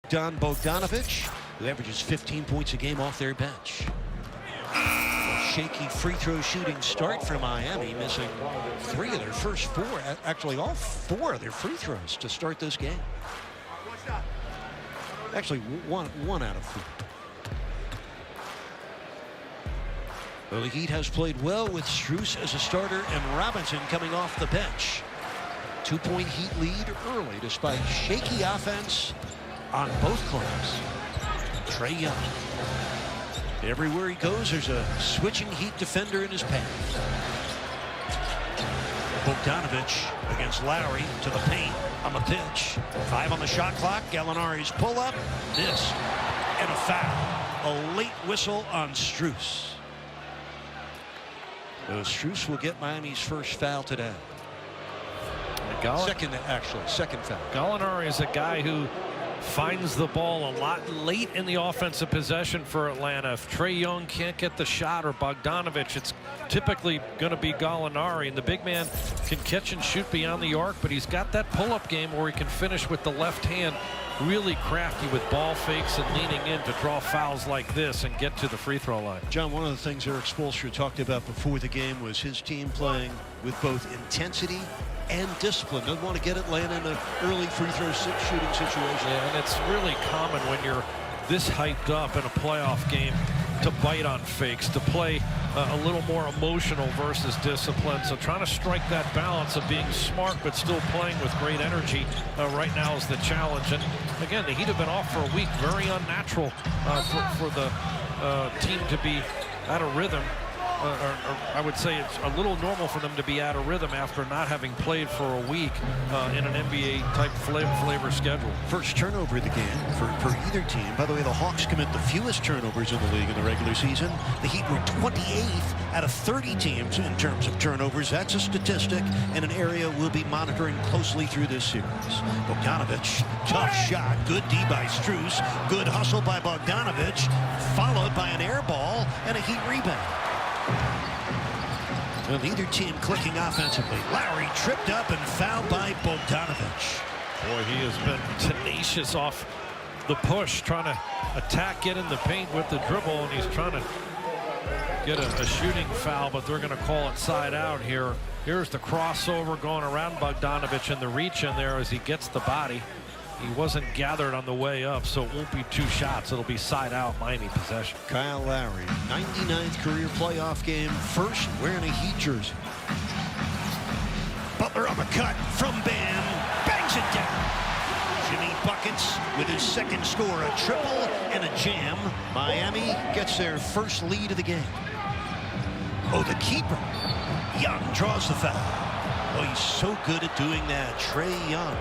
Don Bogdanovic, who averages 15 points a game off their bench. A shaky free throw shooting start for Miami, missing 3 of their first 4, actually all 4 of their free throws to start this game. Actually, one out of 4. Well, the Heat has played well with Strus as a starter and Robinson coming off the bench. 2-point Heat lead early despite shaky offense on both clubs. Trae Young. Everywhere he goes, there's a switching Heat defender in his path. Bogdanovic against Lowry to the paint on the pitch. 5 on the shot clock. Gallinari's pull up. Miss. And a foul. A late whistle on Strus. So Strus will get Miami's first foul today. Second foul. Gallinari is a guy who finds the ball a lot late in the offensive possession for Atlanta. If Trae Young can't get the shot or Bogdanovic, it's typically going to be Gallinari. And the big man can catch and shoot beyond the arc, but he's got that pull-up game where he can finish with the left hand. Really crafty with ball fakes and leaning in to draw fouls like this and get to the free throw line. John, one of the things Eric Spoelstra talked about before the game was his team playing with both intensity and discipline. Doesn't want to get Atlanta in an early free throw shooting situation. Yeah, and it's really common when you're this hyped up in a playoff game to bite on fakes, to play a little more emotional versus discipline. So trying to strike that balance of being smart but still playing with great energy right now is the challenge. And again, the Heat have been off for a week. Very unnatural for the team to be out of rhythm. Or I would say it's a little normal for them to be out of rhythm after not having played for a week in an NBA-type flavor schedule. First turnover of the game for either team. By the way, the Hawks commit the fewest turnovers in the league in the regular season. The Heat were 28th out of 30 teams in terms of turnovers. That's a statistic and an area we'll be monitoring closely through this series. Bogdanovic, tough shot. Good D by Strus. Good hustle by Bogdanovic, followed by an air ball and a Heat rebound. Well, neither team clicking offensively. Lowry tripped up and fouled by Bogdanovic. Boy, he has been tenacious off the push, trying to attack, get in the paint with the dribble, and he's trying to get a shooting foul, but they're going to call it side out here. Here's the crossover going around Bogdanovic and the reach in there as he gets the body. He wasn't gathered on the way up, so it won't be 2 shots. It'll be side out, Miami possession. Kyle Lowry, 99th career playoff game, first wearing a Heat jersey. Butler on the cut from Bam, bangs it down. Jimmy buckets with his second score, a triple and a jam. Miami gets their first lead of the game. Oh, the keeper. Young draws the foul. Oh, he's so good at doing that. Trae Young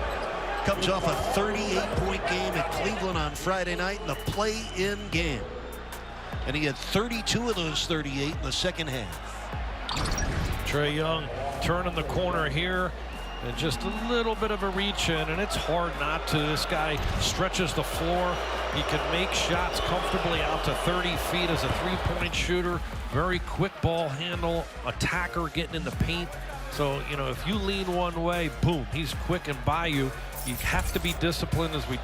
comes off a 38-point game at Cleveland on Friday night in the play-in game. And he had 32 of those 38 in the second half. Trae Young turning the corner here. And just a little bit of a reach in, and it's hard not to. This guy stretches the floor. He can make shots comfortably out to 30 feet as a 3-point shooter. Very quick ball handle, attacker getting in the paint. So, you know, if you lean one way, boom, he's quick and by you. You have to be disciplined, as we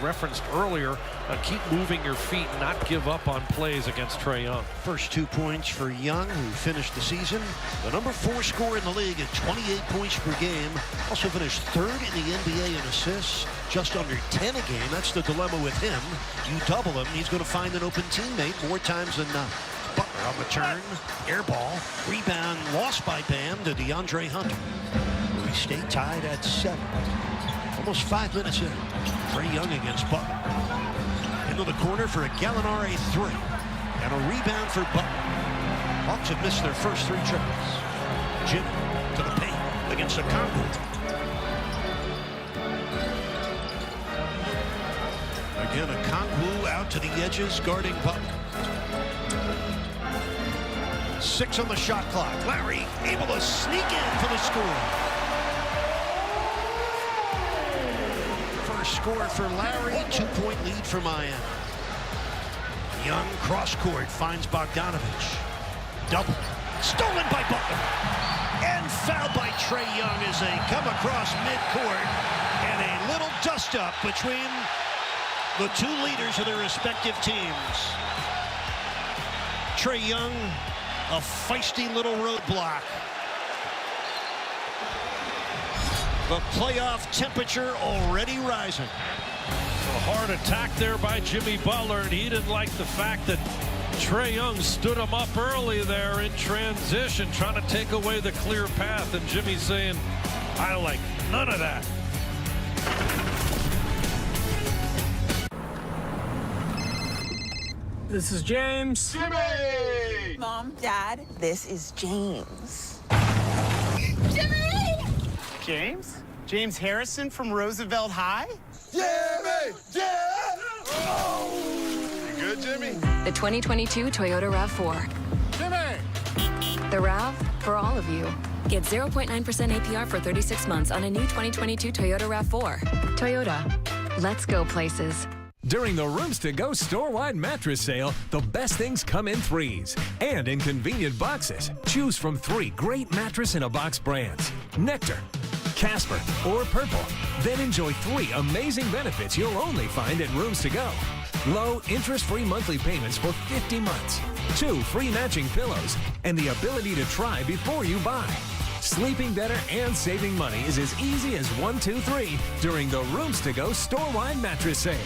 referenced earlier. Keep moving your feet and not give up on plays against Trae Young. First 2 points for Young, who finished the season the number 4 scorer in the league at 28 points per game. Also finished 3rd in the NBA in assists, just under 10 a game. That's the dilemma with him. You double him, he's going to find an open teammate more times than not. Butler on the turn, air ball, rebound lost by Bam to DeAndre Hunter. We stay tied at 7. Almost 5 minutes in. Trae Young against Butler. Into the corner for a Gallinari 3. And a rebound for Butler. Hawks have missed their first 3 triples. Jimmy to the paint against Okongwu. Again, Okongwu out to the edges guarding Butler. 6 on the shot clock. Lowry able to sneak in for the score. Score for Lowry, 2-point lead for Miami. Young cross court finds Bogdanovic. Double. Stolen by Butler. And fouled by Trae Young as they come across midcourt. And a little dust up between the two leaders of their respective teams. Trae Young, a feisty little roadblock. The playoff temperature already rising. A hard attack there by Jimmy Butler, and he didn't like the fact that Trae Young stood him up early there in transition, trying to take away the clear path, and Jimmy's saying, I like none of that. This is James. Jimmy! Mom, Dad, this is James. Jimmy! James? James Harrison from Roosevelt High? Jimmy! Yeah! Oh! You good, Jimmy? The 2022 Toyota RAV4. Jimmy! The RAV for all of you. Get 0.9% APR for 36 months on a new 2022 Toyota RAV4. Toyota. Let's go places. During the Rooms to Go store-wide mattress sale, the best things come in threes and in convenient boxes. Choose from 3 great mattress-in-a-box brands: Nectar, Casper, or Purple. Then enjoy 3 amazing benefits you'll only find at Rooms to Go. Low, interest-free monthly payments for 50 months, 2 free matching pillows, and the ability to try before you buy. Sleeping better and saving money is as easy as 1, 2, 3 during the Rooms to Go store-wide mattress sale.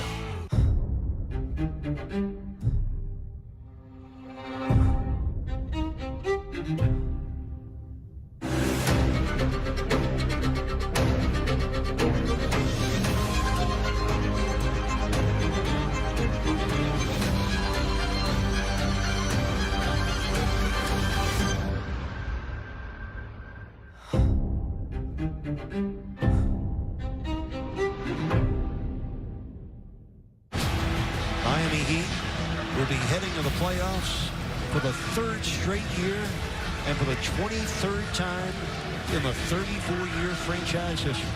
Miami Heat will be heading to the playoffs for the 3rd straight year and for the 23rd time in the 34-year franchise history.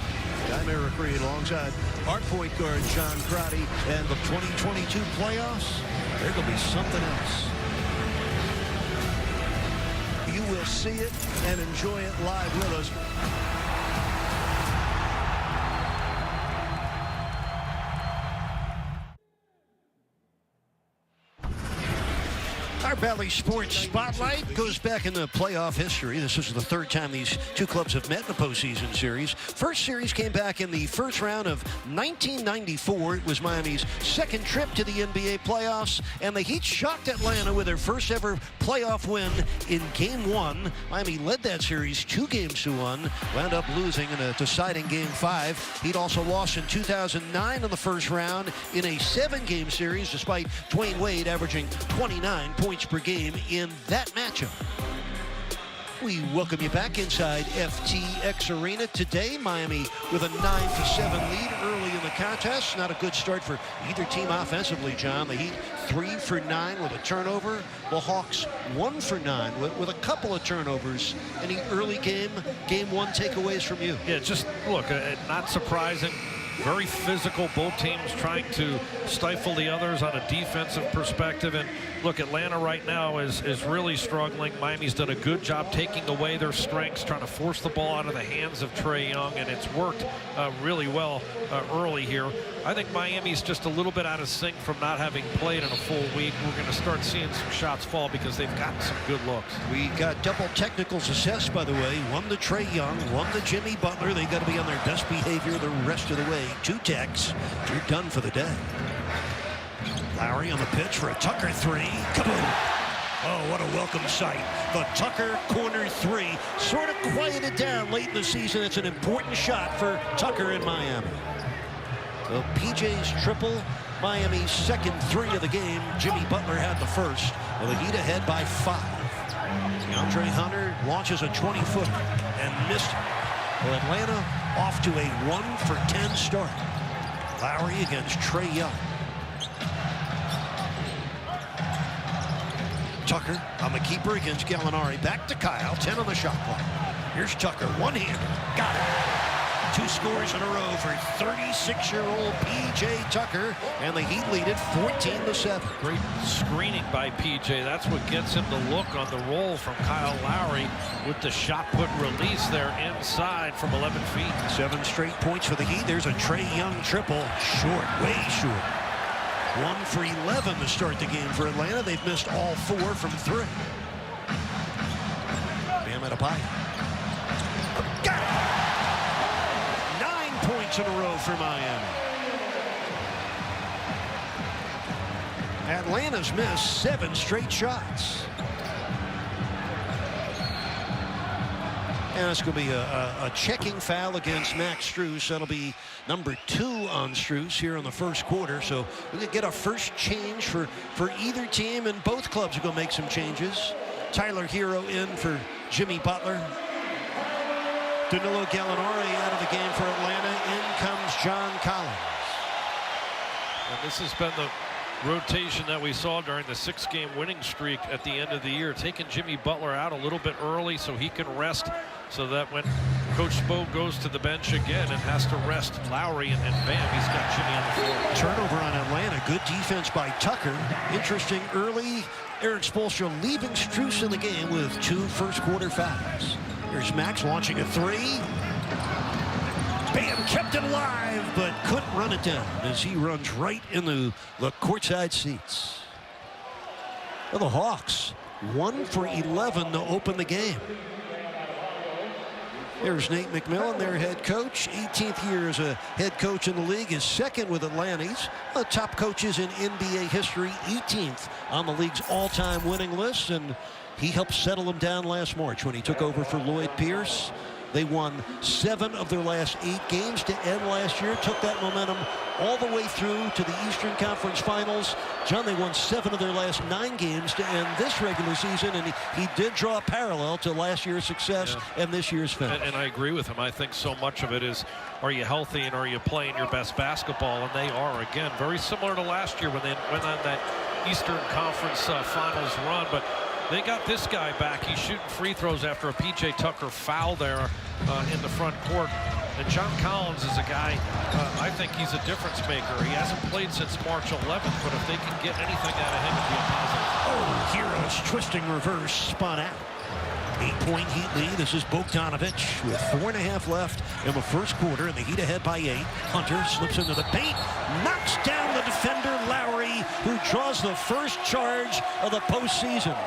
I'm Eric Reed alongside our point guard John Crotty, and the 2022 playoffs, they're going to be something else. You will see it and enjoy it live with us. Our Valley Sports Spotlight goes back into playoff history. This is the 3rd time these two clubs have met in the postseason series. First series came back in the first round of 1994. It was Miami's 2nd trip to the NBA playoffs, and the Heat shocked Atlanta with their first ever playoff win in Game 1. Miami led that series 2-1, wound up losing in a deciding Game 5. Heat also lost in 2009 in the first round in a 7-game series, despite Dwayne Wade averaging 29 points per game in that matchup. We welcome you back inside FTX Arena today. Miami with a 9-7 lead early in the contest. Not a good start for either team offensively, John. The Heat 3 for 9 with a turnover. The Hawks 1 for 9 with a couple of turnovers. Any early game 1 takeaways from you? Yeah, just look, not surprising. Very physical, both teams trying to stifle the others on a defensive perspective. And look, Atlanta right now is really struggling. Miami's done a good job taking away their strengths, trying to force the ball out of the hands of Trae Young, and it's worked really well early here. I think Miami's just a little bit out of sync from not having played in a full week. We're going to start seeing some shots fall because they've gotten some good looks. We got double technicals assessed, by the way. 1 to Trae Young, 1 to Jimmy Butler. They got to be on their best behavior the rest of the way. 2 techs. You're done for the day. Lowry on the pitch for a Tucker 3. Kaboom! Oh, what a welcome sight. The Tucker corner 3 sort of quieted down late in the season. It's an important shot for Tucker in Miami. So PJ's triple, Miami's 2nd 3 of the game. Jimmy Butler had the first. Well, the Heat ahead by 5. DeAndre Hunter launches a 20-footer and missed it. Well, Atlanta off to a 1 for 10 start. Lowry against Trae Young. Tucker on the keeper against Gallinari. Back to Kyle. 10 on the shot clock. Here's Tucker. One-hander. Got it. 2 scores in a row for 36-year-old P.J. Tucker, and the Heat lead it 14-7. Great screening by P.J. That's what gets him the look on the roll from Kyle Lowry with the shot put release there inside from 11 feet. 7 straight points for the Heat. There's a Trae Young triple. Short, way short. 1 for 11 to start the game for Atlanta. They've missed all 4 from 3. Bam Adebayo. Got it! 9 points in a row for Miami. Atlanta's missed 7 straight shots. And it's going to be a checking foul against Max Strus. That'll be number 2 on Strus here in the first quarter. So we could get a first change for either team, and both clubs are going to make some changes. Tyler Hero in for Jimmy Butler. Danilo Gallinari out of the game for Atlanta. In comes John Collins. And this has been the rotation that we saw during the 6-game winning streak at the end of the year, taking Jimmy Butler out a little bit early so he can rest, so that when Coach Spo goes to the bench again and has to rest Lowry, and bam, he's got Jimmy on the floor. Turnover on Atlanta. Good defense by Tucker. Interesting early. Eric Spoelstra leaving Strus in the game with 2 first-quarter fouls. Here's Max launching a 3. Bam, kept it alive, but couldn't run it down as he runs right into the courtside seats. Well, the Hawks, 1 for 11 to open the game. There's Nate McMillan, their head coach. 18th year as a head coach in the league. His second with Atlanta. He's one of the top coaches in NBA history. 18th on the league's all-time winning list, and he helped settle them down last March when he took over for Lloyd Pierce. They won 7 of their last 8 games to end last year, took that momentum all the way through to the Eastern Conference Finals. John, they won 7 of their last 9 games to end this regular season, and he did draw a parallel to last year's success and this year's finish. And I agree with him. I think so much of it is, are you healthy and are you playing your best basketball? And they are, again, very similar to last year when they went on that Eastern Conference Finals run. But they got this guy back. He's shooting free throws after a P.J. Tucker foul there in the front court. And John Collins is a guy, I think he's a difference maker. He hasn't played since March 11th, but if they can get anything out of him, it'd be a positive. Oh, Heroes twisting reverse, spun out. 8-point Heat lead. This is Bogdanovich with 4.5 left in the first quarter, and the Heat ahead by 8. Hunter slips into the paint, knocks down the defender Lowry, who draws the first charge of the postseason.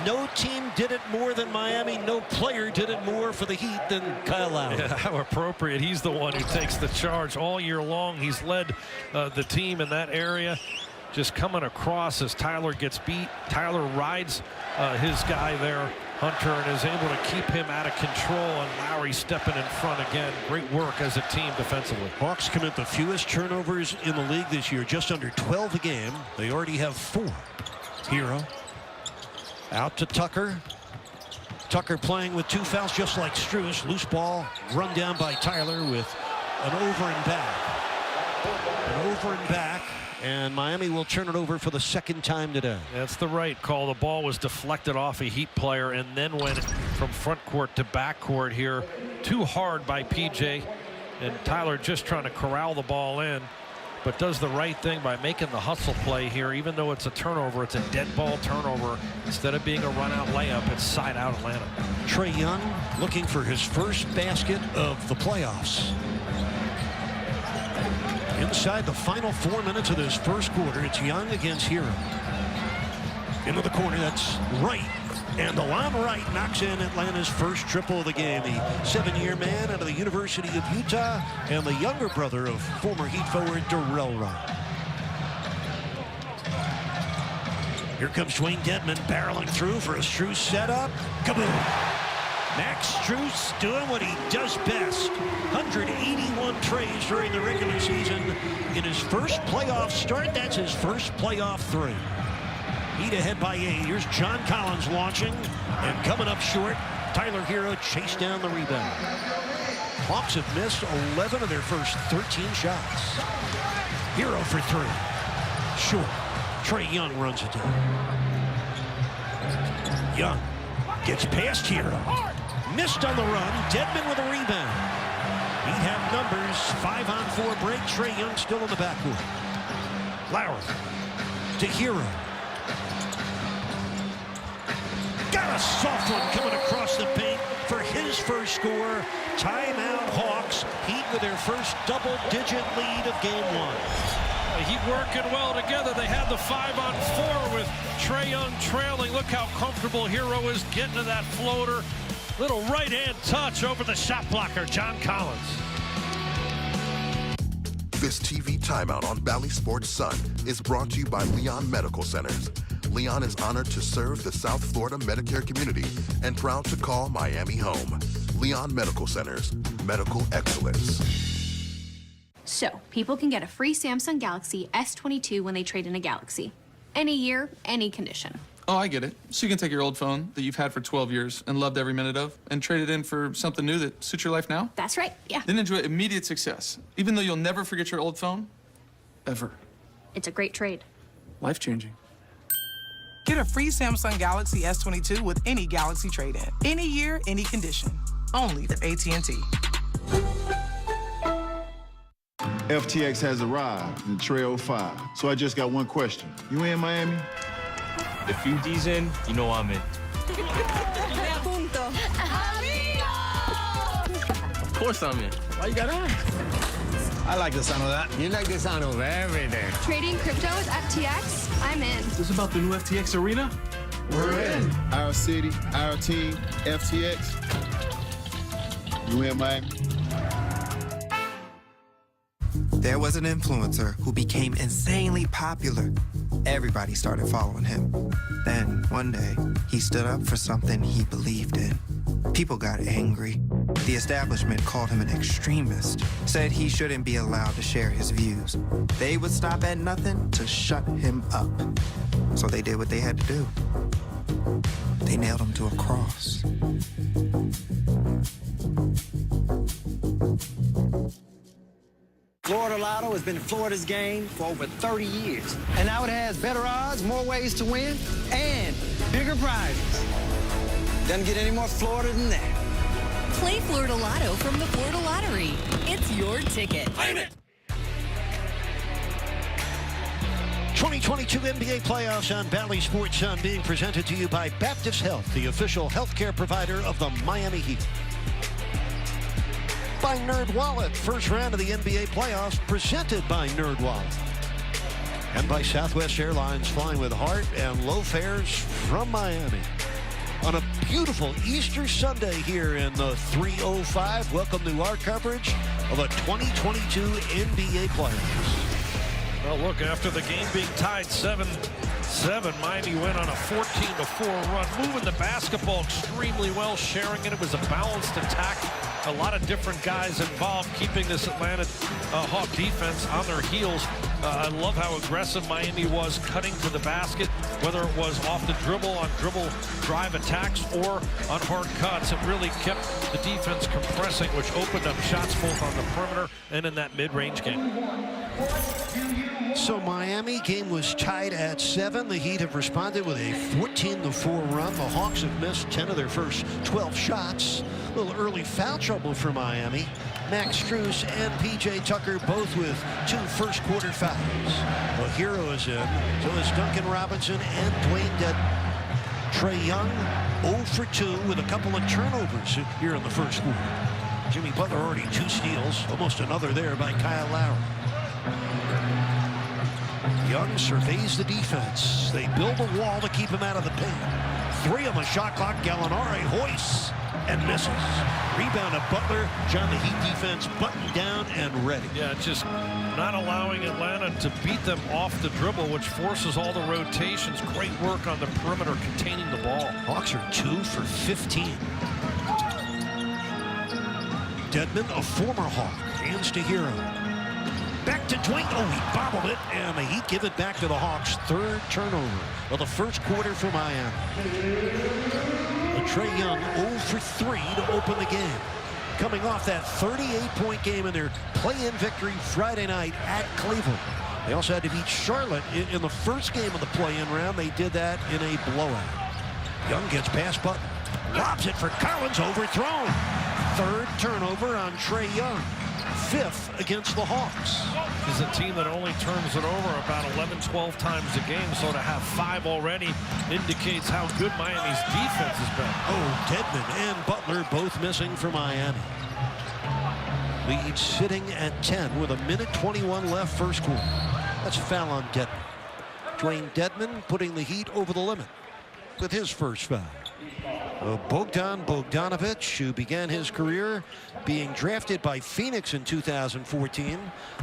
No team did it more than Miami. No player did it more for the Heat than Kyle Lowry. Yeah, how appropriate. He's the one who takes the charge all year long. He's led the team in that area. Just coming across as Tyler gets beat. Tyler rides his guy there, Hunter, and is able to keep him out of control, and Lowry stepping in front again. Great work as a team defensively. Hawks commit the fewest turnovers in the league this year, just under 12 a game. They already have 4. Hero out to Tucker. Tucker playing with 2 fouls just like Strus. Loose ball run down by Tyler with an over and back. An over and back. And Miami will turn it over for the 2nd time today. That's the right call. The ball was deflected off a Heat player and then went from front court to back court here. Too hard by PJ. And Tyler just trying to corral the ball in, but does the right thing by making the hustle play here. Even though it's a turnover, it's a dead ball turnover. Instead of being a run-out layup, it's side-out Atlanta. Trae Young looking for his first basket of the playoffs. Inside the final 4 minutes of this first quarter, it's Young against Hero. Into the corner, that's Wright. And Delon Wright knocks in Atlanta's first triple of the game. The 7-year man out of the University of Utah and the younger brother of former Heat forward Darrell Wright. Here comes Dwayne Dedmon barreling through for a Strus setup. Kaboom! Max Strus doing what he does best. 181 trays during the regular season. In his first playoff start, that's his first playoff 3. Heat ahead by 8. Here's John Collins launching and coming up short. Tyler Hero chased down the rebound. Hawks have missed 11 of their first 13 shots. Hero for 3. Short. Trae Young runs it down. Young gets past Hero. Missed on the run. Dedmon with a rebound. He'd have numbers. 5-on-4 break. Trae Young still in the backcourt. Lowry to Hero. Got a soft one coming across the paint for his first score. Timeout Hawks. Heat with their first double-digit lead of game 1. Heat working well together. They had the 5-on-4 with Trae Young trailing. Look how comfortable Hero is getting to that floater. Little right-hand touch over the shot blocker, John Collins. This TV timeout on Bally Sports Sun is brought to you by Leon Medical Centers. Leon is honored to serve the South Florida Medicare community and proud to call Miami home. Leon Medical Centers, medical excellence. So, people can get a free Samsung Galaxy S22 when they trade in a Galaxy. Any year, any condition. Oh, I get it. So you can take your old phone that you've had for 12 years and loved every minute of and trade it in for something new that suits your life now? That's right, yeah. Then enjoy immediate success, even though you'll never forget your old phone, ever. It's a great trade. Life-changing. Get a free Samsung Galaxy S22 with any Galaxy trade-in. Any year, any condition. Only at AT&T. FTX has arrived in Trail 5. So I just got one question. You in Miami? If you D's in, you know I'm in. Of course I'm in. Why you gotta ask? I like the sound of that. You like the sound of everything. Trading crypto with FTX? I'm in. Is this about the new FTX arena? We're in. Our city, our team, FTX. You in Miami? There was an influencer who became insanely popular. Everybody started following him. Then, one day, he stood up for something he believed in. People got angry. The establishment called him an extremist, said he shouldn't be allowed to share his views. They would stop at nothing to shut him up. So they did what they had to do. They nailed him to a cross. Florida Lotto has been Florida's game for over 30 years. And now it has better odds, more ways to win, and bigger prizes. Doesn't get any more Florida than that. Play Florida Lotto from the Florida Lottery. It's your ticket. Claim it! 2022 NBA playoffs on Bally Sports Sun being presented to you by Baptist Health, the official healthcare provider of the Miami Heat. By NerdWallet, first round of the NBA playoffs presented by NerdWallet. And by Southwest Airlines, flying with heart and low fares from Miami. On a beautiful Easter Sunday here in the 305, welcome to our coverage of the 2022 NBA playoffs. Well, look, after the game being tied 7-7, Miami went on a 14-4 run, moving the basketball extremely well, sharing it. It was a balanced attack. A lot of different guys involved, keeping this Atlanta Hawk defense on their heels. I love how aggressive Miami was, cutting to the basket, whether it was off the dribble, on dribble drive attacks, or on hard cuts. It really kept the defense compressing, which opened up shots both on the perimeter and in that mid-range game. So Miami game was tied at 7. The Heat have responded with a 14-4 run. The Hawks have missed 10 of their first 12 shots. A little early foul trouble for Miami. Max Strus and P.J. Tucker both with 2 first-quarter fouls. The Hero is in. So is Duncan Robinson and Dwayne Dedmon. Trae Young 0 for 2 with a couple of turnovers here in the first quarter. Jimmy Butler already 2 steals. Almost another there by Kyle Lowry. Young surveys the defense. They build a wall to keep him out of the paint. 3 on the shot clock. Gallinari hoists and misses. Rebound of Butler. John, the Heat defense buttoned down and ready. Yeah, just not allowing Atlanta to beat them off the dribble, which forces all the rotations. Great work on the perimeter containing the ball. Hawks are 2 for 15. Dedmon, a former Hawk, hands to Hero. Back to Dwayne. Oh, he bobbled it, and the Heat give it back to the Hawks. 3rd turnover of the first quarter for Miami. Trae Young 0 for 3 to open the game. Coming off that 38-point game in their play-in victory Friday night at Cleveland. They also had to beat Charlotte in the first game of the play-in round. They did that in a blowout. Young gets past Butler. Lobs it for Collins, overthrown. 3rd turnover on Trae Young. 5th against the Hawks. Is a team that only turns it over about 11-12 times a game, so to have 5 already indicates how good Miami's defense has been. Oh, Dedmon and Butler both missing for Miami. Lead sitting at 10 with 1:21 left first quarter. That's a foul on Dedman. Dwayne Dedman putting the Heat over the limit with his first foul. Bogdan Bogdanovic, who began his career being drafted by Phoenix in 2014.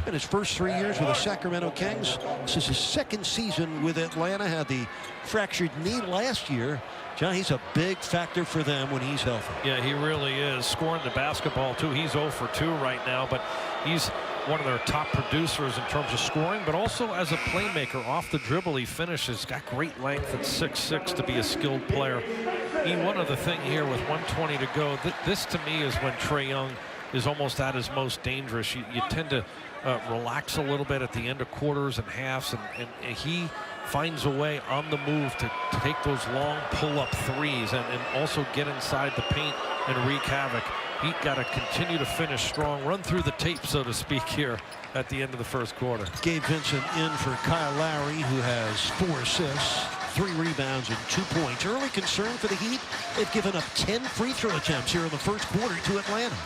In his first 3 years with the Sacramento Kings. This is his second season with Atlanta. Had the fractured knee last year. John, he's a big factor for them when he's healthy. Yeah, he really is. Scoring the basketball, too. He's 0 for 2 right now, but he's one of their top producers in terms of scoring, but also as a playmaker. Off the dribble, he finishes. Got great length at 6'6" to be a skilled player. One other thing here with 1:20 to go, this to me is when Trae Young is almost at his most dangerous. You tend to relax a little bit at the end of quarters and halves, and he finds a way on the move to take those long pull-up threes and also get inside the paint and wreak havoc. He's got to continue to finish strong, run through the tape, so to speak, here at the end of the first quarter. Gabe Vincent in for Kyle Lowry, who has 4 assists, 3 rebounds, and 2 points. Early concern for the Heat, they've given up 10 free throw attempts here in the first quarter to Atlanta.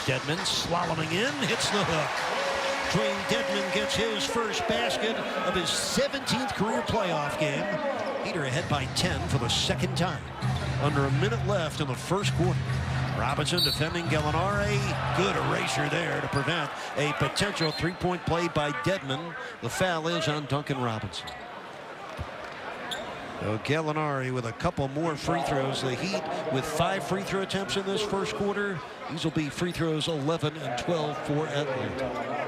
Dedman slaloming in, hits the hook. Dwayne Dedman gets his first basket of his 17th career playoff game. Heat are ahead by 10 for the second time. Under a minute left in the first quarter. Robinson defending Gallinari. Good erasure there to prevent a potential three-point play by Dedman. The foul is on Duncan Robinson. So Gallinari with a couple more free throws. The Heat with 5 free throw attempts in this first quarter. These will be free throws 11 and 12 for Atlanta.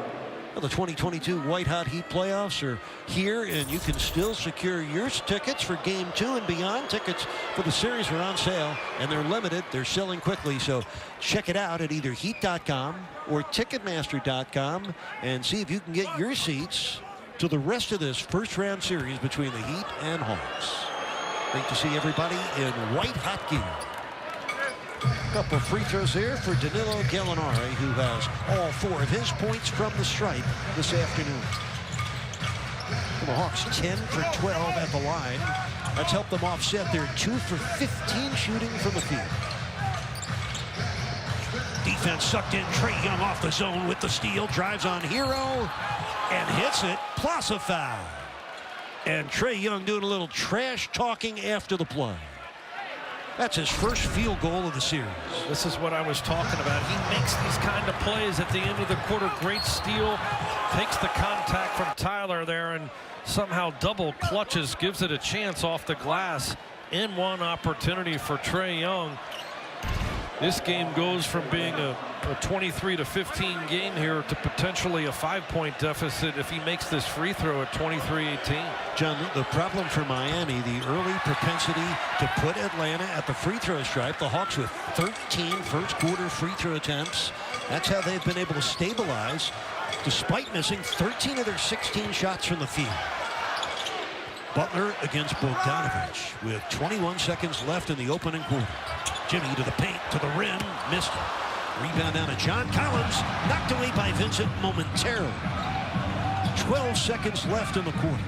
Well, the 2022 White Hot Heat playoffs are here, and you can still secure your tickets for Game 2 and beyond. Tickets for the series are on sale, and they're limited. They're selling quickly, so check it out at either Heat.com or Ticketmaster.com and see if you can get your seats to the rest of this first-round series between the Heat and Hawks. Great to see everybody in white hot gear. Couple of free throws there for Danilo Gallinari, who has all 4 of his points from the stripe this afternoon. And the Hawks 10 for 12 at the line. That's helped them offset their 2 for 15 shooting from the field. Defense sucked in. Trae Young off the zone with the steal. Drives on Hero and hits it, plus a foul. And Trae Young doing a little trash talking after the play. That's his first field goal of the series. This is what I was talking about. He makes these kind of plays at the end of the quarter. Great steal. Takes the contact from Tyler there and somehow double clutches. Gives it a chance off the glass. And one opportunity for Trae Young. This game goes from being a 23-15 game here to potentially a 5-point deficit if he makes this free throw at 23-18. John, the problem for Miami, the early propensity to put Atlanta at the free throw stripe. The Hawks with 13 first quarter free throw attempts. That's how they've been able to stabilize despite missing 13 of their 16 shots from the field. Butler against Bogdanovic with 21 seconds left in the opening quarter. Jimmy to the paint, to the rim, missed it. Rebound down to John Collins, knocked away by Vincent momentarily. 12 seconds left in the quarter.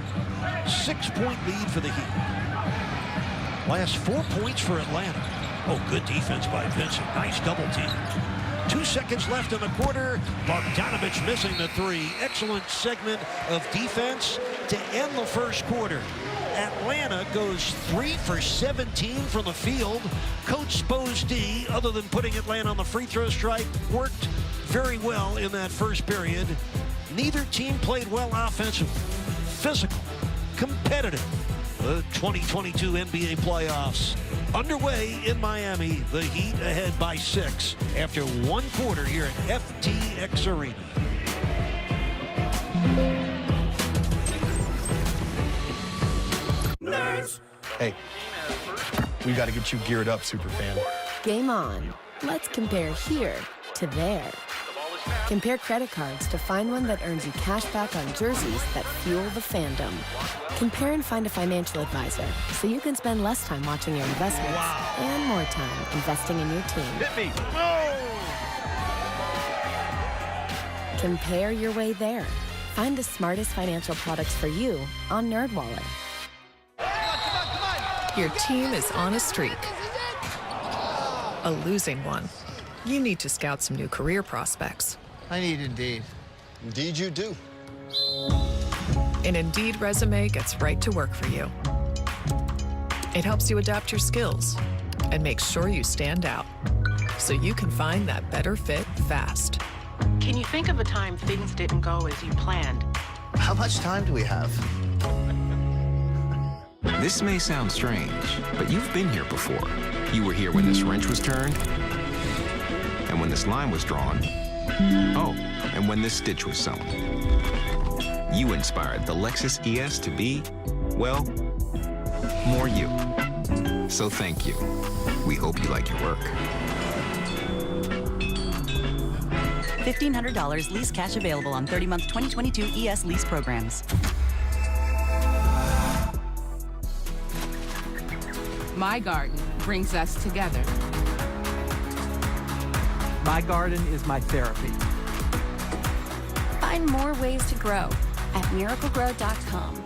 6-point lead for the Heat. Last 4 points for Atlanta. Oh, good defense by Vincent. Nice double team. 2 seconds left in the quarter. Bogdanovic missing the 3. Excellent segment of defense to end the first quarter. Atlanta goes 3 for 17 from the field. Coach Spo's D, other than putting Atlanta on the free throw stripe, worked very well in that first period. Neither team played well offensively. Physical, competitive. The 2022 NBA playoffs underway in Miami. The Heat ahead by 6 after 1 quarter here at FTX Arena. Nerds. Hey, we got to get you geared up, Superfan. Game on. Let's compare here to there. Compare credit cards to find one that earns you cash back on jerseys that fuel the fandom. Compare and find a financial advisor so you can spend less time watching your investments and more time investing in your team. Hit me. Compare your way there. Find the smartest financial products for you on NerdWallet. Your team is on a streak. A losing one. You need to scout some new career prospects. I need Indeed. Indeed you do. An Indeed resume gets right to work for you. It helps you adapt your skills and makes sure you stand out so you can find that better fit fast. Can you think of a time things didn't go as you planned? How much time do we have? This may sound strange, but you've been here before. You were here when this wrench was turned, and when this line was drawn, oh, and when this stitch was sewn. You inspired the Lexus ES to be, well, more you. So thank you. We hope you like your work. $1,500 lease cash available on 30-month 2022 ES lease programs. My garden brings us together. My garden is my therapy. Find more ways to grow at miraclegrow.com.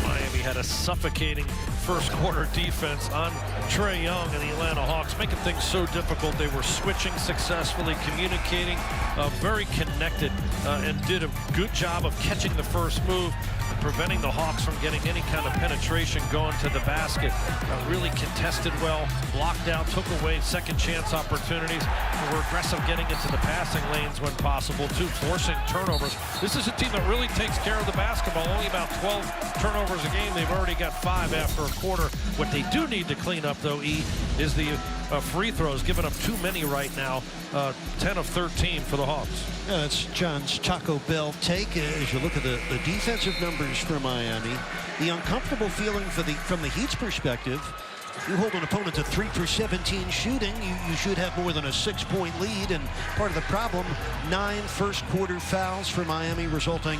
Miami had a suffocating first quarter defense on Trae Young and the Atlanta Hawks, making things so difficult. They were switching successfully, communicating, very connected, and did a good job of catching the first move and preventing the Hawks from getting any kind of penetration going to the basket. Really contested well, blocked out, took away second chance opportunities, and were aggressive getting into the passing lanes when possible too, forcing turnovers. This is a team that really takes care of the basketball. Only about 12 turnovers a game. They've already got 5 after a quarter. What they do need to clean up, though, E, is the free throws, giving up too many right now. 10 of 13 for the Hawks. Yeah, that's John's Taco Bell take. As you look at the defensive numbers for Miami, the uncomfortable feeling from the Heat's perspective, you hold an opponent to 3 for 17 shooting, you should have more than a 6-point lead, and part of the problem, 9 first quarter fouls for Miami, resulting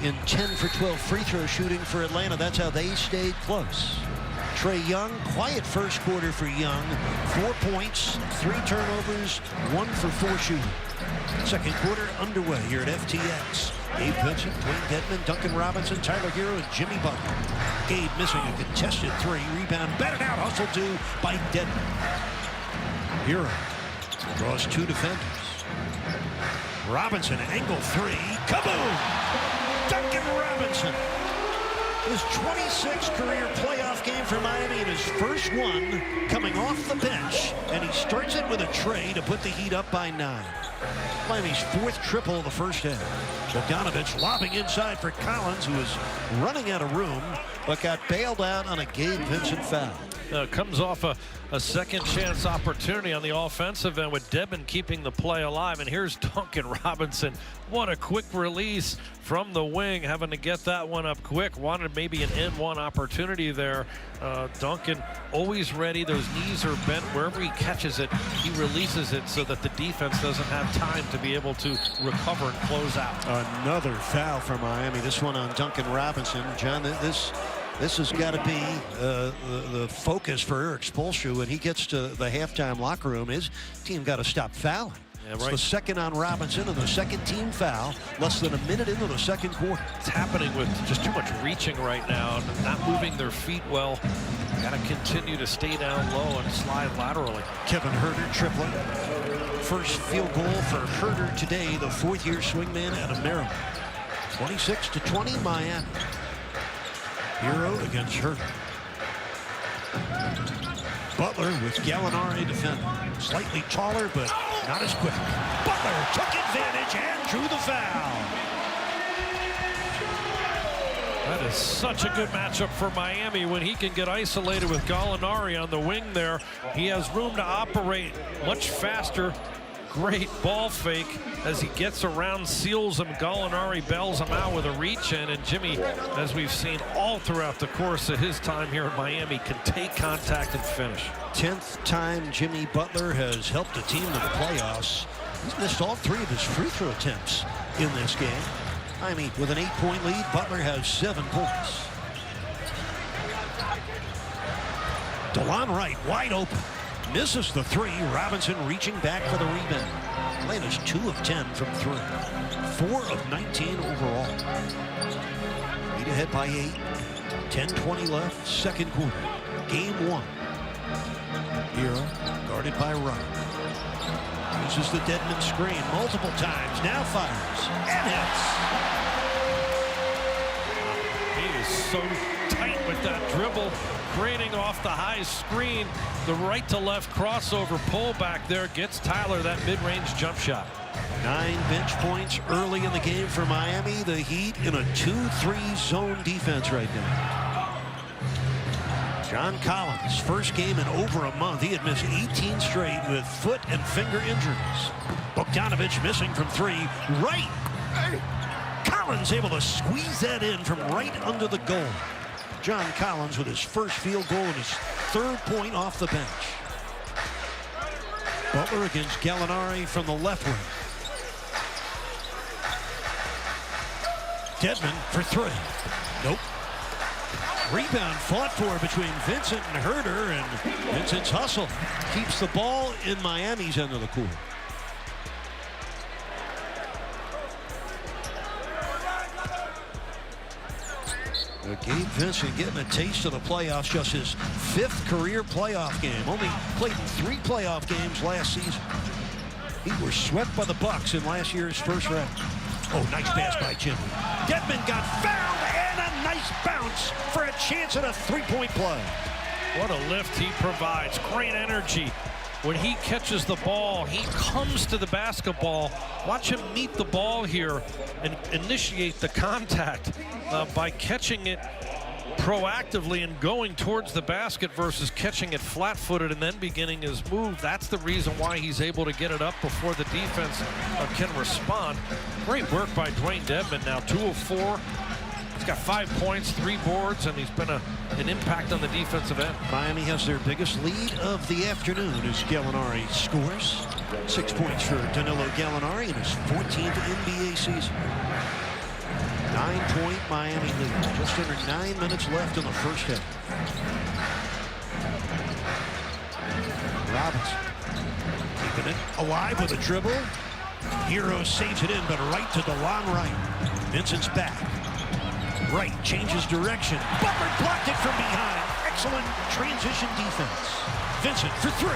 in 10 for 12 free throw shooting for Atlanta. That's how they stayed close. Trae Young, quiet first quarter for Young. 4 points, 3 turnovers, 1 for 4 shooting. Second quarter underway here at FTX. Gabe Vincent, Dwayne Dedmon, Duncan Robinson, Tyler Hero, and Jimmy Butler. Gabe missing a contested 3. Rebound batted out, hustled to by Dedmon. Hero draws 2 defenders. Robinson, angle 3. Kaboom! Duncan Robinson. His 26th career playoff game for Miami and his first one coming off the bench. And he starts it with a tray to put the Heat up by 9. Miami's 4th triple of the first half. Bogdanovich lobbing inside for Collins, who was running out of room, but got bailed out on a Gabe Vincent foul. Comes off a second chance opportunity on the offensive end with Dedmon keeping the play alive. And here's Duncan Robinson. What a quick release from the wing, having to get that one up quick. Wanted maybe an N1 opportunity there. Duncan always ready. Those knees are bent. Wherever he catches it, he releases it so that the defense doesn't have time to be able to recover and close out. Another foul for Miami. This one on Duncan Robinson. John, this has got to be the focus for Eric Spoelstra when he gets to the halftime locker room. His team got to stop fouling. Yeah, it's right. the second on Robinson and the second team foul less than a minute into the second quarter. It's happening with just too much reaching right now and not moving their feet well. Got to continue to stay down low and slide laterally. Kevin Huerter tripling. First field goal for Huerter today, the 4th-year swingman out of Maryland. 26-20 Miami. Hero against Huerter. Butler with Gallinari defending. Slightly taller, but not as quick. Butler took advantage and drew the foul. That is such a good matchup for Miami when he can get isolated with Gallinari on the wing there. He has room to operate much faster. Great ball fake as he gets around, seals him. Gallinari bails him out with a reach in, and Jimmy, as we've seen all throughout the course of his time here in Miami, can take contact and finish. 10th time Jimmy Butler has helped a team to the playoffs. He's missed all 3 of his free throw attempts in this game. Miami with an 8-point lead. Butler has 7 points. DeLon Wright wide open. Misses the 3. Robinson reaching back for the rebound. Atlanta's 2 of 10 from 3. 4 of 19 overall. Lead ahead by 8. 10:20 left, second quarter. Game 1. Hero guarded by Ryan. Uses the Dedmon screen multiple times. Now fires and hits. He is so tight with that dribble, creating off the high screen. The right to left crossover pullback there gets Tyler that mid-range jump shot. 9 bench points early in the game for Miami. The Heat in a 2-3 zone defense right now. John Collins, first game in over a month. He had missed 18 straight with foot and finger injuries. Bogdanovich missing from 3. Right. Collins able to squeeze that in from right under the goal. John Collins with his first field goal and his 3rd point off the bench. Butler against Gallinari from the left wing. Dedmon for 3. Nope. Rebound fought for between Vincent and Herder, and Vincent's hustle keeps the ball in Miami's end of the court. Gabe Vincent getting a taste of the playoffs, just his 5th career playoff game. Only played in 3 playoff games last season. He was swept by the Bucks in last year's first round. Oh, nice pass by Jimmy. Dedmon got fouled and a nice bounce for a chance at a 3-point play. What a lift he provides. Great energy. When he catches the ball, he comes to the basketball. Watch him meet the ball here and initiate the contact by catching it proactively and going towards the basket versus catching it flat-footed and then beginning his move. That's the reason why he's able to get it up before the defense can respond. Great work by Dwayne Dedmon. Now 2 of 4. He's got 5 points, 3 boards, and he's been an impact on the defensive end. Miami has their biggest lead of the afternoon as Gallinari scores. 6 points for Danilo Gallinari in his 14th NBA season. 9-point Miami lead. Just under 9 minutes left in the first half. Robinson keeping it alive with a dribble. Hero saves it in, but right to DeLon Wright. Vincent's back. Wright changes direction. Butler blocked it from behind. Excellent transition defense. Vincent for 3.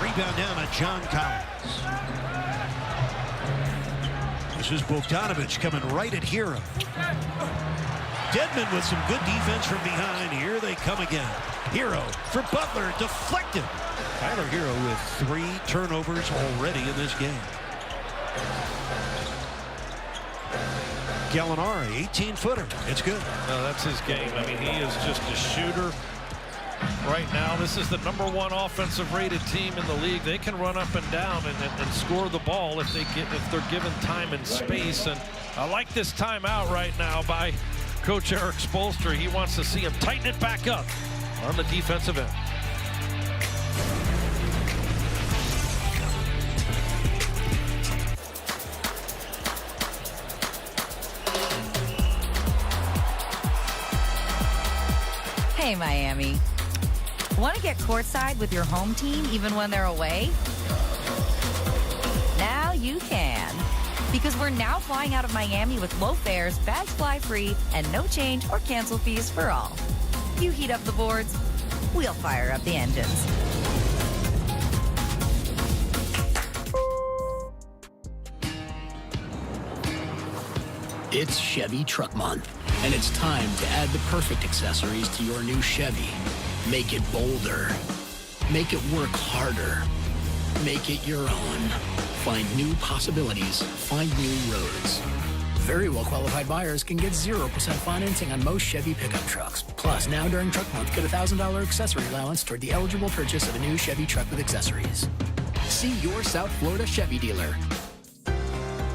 Rebound down to John Collins. This is Bogdanovich coming right at Hero. Dedmon with some good defense from behind. Here they come again. Hero for Butler, deflected. Tyler Hero with 3 turnovers already in this game. Gallinari, 18-footer. It's good. No, that's his game. I mean, he is just a shooter right now. This is the #1 offensive rated team in the league. They can run up and down and score the ball if they're given time and space. And I like this timeout right now by Coach Eric Spoelstra. He wants to see him tighten it back up on the defensive end. Hey, Miami. Want to get courtside with your home team even when they're away? Now you can. Because we're now flying out of Miami with low fares, bags fly free, and no change or cancel fees for all. You heat up the boards, we'll fire up the engines. It's Chevy Truck Month, and it's time to add the perfect accessories to your new Chevy. Make it bolder. Make it work harder. Make it your own. Find new possibilities. Find new roads. Very well-qualified buyers can get 0% financing on most Chevy pickup trucks. Plus, now during Truck Month, get a $1,000 accessory allowance toward the eligible purchase of a new Chevy truck with accessories. See your South Florida Chevy dealer.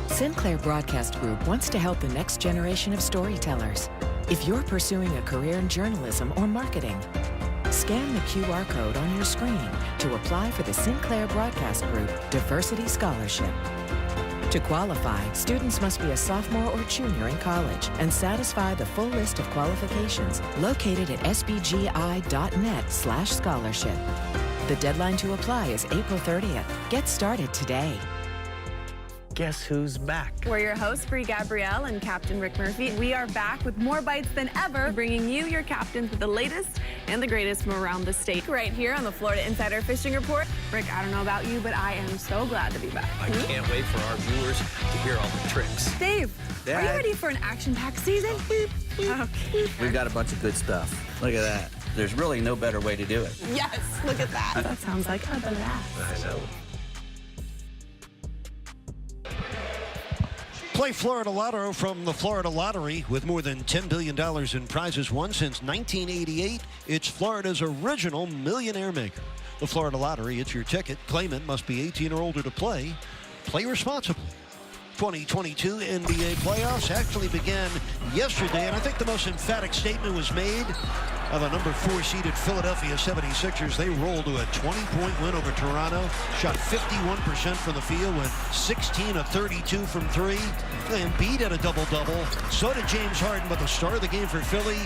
Sinclair Broadcast Group wants to help the next generation of storytellers. If you're pursuing a career in journalism or marketing, scan the QR code on your screen to apply for the Sinclair Broadcast Group Diversity Scholarship. To qualify, students must be a sophomore or junior in college and satisfy the full list of qualifications located at sbgi.net/scholarship. The deadline to apply is April 30th. Get started today. Guess who's back? We're your hosts, Bree Gabrielle and Captain Rick Murphy. We are back with more bites than ever, bringing you your captains with the latest and the greatest from around the state. Right here on the Florida Insider Fishing Report. Rick, I don't know about you, but I am so glad to be back. I can't wait for our viewers to hear all the tricks. Dave, Dad. are you ready for an action-packed season? Okay. We've got a bunch of good stuff. Look at that. There's really no better way to do it. Yes, look at that. That sounds like a blast. I know. Play Florida Lotto from the Florida Lottery. With more than $10 billion in prizes won since 1988, it's Florida's original millionaire maker. The Florida Lottery, it's your ticket. Claimant must be 18 or older to play. Play responsibly. 2022 NBA playoffs actually began yesterday, and I think the most emphatic statement was made of the number 4 seeded Philadelphia 76ers. They rolled to a 20-point win over Toronto, shot 51% from the field, went 16 of 32 from 3. Embiid had a double-double. So did James Harden, but the star of the game for Philly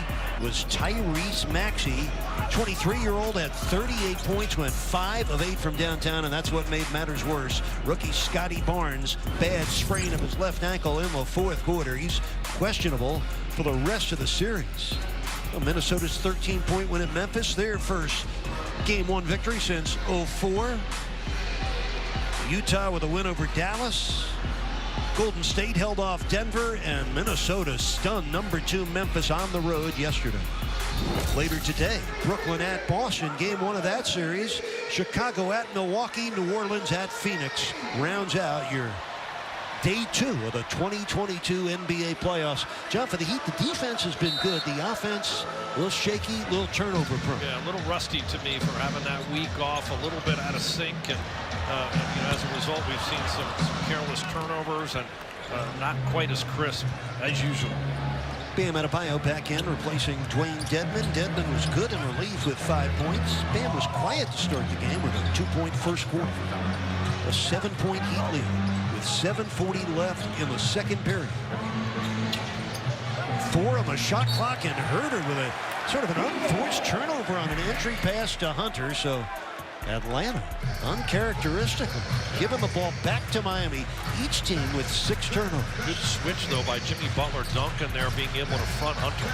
was Tyrese Maxey. 23-year-old had 38 points, went 5 of 8 from downtown, and that's what made matters worse. Rookie Scotty Barnes, bad sprain of his left ankle in the fourth quarter. He's questionable for the rest of the series. Well, Minnesota's 13-point win at Memphis, their first Game 1 victory since '04. Utah with a win over Dallas. Golden State held off Denver, and Minnesota stunned number 2 Memphis on the road yesterday. Later today, Brooklyn at Boston, Game 1 of that series. Chicago at Milwaukee, New Orleans at Phoenix rounds out your Day 2 of the 2022 NBA playoffs. John, for the Heat, the defense has been good. The offense, a little shaky, a little turnover prone. Yeah, a little rusty to me for having that week off, a little bit out of sync. And you know, as a result, we've seen some careless turnovers and not quite as crisp as usual. Bam Adebayo back in, replacing Dwayne Dedmon. Dedmon was good in relief with 5 points. Bam was quiet to start the game with a 2-point first quarter. A 7-point Heat lead with 7:40 left in the second period. 4 on the shot clock, and Herter with a sort of an unforced turnover on an entry pass to Hunter. So Atlanta, uncharacteristically, giving the ball back to Miami. Each team with 6 turnovers. Good switch, though, by Jimmy Butler. Duncan there being able to front Hunter.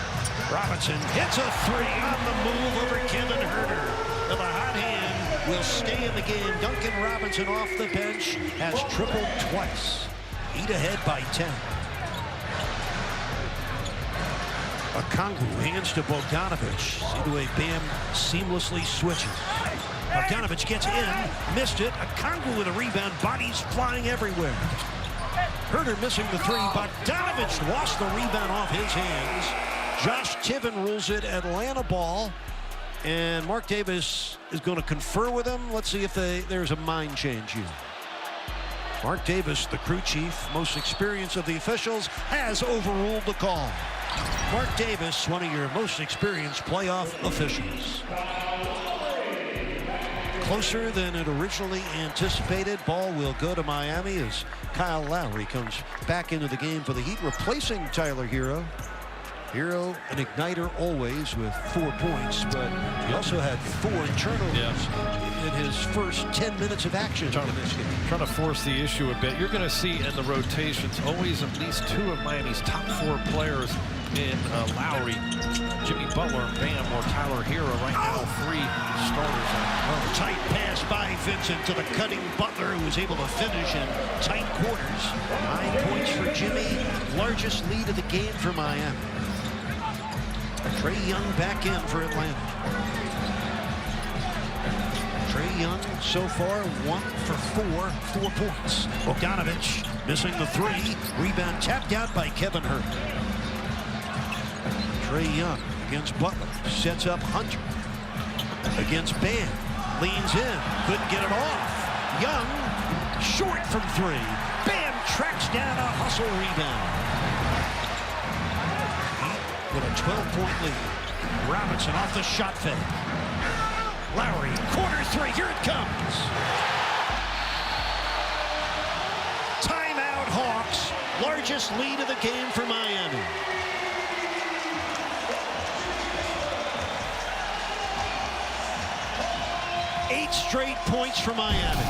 Robinson hits a 3 on the move over Kevin Herter. The hot hand will stay in the game. Duncan Robinson off the bench has tripled twice. Heat ahead by 10. Okongwu hands to Bogdanovic. See the way Bam seamlessly switches. Bogdanovic gets in, missed it. Okongwu with a rebound, bodies flying everywhere. Herter missing the 3. Bogdanovic lost the rebound off his hands. Josh Tiven rules it Atlanta ball. And Mark Davis is going to confer with him. Let's see if there's a mind change here. Mark Davis, the crew chief, most experienced of the officials, has overruled the call. Mark Davis, one of your most experienced playoff officials. Closer than it originally anticipated. Ball will go to Miami as Kyle Lowry comes back into the game for the Heat, replacing Tyler Hero. Hero, an igniter always with 4 points, but he also had 4 turnovers in his first 10 minutes of action in this game. Trying to force the issue a bit. You're going to see in the rotations always at least 2 of Miami's top 4 players in Lowry, Jimmy Butler, and Bam, or Tyler Hero. Right now, 3 starters. Tight pass by Vincent to the cutting Butler, who was able to finish in tight quarters. 9 points for Jimmy, largest lead of the game for Miami. Trae Young back in for Atlanta. Trae Young so far 1 for 4, 4 points. Bogdanovic missing the 3. Rebound tapped out by Kevin Herter. Trae Young against Butler. Sets up Hunter. Against Bam. Leans in. Couldn't get it off. Young short from 3. Bam tracks down a hustle rebound. With a 12-point lead. Robinson off the shot fake. Lowry, corner 3, here it comes. Timeout Hawks, largest lead of the game for Miami. straight points for Miami.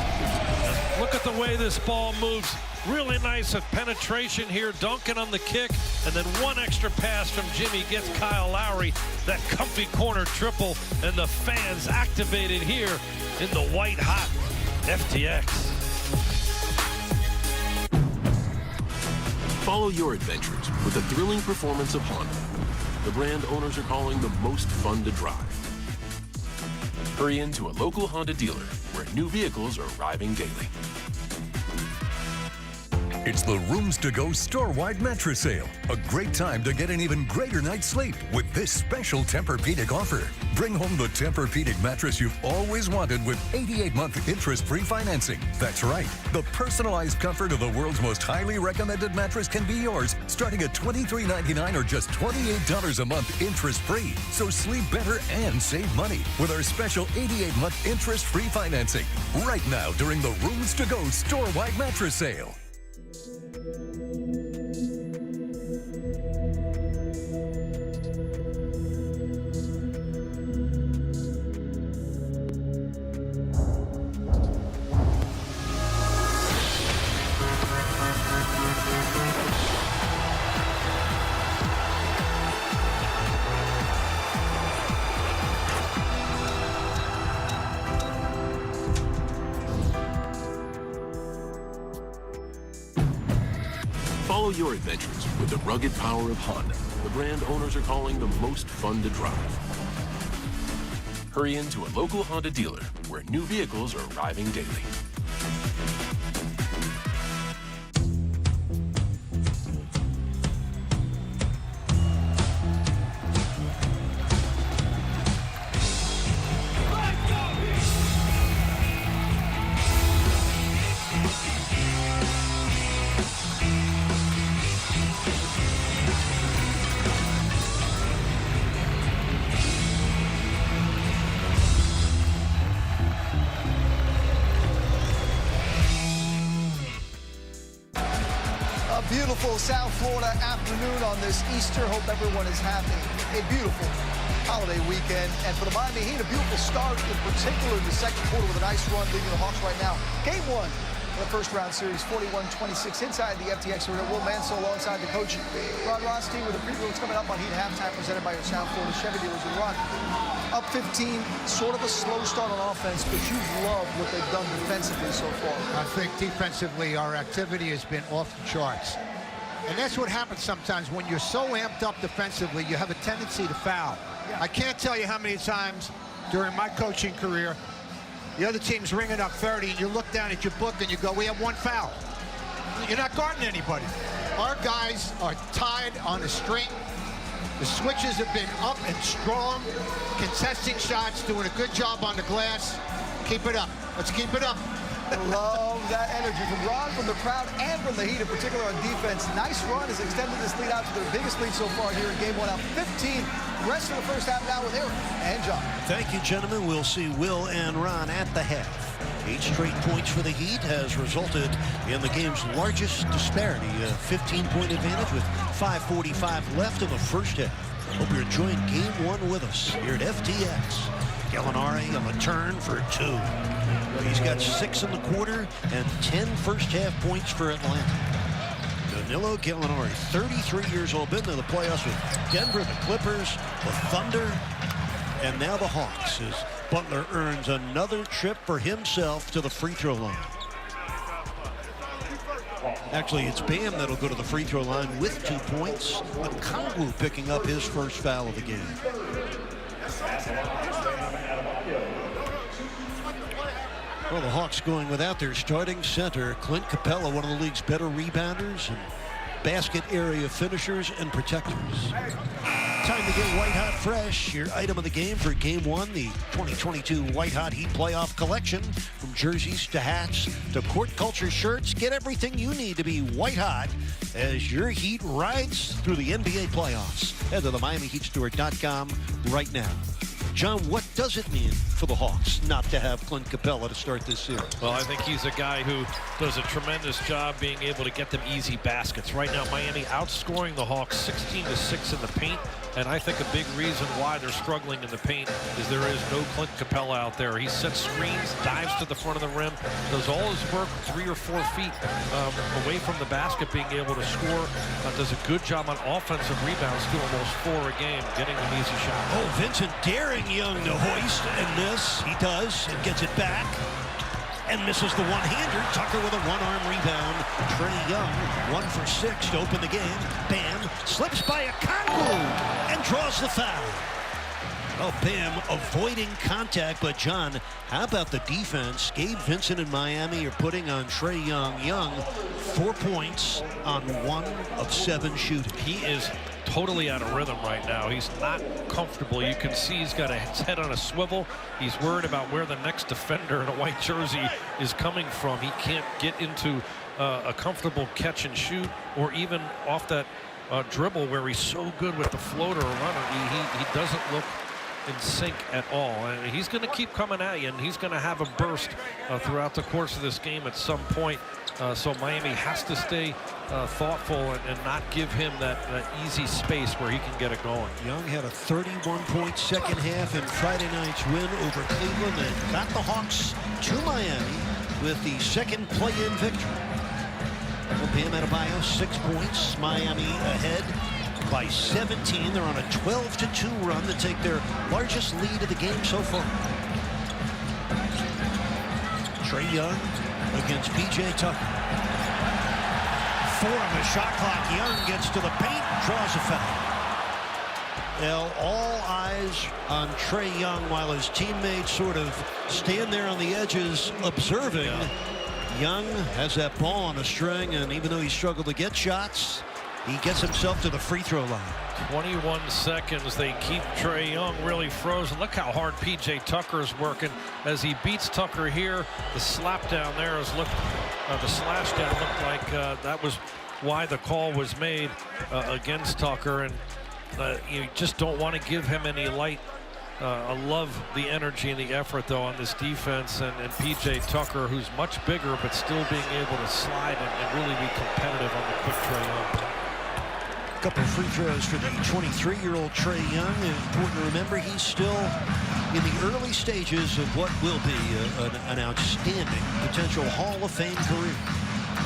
Look at the way this ball moves. Really nice penetration here. Duncan on the kick. And then one extra pass from Jimmy gets Kyle Lowry that comfy corner triple. And the fans activated here in the white-hot FTX. Follow your adventures with the thrilling performance of Honda, the brand owners are calling the most fun to drive. Hurry into a local Honda dealer where new vehicles are arriving daily. It's the Rooms to Go store-wide mattress sale. A great time to get an even greater night's sleep with this special Tempur-Pedic offer. Bring home the Tempur-Pedic mattress you've always wanted with 88-month interest-free financing. That's right. The personalized comfort of the world's most highly recommended mattress can be yours, starting at $23.99 or just $28 a month interest-free. So sleep better and save money with our special 88-month interest-free financing. Right now during the Rooms to Go store-wide mattress sale. Follow your adventures with the rugged power of Honda, the brand owners are calling the most fun to drive. Hurry into a local Honda dealer where new vehicles are arriving daily. Beautiful South Florida afternoon on this Easter. Hope everyone is having a beautiful holiday weekend. And for the Miami Heat, a beautiful start, in particular in the second quarter with a nice run leading the Hawks right now. Game one of the first round series, 41-26 inside the FTX Arena. Will Mansell alongside the coach, Ron Rothstein, with a preview what's coming up on Heat Halftime presented by your South Florida Chevy dealers. And Ron, up 15, sort of a slow start on offense, but you've loved what they've done defensively so far. I think defensively our activity has been off the charts. And that's what happens sometimes when you're so amped up defensively, you have a tendency to foul. Yeah. I can't tell you how many times during my coaching career, the other team's ringing up 30, and you look down at your book and you go, we have one foul. You're not guarding anybody. Our guys are tied on a string. The switches have been up and strong, contesting shots, doing a good job on the glass. Keep it up. Let's keep it up. Love that energy from Ron, from the crowd, and from the Heat, in particular on defense. Nice run has extended this lead out to their biggest lead so far here in game one, out 15. Rest of the first half now with Eric and John. Thank you, gentlemen. We'll see Will and Ron at the half. 8 straight points for the Heat has resulted in the game's largest disparity, a 15-point advantage with 5:45 left in the first half. Hope you're enjoying game one with us here at FTX. Gallinari on the turn for 2. He's got 6 in the quarter and 10 first-half points for Atlanta. Danilo Gallinari, 33 years old, been to the playoffs with Denver, the Clippers, the Thunder, and now the Hawks, as Butler earns another trip for himself to the free throw line. Actually, it's Bam that'll go to the free throw line with 2 points. Okongwu picking up his first foul of the game. Well, the Hawks going without their starting center, Clint Capella, one of the league's better rebounders and basket area finishers and protectors. Time to get white hot fresh. Your item of the game for game one, the 2022 White Hot Heat Playoff Collection. From jerseys to hats to court culture shirts, get everything you need to be white hot as your Heat rides through the NBA playoffs. Head to the MiamiHeatStore.com right now. John, what does it mean for the Hawks not to have Clint Capella to start this series? Well, I think he's a guy who does a tremendous job being able to get them easy baskets. Right now, Miami outscoring the Hawks 16-6 in the paint, And I think a big reason why they're struggling in the paint is there is no Clint Capella out there. He sets screens, dives to the front of the rim, does all his work 3 or 4 feet away from the basket, being able to score. Does a good job on offensive rebounds, too, almost 4 a game, getting an easy shot. Oh, Vincent daring Young to hoist and miss. He does and gets it back. And misses the one-hander. Tucker with a one-arm rebound. Trae Young, 1 for 6 to open the game. Bam slips by Okongwu and draws the foul. Oh, Bam avoiding contact, but John, how about the defense? Gabe Vincent and Miami are putting on Trae Young. Young, 4 points on 1 of 7 shooting. He is totally out of rhythm right now. He's not comfortable. You can see he's got his head on a swivel. He's worried about where the next defender in a white jersey is coming from. He can't get into a comfortable catch and shoot, or even off that dribble where he's so good with the floater or runner. He doesn't look in sync at all, and he's going to keep coming at you, and he's going to have a burst throughout the course of this game at some point. So Miami has to stay thoughtful and not give him that easy space where he can get it going. Young had a 31-point second half in Friday night's win over Cleveland and got the Hawks to Miami with the second play-in victory. Bam Adebayo, 6 points. Miami ahead by 17. They're on a 12-2 run to take their largest lead of the game so far. Trae Young against PJ Tucker. 4 on the shot clock. Young gets to the paint, draws a foul. Well, all eyes on Trae Young while his teammates sort of stand there on the edges observing. Yeah. Young has that ball on a string, and even though he struggled to get shots, he gets himself to the free throw line. 21 seconds. They keep Trae Young really frozen. Look how hard PJ Tucker is working as he beats Tucker here. The slap down there has looked, the slash down looked like that was why the call was made against Tucker. And you just don't want to give him any light. I love the energy and the effort, though, on this defense, and PJ Tucker, who's much bigger but still being able to slide and really be competitive on the quick Trae Young. Couple free throws for the 23-year-old Trae Young. Important to remember he's still in the early stages of what will be an outstanding potential Hall of Fame career.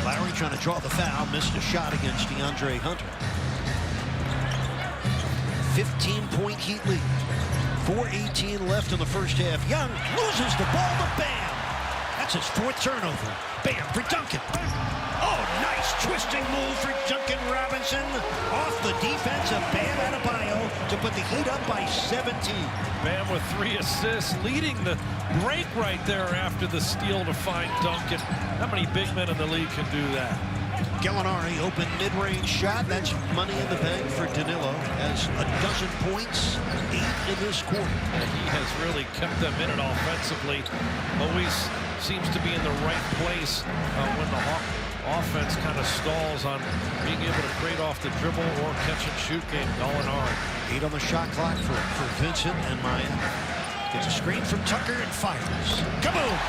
Lowry trying to draw the foul, missed a shot against DeAndre Hunter. 15-point Heat lead. 4:18 left in the first half. Young loses the ball to Bam. That's his 4th turnover. Bam for Duncan. Oh, nice twisting move for Duncan Robinson. Off the defense of Bam Adebayo to put the Heat up by 17. Bam with 3 assists, leading the break right there after the steal to find Duncan. How many big men in the league can do that? Gallinari, open mid-range shot. That's money in the bank for Danilo. Has a dozen points, 8 in this quarter. And he has really kept them in it offensively. Always seems to be in the right place when the Hawk offense kind of stalls on being able to create off the dribble or catch and shoot game. Gallinari. 8 on the shot clock for Vincent and Miami. Gets a screen from Tucker and fires. Kaboom!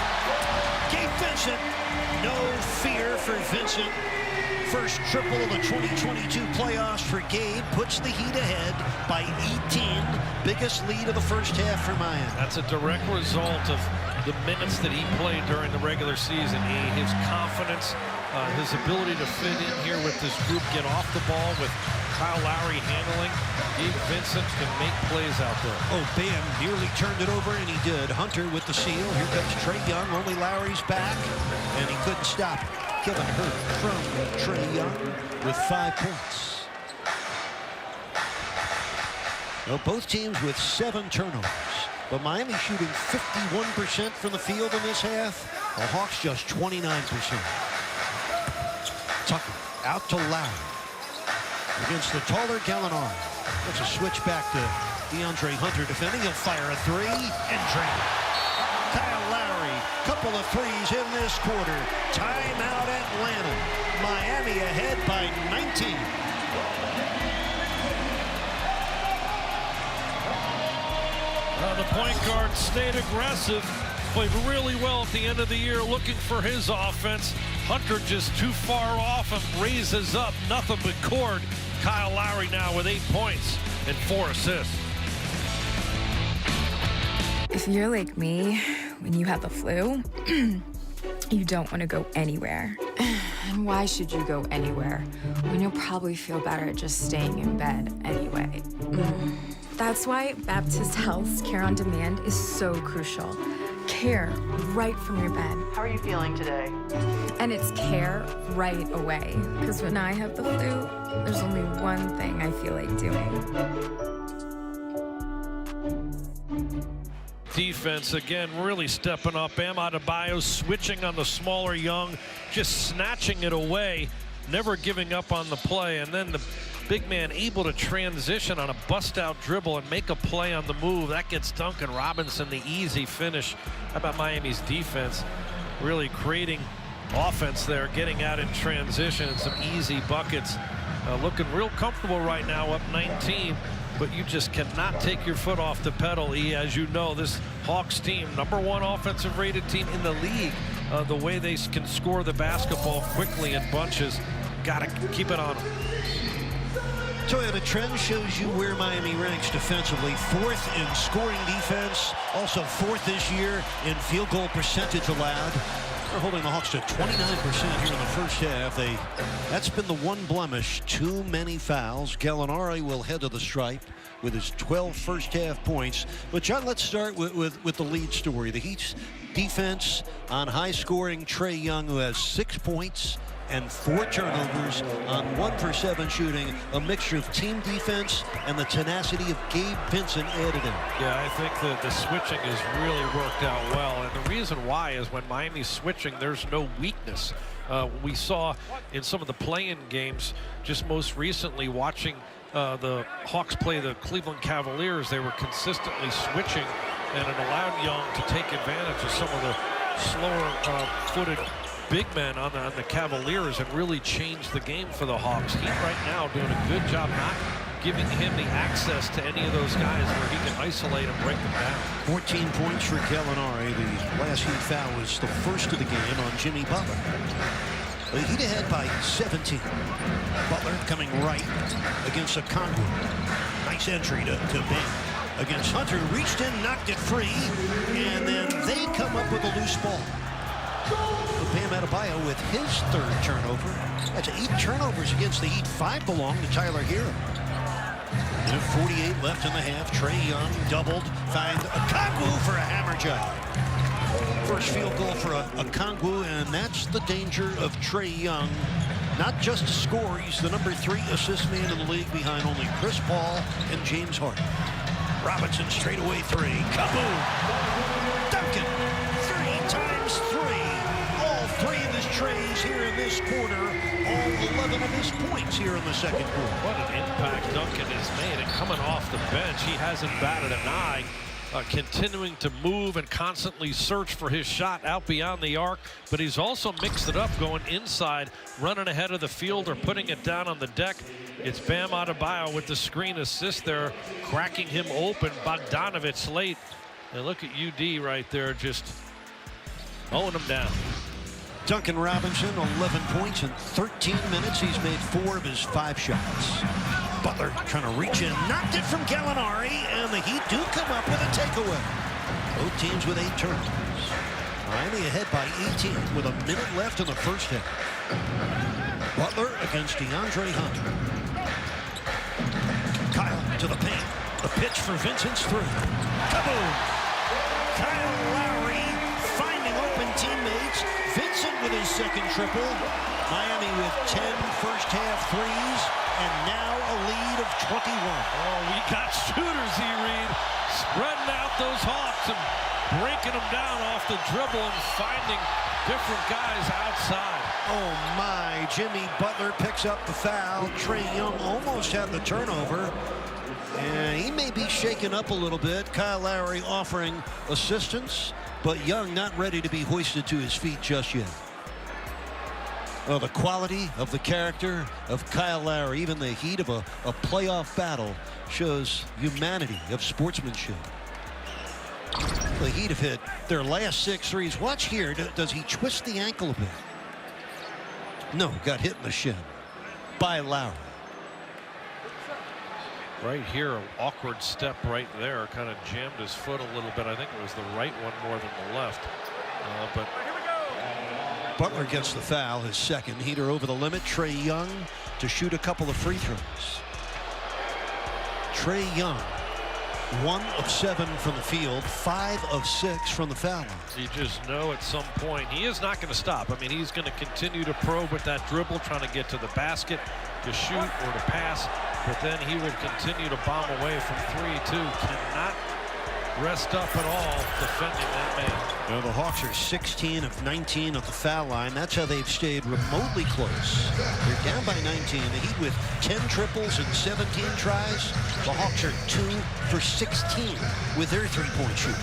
Gabe Vincent. No fear for Vincent. First triple of the 2022 playoffs for Gabe. Puts the Heat ahead by 18. Biggest lead of the first half for Miami. That's a direct result of the minutes that he played during the regular season. His confidence, his ability to fit in here with this group, get off the ball with Kyle Lowry handling. Gabe Vincent can make plays out there. Oh, Bam nearly turned it over, and he did. Hunter with the steal. Here comes Trae Young. Only Lowry's back, and he couldn't stop it. Kevin Hurt from Trae Young with 5 points. Well, both teams with 7 turnovers. But Miami shooting 51% from the field in this half. The Hawks just 29%. Tucker out to Lowry against the taller Gallinari. That's a switch back to DeAndre Hunter defending. He'll fire a 3 and drain it. Kyle Lowry, couple of threes in this quarter. Timeout Atlanta. Miami ahead by 19. The point guard stayed aggressive, played really well at the end of the year, looking for his offense. Hunter just too far off and raises up, nothing but cord. Kyle Lowry now with 8 points and 4 assists. If you're like me, when you have the flu, you don't want to go anywhere. And why should you go anywhere when you'll probably feel better just staying in bed anyway? That's why Baptist Health's Care on Demand is so crucial. Care right from your bed. How are you feeling today? And it's care right away. Because when I have the flu, there's only one thing I feel like doing. Defense again really stepping up. Bam Adebayo switching on the smaller Young, just snatching it away, never giving up on the play, and then the big man able to transition on a bust out dribble and make a play on the move. That gets Duncan Robinson the easy finish. How about Miami's defense really creating offense there, getting out in transition and some easy buckets. Looking real comfortable right now, up 19. But you just cannot take your foot off the pedal, E. As you know, this Hawks team, #1 offensive rated team in the league. The way they can score the basketball quickly in bunches, got to keep it on them. Toyota Trend shows you where Miami ranks defensively. 4th in scoring defense, also 4th this year in field goal percentage allowed. They're holding the Hawks to 29% here in the first half. That's been the one blemish, too many fouls. Gallinari will head to the stripe with his 12 first half points. But John, let's start with the lead story. The Heat's defense on high scoring Trae Young, who has 6 points and 4 turnovers on 1-for-7 shooting, a mixture of team defense and the tenacity of Gabe Vincent added in. Yeah, I think that the switching has really worked out well, and the reason why is when Miami's switching, there's no weakness. We saw in some of the play-in games, just most recently watching the Hawks play the Cleveland Cavaliers, they were consistently switching, and it allowed Young to take advantage of some of the slower footed big men on the Cavaliers and really changed the game for the Hawks. Heat right now doing a good job not giving him the access to any of those guys where he can isolate and break them down. 14 points for Gallinari. The last Heat foul was the first of the game on Jimmy Butler. The Heat ahead by 17. Butler coming right against a Congo. Nice entry to Bam. Against Hunter, reached in, knocked it free, and then they come up with a loose ball. Bam Adebayo with his 3rd turnover. That's 8 turnovers against the Heat. 5 belong to Tyler Hero. Minute 48 left in the half. Trae Young doubled, find Okongwu for a hammer job. First field goal for Okongwu, and that's the danger of Trae Young. Not just to score, he's the #3 assist man in the league behind only Chris Paul and James Harden. Robinson straightaway 3. Kaboom! Duncan, 3 times 3. All 3 of his trays here in this quarter. All 11 of his points here in the second quarter. What an impact Duncan has made, and coming off the bench, he hasn't batted an eye. Continuing to move and constantly search for his shot out beyond the arc, but he's also mixed it up, going inside, running ahead of the field or putting it down on the deck. It's Bam Adebayo with the screen assist there, cracking him open. Bogdanovich late. And look at UD right there, just mowing him down. Duncan Robinson, 11 points in 13 minutes. He's made 4 of his 5 shots. Butler trying to reach in, knocked it from Gallinari, and the Heat do come up with a takeaway. Both teams with 8 turnovers. Miami ahead by 18 with a minute left in the first half. Butler against DeAndre Hunter. Kyle to the paint. The pitch for Vincent's 3. Kaboom! Kyle Lowry finding open teammates. Vincent with his 2nd triple. Miami with 10 first half threes, and now a lead of 21. Oh, we got shooters, E-Reed, spreading out those Hawks and breaking them down off the dribble and finding different guys outside. Oh my, Jimmy Butler picks up the foul. Trae Young almost had the turnover, and he may be shaken up a little bit. Kyle Lowry offering assistance, but Young not ready to be hoisted to his feet just yet. Well, the quality of the character of Kyle Lowry, even the heat of a playoff battle, shows humanity of sportsmanship. The Heat have hit their last 6 threes. Watch here. Does he twist the ankle a bit? No, got hit in the shin by Lowry. Right here, an awkward step right there, kind of jammed his foot a little bit. I think it was the right one more than the left. But Butler gets the foul, his second. Heater over the limit. Trae Young to shoot a couple of free throws. Trae Young, 1 of 7 from the field, 5 of 6 from the foul line. You just know at some point he is not going to stop. I mean, he's going to continue to probe with that dribble, trying to get to the basket, to shoot or to pass, but then he will continue to bomb away from 3, too. Cannot rest up at all defending that man. Now the Hawks are 16 of 19 at the foul line. That's how they've stayed remotely close. They're down by 19. The Heat with 10 triples and 17 tries. The Hawks are 2 for 16 with their three-point shooting.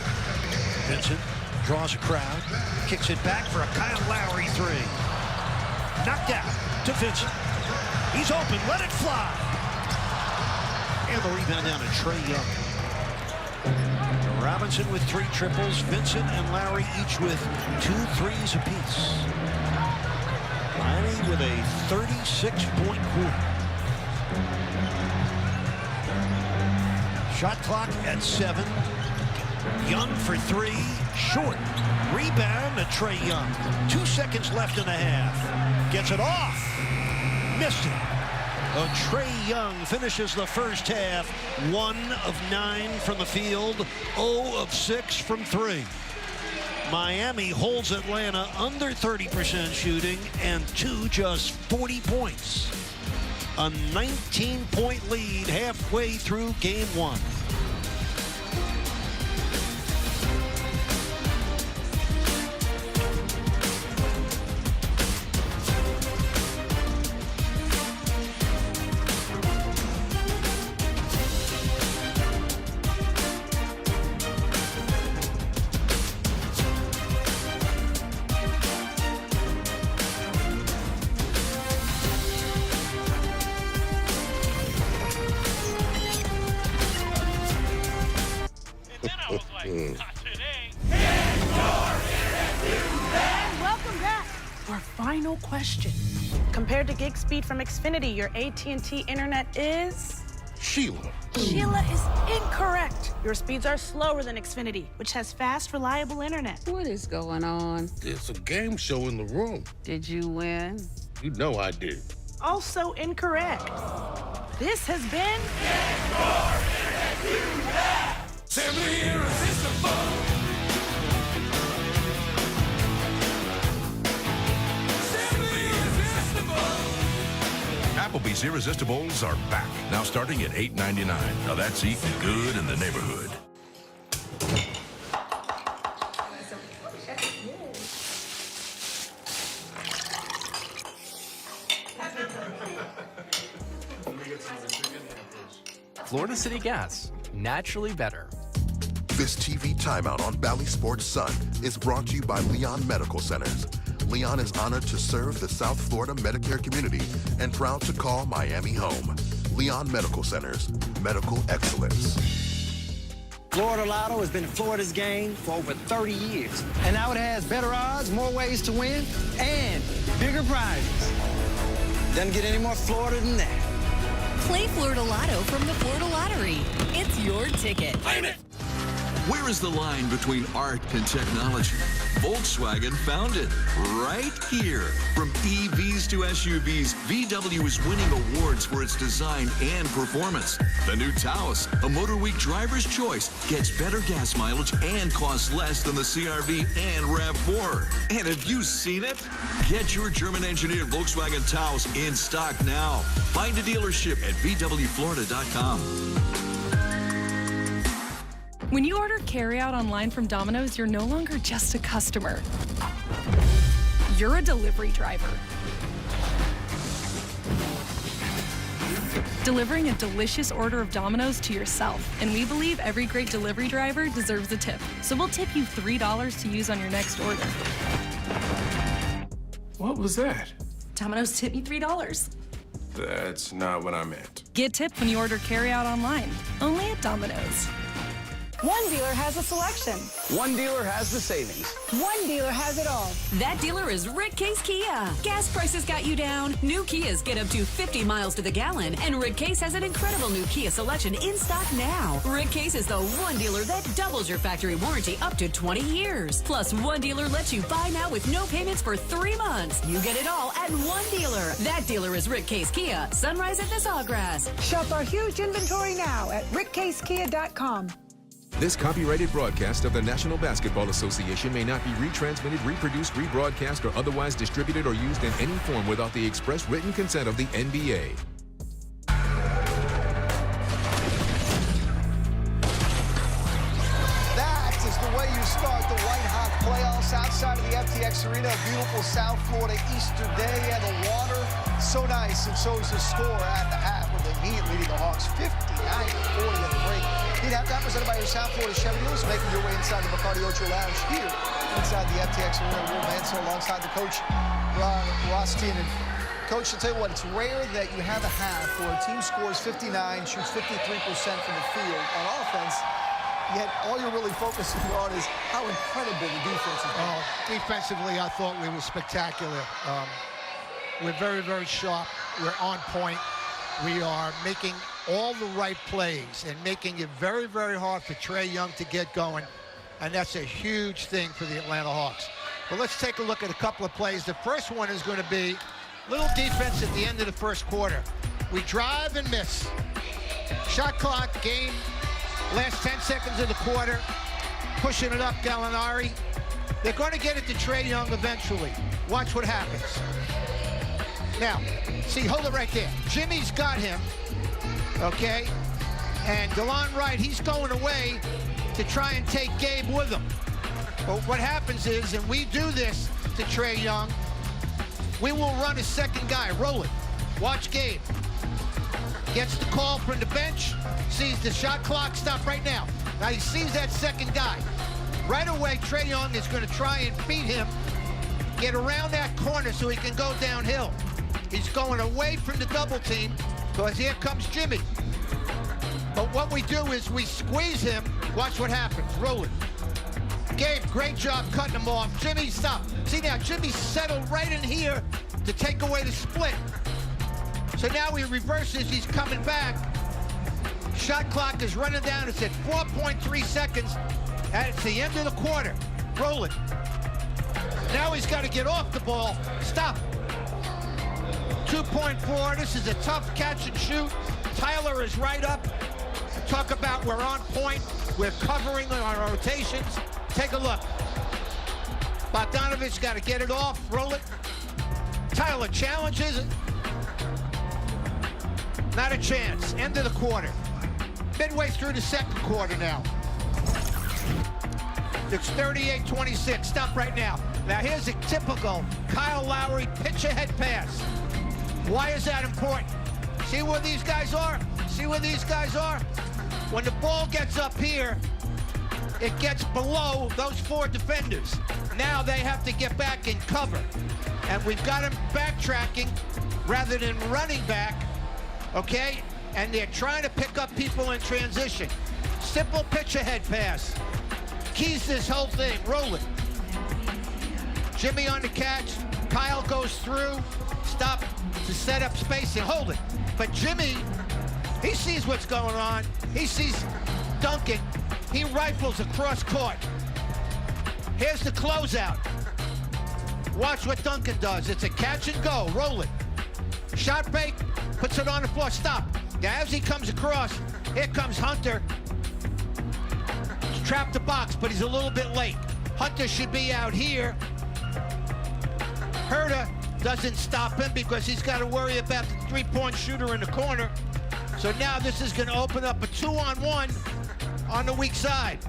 Vincent draws a crowd, kicks it back for a Kyle Lowry 3. Knocked out to Vincent. He's open, let it fly. And the rebound down to Trae Young. Robinson with 3 triples, Vincent and Lowry each with 2 threes apiece. Miami with a 36-point quarter. Shot clock at 7. Young for 3, short. Rebound to Trae Young. 2 seconds left in the half. Gets it off. Missed it. Trae Young finishes the first half 1 of 9 from the field, 0 of 6 from 3. Miami holds Atlanta under 30% shooting and to just 40 points. A 19-point lead halfway through game 1. Welcome back. Our final question. Compared to gig speed from Xfinity, your AT&T internet is? Sheila. Sheila is incorrect. Your speeds are slower than Xfinity, which has fast, reliable internet. What is going on? There's a game show in the room. Did you win? You know I did. Also incorrect. This has been... Simply irresistible. Applebee's Irresistibles are back, now starting at $8.99. Now that's eating good in the neighborhood. Florida City Gas, naturally better. This TV timeout on Bally Sports Sun is brought to you by Leon Medical Centers. Leon is honored to serve the South Florida Medicare community and proud to call Miami home. Leon Medical Centers, medical excellence. Florida Lotto has been Florida's game for over 30 years. And now it has better odds, more ways to win, and bigger prizes. Doesn't get any more Florida than that. Play Florida Lotto from the Florida Lottery. It's your ticket. Claim it. Where is the line between art and technology? Volkswagen found it right here. From EVs to SUVs, VW is winning awards for its design and performance. The new Taos, a MotorWeek driver's choice, gets better gas mileage and costs less than the CR-V and RAV4. And have you seen it? Get your German-engineered Volkswagen Taos in stock now. Find a dealership at VWFlorida.com. When you order carryout online from Domino's, you're no longer just a customer. You're a delivery driver. Delivering a delicious order of Domino's to yourself. And we believe every great delivery driver deserves a tip. So we'll tip you $3 to use on your next order. What was that? Domino's tip me $3. That's not what I meant. Get tipped when you order carryout online. Only at Domino's. One dealer has the selection. One dealer has the savings. One dealer has it all. That dealer is Rick Case Kia. Gas prices got you down. New Kias get up to 50 miles to the gallon. And Rick Case has an incredible new Kia selection in stock now. Rick Case is the one dealer that doubles your factory warranty up to 20 years. Plus, one dealer lets you buy now with no payments for 3 months. You get it all at one dealer. That dealer is Rick Case Kia, Sunrise at the Sawgrass. Shop our huge inventory now at rickcasekia.com. This copyrighted broadcast of the National Basketball Association may not be retransmitted, reproduced, rebroadcast, or otherwise distributed or used in any form without the express written consent of the NBA. That is the way you start the white-hot playoffs outside of the FTX Arena. A beautiful South Florida Easter day, and the water so nice, and so is the score at the half with the Heat leading the Hawks 59-40 at the break. Heat halftime presented by your South Florida Chevy dealers, making your way inside the Bacardi Ocho Lounge here inside the FTX Arena. Will Mansell alongside the coach, Rothstein. And Coach, I'll tell you what, it's rare that you have a half where a team scores 59, shoots 53% from the field on offense, yet all you're really focusing on is how incredible the defense is. Oh, defensively, I thought we were spectacular. We're very, very sharp. We're on point. We are making all the right plays and making it very, very hard for Trae Young to get going. And that's a huge thing for the Atlanta Hawks. But let's take a look at a couple of plays. The first one is going to be little defense at the end of the first quarter. We drive and miss. Shot clock, game, last 10 seconds of the quarter. Pushing it up, Gallinari. They're going to get it to Trae Young eventually. Watch what happens. Now, see, hold it right there. Jimmy's got him, okay? And DeLon Wright, he's going away to try and take Gabe with him. But what happens is, and we do this to Trae Young, we will run a second guy. Roll it. Watch Gabe. Gets the call from the bench, sees the shot clock stop right now. Now he sees that second guy. Right away, Trae Young is going to try and beat him, get around that corner so he can go downhill. He's going away from the double team because here comes Jimmy. But what we do is we squeeze him. Watch what happens. Roll it. Gabe, great job cutting him off. Jimmy, stop. See now, Jimmy settled right in here to take away the split. So now he reverses. He's coming back. Shot clock is running down. It's at 4.3 seconds. And it's the end of the quarter. Roll it. Now he's got to get off the ball. Stop. 2.4. This is a tough catch and shoot. Tyler is right up. Talk about we're on point. We're covering on our rotations. Take a look. Bogdanovich got to get it off. Roll it. Tyler challenges it. Not a chance. End of the quarter. Midway through the second quarter now. It's 38-26. Stop right now. Now here's a typical Kyle Lowry pitch-ahead pass. Why is that important? See where these guys are? See where these guys are? When the ball gets up here, it gets below those four defenders. Now they have to get back and cover. And we've got them backtracking rather than running back, okay? And they're trying to pick up people in transition. Simple pitch-ahead pass. Keys this whole thing. Roll it. Jimmy on the catch. Kyle goes through. Stop to set up spacing. Hold it. But Jimmy, he sees what's going on. He sees Duncan. He rifles across court. Here's the closeout. Watch what Duncan does. It's a catch and go. Roll it. Shot fake. Puts it on the floor. Stop. Now as he comes across, here comes Hunter. He's trapped the box, but he's a little bit late. Hunter should be out here. Herter doesn't stop him because he's got to worry about the three-point shooter in the corner. So now this is going to open up a 2-on-1 on the weak side.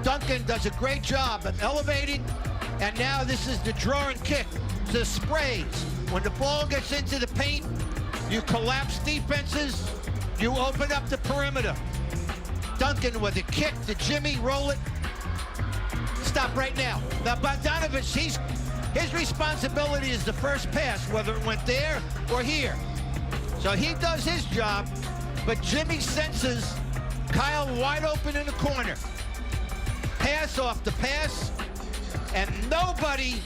Duncan does a great job of elevating, and now this is the draw and kick, the sprays. When the ball gets into the paint, you collapse defenses, you open up the perimeter. Duncan with a kick to Jimmy, roll it. Stop right now. Now Bogdanovich, his responsibility is the first pass, whether it went there or here. So he does his job, but Jimmy senses Kyle wide open in the corner. Pass off the pass, and nobody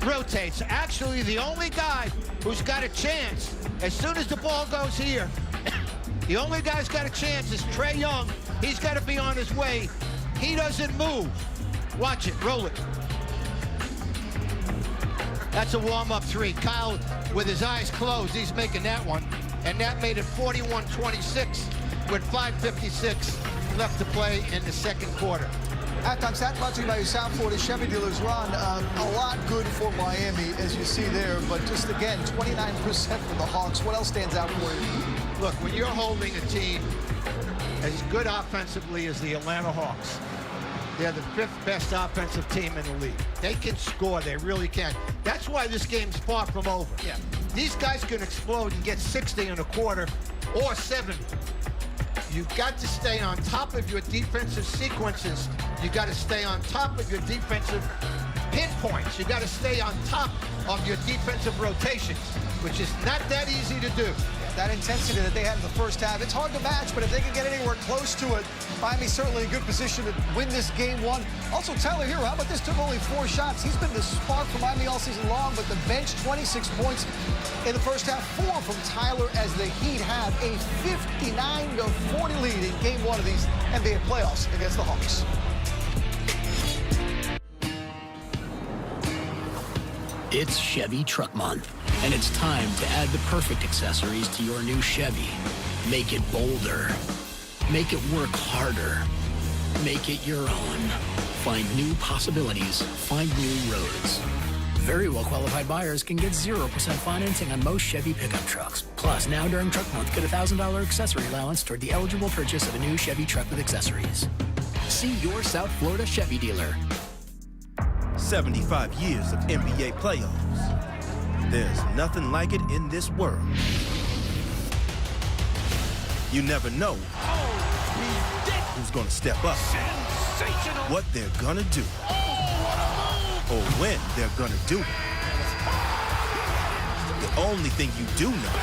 rotates. Actually, the only guy who's got a chance, as soon as the ball goes here, the only guy's got a chance is Trae Young. He's got to be on his way. He doesn't move. Watch it, roll it. That's a warm-up three. Kyle, with his eyes closed, he's making that one. And that made it 41-26 with 5:56 left to play in the second quarter. Halftime stat brought to you by your South Florida Chevy dealers. Ron, a lot good for Miami, as you see there, but just again, 29% for the Hawks. What else stands out for you? Look, when you're holding a team as good offensively as the Atlanta Hawks, they're the 5th best offensive team in the league. They can score, they really can. That's why this game's far from over. Yeah. These guys can explode and get 60 in a quarter or 70. You've got to stay on top of your defensive sequences. You got to stay on top of your defensive pinpoints. You got to stay on top of your defensive rotations, which is not that easy to do. That intensity that they had in the first half, it's hard to match, but if they can get anywhere close to it, Miami's certainly in a good position to win this game one. Also, Tyler Hero, how about this? Took only 4 shots. He's been the spark for Miami all season long, but the bench, 26 points in the first half, 4 from Tyler as the Heat have a 59-40 lead in game one of these NBA playoffs against the Hawks. It's Chevy Truck Month, and it's time to add the perfect accessories to your new Chevy. Make it bolder. Make it work harder. Make it your own. Find new possibilities. Find new roads. Very well-qualified buyers can get 0% financing on most Chevy pickup trucks. Plus, now during Truck Month, get a $1,000 accessory allowance toward the eligible purchase of a new Chevy truck with accessories. See your South Florida Chevy dealer. 75 years of NBA playoffs. There's nothing like it in this world. You never know who's going to step up, what they're going to do, or when they're going to do it. The only thing you do know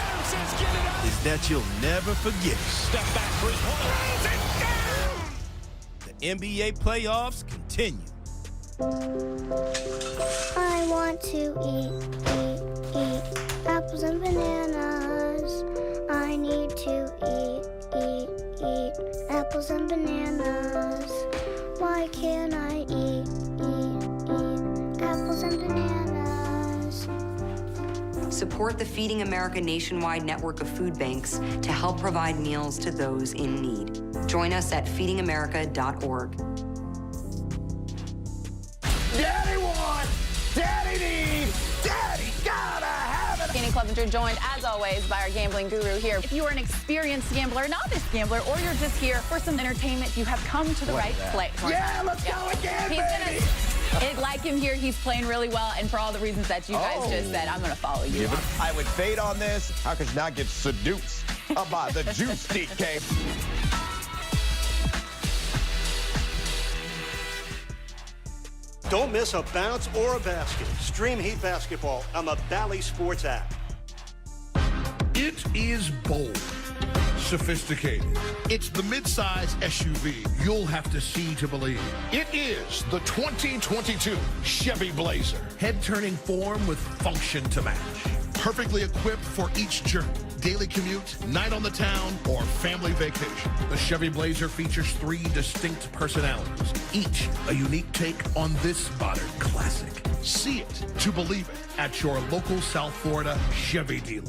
is that you'll never forget. Step back, the NBA playoffs continue. I want to eat apples and bananas. I need to eat apples and bananas. Why can't I eat apples and bananas? Support the Feeding America nationwide network of food banks to help provide meals to those in need. Join us at feedingamerica.org. Daddy wants, Daddy needs, Daddy gotta have it. Danny Clevenger joined, as always, by our gambling guru here. If you are an experienced gambler, novice gambler, or you're just here for some entertainment, you have come to the right place. Yeah, let's go again, baby. Like him here, he's playing really well, and for all the reasons that you guys just said, I'm gonna follow you. I would fade on this. How could you not get seduced by the juice DK? Don't miss a bounce or a basket. Stream Heat Basketball on the Bally Sports app. It is bold, sophisticated. It's the midsize SUV you'll have to see to believe. It is the 2022 Chevy Blazer. Head-turning form with function to match. Perfectly equipped for each journey. Daily commute, night on the town, or family vacation. The Chevy Blazer features 3 distinct personalities, each a unique take on this modern classic. See it to believe it at your local South Florida Chevy dealer.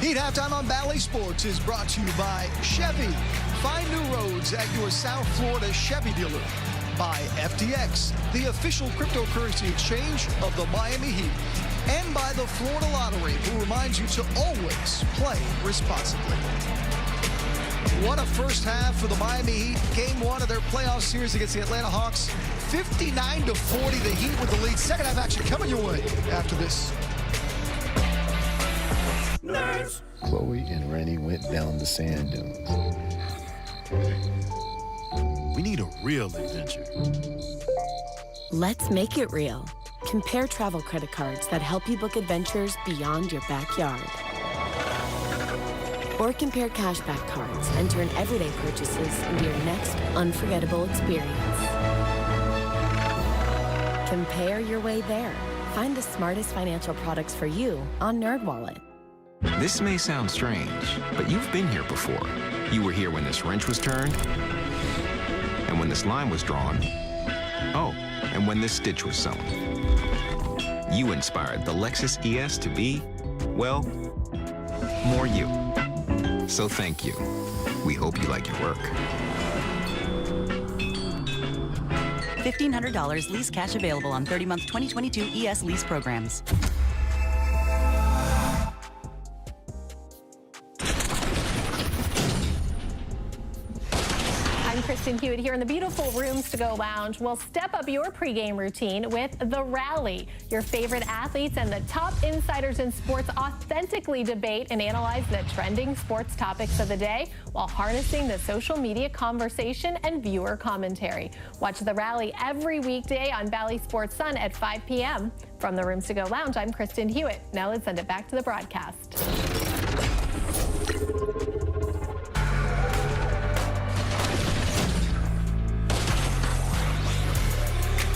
Heat Halftime on Bally Sports is brought to you by Chevy. Find new roads at your South Florida Chevy dealer. By FTX, the official cryptocurrency exchange of the Miami Heat. And by the Florida Lottery, who reminds you to always play responsibly. What a first half for the Miami Heat. Game one of their playoff series against the Atlanta Hawks. 59-40, the Heat with the lead. Second half action coming your way after this. Nerds. Chloe and Rennie went down the sand dunes. We need a real adventure. Let's make it real. Compare travel credit cards that help you book adventures beyond your backyard. Or compare cashback cards and turn everyday purchases into your next unforgettable experience. Compare your way there. Find the smartest financial products for you on NerdWallet. This may sound strange, but you've been here before. You were here when this wrench was turned, and when this line was drawn. Oh, and when this stitch was sewn. You inspired the Lexus ES to be, well, more you. So thank you. We hope you like your work. $1,500 lease cash available on 30-month 2022 ES lease programs. I'm Kristen Hewitt here in the beautiful Rooms to Go Lounge. We'll step up your pregame routine with The Rally. Your favorite athletes and the top insiders in sports authentically debate and analyze the trending sports topics of the day while harnessing the social media conversation and viewer commentary. Watch The Rally every weekday on Bally Sports Sun at 5 p.m. From the Rooms to Go Lounge, I'm Kristen Hewitt. Now let's send it back to the broadcast.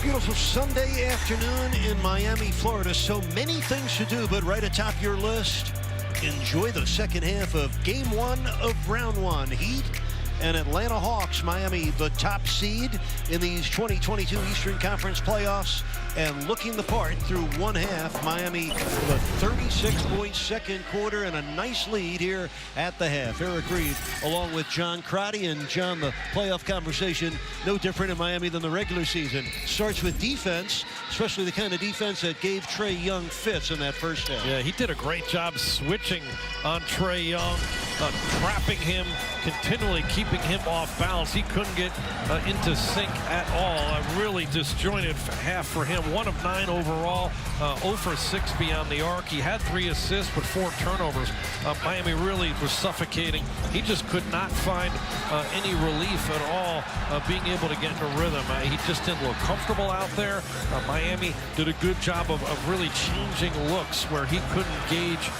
Beautiful Sunday afternoon in Miami, Florida. So many things to do, but right atop your list, enjoy the second half of Game 1 of Round 1. Heat and Atlanta Hawks. Miami, the top seed in these 2022 Eastern Conference playoffs, and looking the part through one half. Miami with a 36-point second quarter and a nice lead here at the half. Eric Reed along with John Crotty. And John, the playoff conversation no different in Miami than the regular season. Starts with defense, especially the kind of defense that gave Trae Young fits in that first half. Yeah, he did a great job switching on Trae Young, trapping him, continually keeping him off balance. He couldn't get into sync at all. A really disjointed half for him. 1 of 9 overall, 0 for 6 beyond the arc. He had 3 assists but 4 turnovers. Miami really was suffocating. He just could not find any relief at all being able to get into rhythm. He just didn't look comfortable out there. Miami did a good job of really changing looks where he couldn't gauge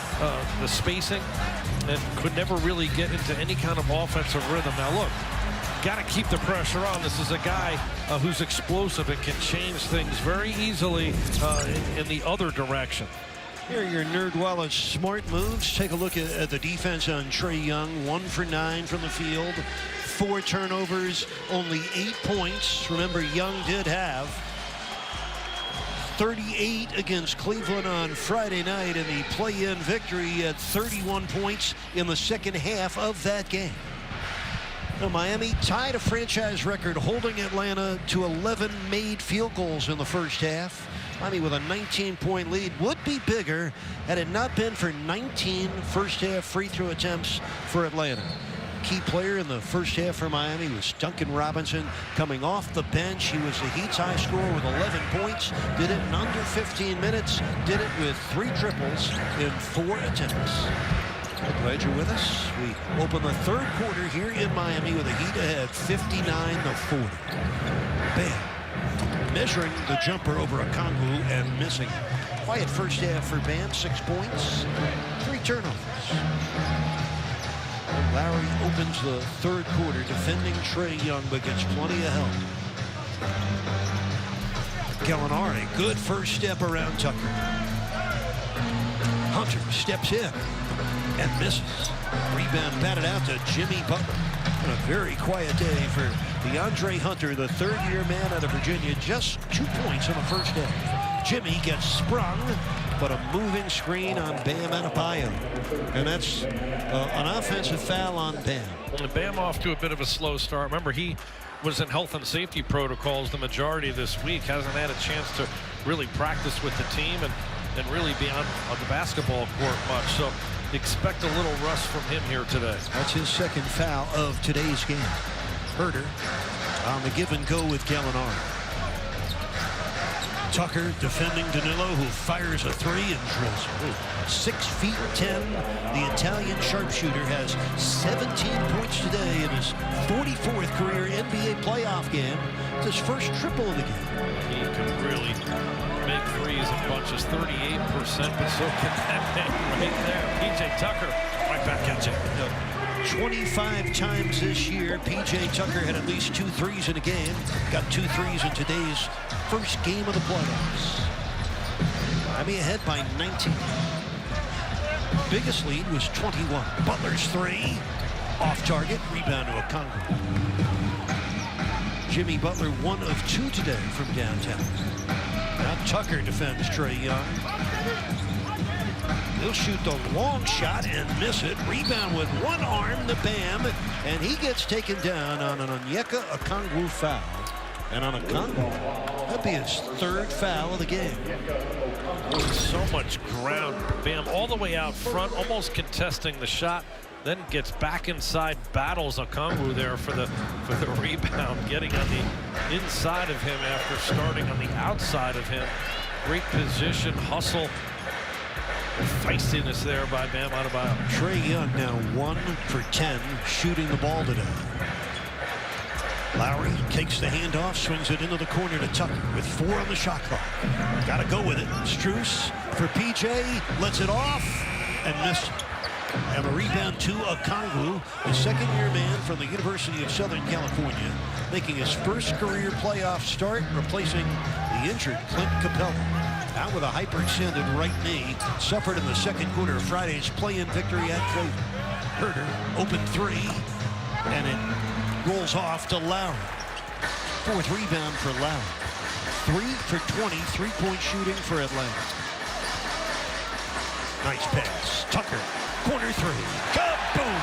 the spacing and could never really get into any kind of offensive rhythm. Now look, got to keep the pressure on. This is a guy who's explosive and can change things very easily in the other direction. Here are your NerdWallet smart moves. Take a look at the defense on Trae Young. 1 for 9 from the field, 4 turnovers, only 8 points. Remember, Young did have 38 against Cleveland on Friday night in the play-in victory. He had 31 points in the second half of that game. Now, Miami tied a franchise record, holding Atlanta to 11 made field goals in the first half. Miami with a 19-point lead would be bigger had it not been for 19 first-half free throw attempts for Atlanta. Key player in the first half for Miami was Duncan Robinson coming off the bench. He was the Heat's high scorer with 11 points. Did it in under 15 minutes. Did it with 3 triples in 4 attempts. We're glad you're with us. We open the third quarter here in Miami with the Heat ahead 59-40. Bam measuring the jumper over a Okongwu and missing. Quiet first half for Bam. 6 points, 3 turnovers. Lowry opens the third quarter defending Trae Young, but gets plenty of help. Gallinari, good first step around Tucker. Hunter steps in and misses. Rebound batted out to Jimmy Butler. And a very quiet day for DeAndre Hunter, the third-year man out of Virginia. Just 2 points in the first half. Jimmy gets sprung, but a moving screen on Bam Adebayo. And that's an offensive foul on Bam. Bam off to a bit of a slow start. Remember, he was in health and safety protocols the majority of this week. Hasn't had a chance to really practice with the team and really be on the basketball court much. So expect a little rust from him here today. That's his second foul of today's game. Herter on the give and go with Gallinari. Tucker defending Danilo, who fires a 3 and drills. 6'10". The Italian sharpshooter has 17 points today in his 44th career NBA playoff game. It's his first triple of the game. He can really make threes in bunches. 38%, but so can that man right there. P.J. Tucker right back at you. 25 times this year, P.J. Tucker had at least 2 threes in a game. Got 2 threes in today's first game of the playoffs. Miami ahead by 19. Biggest lead was 21. Butler's 3. Off target. Rebound to Okongwu. Jimmy Butler 1 of 2 today from downtown. Now Tucker defends Trae Young. He'll shoot the long shot and miss it. Rebound with one arm to Bam. And he gets taken down on an Onyeka Okongwu foul. And on Okongwu, that'd be his 3rd foul of the game. So much ground. Bam all the way out front, almost contesting the shot. Then gets back inside, battles Okongwu there for the rebound, getting on the inside of him after starting on the outside of him. Great position, hustle, feistiness there by Bam Adebayo. Trae Young now 1 for 10 shooting the ball today. Lowry takes the handoff, swings it into the corner to Tucker with 4 on the shot clock. Got to go with it. Strus for PJ, lets it off and missed. And a rebound to Okongwu, the second-year man from the University of Southern California, making his first career playoff start, replacing the injured Clint Capella. Out with a hyperextended right knee, suffered in the second quarter of Friday's play-in victory at Cleveland. Herter, open 3, and it rolls off to Lowry. 4th rebound for Lowry. 3 for 20, 3-point shooting for Atlanta. Nice pass. Tucker, corner 3. Kaboom!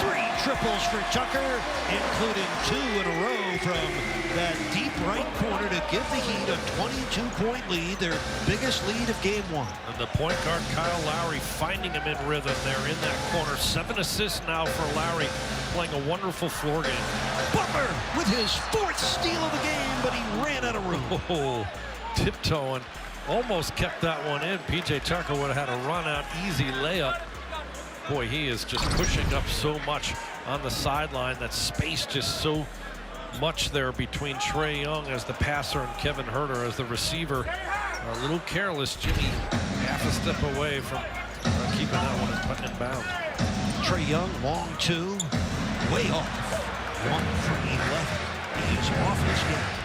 3 triples for Tucker, including 2 in a row from that deep right corner to give the Heat a 22-point lead, their biggest lead of game 1. And the point guard, Kyle Lowry, finding him in rhythm there in that corner. 7 assists now for Lowry, playing a wonderful floor game. Butler with his 4th steal of the game, but he ran out of room. Oh, tiptoeing. Almost kept that one in. P.J. Tucker would have had a run-out, easy layup. Boy, he is just pushing up so much on the sideline. That space just so much there between Trae Young as the passer and Kevin Herter as the receiver. A little careless. Jimmy half a step away from keeping that one and putting it in bounds. Trae Young, long 2, way off. 1 for 11. He is off this game.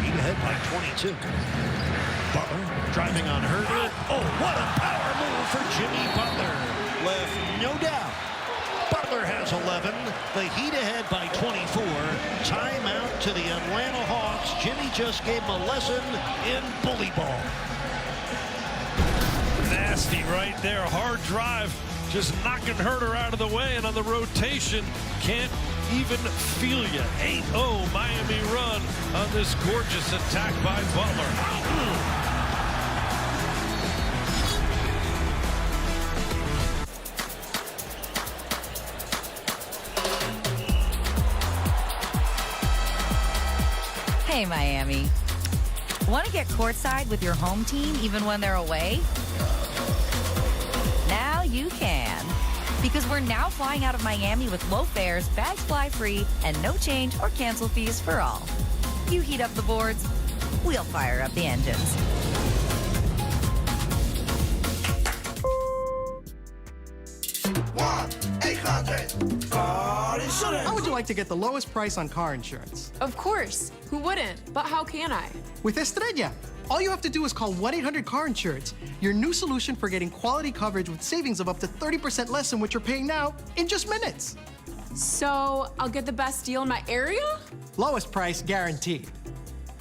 Heat ahead by 22. Butler driving on Herter. Oh, what a power move for Jimmy Butler. Left no doubt. Butler has 11. The Heat ahead by 24. Timeout to the Atlanta Hawks. Jimmy just gave him a lesson in bully ball. Nasty right there. Hard drive. Just knocking Herter out of the way, and on the rotation, can't even feel you. 8-0 Miami run on this gorgeous attack by Butler. Hey, Miami. Want to get courtside with your home team even when they're away? Now you can. Because we're now flying out of Miami with low fares, bags fly free, and no change or cancel fees for all. You heat up the boards, we'll fire up the engines. How would you like to get the lowest price on car insurance? Of course. Who wouldn't? But how can I? With Estrella. All you have to do is call 1-800-CAR-INSURANCE, your new solution for getting quality coverage with savings of up to 30% less than what you're paying now in just minutes. So I'll get the best deal in my area? Lowest price guaranteed.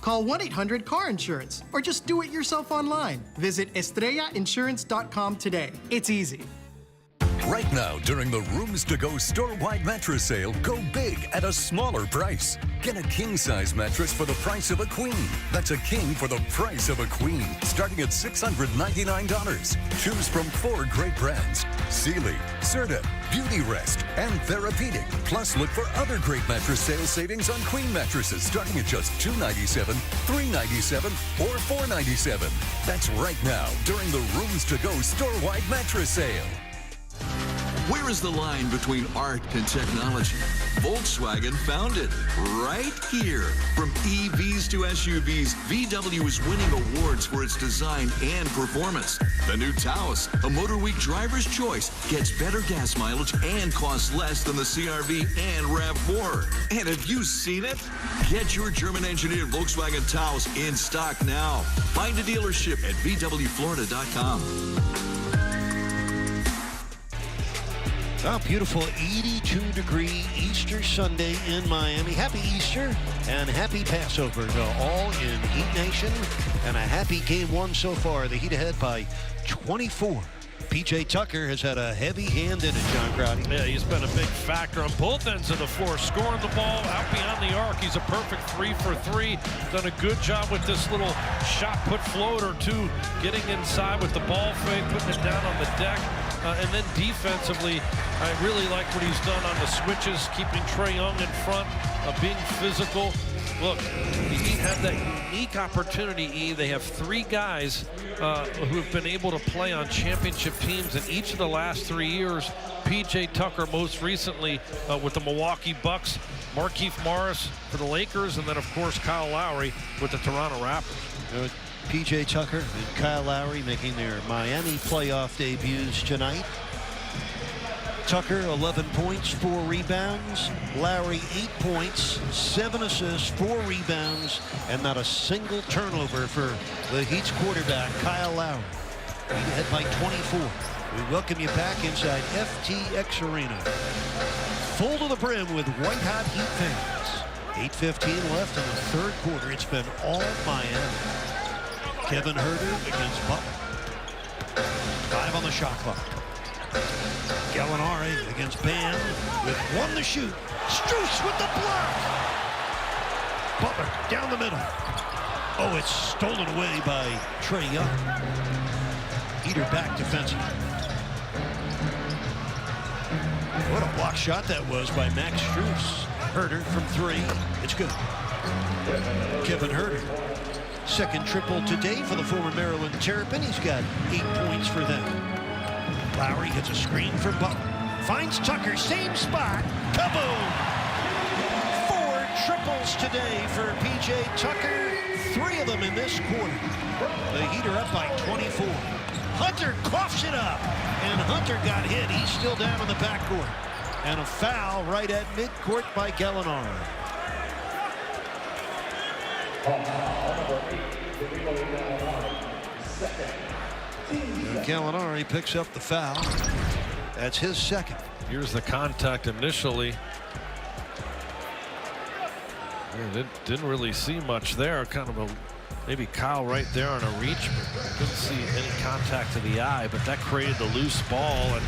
Call 1-800-CAR-INSURANCE or just do it yourself online. Visit estrellainsurance.com today. It's easy. Right now, during the Rooms to Go store-wide mattress sale, go big at a smaller price. Get a king-size mattress for the price of a queen. That's a king for the price of a queen, starting at $699. Choose from 4 great brands: Sealy, Serta, Beauty Rest, and Therapeutic. Plus, look for other great mattress sales savings on queen mattresses, starting at just $297, $397, or $497. That's right now, during the Rooms to Go store-wide mattress sale. Where is the line between art and technology? Volkswagen found it right here. From EVs to SUVs, VW is winning awards for its design and performance. The new Taos, a Motor Week driver's choice, gets better gas mileage and costs less than the CR-V and RAV4. And have you seen it? Get your German-engineered Volkswagen Taos in stock now. Find a dealership at VWFlorida.com. Oh, beautiful 82-degree Easter Sunday in Miami. Happy Easter and happy Passover to all in Heat Nation. And a happy game one so far. The Heat ahead by 24. P.J. Tucker has had a heavy hand in it, John Crowdy. Yeah, he's been a big factor on both ends of the floor. Scoring the ball out beyond the arc. He's a perfect 3 for 3. Done a good job with this little shot put floater, too. Getting inside with the ball fake, putting it down on the deck. And then defensively, I really like what he's done on the switches, keeping Trae Young in front, being physical. Look, the Heat have that unique opportunity, They have 3 guys who have been able to play on championship teams in each of the last 3 years. P.J. Tucker most recently with the Milwaukee Bucks, Markieff Morris for the Lakers, and then, of course, Kyle Lowry with the Toronto Raptors. P.J. Tucker and Kyle Lowry making their Miami playoff debuts tonight. Tucker, 11 points, 4 rebounds. Lowry, 8 points, 7 assists, 4 rebounds, and not a single turnover for the Heat's quarterback, Kyle Lowry. Heat ahead by 24. We welcome you back inside FTX Arena. Full to the brim with white-hot Heat fans. 8:15 left in the third quarter. It's been all Miami. Kevin Huerter against Butler. 5 on the shot clock. Gallinari against Bam with 1 to shoot. Strus with the block. Butler down the middle. Oh, it's stolen away by Trae Young. Heater back defensively. What a block shot that was by Max Strus. Huerter from 3. It's good. Kevin Huerter. Second triple today for the former Maryland Terrapin. He's got 8 points for them. Lowry hits a screen for Butler. Finds Tucker, same spot. Kaboom! 4 triples today for P.J. Tucker. 3 of them in this quarter. The Heat are up by 24. Hunter coughs it up. And Hunter got hit. He's still down in the backcourt. And a foul right at midcourt by Gallinari. Gallinari picks up the foul. That's his second. Here's the contact initially. Didn't really see much there. Kind of a maybe Kyle right there on a reach, but didn't see any contact to the eye. But that created the loose ball, and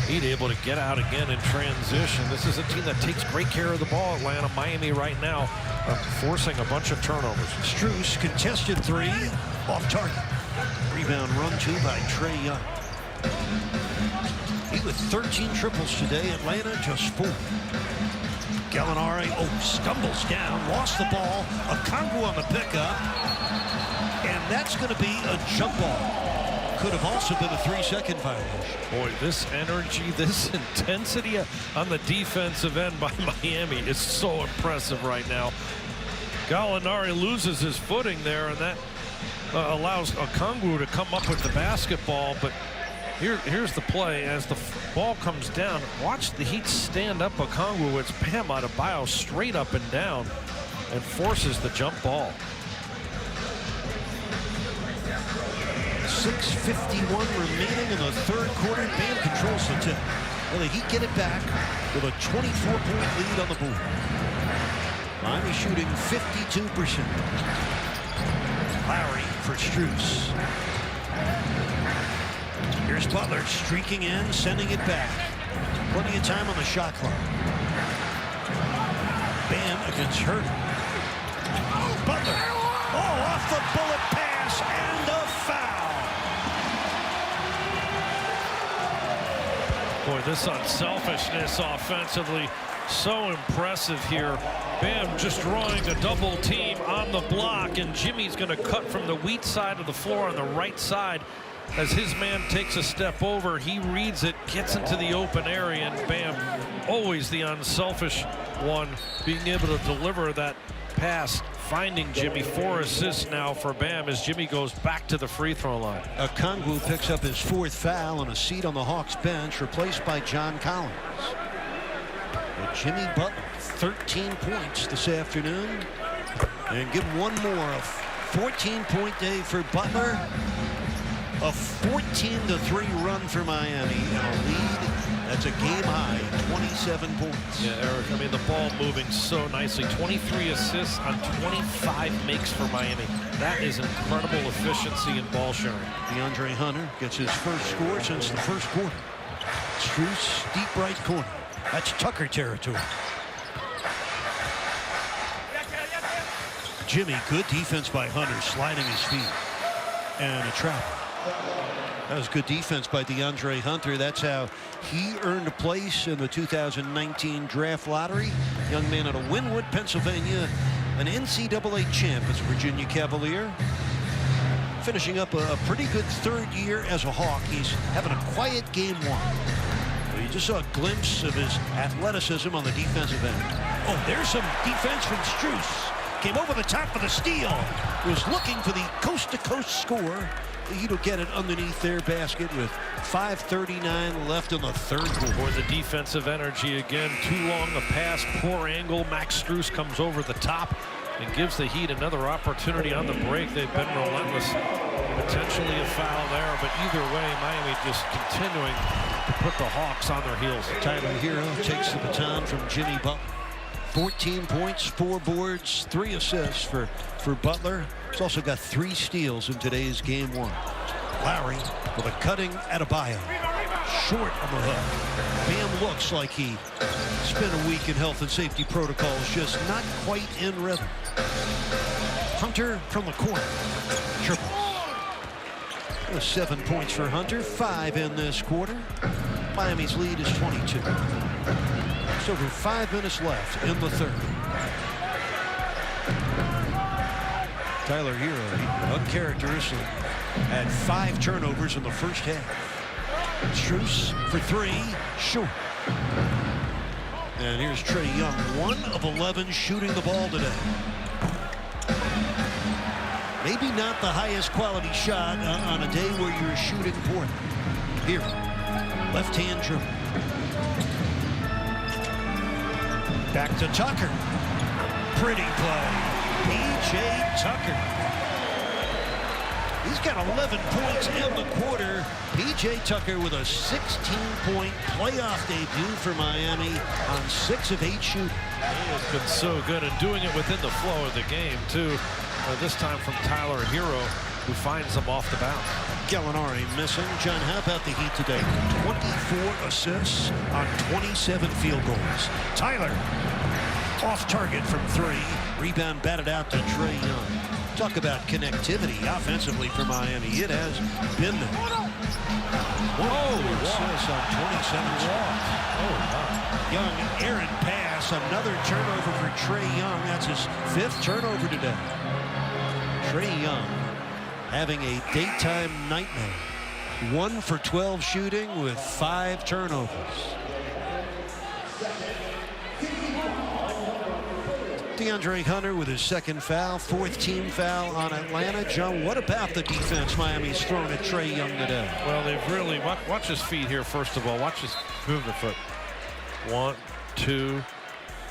Heat able to get out again in transition. This is a team that takes great care of the ball. Atlanta, Miami right now forcing a bunch of turnovers. Strus contested 3 off target. Rebound run 2 by Trae Young. He with 13 triples today. Atlanta just 4. Gallinari, stumbles down, lost the ball. Okongwu on the pickup. And that's going to be a jump ball. Could have also been a 3-second violation. Boy, this energy, this intensity on the defensive end by Miami is so impressive right now. Gallinari loses his footing there, and that allows Okongwu to come up with the basketball. But here's the play. As the ball comes down, watch the Heat stand up Okongwu. It's Bam Adebayo straight up and down and forces the jump ball. 6:51 remaining in the third quarter. Bam controls the tip. Well, the Heat get it back with a 24-point lead on the board. Miami shooting 52%. Lowry for Strus. Here's Butler streaking in, sending it back. Plenty of time on the shot clock. Bam against Huerter. Butler. Oh, off the bullet pass and a foul. Boy, this unselfishness offensively, so impressive here. Bam just drawing a double team on the block, and Jimmy's going to cut from the weak side of the floor on the right side. as his man takes a step over, he reads it, gets into the open area, and bam, always the unselfish one, being able to deliver that pass, finding Jimmy. 4 assists now for Bam as Jimmy goes back to the free throw line. Okongwu picks up his 4th foul and a seat on the Hawks bench, replaced by John Collins. But Jimmy Butler, 13 points this afternoon, and give one more. A 14-point day for Butler, a 14-3 run for Miami, and a lead that's a game high, 27 points. Yeah, Eric, I mean, the ball moving so nicely. 23 assists on 25 makes for Miami. That is incredible efficiency in ball sharing. DeAndre Hunter gets his first score since the first quarter. Strus, deep right corner. That's Tucker territory. Jimmy, good defense by Hunter, sliding his feet. And a trap. That was good defense by DeAndre Hunter. That's how he earned a place in the 2019 draft lottery. Young man out of Wynwood, Pennsylvania, an NCAA champ as a Virginia Cavalier. Finishing up a pretty good 3rd year as a Hawk. He's having a quiet game 1. You just saw a glimpse of his athleticism on the defensive end. Oh, there's some defense from Strus. Came over the top of the steal. Was looking for the coast-to-coast score. He'll get it underneath their basket with 5:39 left in the 3rd quarter. For the defensive energy again, too long a pass, poor angle. Max Strus comes over the top and gives the Heat another opportunity on the break. They've been relentless. Potentially a foul there, but either way, Miami just continuing to put the Hawks on their heels. Tyler Hero takes the baton from Jimmy Butler. 14 points, 4 boards, 3 assists for Butler. He's also got 3 steals in today's game 1. Lowry with a cutting Adebayo. Short on the hook. Bam looks like he spent a week in health and safety protocols, just not quite in rhythm. Hunter from the corner. Triple. 7 points for Hunter, 5 in this quarter. Miami's lead is 22. Just over 5 minutes left in the 3rd. Tyler Hero, uncharacteristic, had 5 turnovers in the first half. Strus for 3, short. And here's Trae Young, 1 of 11 shooting the ball today. Maybe not the highest quality shot on a day where you're shooting poorly. Here, left-hand dribble. Back to Tucker. Pretty play. P.J. Tucker. He's got 11 points in the quarter. P.J. Tucker with a 16-point playoff debut for Miami on 6 of 8 shooting. He has been so good and doing it within the flow of the game, too. This time from Tyler Hero, who finds them off the bounce. Gallinari missing. John, how about the Heat today? 24 assists on 27 field goals. Tyler off target from 3. Rebound batted out to Trae Young. Talk about connectivity offensively for Miami. It has been there. Assists on 27 shots. Young errant pass. Another turnover for Trae Young. That's his 5th turnover today. Trae Young having a daytime nightmare. 1 for 12 shooting with 5 turnovers. DeAndre Hunter with his 2nd foul, 4th team foul on Atlanta. John, what about the defense Miami's thrown at Trae Young today? Well, they've really, watch his feet here first of all. Watch his move the foot. 1, 2,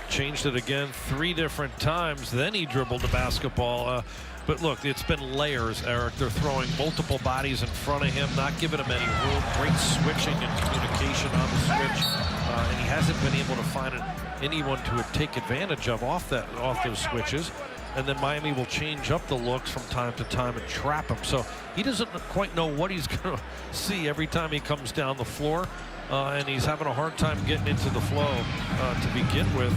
changed it again 3 different times. Then he dribbled the basketball. But look, it's been layers, Eric. They're throwing multiple bodies in front of him, not giving him any room. Great switching and communication on the switch. And he hasn't been able to find anyone to take advantage of off those switches. And then Miami will change up the looks from time to time and trap him. So he doesn't quite know what he's going to see every time he comes down the floor. And he's having a hard time getting into the flow to begin with,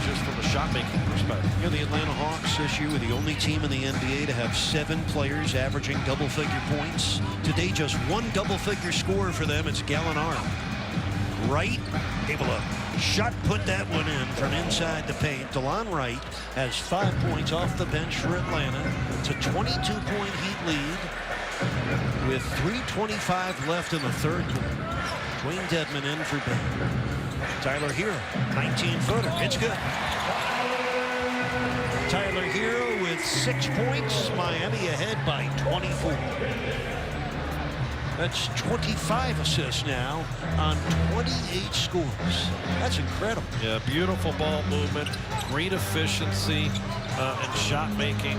just from a shot-making perspective. You know, the Atlanta Hawks this year were the only team in the NBA to have 7 players averaging double-figure points. Today, just 1 double-figure scorer for them. It's Gallinari. Wright able to shot put that one in from inside the paint. DeLon Wright has 5 points off the bench for Atlanta. It's a 22-point Heat lead. with 3:25 left in the third quarter. Dwayne Dedman in for Ben. Tyler Hero, 19-footer. It's good. Tyler Hero with 6 points. Miami ahead by 24. That's 25 assists now on 28 scores. That's incredible. Yeah, beautiful ball movement, great efficiency, and shot making.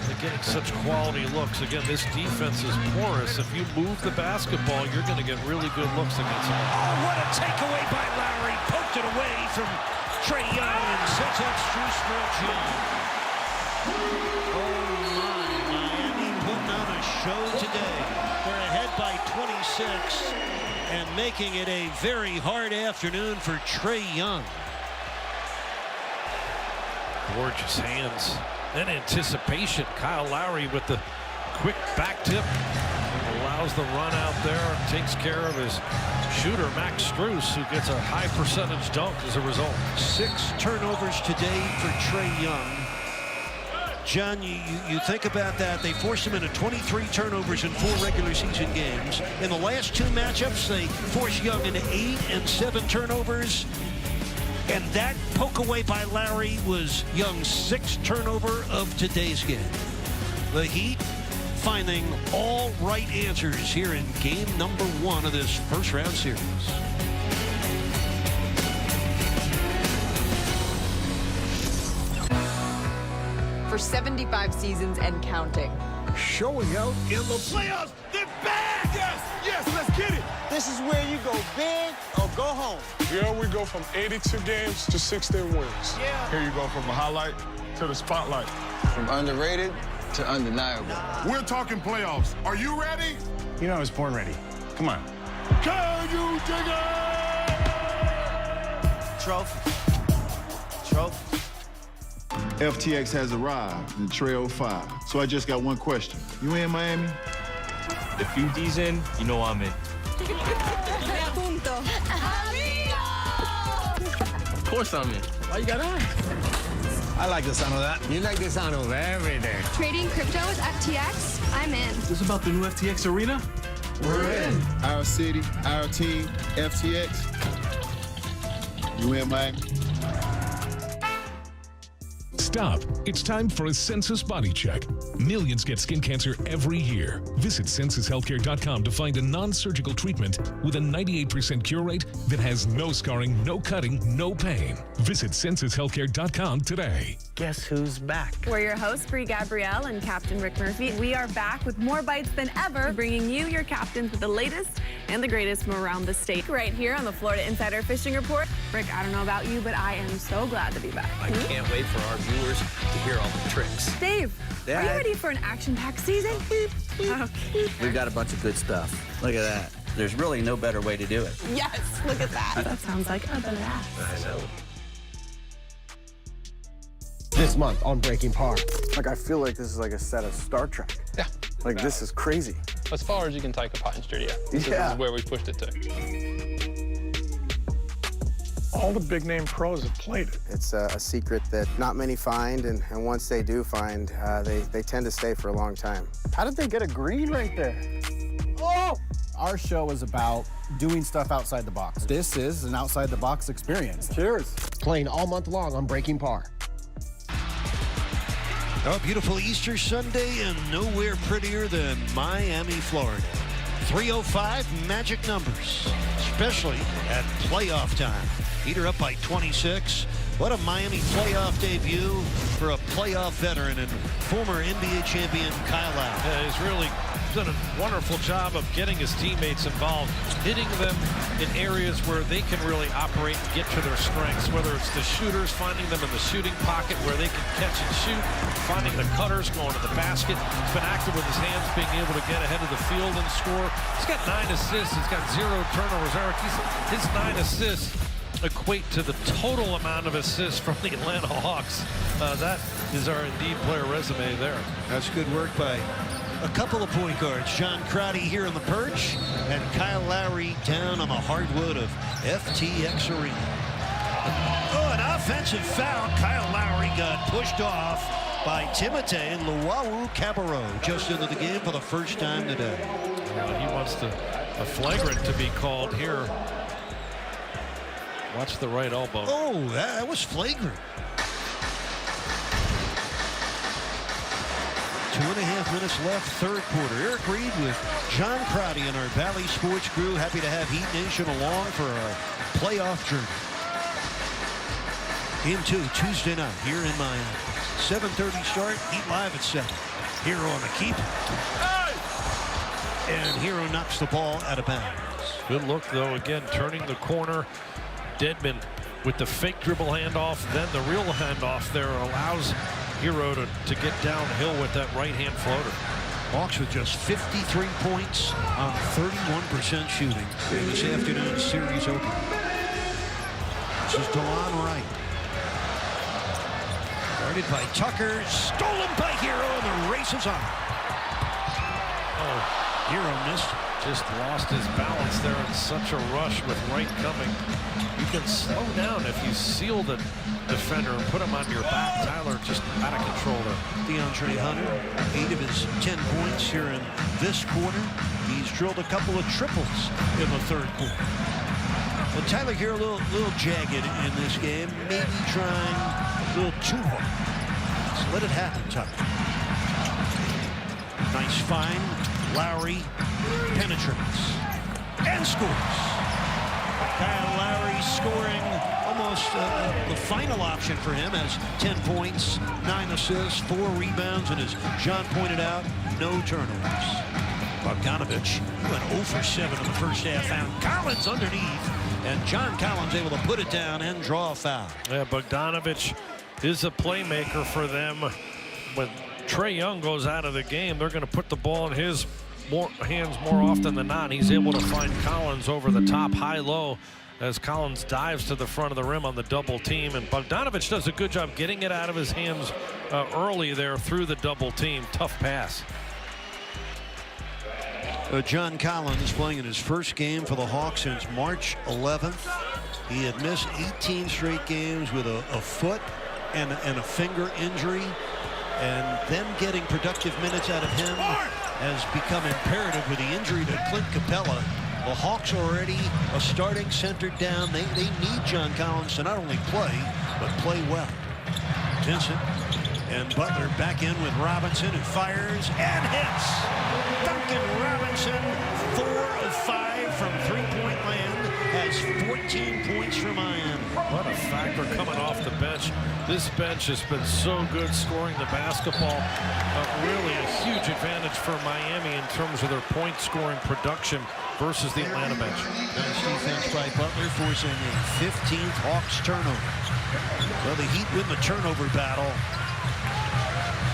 They're getting such quality looks. Again, this defense is porous. If you move the basketball, you're going to get really good looks against them. Oh, what a takeaway by Lowry. Poked it away from Trae Young and sets up Strus Young. Oh, my. Miami putting on a show today. They're ahead by 26 and making it a very hard afternoon for Trae Young. Gorgeous hands and anticipation. Kyle Lowry with the quick back tip. Allows the run out there and takes care of his shooter, Max Strus, who gets a high percentage dunk as a result. 6 turnovers today for Trae Young. John, you think about that. They forced him into 23 turnovers in 4 regular season games. In the last 2 matchups, they forced Young into 8 and 7 turnovers. And that poke away by Lowry was Young's 6th turnover of today's game. The Heat finding all right answers here in game number 1 of this first round series. For 75 seasons and counting. Showing out in the playoffs. They're back! Yes, let's get it. This is where you go big or go home. Here we go from 82 games to 16 wins. Yeah. Here you go from the highlight to the spotlight. From underrated to undeniable. We're talking playoffs. Are you ready? You know I was born ready. Come on. Can you dig it? Trophy. FTX has arrived in Trail 5. So I just got one question. You in Miami? If UD's in, you know I'm in. Of course I'm in. Why you got ask? I like the sound of that. You like the sound of everything. Trading crypto with FTX? I'm in. This about the new FTX arena? We're in. Our city, our team, FTX. You in Miami? Stop. It's time for a Census body check. Millions get skin cancer every year. Visit censushealthcare.com to find a non-surgical treatment with a 98% cure rate that has no scarring, no cutting, no pain. Visit censushealthcare.com today. Guess who's back? We're your hosts, Bree Gabrielle and Captain Rick Murphy. We are back with more bites than ever, bringing you your captains with the latest and the greatest from around the state. Right here on the Florida Insider Fishing Report. Rick, I don't know about you, but I am so glad to be back. I can't wait for our viewers to hear all the tricks. Dave, Dad. are you ready for an action-packed season? Okay. We've got a bunch of good stuff. Look at that. There's really no better way to do it. Yes, look at that. That sounds like a blast. I know. This month on Breaking Par. Like, I feel like this is like a set of Star Trek. Yeah. Like, this is crazy. As far as you can take a putt in studio. This is where we pushed it to. All the big-name pros have played it. It's a secret that not many find, and once they do find, they tend to stay for a long time. How did they get a green right there? Oh! Our show is about doing stuff outside the box. This is an outside-the-box experience. Cheers. Playing all month long on Breaking Par. Oh, beautiful Easter Sunday and nowhere prettier than Miami, Florida. 305 magic numbers, especially at playoff time. Heater up by 26. What a Miami playoff debut for a playoff veteran and former NBA champion Kyle Lowry. Yeah, he's really done a wonderful job of getting his teammates involved, hitting them in areas where they can really operate and get to their strengths, whether it's the shooters, finding them in the shooting pocket where they can catch and shoot, finding the cutters, going to the basket. He's been active with his hands, being able to get ahead of the field and score. He's got 9 assists. He's got 0 turnovers. Eric, his 9 assists equate to the total amount of assists from the Atlanta Hawks. That is our Indeed player resume there. That's good work by a couple of point guards. John Crotty here on the perch and Kyle Lowry down on the hardwood of FTX Arena. Oh, an offensive foul. Kyle Lowry got pushed off by Timothé Luwawu-Cabarrot, just into the game for the first time today. He wants a flagrant to be called here. Watch the right elbow. Oh, that was flagrant. 2.5 minutes left, third quarter. Eric Reed with John Crotty and our Valley Sports crew. Happy to have Heat Nation along for our playoff journey. Game 2, Tuesday night here in Miami. 7:30 start, Heat live at 7. Hero on the keep. And Hero knocks the ball out of bounds. Good look, though, again, turning the corner. Deadman with the fake dribble handoff, then the real handoff there allows Hero to get downhill with that right-hand floater. Hawks with just 53 points on 31% shooting in this afternoon's series opener. This is DeLon Wright. Guarded by Tucker, stolen by Hero, and the race is on. Oh, Hero missed. Just lost his balance there in such a rush with Wright coming. You can slow down if you seal the defender and put him on your back. Tyler just out of control there. DeAndre Hunter, 8 of his 10 points here in this quarter. He's drilled a couple of triples in the third quarter. Well, Tyler here a little jagged in this game, maybe trying a little too hard. So let it happen, Tyler. Nice find. Lowry penetrates and scores. Kyle Lowry scoring almost the final option for him, has 10 points, 9 assists, 4 rebounds, and as John pointed out, no turnovers. Bogdanovich went 0 for 7 in the first half, found Collins underneath, and John Collins able to put it down and draw a foul. Yeah, Bogdanovich is a playmaker for them. When Trae Young goes out of the game, they're going to put the ball in his hands more often than not. He's able to find Collins over the top, high-low, as Collins dives to the front of the rim on the double team. And Bogdanovich does a good job getting it out of his hands early there through the double team. Tough pass. John Collins playing in his first game for the Hawks since March 11th. He had missed 18 straight games with a foot and a finger injury. And then getting productive minutes out of him has become imperative with the injury to Clint Capella. The Hawks are already a starting center down. They need John Collins to not only play, but play well. Vincent and Butler back in with Robinson, who fires and hits. Duncan Robinson, 4 of 5 from three-point land, has 14 points for Miami. What a factor coming off the bench. This bench has been so good scoring the basketball. Really a huge advantage for Miami in terms of their point scoring production versus the Atlanta bench. Nice defense by Butler, forcing a 15th Hawks turnover. Well, the Heat win the turnover battle.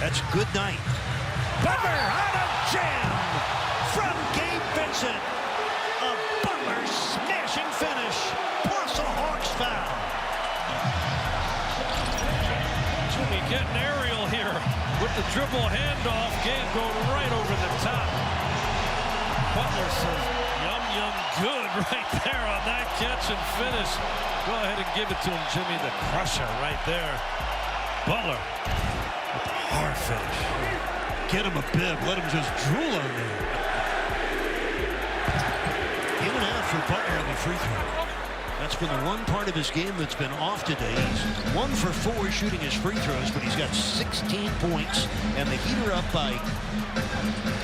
That's good night. Butler on a jam from Gabe Vincent. A Butler smashing finish, plus a Hawks foul. Jimmy getting aerial here with the dribble handoff. Gabe going right over the top. Butler says, yum, yum, good right there on that catch and finish. Go ahead and give it to him, Jimmy, the crusher right there. Butler, with a hard finish. Get him a bib, let him just drool on there. In and out for Butler on the free throw. That's been the one part of his game that's been off today. He's 1 for 4 shooting his free throws, but he's got 16 points, and the Heat are up by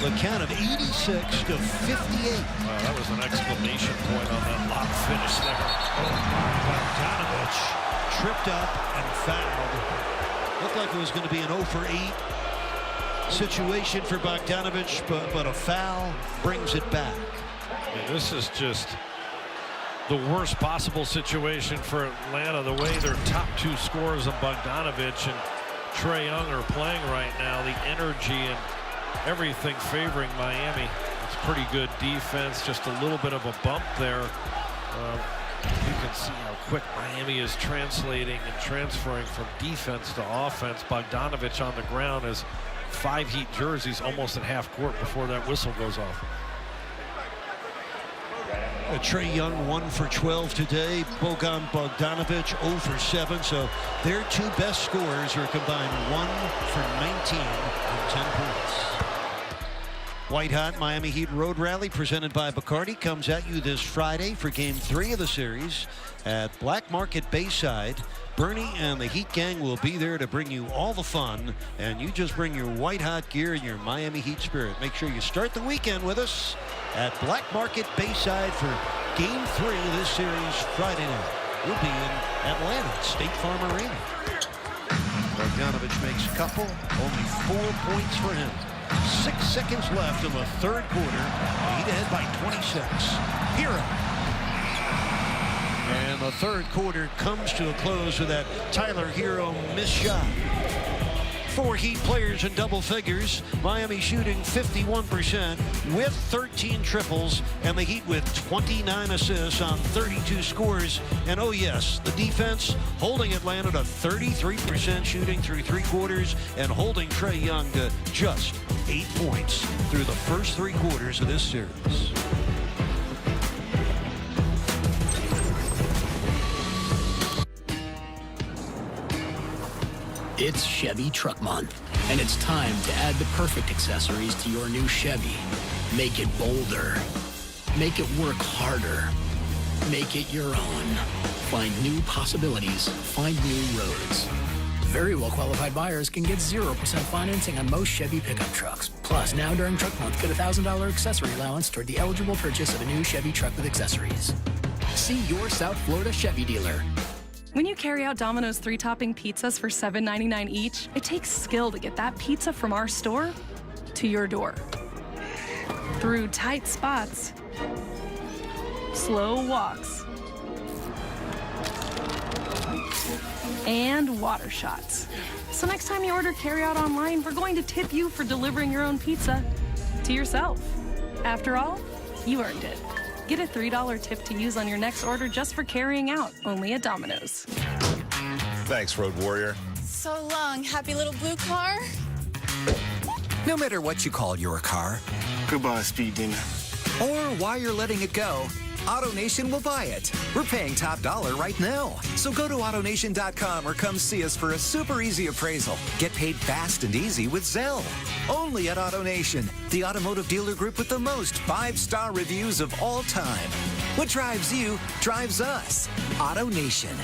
the count of 86 to 58. Wow, that was an exclamation point on that lock finish there. Bogdanovich tripped up and fouled. Looked like it was going to be an 0 for 8 situation for Bogdanovich, but a foul brings it back. Yeah, this is just the worst possible situation for Atlanta, the way their top 2 scorers of Bogdanovich and Trae Young are playing right now. The energy and everything favoring Miami. It's pretty good defense, just a little bit of a bump there. You can see how quick Miami is translating and transferring from defense to offense. Bogdanovich on the ground has 5 Heat jerseys almost at half court before that whistle goes off. Trae Young 1 for 12 today. Bogan Bogdanovic 0 for 7. So their two best scorers are combined 1 for 19 and 10 points. White hot Miami Heat Road Rally presented by Bacardi comes at you this Friday for Game 3 of the series at Black Market Bayside. Bernie and the Heat gang will be there to bring you all the fun, and you just bring your white hot gear and your Miami Heat spirit. Make sure you start the weekend with us at Black Market Bayside for Game 3 of this series Friday night. We'll be in Atlanta at State Farm Arena. Bogdanovic makes a couple, only 4 points for him. 6 seconds left in the third quarter. Heat ahead by 26. Hero. And the third quarter comes to a close with that Tyler Hero missed shot. 4 Heat players in double figures. Miami shooting 51% with 13 triples, and the Heat with 29 assists on 32 scores. And oh yes, the defense holding Atlanta to 33% shooting through 3 quarters and holding Trae Young to just 8 points through the first 3 quarters of this series. It's Chevy Truck Month, and it's time to add the perfect accessories to your new Chevy. Make it bolder. Make it work harder. Make it your own. Find new possibilities. Find new roads. Very well-qualified buyers can get 0% financing on most Chevy pickup trucks. Plus, now during Truck Month, get a $1,000 accessory allowance toward the eligible purchase of a new Chevy truck with accessories. See your South Florida Chevy dealer. When you carry out Domino's 3-topping pizzas for $7.99 each, it takes skill to get that pizza from our store to your door. Through tight spots, slow walks, and water shots. So next time you order carryout online, we're going to tip you for delivering your own pizza to yourself. After all, you earned it. Get a $3 tip to use on your next order just for carrying out, only at Domino's. Thanks, Road Warrior. So long, happy little blue car. No matter what you call your car. Goodbye, Speed Demon. Or why you're letting it go, AutoNation will buy it. We're paying top dollar right now. So go to AutoNation.com or come see us for a super easy appraisal. Get paid fast and easy with Zelle. Only at AutoNation, the automotive dealer group with the most 5-star reviews of all time. What drives you drives us. AutoNation.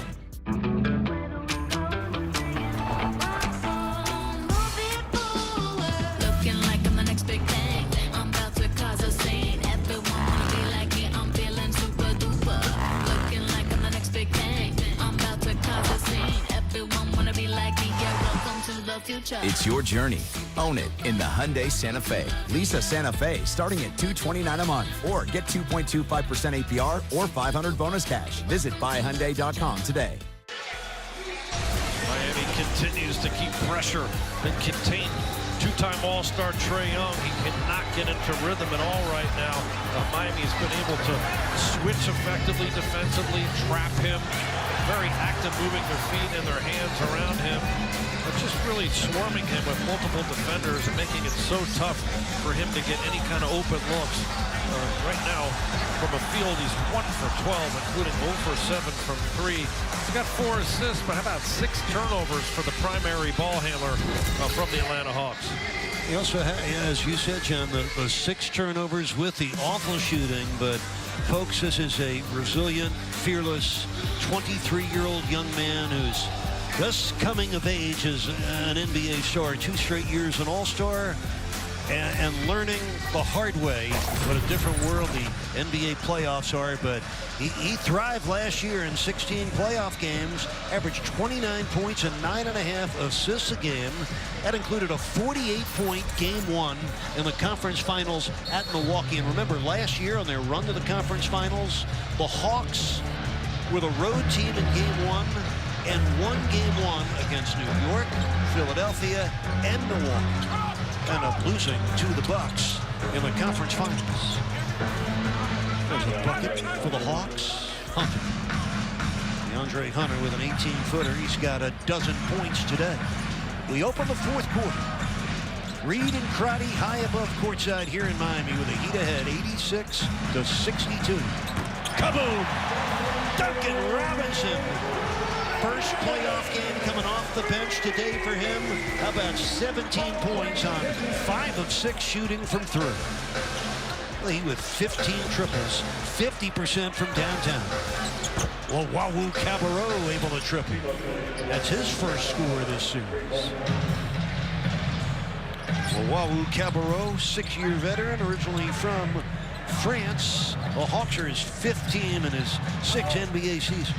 Looking like I'm the next big thing. I'm about to cause a scene. Everyone wanna be like me. I'm feeling super duper. Looking like I'm the next big thing. I'm about to cause a scene. Everyone wanna be like me. Yeah, welcome to the future. It's your journey. Own it in the Hyundai Santa Fe. Lease a Santa Fe starting at $229 a month, or get 2.25% APR or $500 bonus cash. Visit buyhyundai.com today. Miami continues to keep pressure and contain two-time All-Star Trae Young. He cannot get into rhythm at all right now. Miami has been able to switch effectively defensively, trap him. Very active, moving their feet and their hands around him. But just really swarming him with multiple defenders and making it so tough for him to get any kind of open looks. Right now, from a field, he's 1 for 12, including 0 for 7 from 3. He's got 4 assists, but how about 6 turnovers for the primary ball handler from the Atlanta Hawks? He also had, as you said, John, the 6 turnovers with the awful shooting, but folks, this is a resilient, fearless, 23-year-old young man who's just coming of age as an NBA star, 2 straight years an All-Star, and learning the hard way what a different world the NBA playoffs are. But he thrived last year in 16 playoff games, averaged 29 points and 9.5 assists a game. That included a 48-point game 1 in the conference finals at Milwaukee. And remember, last year on their run to the conference finals, the Hawks were the road team in game 1 and won game 1 against New York, Philadelphia, and Milwaukee. End up losing to the Bucks in the conference finals. There's a bucket for the Hawks. Hunter. DeAndre Hunter with an 18-footer. He's got a dozen points today. We open the fourth quarter. Reed and Crotty high above courtside here in Miami with a Heat ahead, 86-62. Kaboom! Duncan Robinson. First playoff game coming off the bench today for him. How about 17 points on 5 of 6 shooting from 3. Lee with 15 triples, 50% from downtown. Well, Wawu Cabarro able to triple. That's his first score this series. Well, Wawu Cabarro, 6-year veteran, originally from France. The Hawks are his 5th team in his 6 NBA seasons.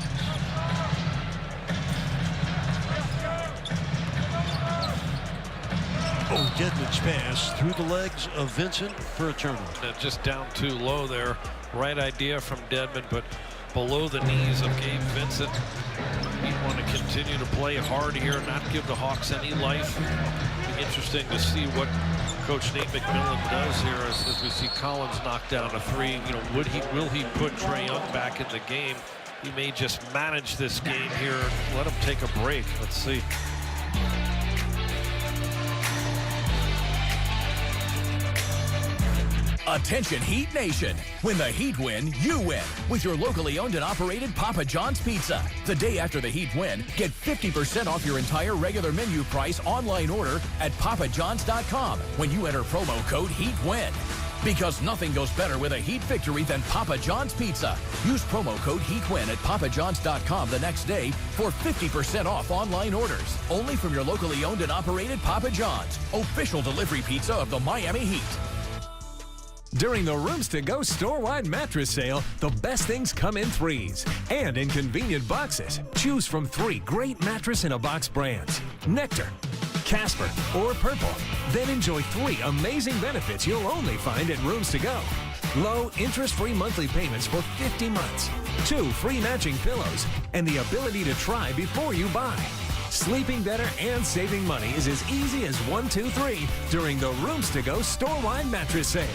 Oh, Dedmon's pass through the legs of Vincent for a turnover. Just down too low there. Right idea from Dedmon, but below the knees of Gabe Vincent. You want to continue to play hard here, not give the Hawks any life. Be interesting to see what Coach Nate McMillan does here as we see Collins knock down a 3. You know, will he put Trae Young back in the game? He may just manage this game here. Let him take a break. Let's see. Attention Heat Nation. When the Heat win, you win with your locally owned and operated Papa John's Pizza. The day after the Heat win, get 50% off your entire regular menu price online order at papajohns.com when you enter promo code HEATWIN. Because nothing goes better with a Heat victory than Papa John's Pizza. Use promo code HEATWIN at papajohns.com the next day for 50% off online orders. Only from your locally owned and operated Papa John's, official delivery pizza of the Miami Heat. During the Rooms to Go store-wide mattress sale, the best things come in 3s and in convenient boxes. Choose from 3 great mattress-in-a-box brands: Nectar, Casper, or Purple. Then enjoy 3 amazing benefits you'll only find at Rooms to Go. Low, interest-free monthly payments for 50 months, 2 free matching pillows, and the ability to try before you buy. Sleeping better and saving money is as easy as 1, 2, 3 during the Rooms to Go store-wide mattress sale.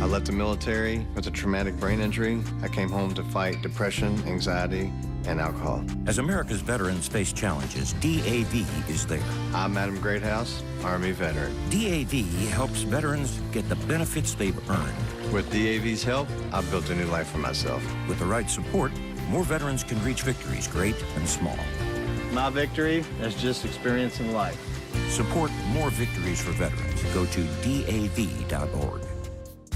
I left the military with a traumatic brain injury. I came home to fight depression, anxiety, and alcohol. As America's veterans face challenges, DAV is there. I'm Adam Greathouse, Army veteran. DAV helps veterans get the benefits they've earned. With DAV's help, I've built a new life for myself. With the right support, more veterans can reach victories, great and small. My victory is just experiencing life. Support more victories for veterans. Go to DAV.org.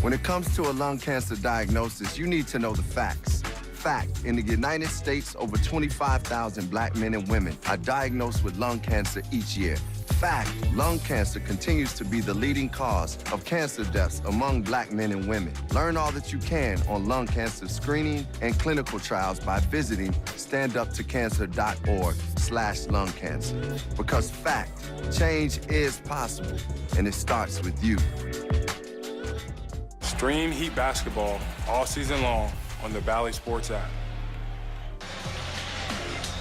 When it comes to a lung cancer diagnosis, you need to know the facts. Fact, in the United States, over 25,000 black men and women are diagnosed with lung cancer each year. Fact, lung cancer continues to be the leading cause of cancer deaths among black men and women. Learn all that you can on lung cancer screening and clinical trials by visiting standuptocancer.org/lung cancer. Because fact, change is possible, and it starts with you. Stream Heat basketball all season long on the Bally Sports app.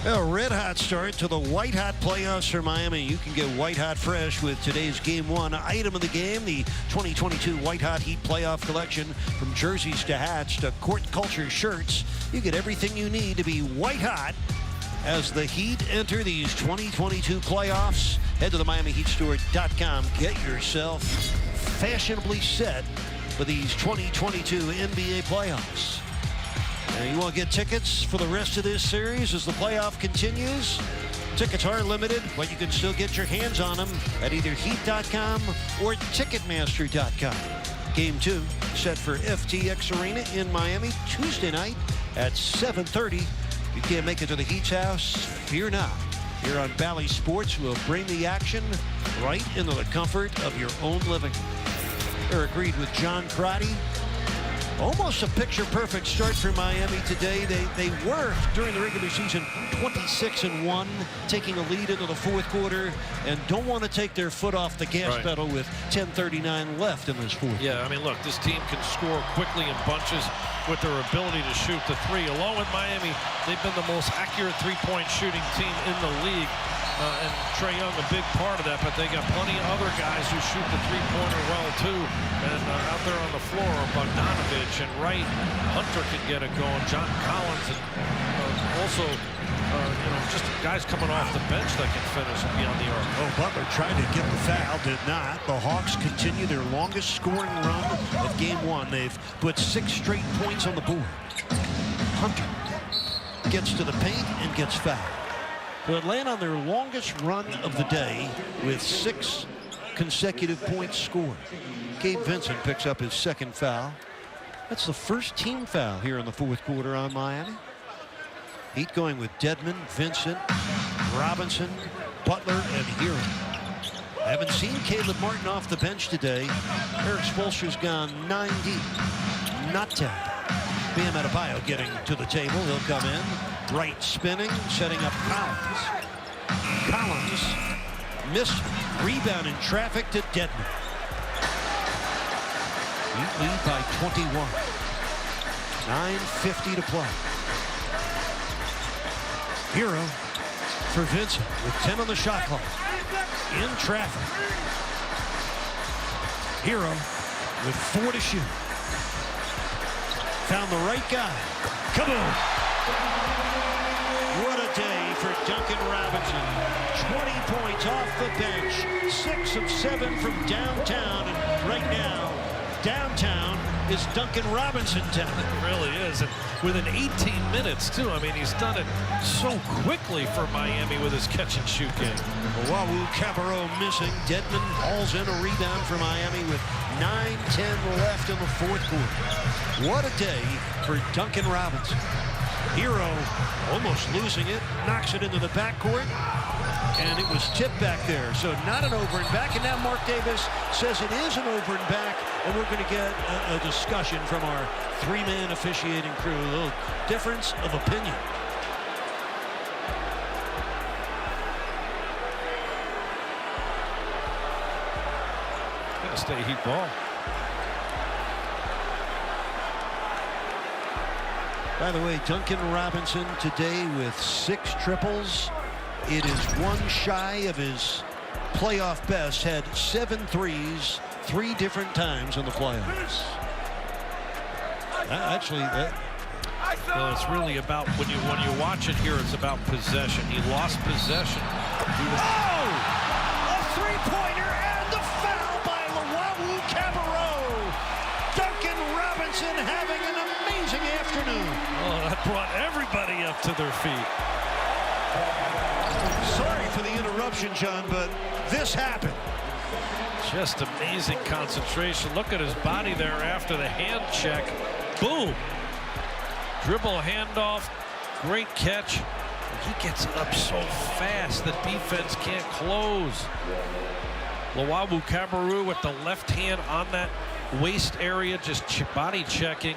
A red-hot start to the white-hot playoffs for Miami. You can get white-hot fresh with today's Game 1 item of the game, the 2022 White-Hot Heat Playoff Collection. From jerseys to hats to court culture shirts, you get everything you need to be white-hot as the Heat enter these 2022 playoffs. Head to the MiamiHeatStore.com. Get yourself fashionably set for these 2022 NBA playoffs. And you want to get tickets for the rest of this series as the playoff continues? Tickets are limited, but you can still get your hands on them at either Heat.com or Ticketmaster.com. Game 2 set for FTX Arena in Miami Tuesday night at 7:30. If you can't make it to the Heat's house, fear not. Here on Bally Sports, we'll bring the action right into the comfort of your own living room. Eric Reed with John Crotty. Almost a picture-perfect start for Miami today. They were, during the regular season, 26-1, taking a lead into the fourth quarter, and don't want to take their foot off the gas pedal with 10:39 left in this fourth. Yeah, I mean, look, this team can score quickly in bunches with their ability to shoot the 3. Along with Miami, they've been the most accurate three-point shooting team in the league. And Trae Young a big part of that, but they got plenty of other guys who shoot the three-pointer well too. And out there on the floor, Bogdanovich and Wright, Hunter can get it going. John Collins, and also just guys coming off the bench that can finish beyond the arc. Oh, Butler tried to get the foul, did not. The Hawks continue their longest scoring run of Game 1. They've put 6 straight points on the board. Hunter gets to the paint and gets fouled. So Atlanta on their longest run of the day with 6 consecutive points scored. Gabe Vincent picks up his second foul. That's the first team foul here in the fourth quarter on Miami. Heat going with Dedmon, Vincent, Robinson, Butler, and Hero. I haven't seen Caleb Martin off the bench today. Eric Spoelstra's gone 9 deep. Not 10. Bam Adebayo getting to the table. He'll come in. Right spinning, setting up Collins. Collins missed. Rebound in traffic to Dedmon. Heat lead by 21. 9:50 to play. Hero for Vincent with 10 on the shot clock. In traffic. Hero with 4 to shoot. Found the right guy. Kaboom! What a day for Duncan Robinson. 20 points off the bench. 6 of 7 from downtown. And right now, downtown is Duncan Robinson town. It really is. And within 18 minutes, too. I mean, he's done it so quickly for Miami with his catch-and-shoot game. Wawu Cabarro missing. Dedmon hauls in a rebound for Miami with 9:10 left in the fourth quarter. What a day for Duncan Robinson. Hero almost losing it. Knocks it into the backcourt. And it was tipped back there. So not an over and back. And now Mark Davis says it is an over and back. And we're going to get a discussion from our 3-man officiating crew. A little difference of opinion. Gotta stay Heat ball. By the way, Duncan Robinson today with 6 triples. It is 1 shy of his playoff best. Had 7 threes 3 different times in the playoffs. Well, it's really about when you watch it here. It's about possession. He lost possession. A 3-pointer and the foul by Wawu Cabarro. Duncan Robinson having an amazing afternoon. Oh, that brought everybody up to their feet. Sorry for the interruption, John, but this happened. Just amazing concentration. Look at his body there after the hand check. Boom. Dribble handoff. Great catch. He gets up so fast the defense can't close. Wawu Cabarro with the left hand on that waist area, just body checking,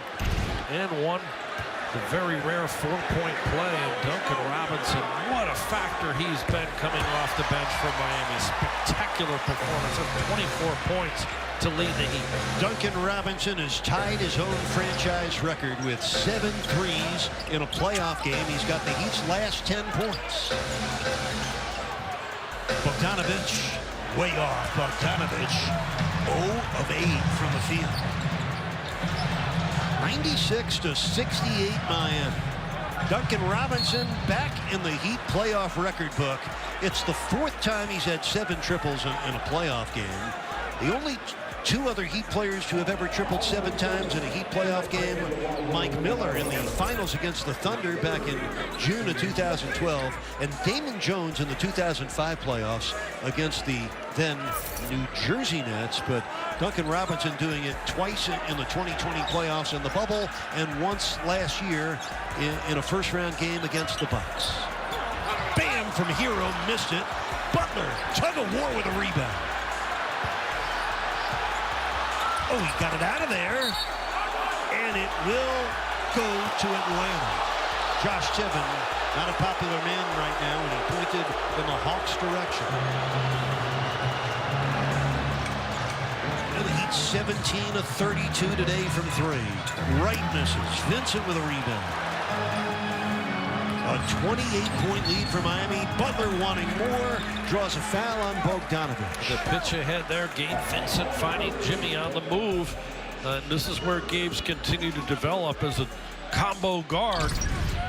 and won the very rare 4-point play. And Duncan Robinson, what a factor he's been coming off the bench for Miami. Spectacular performance of 24 points to lead the Heat. Duncan Robinson has tied his own franchise record with 7 threes in a playoff game. He's got the Heat's last 10 points. Bogdanovich way off. Bogdanovich 0 of 8 from the field. 96-68 Miami. Duncan Robinson back in the Heat playoff record book. It's the 4th time he's had 7 triples in a playoff game. The only 2 other Heat players to have ever tripled 7 times in a Heat playoff game, Mike Miller in the finals against the Thunder back in June of 2012, and Damon Jones in the 2005 playoffs against the then New Jersey Nets. But Duncan Robinson doing it twice in the 2020 playoffs in the bubble, and once last year in a first-round game against the Bucks. Bam from Hero, missed it. Butler, tug of war with a rebound. Oh, he got it out of there, and it will go to Atlanta. Josh Tevin, not a popular man right now, and he pointed in the Hawks' direction. And the Heat 17 of 32 today from 3. Wright misses. Vincent with a rebound. A 28-point lead for Miami. Butler wanting more. Draws a foul on Bogdanovich. The pitch ahead there. Gabe Vincent finding Jimmy on the move. This is where Gabe's continued to develop as a combo guard.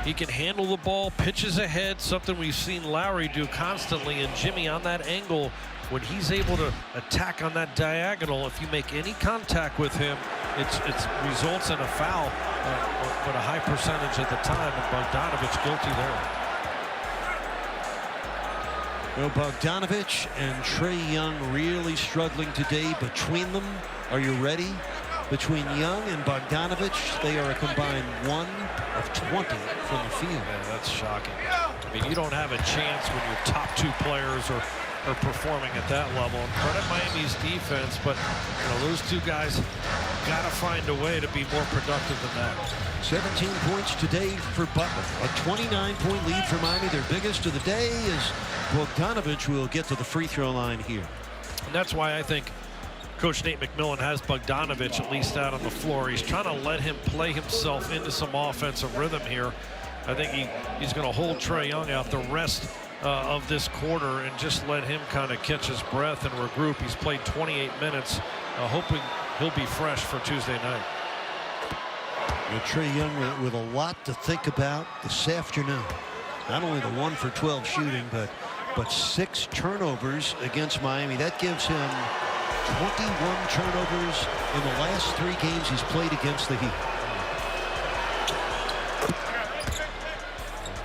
He can handle the ball, pitches ahead, something we've seen Lowry do constantly, and Jimmy on that angle, when he's able to attack on that diagonal, if you make any contact with him, it results in a foul, but a high percentage at the time, and Bogdanovich guilty there. Well, Bogdanovich and Trae Young really struggling today between them. Are you ready? Between Young and Bogdanovich, they are a combined 1 of 20 from the field. Yeah, that's shocking. I mean, you don't have a chance when your top 2 players are performing at that level. And credit Miami's defense, but those 2 guys got to find a way to be more productive than that. 17 points today for Butler. A 29-point lead for Miami. Their biggest of the day is Bogdanovich will get to the free throw line here. And that's why I think Coach Nate McMillan has Bogdanovich at least out on the floor. He's trying to let him play himself into some offensive rhythm here. I think he's going to hold Trae Young out the rest of this quarter and just let him kind of catch his breath and regroup. He's played 28 minutes, hoping he'll be fresh for Tuesday night. Trae Young with a lot to think about this afternoon. Not only the 1 for 12 shooting, but 6 turnovers against Miami. That gives him 21 turnovers in the last 3 games he's played against the Heat.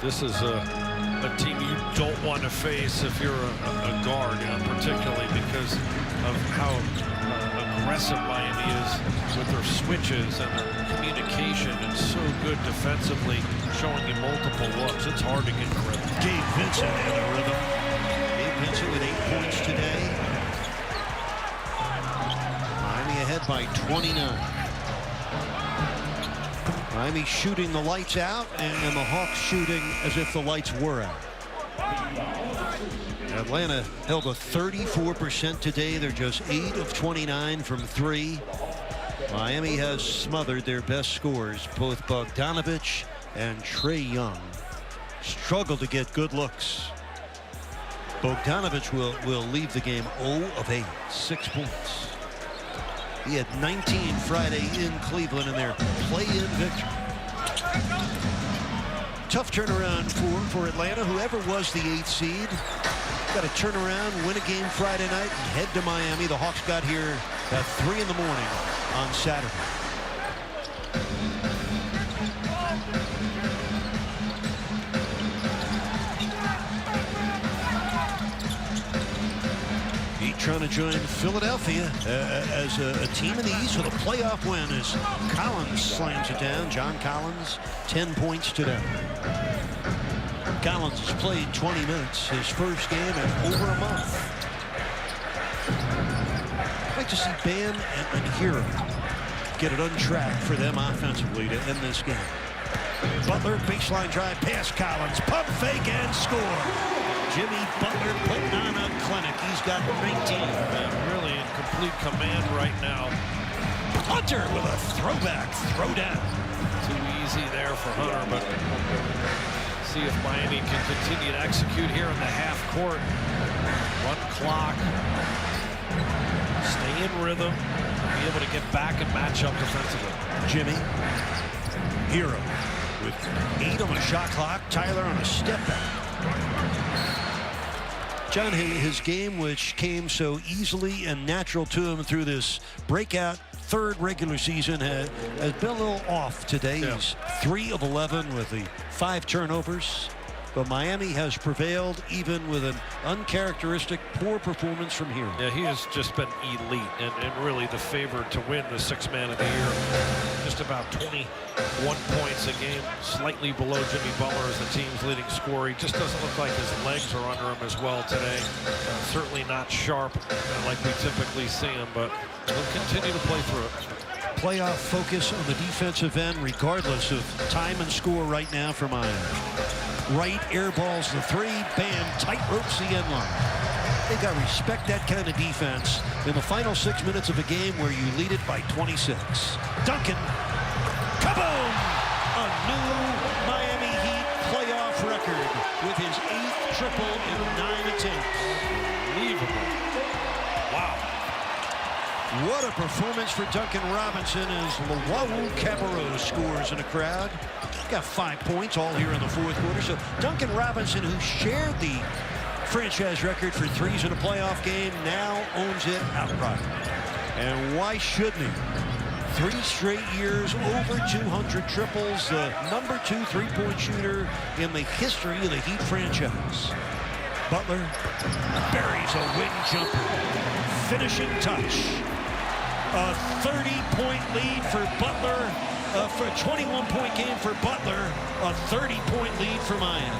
This is a team you don't want to face if you're a guard, particularly because of how aggressive Miami is with their switches and their communication, and so good defensively, showing you multiple looks. It's hard to get in rhythm. Gabe Vincent in a rhythm. Gabe Vincent with 8 points today. Miami ahead by 29. Miami shooting the lights out, and the Hawks shooting as if the lights were out. Atlanta held a 34% today. They're just 8 of 29 from 3. Miami has smothered their best scorers. Both Bogdanovich and Trae Young struggle to get good looks. Bogdanovich will leave the game 0 of 8, 6 points. He had 19 Friday in Cleveland in their play-in victory. Tough turnaround for Atlanta. Whoever was the 8th seed got to turn around, win a game Friday night, and head to Miami. The Hawks got here at 3 in the morning on Saturday. Trying to join Philadelphia as a team in the East with a playoff win as Collins slams it down. John Collins, 10 points today. Collins has played 20 minutes, his first game in over a month. I'd like to see Bam and Hero get it untracked for them offensively to end this game. Butler, baseline drive past Collins, pump fake and score. Jimmy Butler putting on a clinic. He's got 19. Really in complete command right now. Hunter with a throwback, throw down. Too easy there for Hunter, but see if Miami can continue to execute here in the half court. Run clock. Stay in rhythm. Be able to get back and match up defensively. Jimmy. Hero with 8 on the shot clock. Tyler on a step back. John, his game, which came so easily and natural to him through this breakout 3rd regular season, has been a little off today. Yeah. He's 3 of 11 with the 5 turnovers. But Miami has prevailed even with an uncharacteristic poor performance from here. Yeah, he has just been elite and really the favorite to win the 6th man of the year. Just about 21 points a game, slightly below Jimmy Butler as the team's leading scorer. He just doesn't look like his legs are under him as well today. Certainly not sharp like we typically see him, but he'll continue to play through it. Playoff focus on the defensive end regardless of time and score right now for Miami. Wright airballs the 3. Bam tight ropes the end line. They got to respect that kind of defense in the final 6 minutes of a game where you lead it by 26. Duncan, kaboom! A new Miami Heat playoff record with his 8th triple in 9 attempts. Unbelievable. Wow. What a performance for Duncan Robinson as Luau Cabarrot scores in a crowd. Got 5 points all here in the 4th quarter. So Duncan Robinson, who shared the franchise record for threes in a playoff game, now owns it outright. And why shouldn't he? 3 straight years over 200 triples, the number 2 three-point shooter in the history of the Heat franchise. Butler buries a wing jumper. Finishing touch. A 30-point lead for Butler, for a 21-point game for Butler, a 30-point lead for Miami.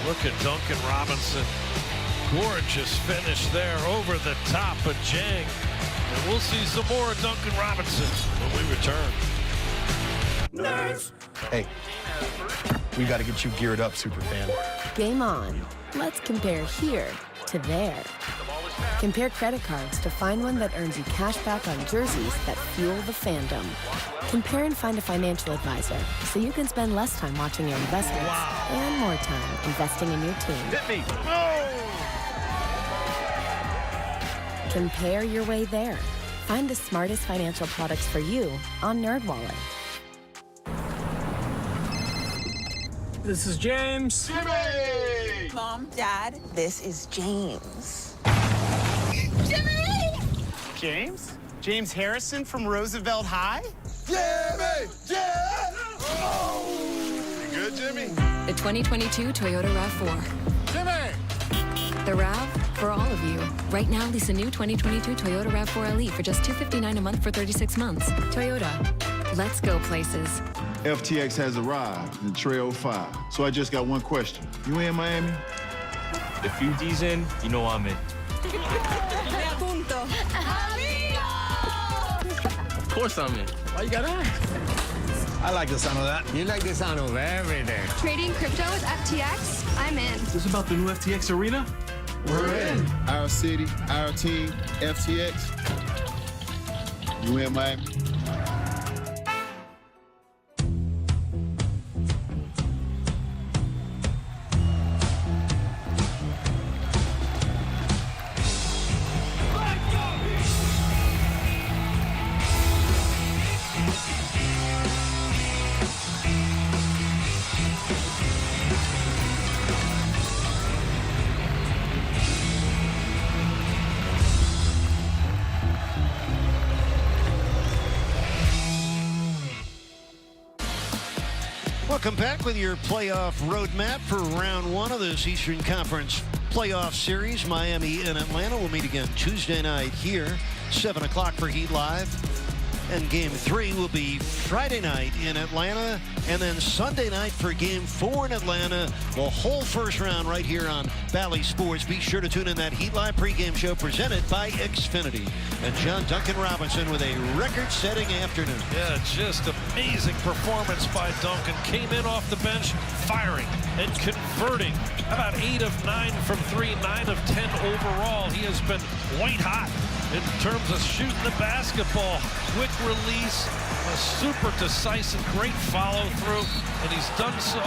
Look at Duncan Robinson. Gorgeous finish there over the top of Jang. And we'll see some more of Duncan Robinson when we return. Nerds. Hey, we got to get you geared up, Superfan. Game on. Let's compare here to there. Compare credit cards to find one that earns you cash back on jerseys that fuel the fandom. Compare and find a financial advisor so you can spend less time watching your investments and more time investing in your team. Hit me. Compare your way there. Find the smartest financial products for you on NerdWallet. This is James. Jimmy! Mom, Dad, this is James. Jimmy! James? James Harrison from Roosevelt High? Jimmy! Jimmy! Oh! You good, Jimmy? The 2022 Toyota RAV4. Jimmy! The RAV for all of you. Right now, lease a new 2022 Toyota RAV4 LE for just $259 a month for 36 months. Toyota. Let's go places. FTX has arrived in Tray 05. So I just got one question. You in Miami? If you D's in, you know I'm in. Of course I'm in. Why you gotta ask? I like the sound of that. You like the sound of everything. Trading crypto with FTX? I'm in. Is this about the new FTX arena? We're in. Our city, our team, FTX. You in Miami? Welcome back with your playoff roadmap for round 1 of this Eastern Conference playoff series. Miami and Atlanta will meet again Tuesday night here, 7 o'clock for Heat Live. And Game 3 will be Friday night in Atlanta, and then Sunday night for Game 4 in Atlanta. The whole first round right here on Bally Sports. Be sure to tune in that Heat Live pregame show presented by Xfinity. And John Duncan Robinson with a record-setting afternoon. Yeah, just amazing performance by Duncan. Came in off the bench, firing and converting. About 8 of 9 from 3, 9 of 10 overall. He has been white hot in terms of shooting the basketball. Quick release, a super decisive, great follow through, and he's done so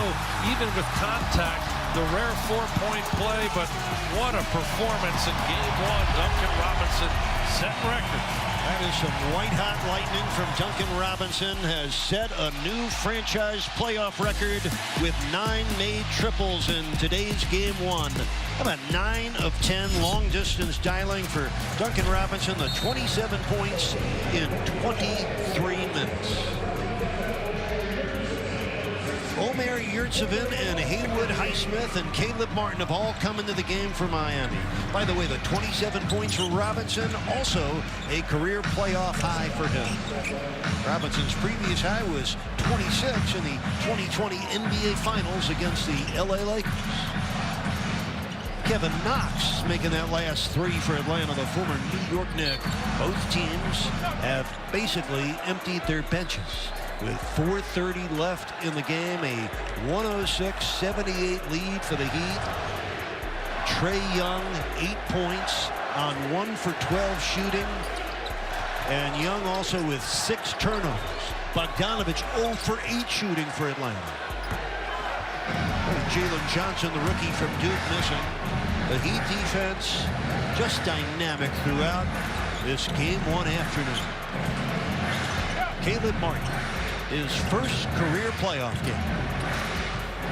even with contact. The rare 4-point play, but what a performance in Game 1. Duncan Robinson set record. That is some white-hot lightning from Duncan Robinson. Has set a new franchise playoff record with 9 made triples in today's Game 1. About 9 of 10 long-distance dialing for Duncan Robinson. The 27 points in 23 minutes. Omer Yurtseven and Haywood Highsmith and Caleb Martin have all come into the game for Miami. By the way, the 27 points for Robinson, also a career playoff high for him. Robinson's previous high was 26 in the 2020 NBA Finals against the LA Lakers. Kevin Knox making that last 3 for Atlanta, the former New York Knick. Both teams have basically emptied their benches. With 4:30 left in the game, a 106-78 lead for the Heat. Trae Young, 8 points on 1 for 12 shooting. And Young also with 6 turnovers. Bogdanovich 0 for 8 shooting for Atlanta. Jalen Johnson, the rookie from Duke, missing. The Heat defense just dynamic throughout this Game 1 afternoon. Caleb Martin, his first career playoff game.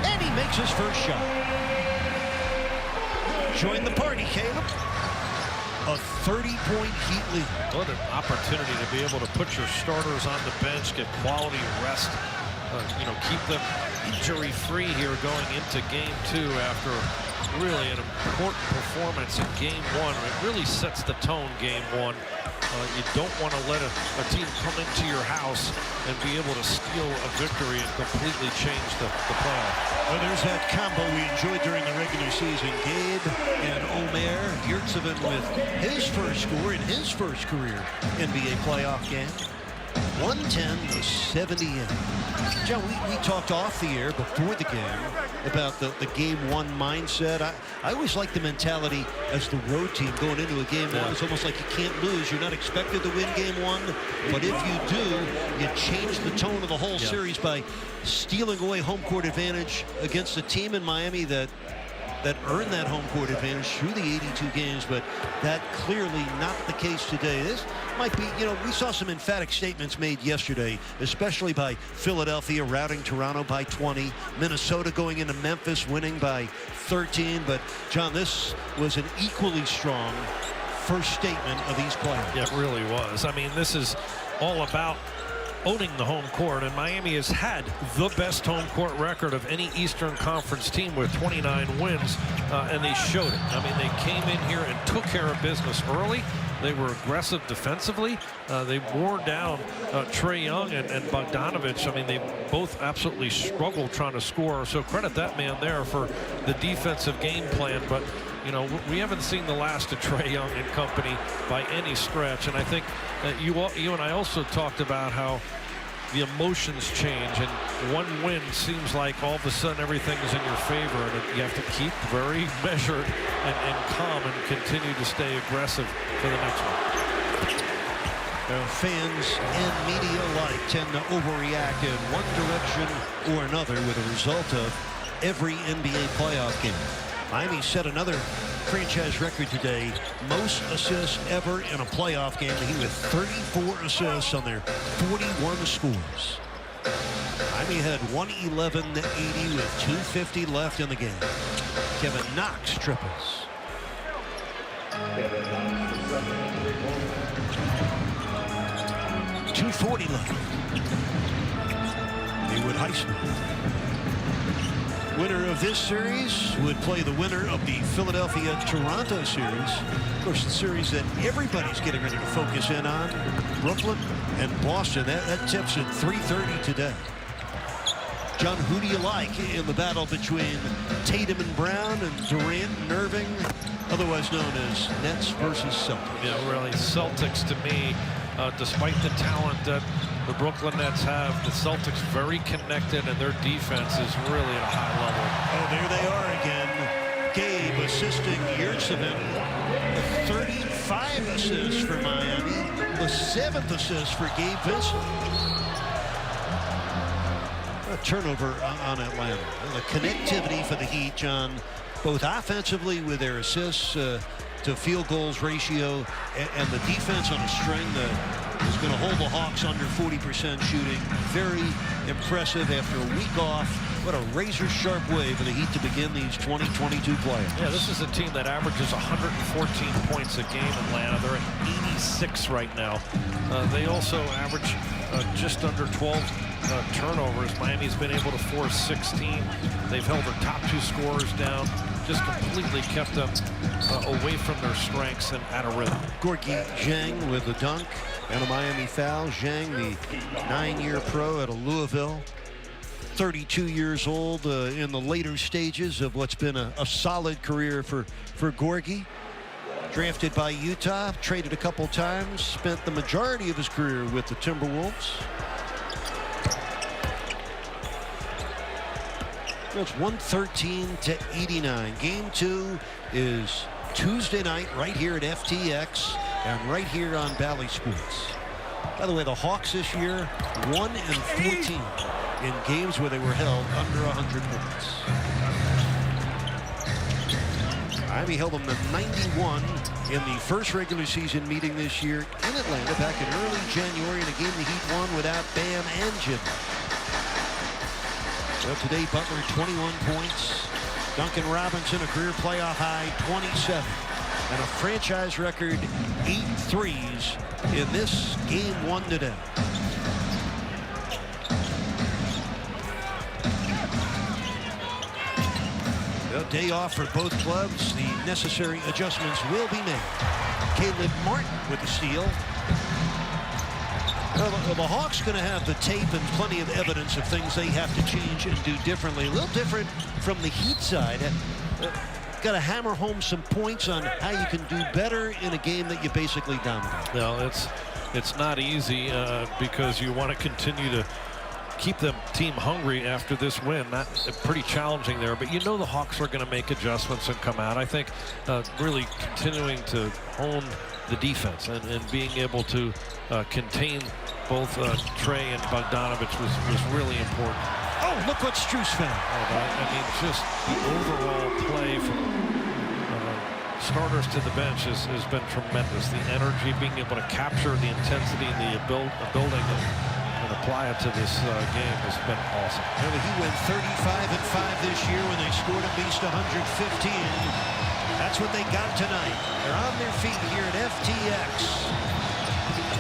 And he makes his first shot. Join the party, Caleb. A 30-point Heat lead. What an opportunity to be able to put your starters on the bench, get quality rest, keep them injury-free here going into Game 2 after really an important performance in Game 1. It really sets the tone, Game 1. You don't want to let a team come into your house and be able to steal a victory and completely change the playoff. Well, there's that combo we enjoyed during the regular season. Gabe and Omer Yurtseven with his first score in his first career NBA playoff game. 110-78. John, we talked off the air before the game about the Game 1 mindset. I always like the mentality as the road team going into a Game 1. It's almost like you can't lose. You're not expected to win Game 1, but if you do, you change the tone of the whole series by stealing away home court advantage against a team in Miami that earned that home court advantage through the 82 games, but that clearly not the case today. This might be, we saw some emphatic statements made yesterday, especially by Philadelphia routing Toronto by 20, Minnesota going into Memphis winning by 13. But, John, this was an equally strong first statement of these players. Yeah, it really was. I mean, this is all about owning the home court, and Miami has had the best home court record of any Eastern Conference team with 29 wins, and they showed it. I mean, they came in here and took care of business early. They were aggressive defensively. They wore down Trae Young and Bogdanovich. I mean, they both absolutely struggled trying to score, so credit that man there for the defensive game plan. But we haven't seen the last of Trae Young and company by any stretch. And I think that you and I also talked about how the emotions change, and one win seems like all of a sudden everything is in your favor, and you have to keep very measured and calm and continue to stay aggressive for the next one. Fans and media alike tend to overreact in one direction or another with a result of every NBA playoff game. Miami set another franchise record today, most assists ever in a playoff game. He with 34 assists on their 41 scores. Miami had 111-80 with 2:50 left in the game. Kevin Knox triples. .240 left. Haywood Highsmith. Winner of this series would play the winner of the Philadelphia-Toronto series. Of course, the series that everybody's getting ready to focus in on, Brooklyn and Boston. That tips at 3:30 today. John, who do you like in the battle between Tatum and Brown and Durant and Irving, otherwise known as Nets versus Celtics? Yeah, really, Celtics to me, despite the talent that the Brooklyn Nets have, the Celtics very connected, and their defense is really at a high level. Oh, there they are again. Gabe assisting Yurtseven. 35 assists for Miami. The 7th assist for Gabe Vincent. A turnover on Atlanta. The connectivity for the Heat, John, both offensively with their assists to field goals ratio, and the defense on a string that is going to hold the Hawks under 40% shooting. Very impressive after a week off. What a razor-sharp way for the Heat to begin these 2022 playoffs. Yeah, this is a team that averages 114 points a game, Atlanta. They're at 86 right now. They also average just under 12 turnovers. Miami's been able to force 16. They've held their top 2 scorers down. Just completely kept them away from their strengths and out of rhythm. Gorgui Dieng with a dunk and a Miami foul. Dieng, the 9-year pro out of Louisville, 32 years old, in the later stages of what's been a solid career for Gorgui. Drafted by Utah, traded a couple times, spent the majority of his career with the Timberwolves. It's 113-89. Game 2 is Tuesday night right here at FTX and right here on Bally Sports. By the way, the Hawks this year 1-14 in games where they were held under 100 points. Miami held them to 91 in the first regular season meeting this year in Atlanta back in early January in a game the Heat won without Bam and Jimmy. Well, today, Butler 21 points, Duncan Robinson, a career playoff high 27. And a franchise record 8 threes in this game 1 today. A day off for both clubs. The necessary adjustments will be made. Caleb Martin with the steal. Well, the Hawks going to have the tape and plenty of evidence of things they have to change and do differently. A little different from the Heat side. Got to hammer home some points on how you can do better in a game that you basically dominate. Well, it's not easy because you want to continue to keep the team hungry after this win. Not pretty challenging there, but you know the Hawks are going to make adjustments and come out. I think really continuing to hone the defense and being able to contain both Trey and Bogdanovich was really important. Oh, look what Strus found. I mean, just the overall play from starters to the bench has been tremendous. The energy, being able to capture the intensity in the building and apply it to this game has been awesome. He went 35-5 this year when they scored at least 115. That's what they got tonight. They're on their feet here at FTX.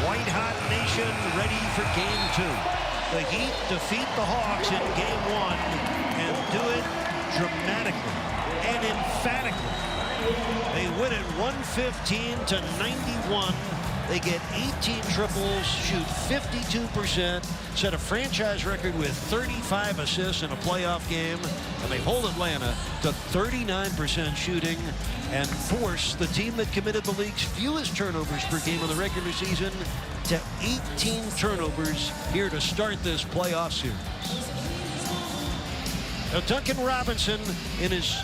White hot nation ready for game 2. The Heat defeat the Hawks in game 1 and do it dramatically and emphatically. They win it 115-91. They get 18 triples, shoot 52%, set a franchise record with 35 assists in a playoff game, and they hold Atlanta to 39% shooting and force the team that committed the league's fewest turnovers per game in the regular season to 18 turnovers here to start this playoff series. Now, Duncan Robinson in his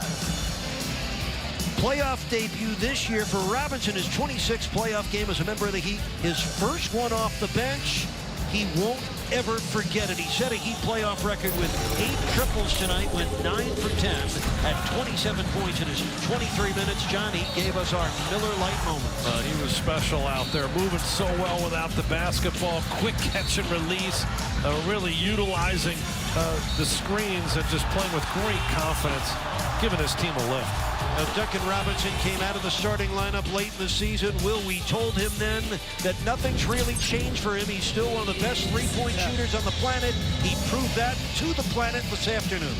playoff debut this year for Robinson, his 26th playoff game as a member of the Heat, his first one off the bench. He won't ever forget it. He set a Heat playoff record with 8 triples tonight, went 9 for 10, had 27 points in his 23 minutes. John, he gave us our Miller Lite moment. He was special out there, moving so well without the basketball, quick catch and release, really utilizing the screens and just playing with great confidence, giving his team a lift. Now, Duncan Robinson came out of the starting lineup late in the season. We told him then that nothing's really changed for him. He's still one of the best three-point shooters on the planet. He proved that to the planet this afternoon.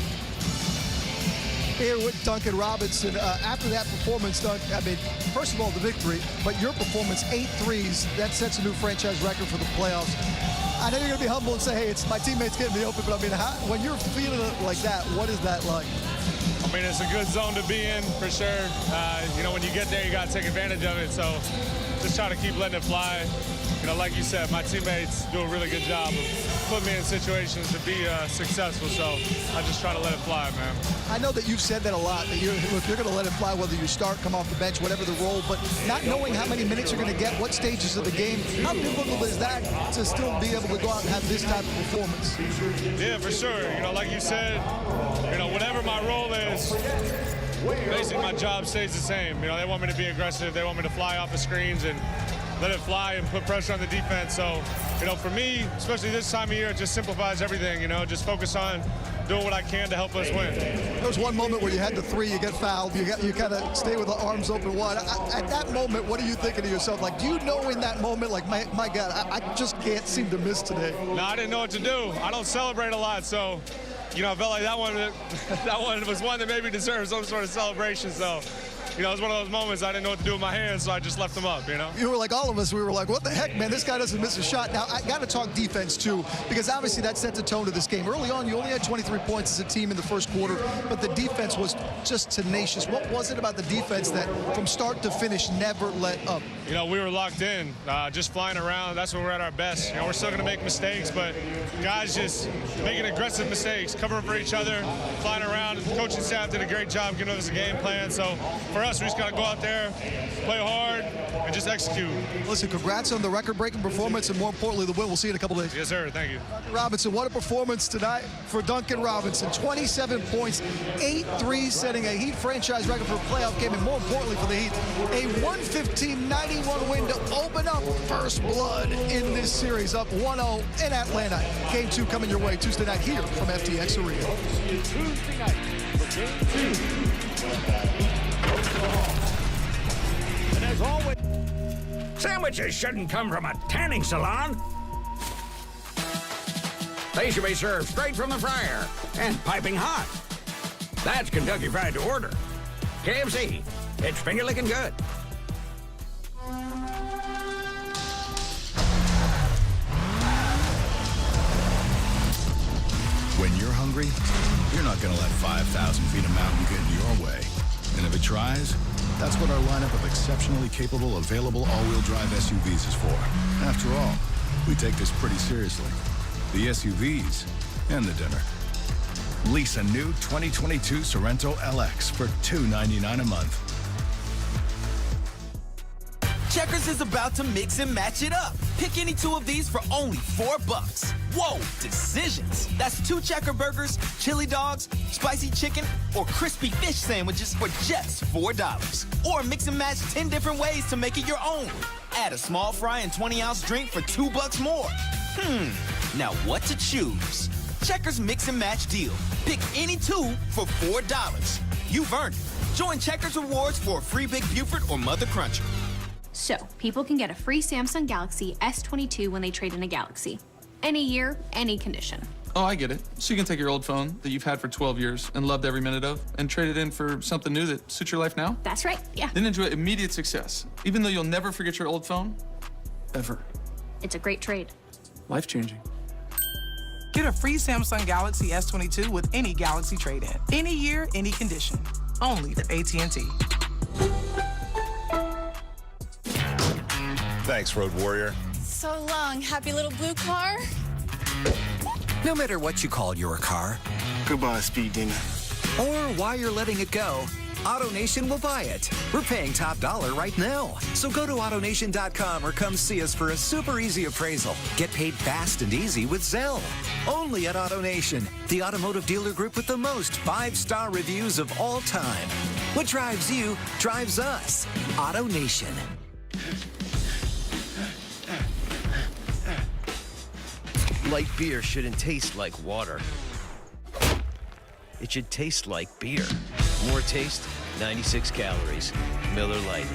Here with Duncan Robinson, after that performance, Doug, I mean, first of all, the victory, but your performance, 8 threes, that sets a new franchise record for the playoffs. I know you're going to be humble and say, hey, it's my teammates getting me open, but I mean, when you're feeling it like that, what is that like? I mean, it's a good zone to be in, for sure. You know, when you get there, you got to take advantage of it. So just try to keep letting it fly. You know, like you said, my teammates do a really good job of putting me in situations to be successful. So I just try to let it fly, man. I know that you've said that a lot, that you're going to let it fly, whether you start, come off the bench, whatever the role, but not knowing how many minutes you're going to get, what stages of the game, how difficult is that to still be able to go out and have this type of performance? Yeah, for sure. You know, like you said, you know, whatever my role is, basically my job stays the same. You know, they want me to be aggressive. They want me to fly off the screens and let it fly and put pressure on the defense. So, you know, for me, especially this time of year, it just simplifies everything, you know, just focus on doing what I can to help us win. There was one moment where you had the 3, you get fouled, you kind of stay with the arms open wide. At that moment, what are you thinking to yourself? Like, do you know in that moment, like, my God, I just can't seem to miss today? No, I didn't know what to do. I don't celebrate a lot, so, you know, I felt like that one was one that maybe deserved some sort of celebration, so. You know, it was one of those moments I didn't know what to do with my hands, so I just left them up, you know? You were like all of us. We were like, what the heck, man? This guy doesn't miss a shot. Now, I got to talk defense, too, because obviously that sets a tone to this game. Early on, you only had 23 points as a team in the first quarter, but the defense was just tenacious. What was it about the defense that, from start to finish, never let up? You know, we were locked in, just flying around. That's when we're at our best. You know, we're still going to make mistakes, but guys just making aggressive mistakes, covering for each other, flying around. The coaching staff did a great job giving us a game plan. So for us, we just got to go out there, play hard, and just execute. Listen, congrats on the record-breaking performance, and more importantly, the win. We'll see you in a couple days. Yes, sir. Thank you. Duncan Robinson, what a performance tonight for Duncan Robinson. 27 points, 8 threes, setting a Heat franchise record for a playoff game, and more importantly for the Heat, a 115-91 win to open up first blood in this series, up 1-0 in Atlanta. Game 2 coming your way Tuesday night here from FTX Arena. Tuesday night. And as always, sandwiches shouldn't come from a tanning salon. They should be served straight from the fryer and piping hot. That's Kentucky Fried to order. KFC, it's finger-licking good. When you're hungry, you're not going to let 5,000 feet of mountain get in your way. And if it tries, that's what our lineup of exceptionally capable, available all-wheel drive SUVs is for. After all, we take this pretty seriously. The SUVs and the dinner. Lease a new 2022 Sorento LX for $299 a month. Checkers is about to mix and match it up. Pick any two of these for only $4. Whoa, decisions. That's 2 checker burgers, chili dogs, spicy chicken, or crispy fish sandwiches for just $4. Or mix and match 10 different ways to make it your own. Add a small fry and 20-ounce drink for $2 more. Now what to choose? Checkers Mix and Match deal. Pick any two for $4. You've earned it. Join Checkers Rewards for a free Big Buford or Mother Cruncher. So, people can get a free Samsung Galaxy S22 when they trade in a Galaxy. Any year, any condition. Oh, I get it. So you can take your old phone that you've had for 12 years and loved every minute of and trade it in for something new that suits your life now? That's right, yeah. Then enjoy immediate success, even though you'll never forget your old phone, ever. It's a great trade. Life-changing. Get a free Samsung Galaxy S22 with any Galaxy trade-in. Any year, any condition. Only at AT&T. Thanks, Road Warrior. So long, happy little blue car. No matter what you call your car. Goodbye, Speed Demon. Or why you're letting it go, AutoNation will buy it. We're paying top dollar right now. So go to AutoNation.com or come see us for a super easy appraisal. Get paid fast and easy with Zelle. Only at AutoNation, the automotive dealer group with the most 5-star reviews of all time. What drives you drives us. AutoNation. Light beer shouldn't taste like water. It should taste like beer. More taste, 96 calories. Miller Lite.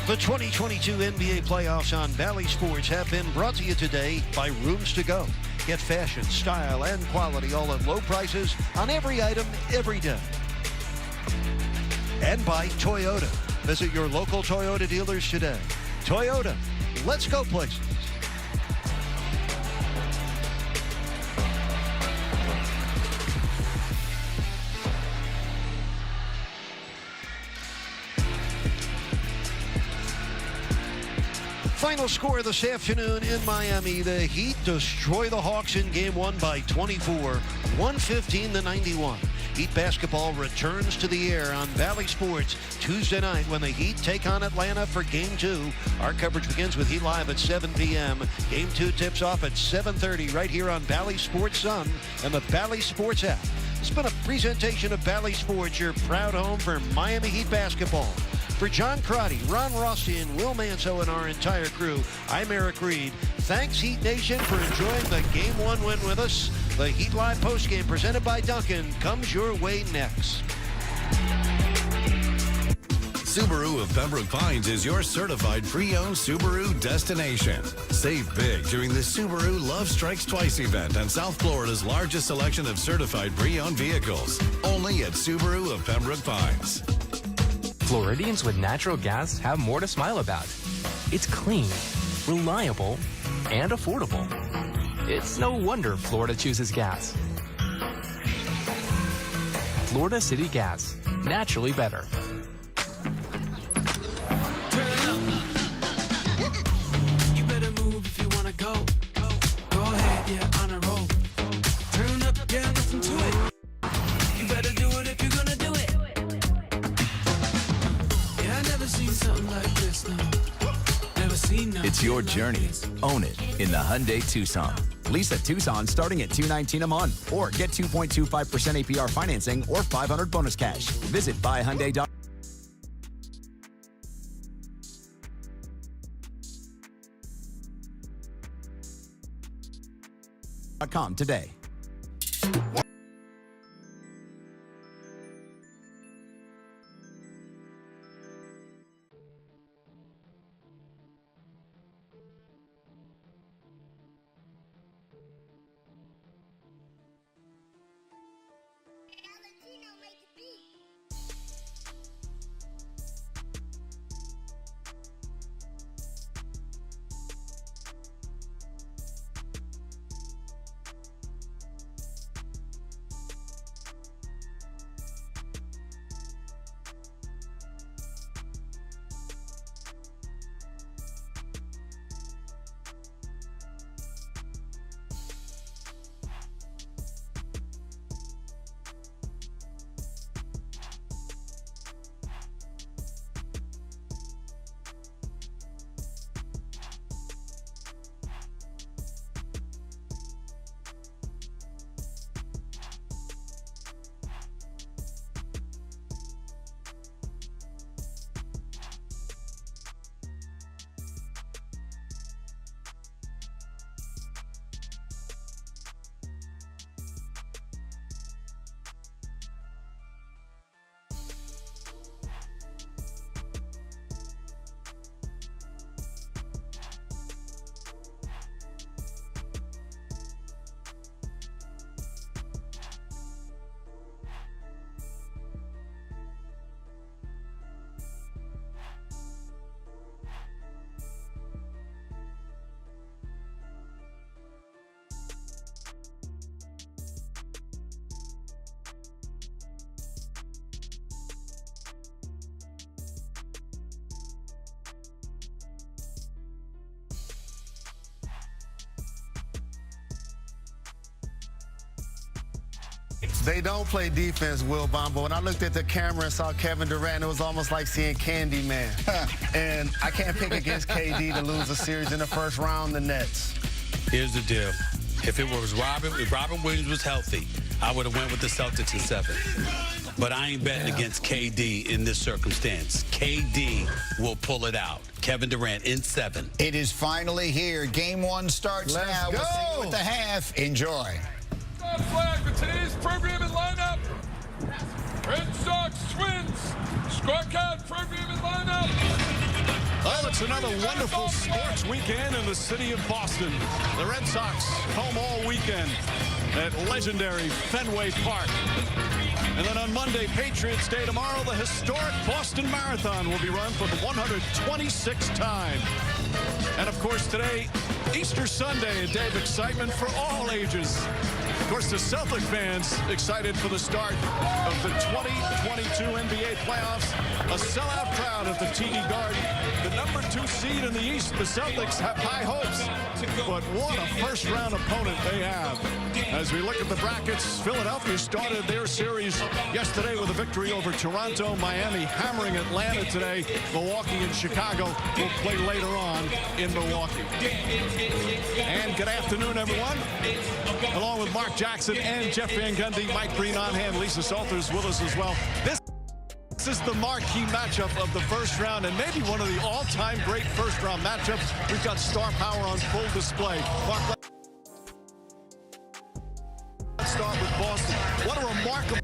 The 2022 NBA playoffs on Bally Sports have been brought to you today by Rooms to Go. Get fashion, style, and quality all at low prices on every item, every day. And by Toyota. Visit your local Toyota dealers today. Toyota, let's go places. Final score this afternoon in Miami. The Heat destroy the Hawks in Game 1 by 24, 115-91. Heat basketball returns to the air on Bally Sports Tuesday night when the Heat take on Atlanta for Game 2. Our coverage begins with Heat Live at 7 p.m. Game 2 tips off at 7:30 right here on Bally Sports Sun and the Bally Sports app. It's been a presentation of Bally Sports, your proud home for Miami Heat basketball. For John Crotty, Ron Rossi, and Will Manso and our entire crew, I'm Eric Reed. Thanks, Heat Nation, for enjoying the Game 1 win with us. The Heat Live postgame presented by Duncan comes your way next. Subaru of Pembroke Pines is your certified pre-owned Subaru destination. Save big during the Subaru Love Strikes Twice event and South Florida's largest selection of certified pre-owned vehicles. Only at Subaru of Pembroke Pines. Floridians with natural gas have more to smile about. It's clean, reliable, and affordable. It's no wonder Florida chooses gas. Florida City Gas, naturally better. You better move if you wanna go. Go ahead, yeah, on a roll. Turn up, yeah, listen to it. You better do it if you're gonna do it. Yeah, I never seen something like this, no. Never seen nothing. It's your journey. Own it in the Hyundai Tucson. Lease a Tucson starting at $219 a month, or get 2.25% APR financing or $500 bonus cash. Visit buyhyundai.com. .com today. They don't play defense, Will Bombo. When I looked at the camera and saw Kevin Durant, it was almost like seeing Candyman. And I can't pick against KD to lose a series in the first round, the Nets. Here's the deal. If Robin Williams was healthy, I would have went with the Celtics in 7. But I ain't betting against KD in this circumstance. KD will pull it out. Kevin Durant in 7. It is finally here. Game 1 starts now. We'll see you at the half. Enjoy. Flag for today's program and lineup. Red Sox Twins. Scorecard program and lineup. Well, it's another wonderful sports weekend in the city of Boston. The Red Sox home all weekend at legendary Fenway Park. And then on Monday, Patriots Day tomorrow, the historic Boston Marathon will be run for the 126th time. And of course today, Easter Sunday, a day of excitement for all ages. Of course, the Celtic fans excited for the start of the 2022 NBA playoffs. A sellout crowd at the TD Garden. The number 2 seed in the East, the Celtics have high hopes. But what a first-round opponent they have. As we look at the brackets, Philadelphia started their series yesterday with a victory over Toronto. Miami hammering Atlanta today. Milwaukee and Chicago will play later on in Milwaukee. And good afternoon, everyone. Along with Mark Jackson and Jeff Van Gundy, Mike Breen on hand, Lisa Salters with us as well. This is the marquee matchup of the first round and maybe one of the all-time great first-round matchups. We've got star power on full display. Mark, let's start with Boston. What a remarkable...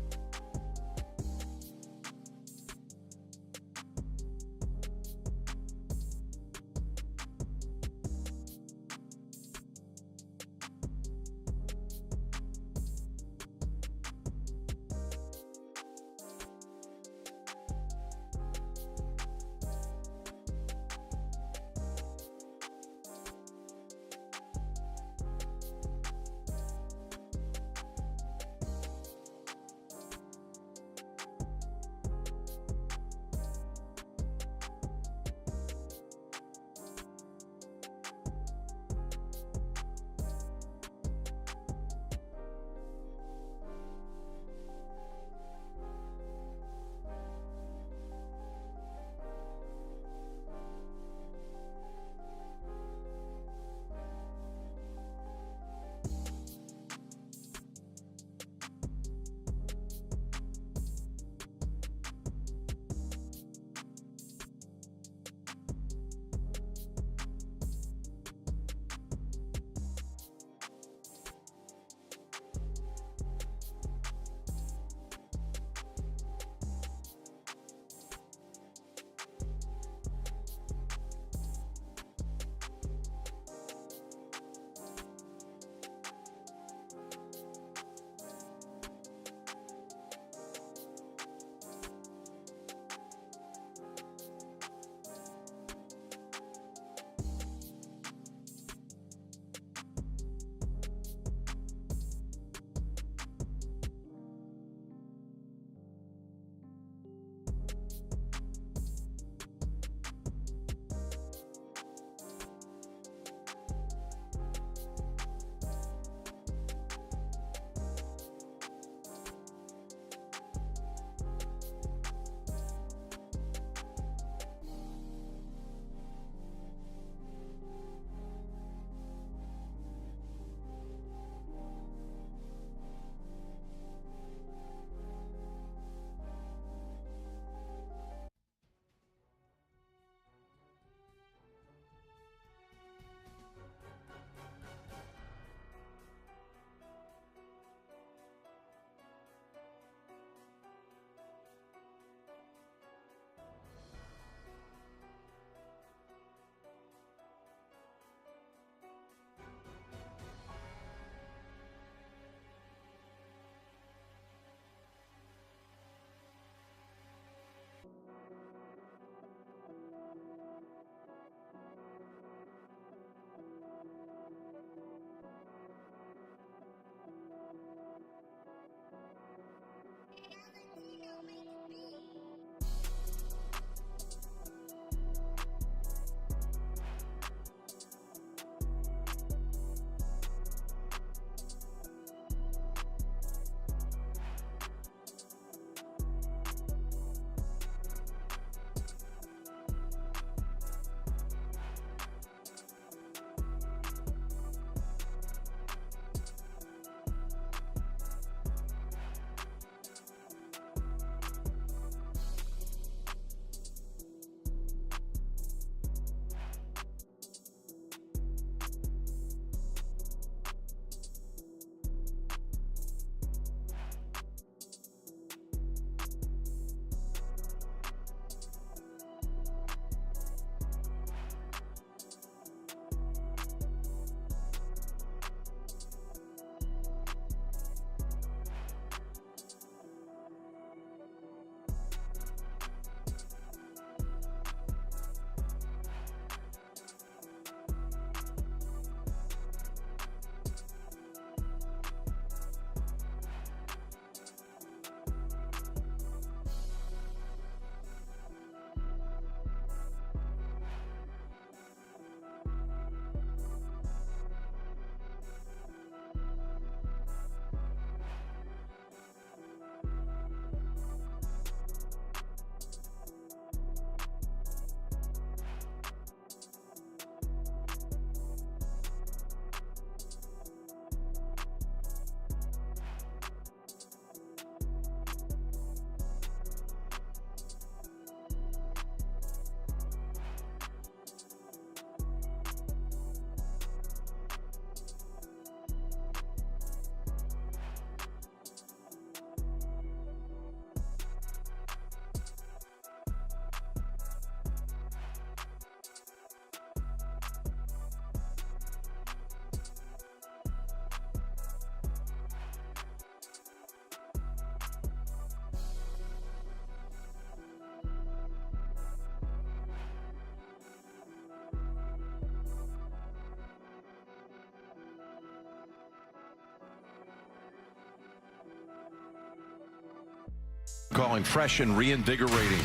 calling fresh and reinvigorating.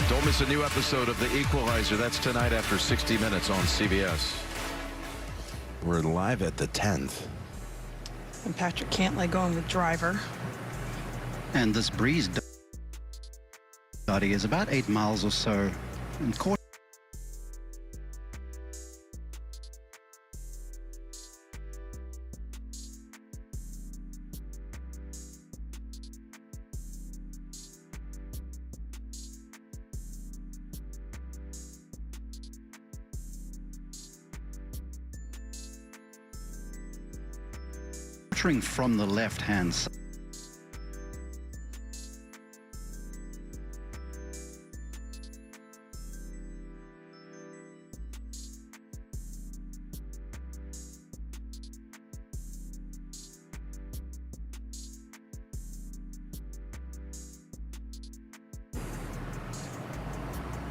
Don't miss a new episode of The Equalizer. That's tonight after 60 minutes on CBS. We're live at the 10th. And Patrick Cantlay going with driver. And this breeze, Dottie, is about 8 miles or so. And from the left-hand side.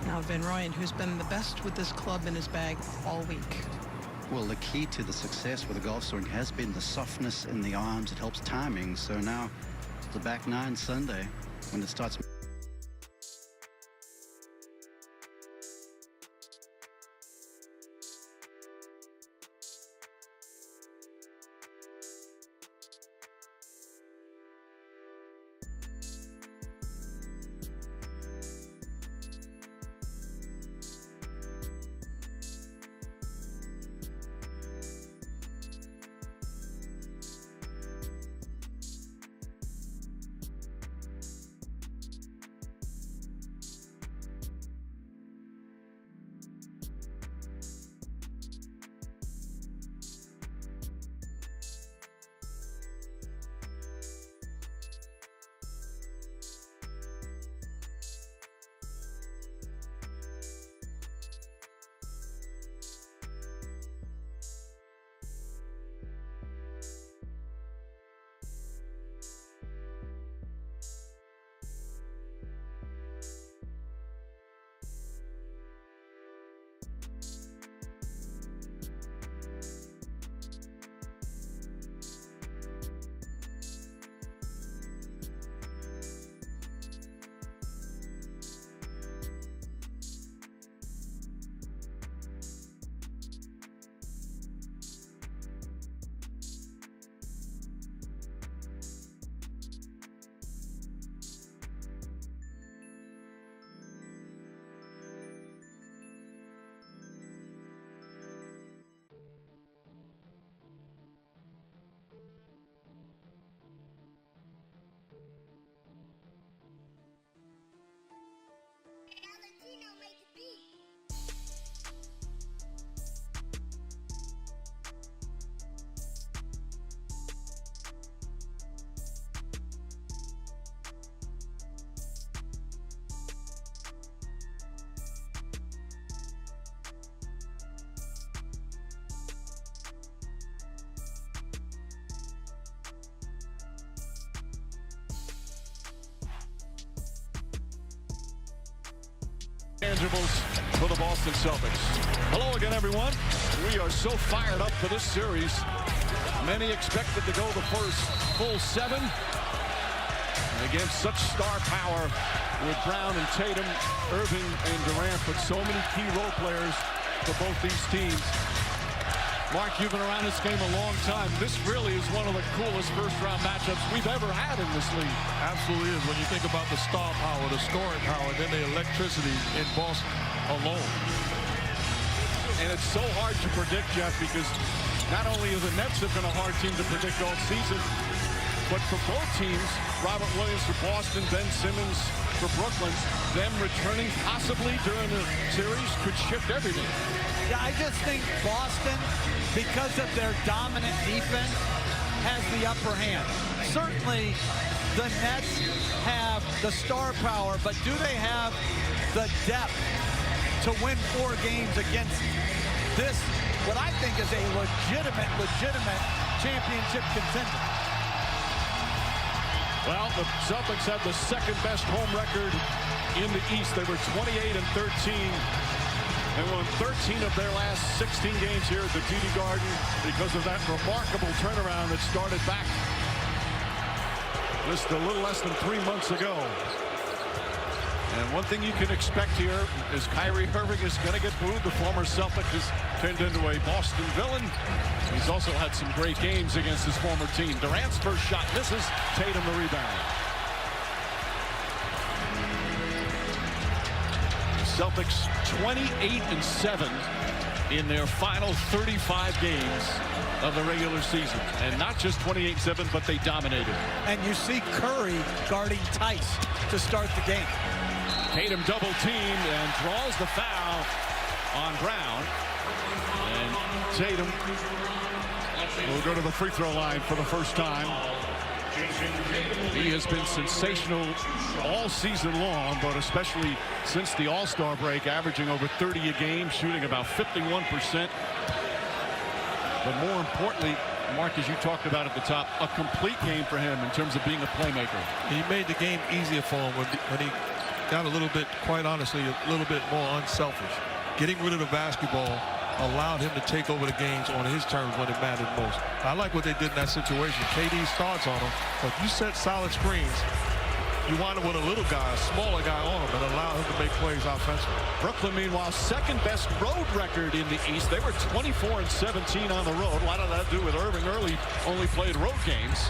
Now Van Rooyen, who's been the best with this club in his bag all week. Well, the key to the success with the golf swing has been the softness in the arms. It helps timing. So now the back nine Sunday, when it starts. Tangibles for the Boston Celtics. Hello again, everyone. We are so fired up for this series. Many expected to go the first full 7. And against such star power with Brown and Tatum, Irving and Durant, but so many key role players for both these teams. Mark, you've been around this game a long time. This really is one of the coolest first-round matchups we've ever had in this league. Absolutely is. When you think about the star power, the scoring power, then the electricity in Boston alone. And it's so hard to predict, Jeff, because not only are the Nets have been a hard team to predict all season, but for both teams, Robert Williams for Boston, Ben Simmons for Brooklyn, them returning possibly during the series could shift everything. Yeah, I just think Boston, because of their dominant defense, has the upper hand. Certainly, the Nets have the star power, but do they have the depth to win 4 games against this, what I think is a legitimate championship contender? Well, the Celtics have the second-best home record in the East. They were 28-13. They won 13 of their last 16 games here at the TD Garden because of that remarkable turnaround that started back just a little less than 3 months ago. And one thing you can expect here is Kyrie Irving is going to get booed. The former Celtic has turned into a Boston villain. He's also had some great games against his former team. Durant's first shot misses. Tatum the rebound. The Celtics 28-7 in their final 35 games of the regular season. And not just 28-7, but they dominated. And you see Curry guarding Tice to start the game. Tatum double teamed and draws the foul on Brown. And Tatum will go to the free throw line for the first time. He has been sensational all season long, but especially since the All-Star break, averaging over 30 a game, shooting about 51%. But more importantly, Mark, as you talked about at the top, a complete game for him in terms of being a playmaker. He made the game easier for him when he got a little bit, quite honestly, a little bit more unselfish. Getting rid of the basketball allowed him to take over the games on his terms when it mattered most. I like what they did in that situation. KD starts on him, but you set solid screens, you wind up with a little guy, a smaller guy on him, and allow him to make plays offensively. Brooklyn, meanwhile, second best road record in the East. They were 24-17 on the road. A lot of that to do with Irving only played road games.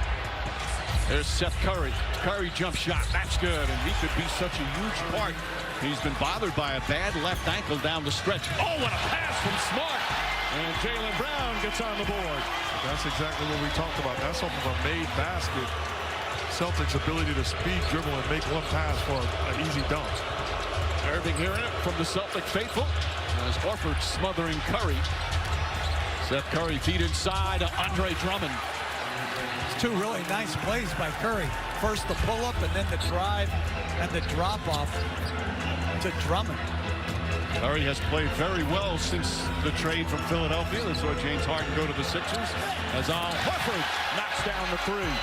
There's Seth Curry. Curry jump shot. That's good, and he could be such a huge part. He's been bothered by a bad left ankle down the stretch. Oh, what a pass from Smart. And Jaylen Brown gets on the board. That's exactly what we talked about. That's off of a made basket. Celtics' ability to speed dribble and make one pass for an easy dunk. Irving hearing it from the Celtic faithful. As Horford smothering Curry. Seth Curry feed inside to Andre Drummond. It's two really nice plays by Curry. First the pull-up and then the drive and the drop-off to Drummond. Curry has played very well since the trade from Philadelphia. That's why James Harden go to the Sixers. As Al Horford knocks down the three.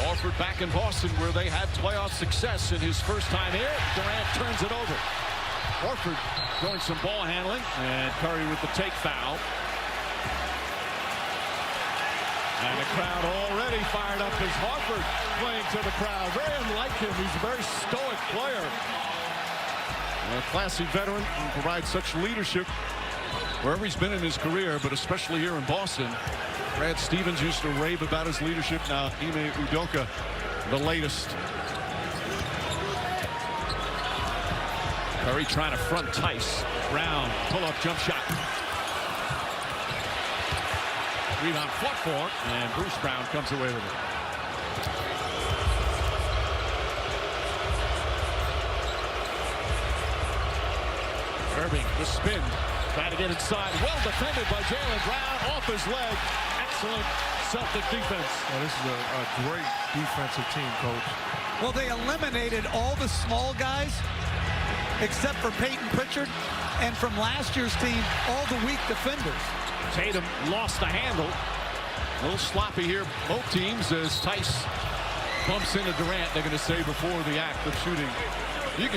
Horford back in Boston where they had playoff success in his first time here. Durant turns it over. Horford doing some ball handling, and Curry with the take foul. And the crowd already fired up as Horford playing to the crowd. Very unlike him. He's a very stoic player. A classy veteran who provides such leadership wherever he's been in his career, but especially here in Boston. Brad Stevens used to rave about his leadership. Now Ime Udoka, the latest. Curry trying to front Tice. Brown, pull-up jump shot. Rebound fought for, and Bruce Brown comes away with it. Irving, the spin, trying to get inside. Well defended by Jaylen Brown, off his leg. Excellent Celtic defense. Well, this is a great defensive team, Coach. Well, they eliminated all the small guys except for Peyton Pritchard, and from last year's team, all the weak defenders. Tatum lost the handle. A little sloppy here, both teams, as Tice bumps into Durant. They're going to say before the act of shooting. You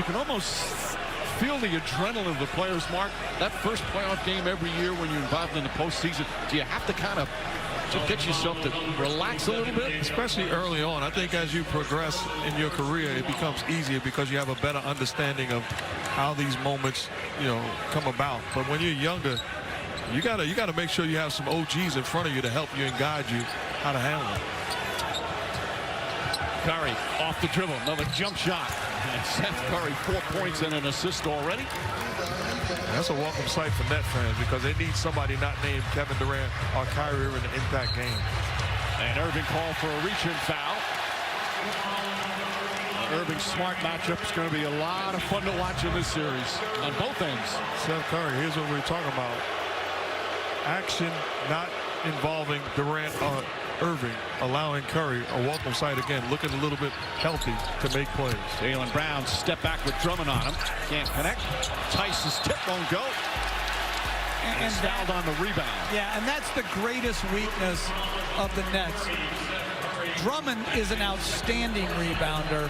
can almost feel the adrenaline of the players, Mark. That first playoff game every year when you're involved in the postseason, do you have to kind of get yourself to relax a little bit? Especially early on. I think as you progress in your career, it becomes easier because you have a better understanding of how these moments, come about. But when you're younger, you gotta make sure you have some OGs in front of you to help you and guide you how to handle it. Curry off the dribble, another jump shot. And Seth Curry, 4 points and an assist already. That's a welcome sight for Net fans because they need somebody not named Kevin Durant or Kyrie Irving to impact game. And Irving called for a reach-in foul. Irving Smart matchup is going to be a lot of fun to watch in this series on both ends. Seth Curry, here's what we're talking about. Action not involving Durant or Irving, allowing Curry a welcome sight again, looking a little bit healthy to make plays. Jaylen Brown step back with Drummond on him. Can't connect. Tice's tip won't go. And fouled on the rebound. Yeah, and that's the greatest weakness of the Nets. Drummond is an outstanding rebounder.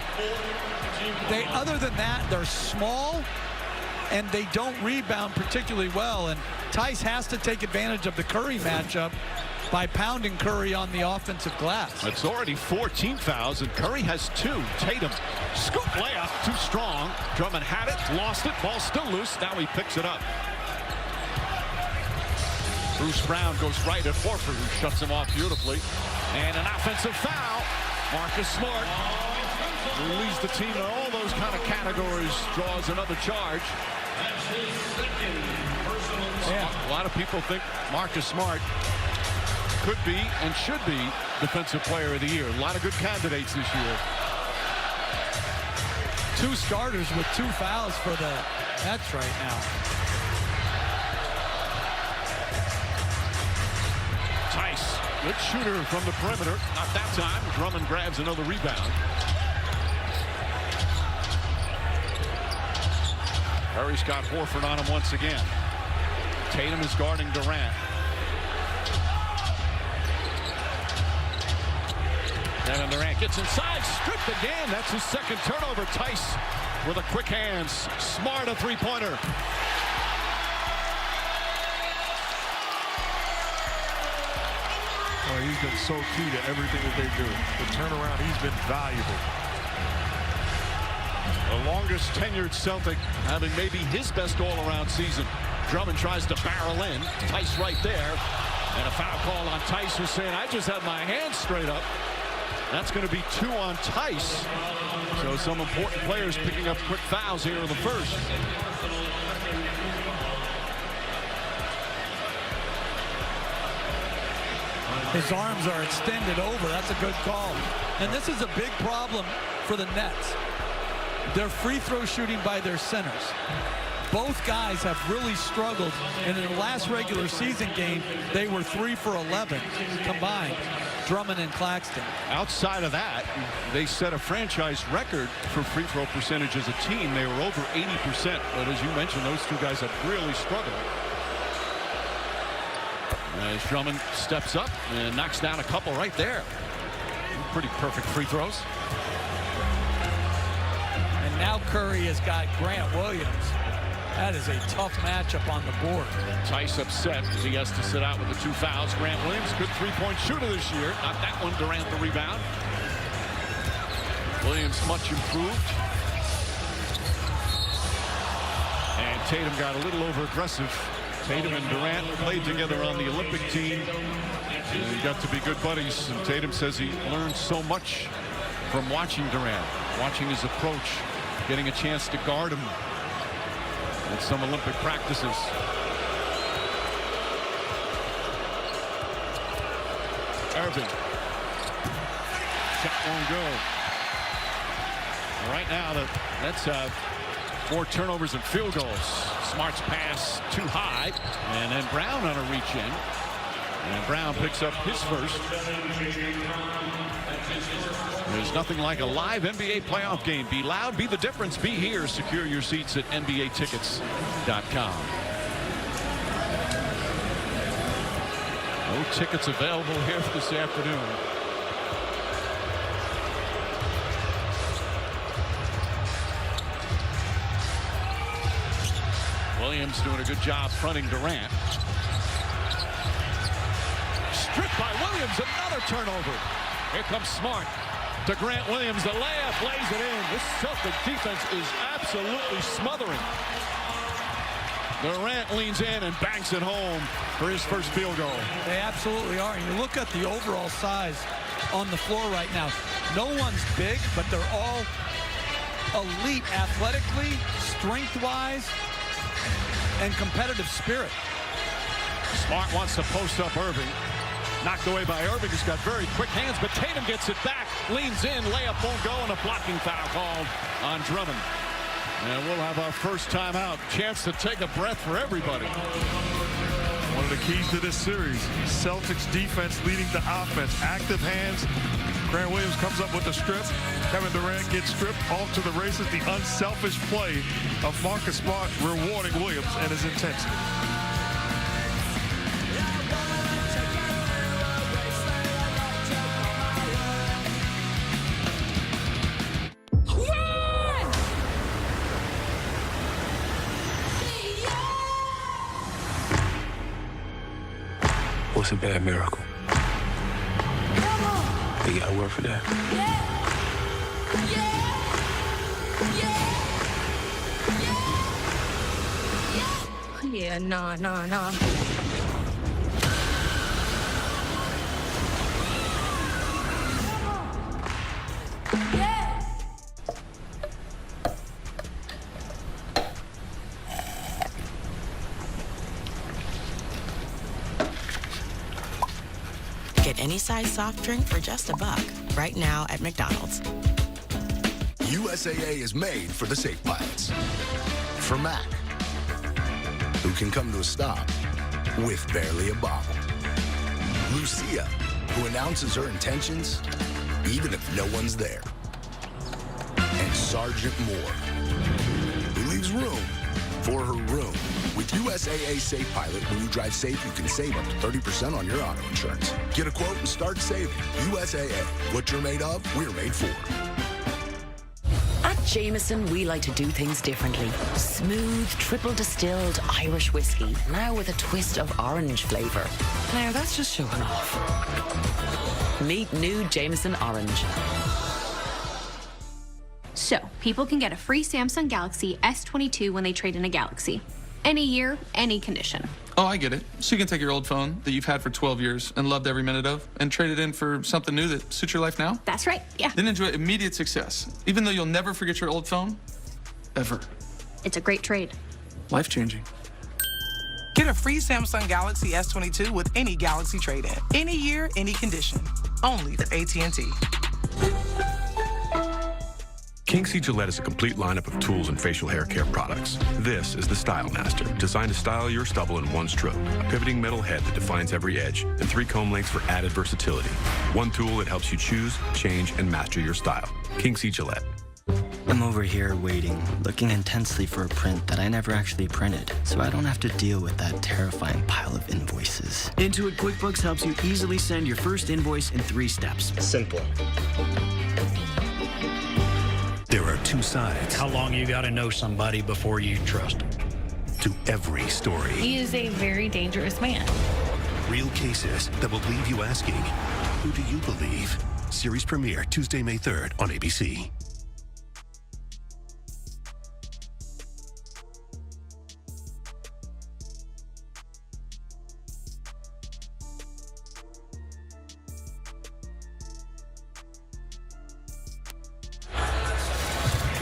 Other than that, they're small and they don't rebound particularly well. And Tice has to take advantage of the Curry matchup by pounding Curry on the offensive glass. It's already 14 fouls, and Curry has 2. Tatum, scoop layup, too strong. Drummond had it, lost it, ball still loose. Now he picks it up. Bruce Brown goes right at Horford, who shuts him off beautifully. And an offensive foul. Marcus Smart, who leads the team in all those kind of categories, draws another charge. Yeah, a lot of people think Marcus Smart could be and should be Defensive Player of the Year. A lot of good candidates this year. 2 starters with 2 fouls for the Nets right now. Tice, good shooter from the perimeter. Not that time. Drummond grabs another rebound. Curry's got Horford on him once again. Tatum is guarding Durant. Kevin Durant gets inside, stripped again. That's his second turnover. Tice with a quick hands. Smart, a three-pointer. Well, he's been so key to everything that they do. The turnaround, he's been valuable. The longest tenured Celtic, having maybe his best all-around season. Drummond tries to barrel in. Tice right there. And a foul call on Tice, who's saying, I just had my hands straight up. That's going to be 2 on Tice. So some important players picking up quick fouls here in the first. His arms are extended over. That's a good call. And this is a big problem for the Nets. Their free throw shooting by their centers. Both guys have really struggled. And in the last regular season game, they were 3 for 11 combined. Drummond and Claxton. Outside of that, they set a franchise record for free throw percentage as a team. They were over 80%. But as you mentioned, those 2 guys have really struggled. As Drummond steps up and knocks down a couple right there. Pretty perfect free throws. And now Curry has got Grant Williams. That is a tough matchup on the board. Tice upset as he has to sit out with the 2 fouls. Grant Williams, good three-point shooter this year. Not that one. Durant the rebound. Williams much improved. And Tatum got a little over-aggressive. Tatum and Durant played together on the Olympic team. And got to be good buddies. And Tatum says he learned so much from watching Durant, watching his approach, getting a chance to guard him at some Olympic practices. Irving. Shot won't go. Right now, the Nets have 4 turnovers and field goals. Smart's pass too high. And then Brown on a reach in. And Brown picks up his first. There's nothing like a live NBA playoff game. Be loud, be the difference, be here. Secure your seats at NBAtickets.com. No tickets available here this afternoon. Williams doing a good job fronting Durant. Stripped by Williams, another turnover. Here comes Smart to Grant Williams. The layup lays it in. This Celtic defense is absolutely smothering. Durant leans in and banks it home for his first field goal. They absolutely are. And you look at the overall size on the floor right now. No one's big, but they're all elite athletically, strength-wise, and competitive spirit. Smart wants to post up Irving. Knocked away by Irving, who's got very quick hands, but Tatum gets it back, leans in, layup won't go, and a blocking foul called on Drummond. And we'll have our first timeout. Chance to take a breath for everybody. One of the keys to this series, Celtics defense leading the offense. Active hands. Grant Williams comes up with a strip. Kevin Durant gets stripped off to the races. The unselfish play of Marcus Smart rewarding Williams and his intensity. What's a bad miracle? You got a word for that? Yeah, nah. Get any size soft drink for just $1 right now at McDonald's. USAA is made for the safe pilots. For Mac, who can come to a stop with barely a bobble. Lucia, who announces her intentions even if no one's there. And Sergeant Moore, who leaves room for her room. With USAA Safe Pilot, when you drive safe, you can save up to 30% on your auto insurance. Get a quote and start saving. USAA, what you're made of, we're made for. At Jameson, we like to do things differently. Smooth, triple distilled Irish whiskey, now with a twist of orange flavor. Now that's just showing off. Meet new Jameson Orange. So, people can get a free Samsung Galaxy S22 when they trade in a Galaxy. Any year, any condition. Oh, I get it. So you can take your old phone that you've had for 12 years and loved every minute of and trade it in for something new that suits your life now? That's right, yeah. Then enjoy immediate success, even though you'll never forget your old phone, ever. It's a great trade. Life-changing. Get a free Samsung Galaxy S22 with any Galaxy trade-in. Any year, any condition. Only at AT&T. King C. Gillette is a complete lineup of tools and facial hair care products. This is the Style Master, designed to style your stubble in one stroke. A pivoting metal head that defines every edge, and 3 comb lengths for added versatility. One tool that helps you choose, change, and master your style. King C. Gillette. I'm over here waiting, looking intensely for a print that I never actually printed, so I don't have to deal with that terrifying pile of invoices. Intuit QuickBooks helps you easily send your first invoice in 3 steps. Simple. There are 2 sides. How long you gotta know somebody before you trust them? To every story. He is a very dangerous man. Real cases that will leave you asking, who do you believe? Series premiere Tuesday, May 3rd on ABC.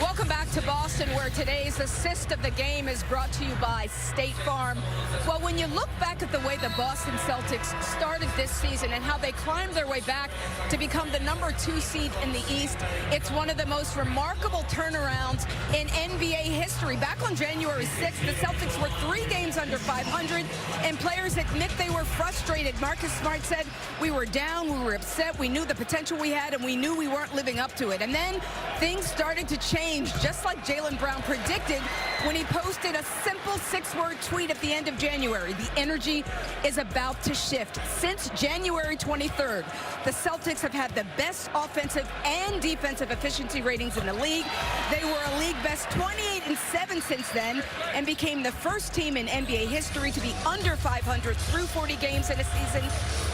Welcome back to Boston, where today's assist of the game is brought to you by State Farm. Well, when you look back at the way the Boston Celtics started this season and how they climbed their way back to become the #2 seed in the East, it's one of the most remarkable turnarounds in NBA history. Back on January 6th, the Celtics were 3 games under 500, and players admit they were frustrated. Marcus Smart said, "We were down, we were upset, we knew the potential we had, and we knew we weren't living up to it." And then things started to change, just like Jaylen Brown predicted when he posted a simple 6-word tweet at the end of January. The energy is about to shift. Since January 23rd, the Celtics have had the best offensive and defensive efficiency ratings in the league. They were a league best 28-7 since then, and became the first team in NBA history to be under 500 through 40 games in a season,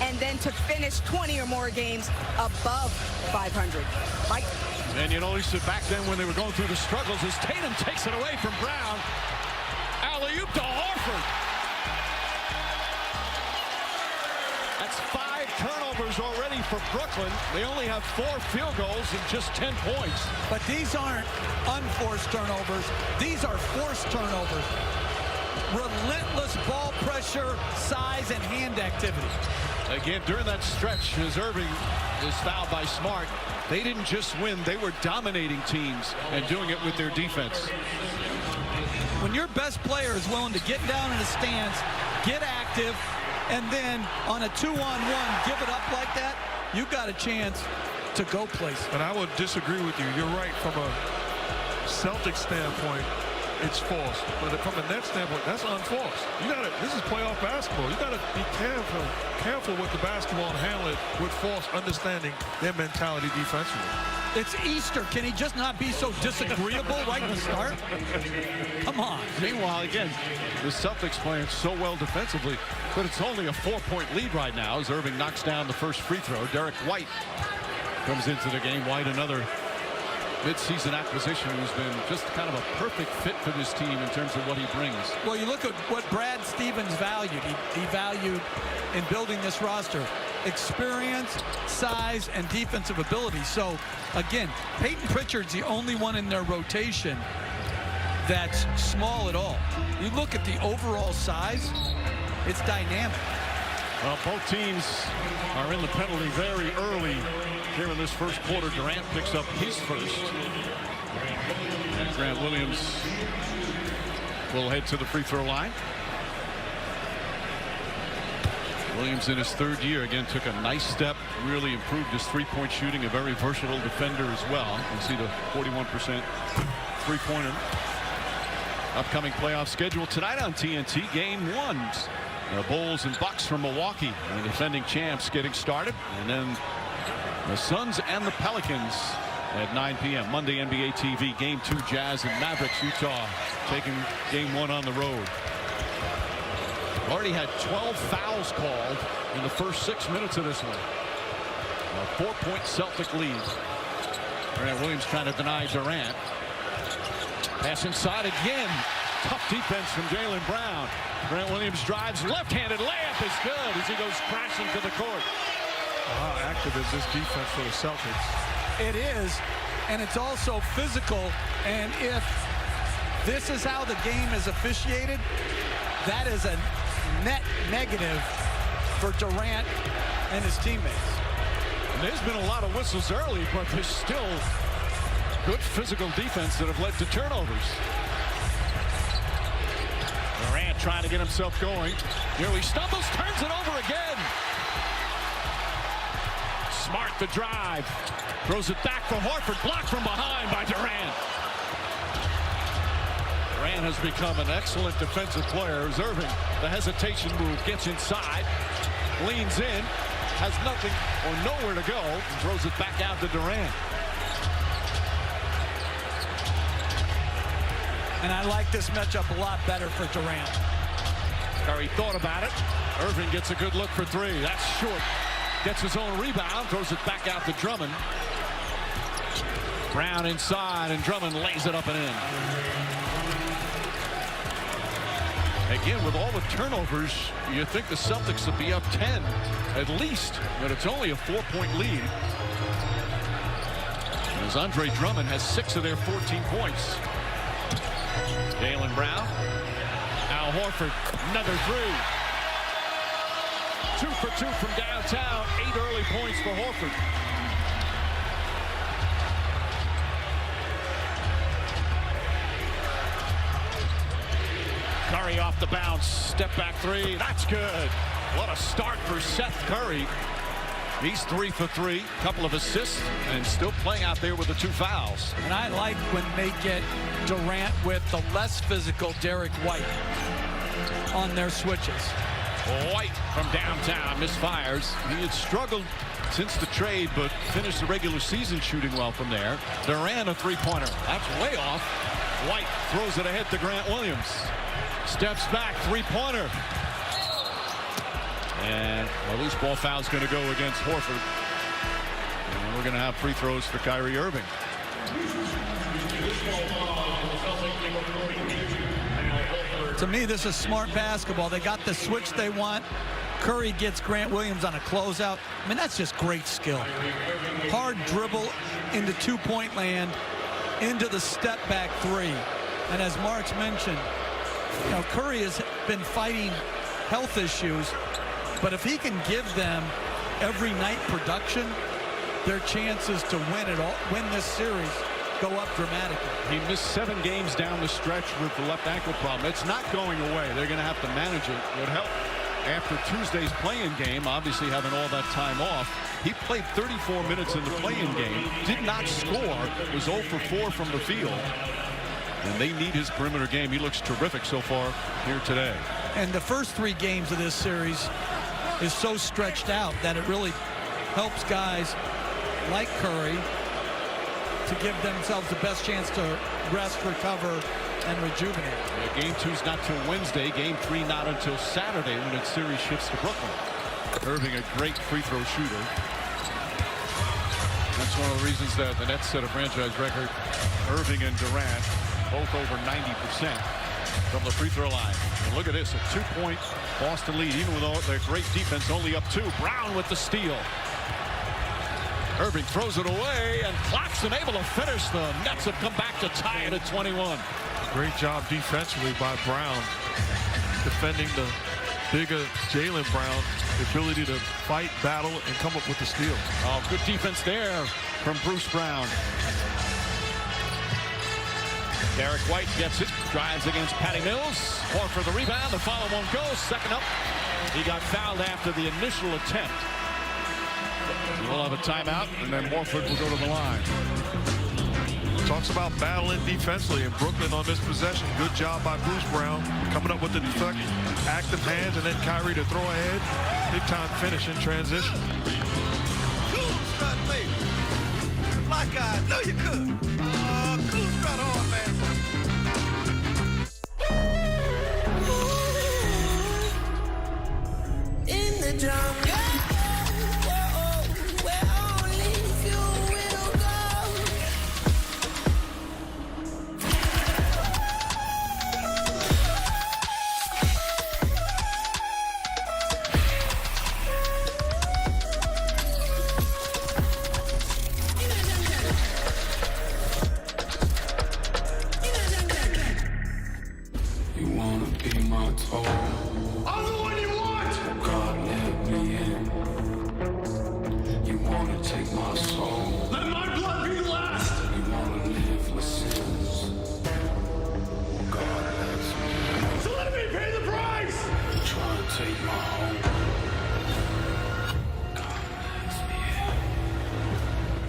and then to finish 20 or more games above 500. Mike? And you notice that back then when they were going through the struggles, as Tatum takes it away from Brown. Alley-oop to Horford. That's 5 turnovers already for Brooklyn. They only have 4 field goals and just 10 points. But these aren't unforced turnovers. These are forced turnovers. Relentless ball pressure, size, and hand activity. Again, during that stretch, as Irving is fouled by Smart, they didn't just win, they were dominating teams and doing it with their defense. When your best player is willing to get down in the stance, get active, and then on a 2-on-1 give it up like that, you've got a chance to go places. And I would disagree with you. You're right from a Celtics standpoint. it's forced. But from a net standpoint, that's unforced. This is playoff basketball. You gotta be careful with the basketball and handle it with force, understanding their mentality defensively. It's Easter. Can he just not be so disagreeable right at the start? Come on. Meanwhile, again, the Celtics playing so well defensively, but it's only a 4-point lead right now as Irving knocks down the first free throw. Derek White comes into the game. White, another mid-season acquisition, who's been just kind of a perfect fit for this team in terms of what he brings. Well, you look at what Brad Stevens valued. He valued in building this roster experience, size, and defensive ability. So, again, Peyton Pritchard's the only one in their rotation that's small at all. You look at the overall size, it's dynamic. Well, both teams are in the penalty very early here in this first quarter. Durant picks up his first. And Grant Williams will head to the free throw line. Williams in his third year again took a nice step, really improved his three-point shooting, a very versatile defender as well. You can see the 41% three-pointer. Upcoming playoff schedule tonight on TNT. Game 1. The Bulls and Bucks from Milwaukee, the defending champs, getting started. And then the Suns and the Pelicans at 9 p.m. Monday NBA TV. Game 2, Jazz and Mavericks. Utah taking game 1 on the road. Already had 12 fouls called in the first 6 minutes of this one. A 4-point Celtic lead. Grant Williams trying to deny Durant. Pass inside again. Tough defense from Jaylen Brown. Grant Williams drives, left-handed layup is good as he goes crashing to the court. How active is this defense for the Celtics? It is, and it's also physical. And if this is how the game is officiated, that is a net negative for Durant and his teammates. And there's been a lot of whistles early, but there's still good physical defense that have led to turnovers. Durant trying to get himself going. Here he stumbles, turns it over again. Smart the drive. Throws it back for Horford. Blocked from behind by Durant. Durant has become an excellent defensive player. As Irving, the hesitation move, gets inside, leans in, has nothing or nowhere to go, and throws it back out to Durant. And I like this matchup a lot better for Durant. Curry thought about it. Irving gets a good look for three. That's short. Gets his own rebound, throws it back out to Drummond. Brown inside, and Drummond lays it up and in. Again, with all the turnovers, you think the Celtics would be up 10 at least, but it's only a 4-point lead. As Andre Drummond has 6 of their 14 points. Jaylen Brown. Al Horford, another three. 2 for 2 from downtown. 8 early points for Horford. Curry off the bounce. Step back three. That's good. What a start for Seth Curry. He's 3 for 3. Couple of assists and still playing out there with the 2 fouls. And I like when they get Durant with the less physical Derek White on their switches. White from downtown misfires. He had struggled since the trade, but finished the regular season shooting well from there. Durant a three-pointer. That's way off. White throws it ahead to Grant Williams. Steps back, three-pointer. And a loose ball foul is going to go against Horford. And we're going to have free throws for Kyrie Irving. To me, this is smart basketball. They got the switch they want. Curry gets Grant Williams on a closeout. I mean, that's just great skill. Hard dribble into two-point land, into the step-back three. And as Mark's mentioned, you know, Curry has been fighting health issues, but if he can give them every night production, their chances to win this series go up dramatically. He missed 7 games down the stretch with the left ankle problem. It's not going away. They're going to have to manage it. It would help after Tuesday's play-in game, obviously having all that time off. He played 34 minutes in the play-in game, did not score, was 0 for 4 from the field. And they need his perimeter game. He looks terrific so far here today. And the first 3 games of this series is so stretched out that it really helps guys like Curry to give themselves the best chance to rest, recover, and rejuvenate. Yeah, game 2's not till Wednesday. Game 3 not until Saturday when its series shifts to Brooklyn. Irving, a great free throw shooter. That's one of the reasons that the Nets set a franchise record. Irving and Durant both over 90% from the free throw line. And look at this, a 2-point Boston lead, even with all their great defense, only up 2. Brown with the steal. Irving throws it away, and Claxton able to finish. The Nets have come back to tie it at 21. Great job defensively by Brown, defending the bigger Jaylen Brown, the ability to fight, battle, and come up with the steal. Oh, good defense there from Bruce Brown. Derek White gets it, drives against Patty Mills. Horford the rebound, the follow won't go. Second up, he got fouled after the initial attempt. We'll have a timeout, and then Horford will go to the line. Talks about battling defensively in Brooklyn on this possession. Good job by Bruce Brown coming up with the active hands, and then Kyrie to throw ahead. Big time finish in transition. Like I know you could. Cool strut on, man. In the jungle.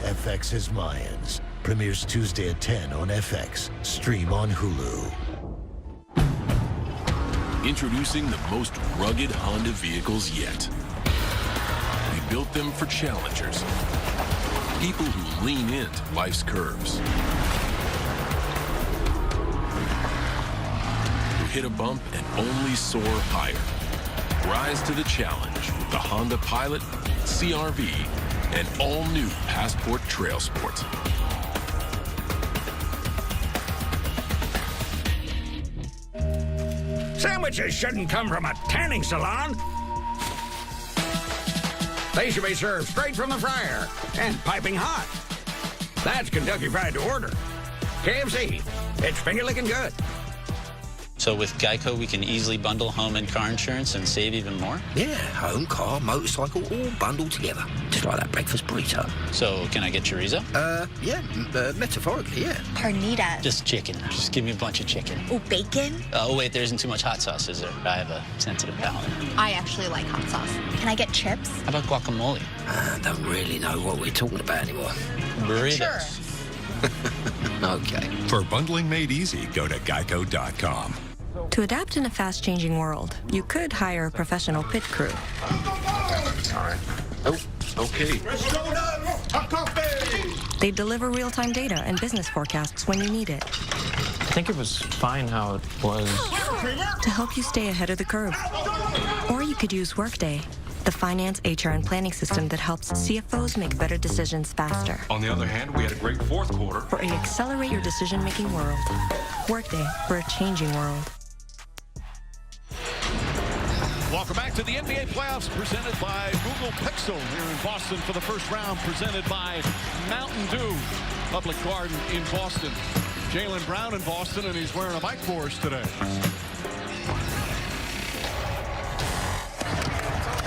FX is Mayans. Premieres Tuesday at 10 on FX. Stream on Hulu. Introducing the most rugged Honda vehicles yet. We built them for challengers. People who lean into life's curves. Who hit a bump and only soar higher. Rise to the challenge with the Honda Pilot, CR-V, and all-new Passport Trail Sport. Sandwiches shouldn't come from a tanning salon. They should be served straight from the fryer and piping hot. That's Kentucky Fried to order. KFC, it's finger-licking good. So with Geico, we can easily bundle home and car insurance and save even more? Yeah, home, car, motorcycle, all bundled together. Just like that breakfast burrito. So can I get chorizo? Yeah, metaphorically, yeah. Carnita. Just chicken. Just give me a bunch of chicken. Oh, bacon? Oh, wait, there isn't too much hot sauce, is there? I have a sensitive palate. I actually like hot sauce. Can I get chips? How about guacamole? I don't really know what we're talking about anymore. Burritos. Sure. Okay. For bundling made easy, go to geico.com. To adapt in a fast-changing world, you could hire a professional pit crew. All right. Oh, okay. They deliver real-time data and business forecasts when you need it. I think it was fine how it was. To help you stay ahead of the curve. Or you could use Workday, the finance, HR, and planning system that helps CFOs make better decisions faster. On the other hand, we had a great fourth quarter. For an accelerate your decision-making world. Workday for a changing world. Welcome back to the NBA playoffs presented by Google Pixel here in Boston for the first round, presented by Mountain Dew, Public Garden in Boston. Jaylen Brown in Boston, and he's wearing a mic for us today.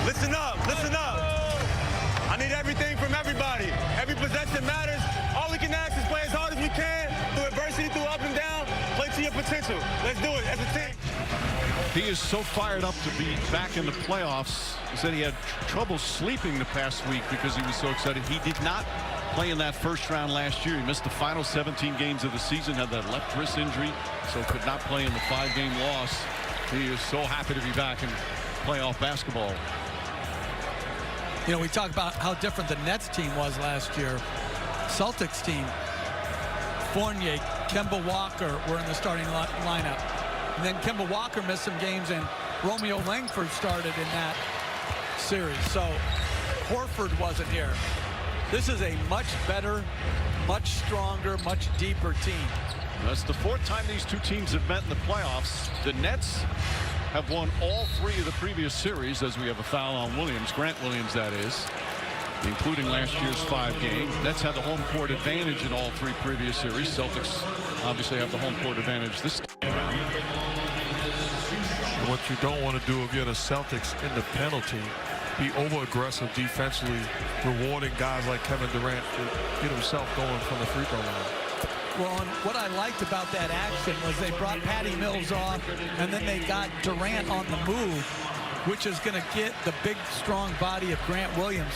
Listen up, listen up. I need everything from everybody. Every possession matters. All we can ask is play as hard as we can, through adversity, through up and down. Play to your potential. Let's do it as a team. He is so fired up to be back in the playoffs. He said he had trouble sleeping the past week because he was so excited. He did not play in that first round last year. He missed the final 17 games of the season, had that left wrist injury, so could not play in the 5-game loss. He is so happy to be back in playoff basketball. You know, we talk about how different the Nets team was last year. Celtics team, Fournier, Kemba Walker were in the starting lineup. And then Kemba Walker missed some games, and Romeo Langford started in that series. So Horford wasn't here. This is a much better, much stronger, much deeper team. That's the 4th time these two teams have met in the playoffs. The Nets have won all 3 of the previous series, as we have a foul on Williams, Grant Williams that is, including last year's 5-game. Nets had the home court advantage in all 3 previous series. Celtics obviously have the home court advantage this time. What you don't want to do if you're the Celtics in the penalty, be over-aggressive defensively, rewarding guys like Kevin Durant to get himself going from the free throw line. Well, and what I liked about that action was they brought Patty Mills off, and then they got Durant on the move, which is going to get the big, strong body of Grant Williams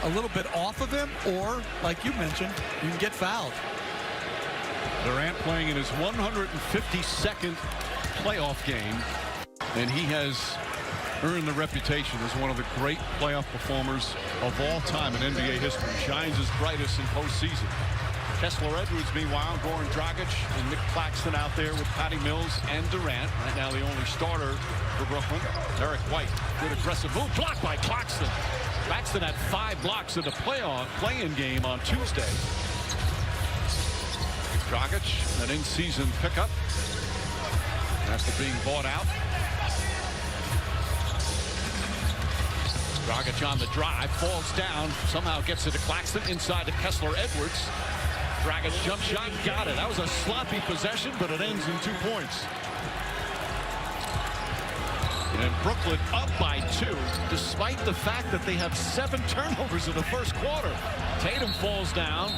a little bit off of him, or, like you mentioned, you can get fouled. Durant playing in his 152nd playoff game, and he has earned the reputation as one of the great playoff performers of all time in NBA history. Shines his brightest in postseason. Kessler Edwards, meanwhile, Goran Dragic and Nick Claxton out there with Patty Mills and Durant. Right now the only starter for Brooklyn. Derek White, good aggressive move, blocked by Claxton. Claxton had 5 blocks in the play-in game on Tuesday. Dragic, an in-season pickup after being bought out. Dragic on the drive, falls down, somehow gets it to Claxton, inside to Kessler Edwards. Dragic jump shot, got it. That was a sloppy possession, but it ends in 2 points. And Brooklyn up by 2, despite the fact that they have 7 turnovers in the first quarter. Tatum falls down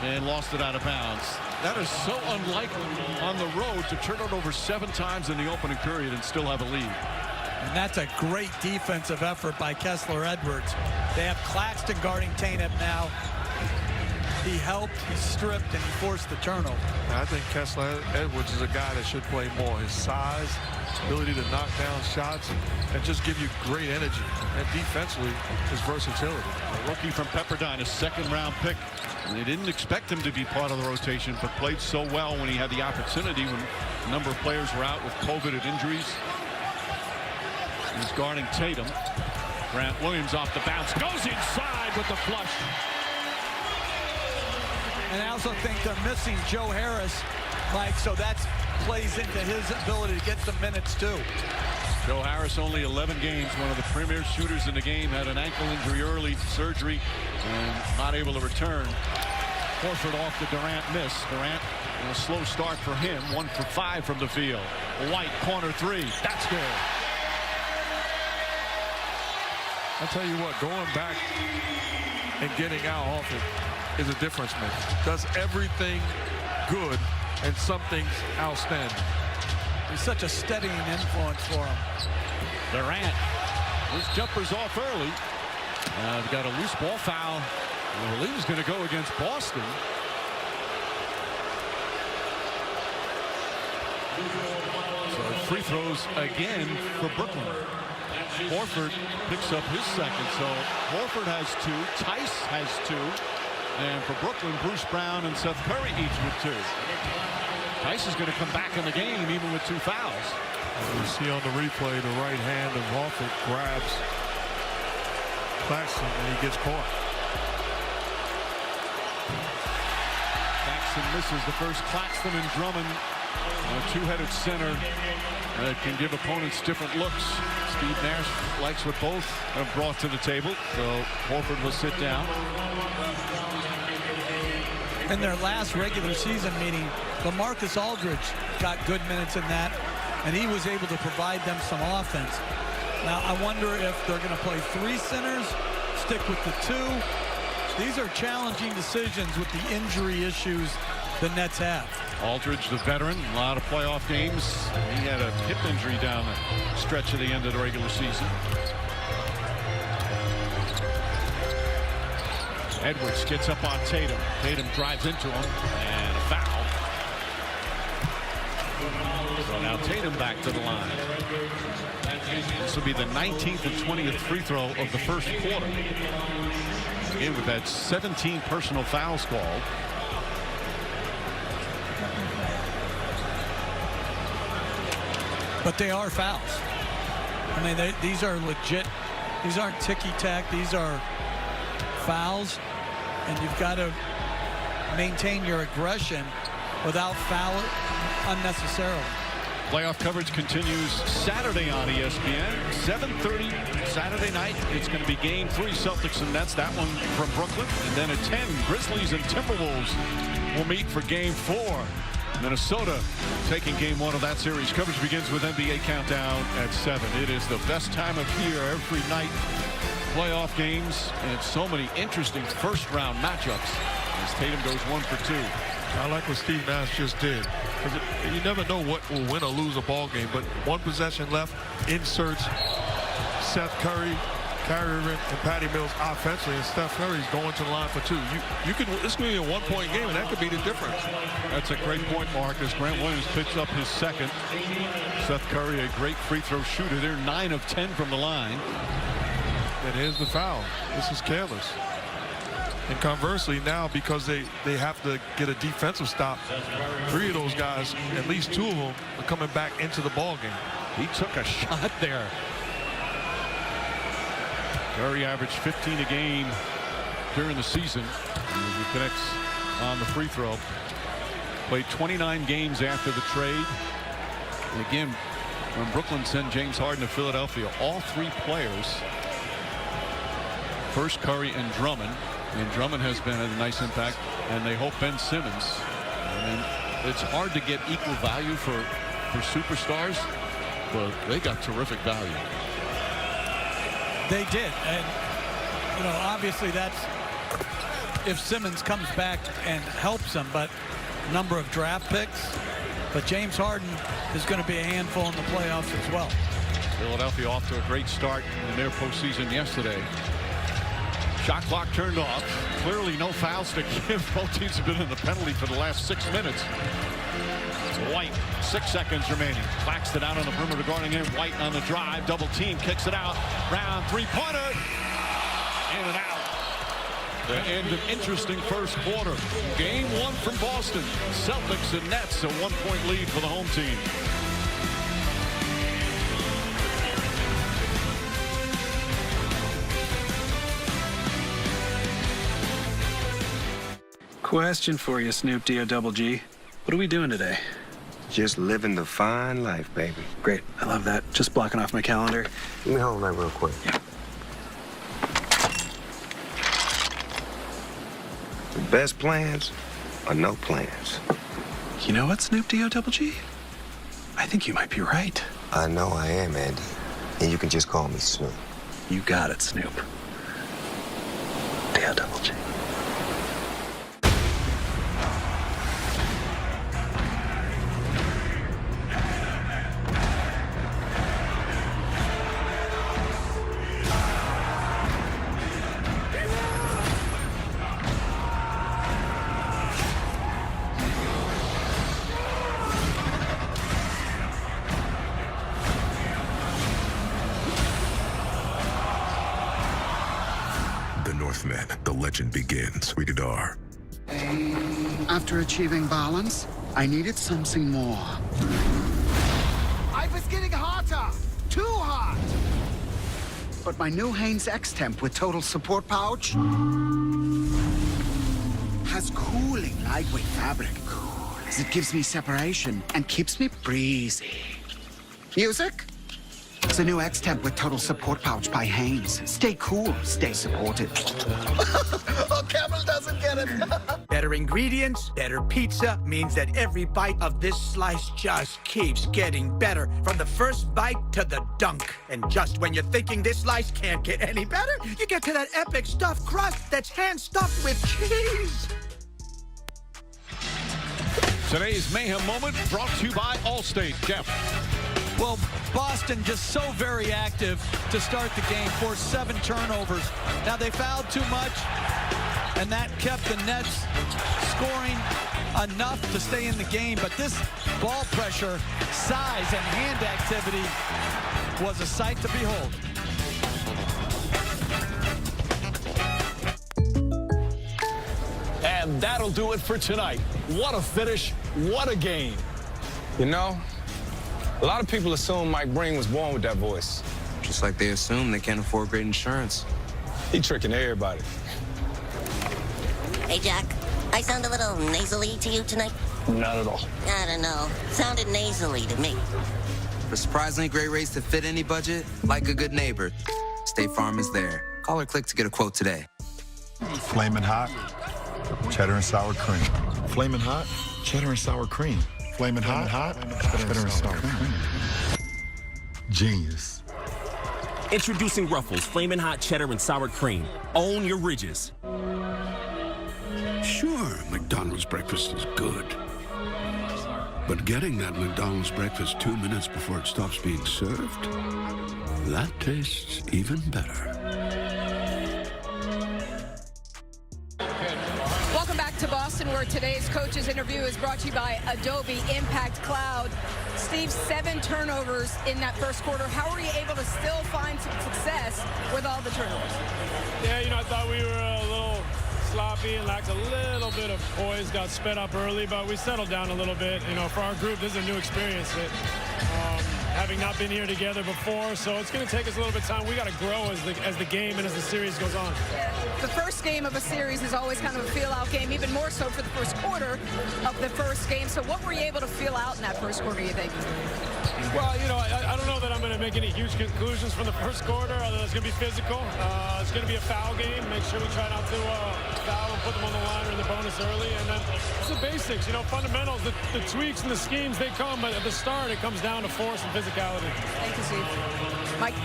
and lost it out of bounds. That is so unlikely on the road to turn it over 7 times in the opening period and still have a lead. And that's a great defensive effort by Kessler Edwards. They have Claxton guarding Tatum now. He helped, he stripped, and he forced the turnover. I think Kessler Edwards is a guy that should play more. His size, ability to knock down shots, and just give you great energy. And defensively, his versatility. A rookie from Pepperdine, a 2nd-round pick. And they didn't expect him to be part of the rotation, but played so well when he had the opportunity when a number of players were out with COVID and injuries. He's guarding Tatum. Grant Williams off the bounce, goes inside with the flush. And I also think they're missing Joe Harris, Mike, so that plays into his ability to get some minutes too. Joe Harris, only 11 games, one of the premier shooters in the game, had an ankle injury early, surgery, and not able to return. Horford off the Durant miss. Durant, a slow start for him, 1 for 5 from the field. White, corner 3, that's good. I'll tell you what, going back and getting Al Horford is a difference maker. Does everything good and something outstanding. He's such a steadying influence for him. Durant, his jumper's off early. They've got a loose ball foul. I believe he's going to go against Boston. So free throws again for Brooklyn. Horford picks up his 2nd. So Horford has 2. Tice has 2. And for Brooklyn, Bruce Brown and Seth Curry each with 2. Tice is going to come back in the game even with 2 fouls. You see on the replay the right hand of Horford grabs Claxton and he gets caught. Claxton misses the first. Claxton and Drummond, a 2-headed center that can give opponents different looks. Steve Nash likes what both have brought to the table, so Horford will sit down. In their last regular season meeting, LaMarcus Aldridge got good minutes in that, and he was able to provide them some offense. Now, I wonder if they're going to play 3 centers, stick with the 2. These are challenging decisions with the injury issues the Nets have. Aldridge, the veteran, a lot of playoff games. He had a hip injury down the stretch at the end of the regular season. Edwards gets up on Tatum. Tatum drives into him, and a foul. So now Tatum back to the line. This will be the 19th and 20th free throw of the first quarter. Again, we've had 17 personal fouls called. But they are fouls. I mean, these are legit. These aren't ticky-tack. These are fouls, and you've got to maintain your aggression without fouling unnecessarily. Playoff coverage continues Saturday on ESPN, 7:30 Saturday night. It's going to be Game 3, Celtics and Nets. That one from Brooklyn. And then at 10, Grizzlies and Timberwolves will meet for Game 4. Minnesota taking Game 1 of that series. Coverage begins with NBA Countdown at 7. It is the best time of year every night. Playoff games and so many interesting first-round matchups as Tatum goes 1 for 2. I like what Steve Nash just did. You never know what will win or lose a ball game, but one possession left, inserts Seth Curry, Kyrie Irving, and Patty Mills offensively, and Steph Curry's going to the line for 2. You could, this could be a one-point game, and that could be the difference. That's a great point, Mark, as Grant Williams picks up his second. Seth Curry, a great free throw shooter. They're 9 of 10 from the line. And here's the foul. This is careless. And conversely, now because they have to get a defensive stop, 3 of those guys, at least 2 of them, are coming back into the ball game. He took a shot there. Curry averaged 15 a game during the season. And he connects on the free throw. Played 29 games after the trade. And again, when Brooklyn sent James Harden to Philadelphia, all 3 players, first Curry and Drummond, and Drummond has been a nice impact, and they hope Ben Simmons. I mean, it's hard to get equal value for superstars, but they got terrific value. They did, and you know, obviously that's if Simmons comes back and helps them, but number of draft picks. But James Harden is going to be a handful in the playoffs as well. Philadelphia off to a great start in their postseason yesterday. Shot clock turned off. Clearly no fouls to give. Both teams have been in the penalty for the last 6 minutes. White, 6 seconds remaining. Claxton out on the perimeter guarding him. White on the drive. Double team, kicks it out. Brown, three-pointer. In and out. The end of interesting first quarter. Game 1 from Boston. Celtics and Nets, a 1-point lead for the home team. Question for you, Snoop D-O-double-G. What are we doing today? Just living the fine life, baby. Great. I love that. Just blocking off my calendar. Let me hold that real quick. Yeah. The best plans are no plans. You know what, Snoop D-O-double-G? I think you might be right. I know I am, Andy. And you can just call me Snoop. You got it, Snoop. D-O-double-G. The legend begins. Rated R. After achieving balance, I needed something more. I was getting hotter! Too hot! But my new Hanes X-Temp with total support pouch has cooling lightweight fabric. It gives me separation and keeps me breezy. Music? It's a new X-Temp with total support pouch by Hanes. Stay cool, stay supported. Oh, Camel doesn't get it. Better ingredients, better pizza means that every bite of this slice just keeps getting better. From the first bite to the dunk. And just when you're thinking this slice can't get any better, you get to that epic stuffed crust that's hand-stuffed with cheese. Today's Mayhem Moment brought to you by Allstate. Jeff. Well, Boston just so very active to start the game, forced 7 turnovers. Now, they fouled too much, and that kept the Nets scoring enough to stay in the game. But this ball pressure, size, and hand activity was a sight to behold. And that'll do it for tonight. What a finish. What a game. You know, a lot of people assume Mike Breen was born with that voice. Just like they assume they can't afford great insurance. He tricking everybody. Hey, Jack. I sound a little nasally to you tonight? Not at all. I don't know. Sounded nasally to me. For surprisingly great rates to fit any budget, like a good neighbor, State Farm is there. Call or click to get a quote today. Flamin' hot, cheddar and sour cream. Flamin' hot, cheddar and sour cream. Flamin' hot, cheddar and sour cream. Genius. Introducing Ruffles Flamin' Hot Cheddar and Sour Cream. Own your ridges. Sure, McDonald's breakfast is good. But getting that McDonald's breakfast 2 minutes before it stops being served, that tastes even better. Welcome back to Boston, where today's coach's interview is brought to you by Adobe Impact Cloud. Steve, 7 turnovers in that first quarter. How were you able to still find some success with all the turnovers? Yeah, you know, I thought we were a little sloppy and lacked a little bit of poise, got sped up early, but we settled down a little bit. You know, for our group, this is a new experience that, having not been here together before, so it's going to take us a little bit of time. We got to grow as the game and as the series goes on. The first game of a series is always kind of a feel-out game, even more so for the first quarter of the first game. So what were you able to feel out in that first quarter, you think? Well, you know, I don't know that I'm going to make any huge conclusions from the first quarter, other than it's going to be physical. It's going to be a foul game. Make sure we try not to foul and put them on the line or in the bonus early. And then it's the basics, you know, fundamentals, the tweaks and the schemes, they come, but at the start, it comes down to force and physicality. Thank you, Steve. Mike?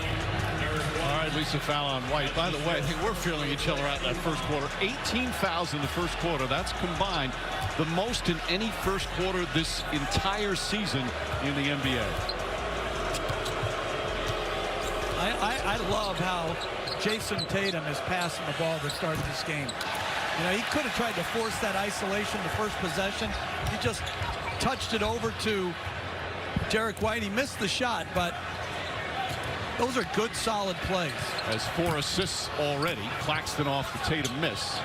All right, Lisa, foul on White. By the way, I think we're feeling each other out in that first quarter. 18 fouls in the first quarter. That's combined the most in any first quarter this entire season in the NBA. I love how Jason Tatum is passing the ball to start this game. You know, he could have tried to force that isolation the first possession. He just touched it over to Derek White. He missed the shot, but those are good, solid plays. Has 4 assists already. Claxton off the Tatum miss.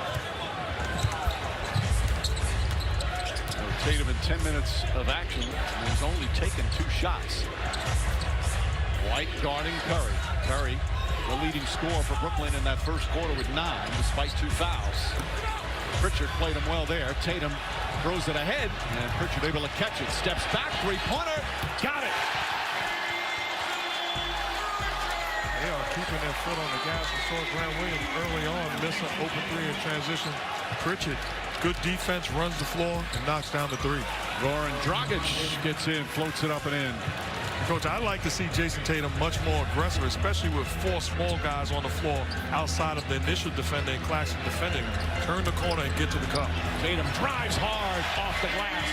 So Tatum in 10 minutes of action has only taken 2 shots. White guarding Curry. Curry, the leading scorer for Brooklyn in that first quarter with 9, despite 2 fouls. Pritchard played him well there. Tatum throws it ahead, and Pritchard able to catch it. Steps back, 3-pointer, got it. They are keeping their foot on the gas. We saw Grant Williams early on miss an open 3 in transition. Pritchard, good defense, runs the floor, and knocks down the 3. Goran Dragic gets in, floats it up and in. Coach, I like to see Jason Tatum much more aggressive, especially with 4 small guys on the floor outside of the initial defender and Claxton defending. Turn the corner and get to the cup. Tatum drives hard off the glass.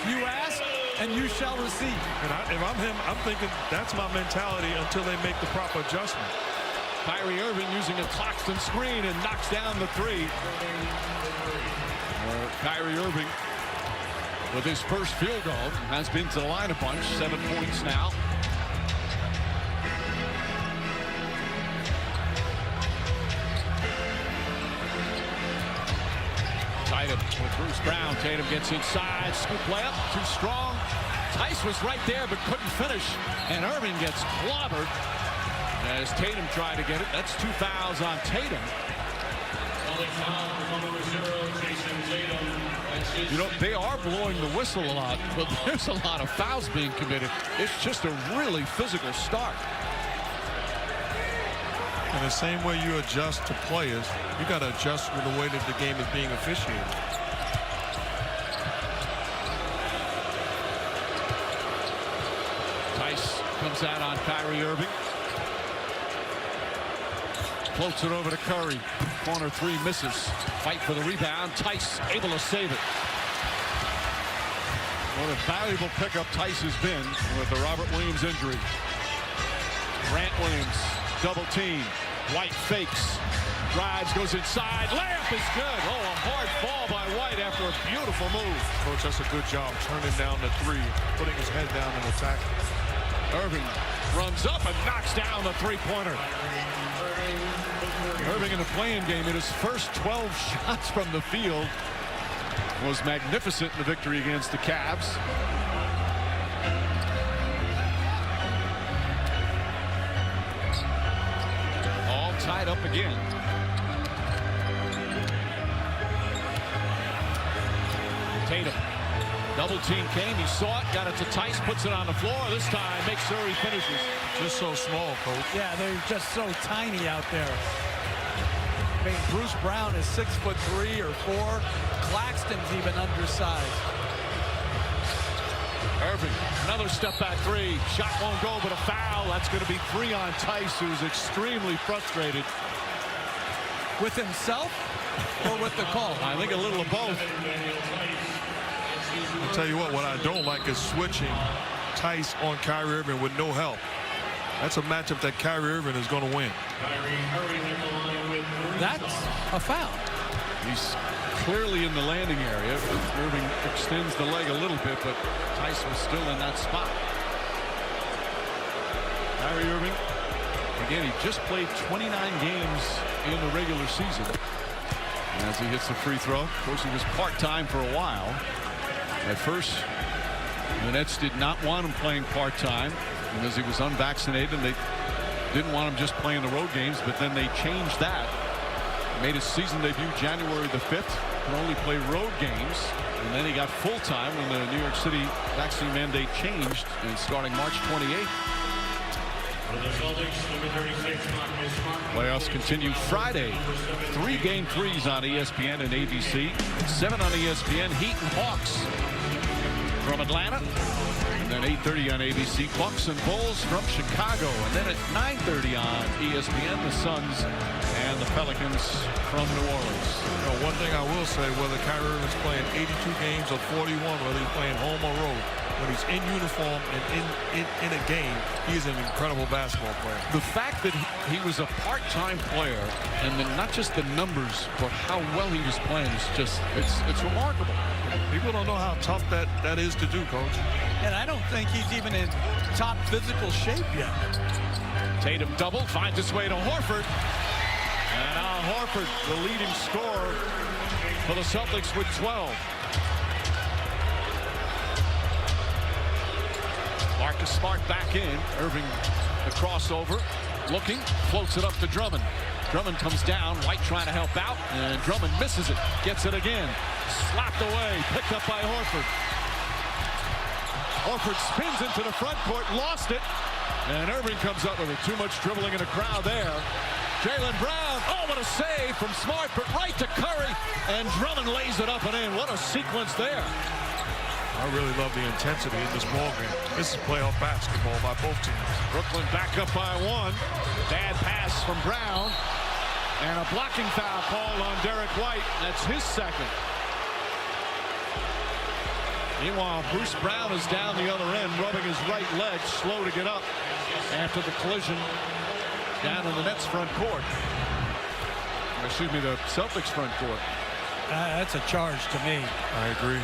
You ask, and you shall receive. And if I'm him, I'm thinking that's my mentality until they make the proper adjustment. Kyrie Irving using a Claxton screen and knocks down the 3. Kyrie Irving with his first field goal has been to the line a bunch. 7 points now. Tatum with Bruce Brown. Tatum gets inside. Scoop layup. Too strong. Tice was right there but couldn't finish. And Irving gets clobbered as Tatum tried to get it. That's 2 fouls on Tatum. You know, they are blowing the whistle a lot, but there's a lot of fouls being committed. It's just a really physical start. And the same way you adjust to players, you got to adjust with the way that the game is being officiated. Tice comes out on Kyrie Irving. Floats it over to Curry. Corner 3 misses. Fight for the rebound. Tice able to save it. What a valuable pickup Tice has been with the Robert Williams injury. Grant Williams, double team. White fakes. Drives, goes inside. Layup is good. Oh, a hard fall by White after a beautiful move. Coach, that's a good job turning down the three, putting his head down and attacking. Irving runs up and knocks down the three-pointer. Irving in the play-in game in his first 12 shots from the field was magnificent in the victory against the Cavs. All tied up again. Tatum. Double team came. He saw it. Got it to Tice. Puts it on the floor. This time makes sure he finishes. Just so small, Coach. Yeah, they're just so tiny out there. I mean, Bruce Brown is 6'3" or 4. Claxton's even undersized. Irving, another step back three. Shot won't go, but a foul. That's going to be 3 on Tice, who's extremely frustrated. With himself or with the call? I think a little of both. I'll tell you what I don't like is switching Tice on Kyrie Irving with no help. That's a matchup that Kyrie Irving is going to win. That's a foul. He's clearly in the landing area. Irving extends the leg a little bit, but Tice was still in that spot. Kyrie Irving, again, he just played 29 games in the regular season. As he hits the free throw, of course, he was part-time for a while. At first, the Nets did not want him playing part-time because he was unvaccinated, and they didn't want him just playing the road games, but then they changed that. Made his season debut January the 5th, could only play road games, and then he got full-time when the New York City vaccine mandate changed, and starting March 28th. Playoffs continue Friday. 3 game threes on ESPN and ABC. 7 on ESPN. Heat and Hawks from Atlanta. And then 8:30 on ABC. Bucks and Bulls from Chicago. And then at 9:30 on ESPN, the Suns and the Pelicans from New Orleans. You know, one thing I will say, whether Kyrie Irving's playing 82 games or 41, whether he's playing home or road, when he's in uniform and in a game, he's an incredible basketball player. The fact that he was a part-time player, and then not just the numbers, but how well he was playing is just, it's remarkable. People don't know how tough that is to do, Coach. And I don't think he's even in top physical shape yet. Tatum double, finds its way to Horford. And now Horford, the leading scorer for the Celtics with 12. Marcus Smart back in. Irving, the crossover, looking, floats it up to Drummond. Drummond comes down, White trying to help out, and Drummond misses it, gets it again. Slapped away, picked up by Horford. Horford spins into the front court, lost it, and Irving comes up with it. Too much dribbling in the crowd there. Jaylen Brown, oh, what a save from Smart, but right to Curry, and Drummond lays it up and in. What a sequence there. I really love the intensity in this ball game. This is playoff basketball by both teams. Brooklyn back up by 1. Bad pass from Brown. And a blocking foul called on Derek White. That's his second. Meanwhile, Bruce Brown is down the other end, rubbing his right leg, slow to get up after the collision down in the Nets front court. Excuse me, the Celtics front court. That's a charge to me. I agree.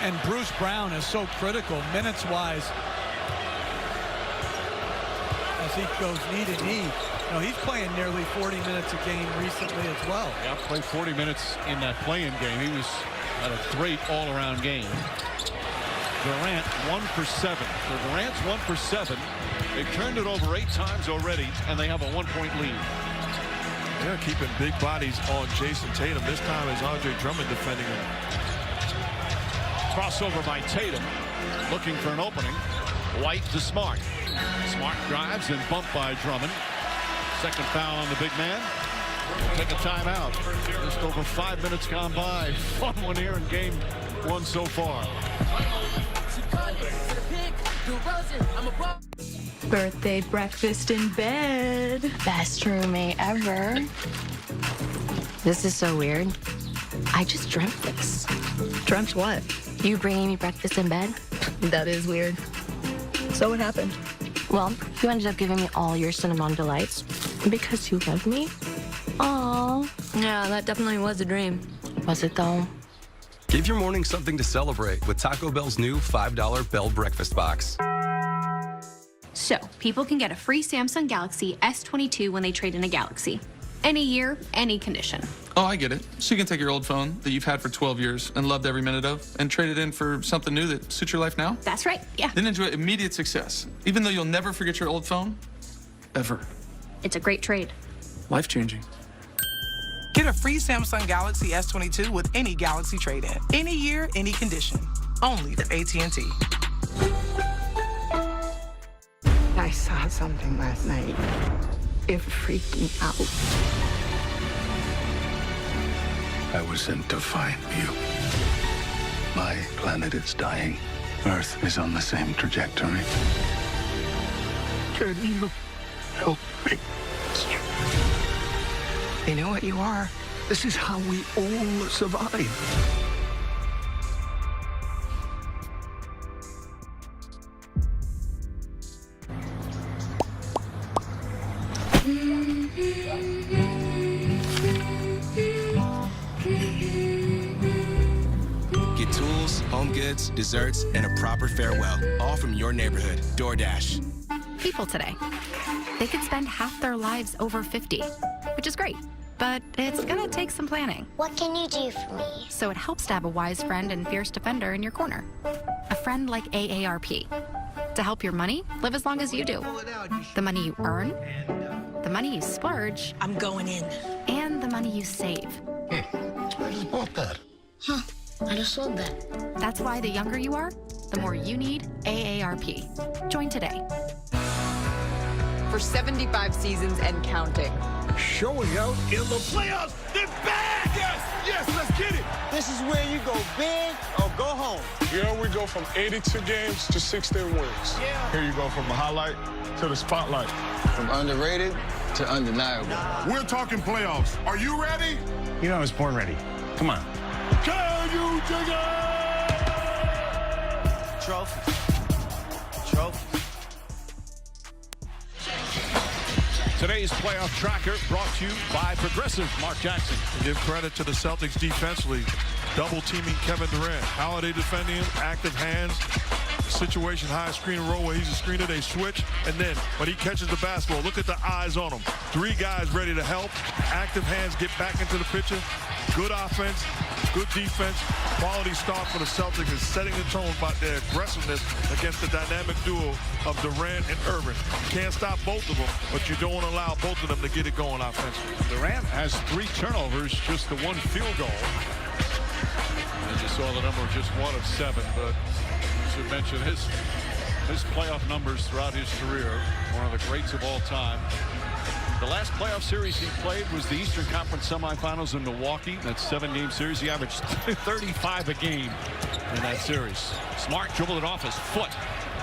And Bruce Brown is so critical minutes-wise as he goes knee to knee. You know, he's playing nearly 40 minutes a game recently as well. Yeah, played 40 minutes in that play-in game. He was at a great all-around game. Durant 1 for 7. So Durant's 1 for 7. They've turned it over 8 times already, and they have a 1-point lead. They're keeping big bodies on Jason Tatum. This time is Andre Drummond defending him. Crossover by Tatum, looking for an opening. White to Smart. Smart drives and bumped by Drummond. Second foul on the big man. We'll take a timeout. Just over 5 minutes gone by. Fun one here in game 1 so far. Birthday breakfast in bed. Best roommate ever. This is so weird. I just dreamt this. Dreamt what? You bringing me breakfast in bed? That is weird. So what happened? Well, you ended up giving me all your cinnamon delights because you love me. Aww. Yeah, that definitely was a dream. Was it though? Give your morning something to celebrate with Taco Bell's new $5 Bell Breakfast Box. So, people can get a free Samsung Galaxy S22 when they trade in a Galaxy. Any year, any condition. Oh, I get it. So you can take your old phone that you've had for 12 years and loved every minute of and trade it in for something new that suits your life now? That's right, yeah. Then enjoy immediate success, even though you'll never forget your old phone, ever. It's a great trade. Life-changing. Get a free Samsung Galaxy S22 with any Galaxy trade-in. Any year, any condition. Only at AT&T. I saw something last night. It freaked me out. I was sent to find you. My planet is dying. Earth is on the same trajectory. Can you help me? You know what you are? This is how we all survive. Get tools, home goods, desserts, and a proper farewell. All from your neighborhood. DoorDash. People today, they could spend half their lives over 50, which is great, but it's gonna take some planning. What can you do for me? So it helps to have a wise friend and fierce defender in your corner. A friend like AARP. To help your money live as long as you do. The money you earn, the money you splurge. I'm going in. And the money you save. I just bought that. Huh, I just sold that. That's why the younger you are, the more you need AARP. Join today. For 75 seasons and counting. Showing out in the playoffs. They're back! Yes, let's get it. This is where you go big or go home. Here we go from 82 games to 16 wins. Yeah. Here you go from the highlight to the spotlight. From underrated to undeniable. We're talking playoffs. Are you ready? You know I was born ready. Come on. Can you dig it? Trophy. Trophy. Today's playoff tracker brought to you by Progressive. Mark Jackson. Give credit to the Celtics defensively. Double teaming Kevin Durant. How are they defending him? Active hands. Situation high screen roll where he's a screener. They switch. And then when he catches the basketball, look at the eyes on him. 3 guys ready to help. Active hands get back into the picture. Good offense. Good defense. Quality start for the Celtics is setting the tone about their aggressiveness against the dynamic duo of Durant and Irving. Can't stop both of them, but you don't want to allow both of them to get it going offensively. Durant has 3 turnovers, just the 1 field goal. And you saw the number just 1 of 7, but you should mention his playoff numbers throughout his career. One of the greats of all time. The last playoff series he played was the Eastern Conference semifinals in Milwaukee. That 7-game series. He averaged 35 a game in that series. Smart dribbled it off his foot.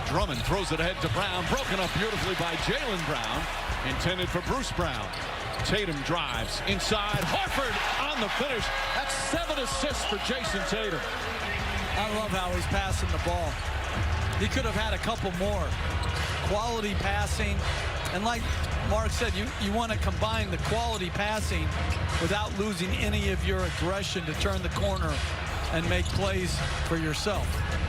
Drummond throws it ahead to Brown. Broken up beautifully by Jaylen Brown. Intended for Bruce Brown. Tatum drives inside. Horford on the finish. That's 7 assists for Jason Tatum. I love how he's passing the ball. He could have had a couple more. Quality passing. And like Mark said, you want to combine the quality passing without losing any of your aggression to turn the corner and make plays for yourself.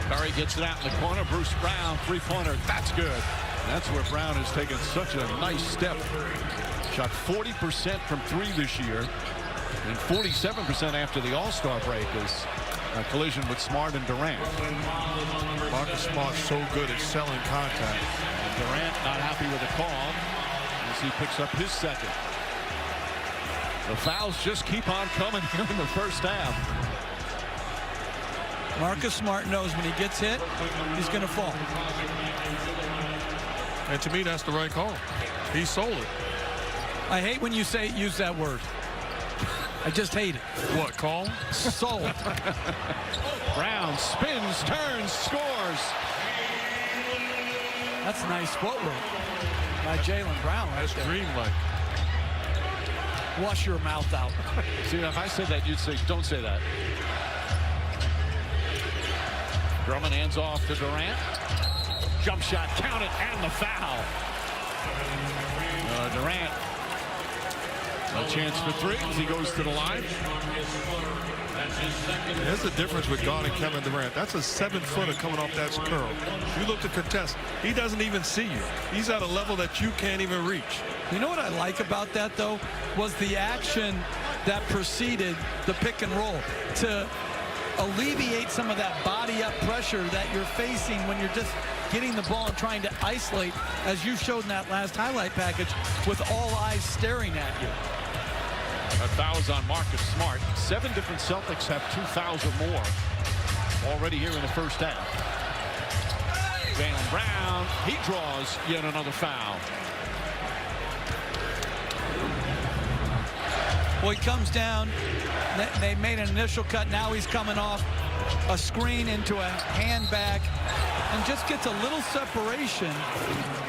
Curry gets it out in the corner. Bruce Brown, 3-pointer. That's good. That's where Brown has taken such a nice step. Shot 40% from 3 this year and 47% after the All-Star break is a collision with Smart and Durant. Marcus Smart's so good at selling contact. And Durant not happy with the call as he picks up his 2nd. The fouls just keep on coming here in the first half. Marcus Smart knows when he gets hit, he's going to fall. And to me, that's the right call. He sold it. I hate when you use that word. I just hate it. What, call? Sold. Brown spins, turns, scores. That's nice footwork by Jaylen Brown. That's dreamlike. Wash your mouth out. See, if I said that, you'd say, don't say that. Drummond hands off to Durant. Jump shot counted and the foul. Durant. A chance for three as he goes to the line. There's a difference with guarding Kevin Durant. That's a 7-footer coming off that curl. You look to contest, he doesn't even see you. He's at a level that you can't even reach. You know what I like about that, though, was the action that preceded the pick and roll to alleviate some of that body-up pressure that you're facing when you're just getting the ball and trying to isolate, as you showed in that last highlight package, with all eyes staring at you. That foul is on Marcus Smart. 7 different Celtics have 2 fouls or more already here in the first half. Jaylen Brown, he draws yet another foul. Well, he comes down. They made an initial cut. Now he's coming off a screen into a handbag and just gets a little separation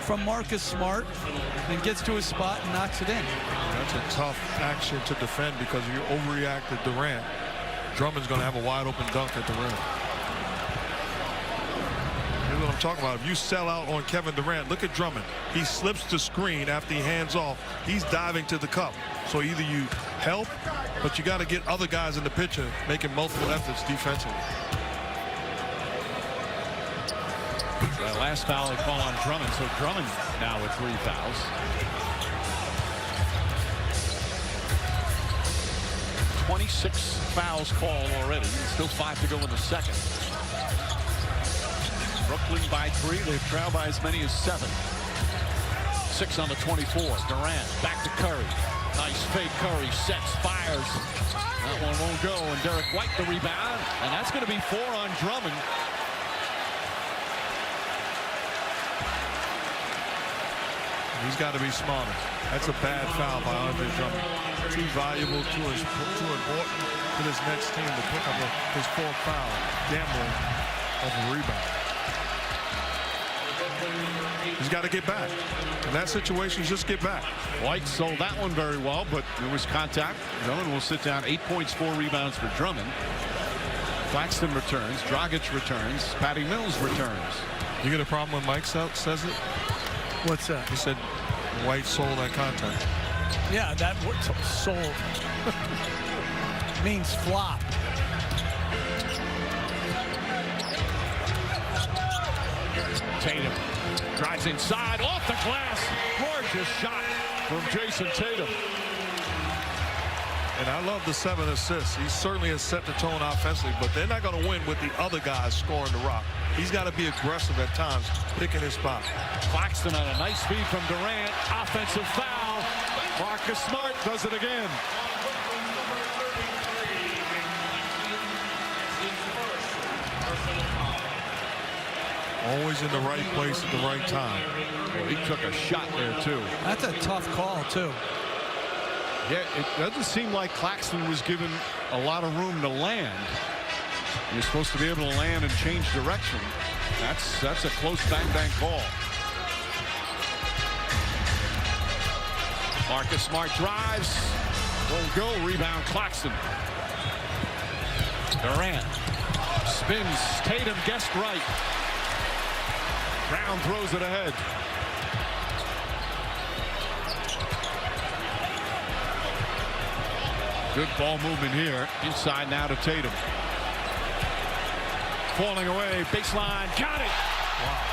from Marcus Smart and gets to his spot and knocks it in. That's a tough action to defend because you overreact to Durant. Drummond's going to have a wide open dunk at the rim. Here's what I'm talking about. If you sell out on Kevin Durant, look at Drummond. He slips the screen after he hands off. He's diving to the cup. So either you help, but you got to get other guys in the picture making multiple efforts defensively. That last foul they call on Drummond, so Drummond now with 3 fouls. .26 fouls called already. Still 5 to go in the second. Brooklyn by 3. They've trailed by as many as 7. 6 on the 24. Durant back to Curry. Nice fake. Curry sets, fires. That one won't go, and Derek White the rebound, and that's going to be 4 on Drummond. He's got to be smarter. That's a bad foul by Andre Drummond. Too valuable, too important to this next team to pick up his 4th foul. Gambling off a rebound. He's got to get back. In that situation, just get back. White sold that one very well, but there was contact. Drummond will sit down. 8 points, 4 rebounds for Drummond. Claxton returns. Dragic returns. Patty Mills returns. You get a problem when Mike says it? What's that? He said White sold that contact. Yeah, that word sold means flop. Tatum drives inside, off the glass. Gorgeous shot from Jason Tatum. And I love the 7 assists. He certainly has set the tone offensively, but they're not going to win with the other guys scoring the rock. He's got to be aggressive at times, picking his spot. Claxton on a nice feed from Durant. Offensive foul. Marcus Smart does it again. Always in the right place at the right time. Well, he took a shot there, too. That's a tough call, too. Yeah, it doesn't seem like Claxton was given a lot of room to land. You're supposed to be able to land and change direction. That's a close bang call. Marcus Smart drives. Won't go. Rebound Claxton. Durant spins. Tatum guessed right. Brown throws it ahead. Good ball movement here. Inside now to Tatum. Falling away. Baseline. Got it. Wow.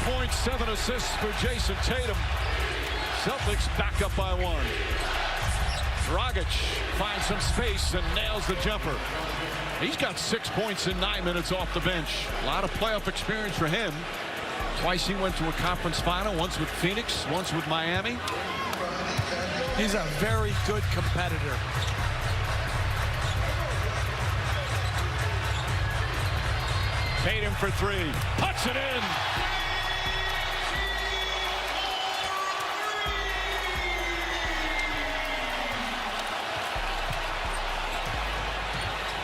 .7 assists for Jason Tatum. Celtics back up by 1. Dragic finds some space and nails the jumper. He's got 6 points in 9 minutes off the bench. A lot of playoff experience for him. Twice he went to a conference final, once with Phoenix, once with Miami. He's a very good competitor. Tatum for 3. Puts it in.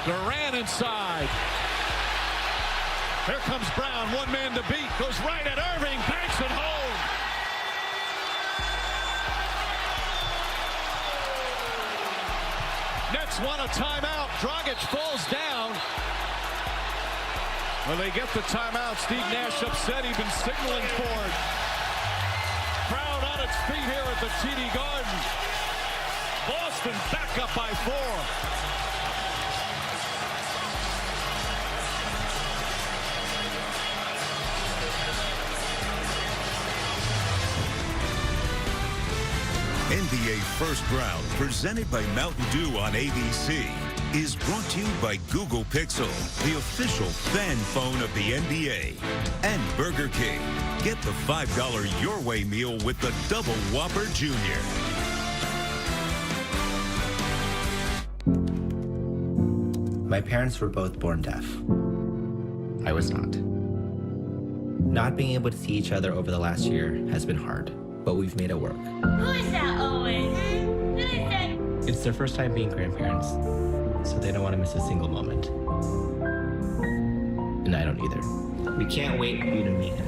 Durant inside. Here comes Brown, 1 man to beat. Goes right at Irving, banks it home. want a timeout. Dragic falls down. Well, they get the timeout. Steve Nash upset. He'd been signaling for it. Crowd on its feet here at the TD Garden. Boston back up by 4. NBA First Round, presented by Mountain Dew on ABC, is brought to you by Google Pixel, the official fan phone of the NBA, and Burger King. Get the $5 Your Way meal with the Double Whopper Jr. My parents were both born deaf. I was not. Not being able to see each other over the last year has been hard, but we've made it work. Who is that, Owen? Who is that? It's their first time being grandparents, so they don't want to miss a single moment. And I don't either. We can't wait for you to meet him.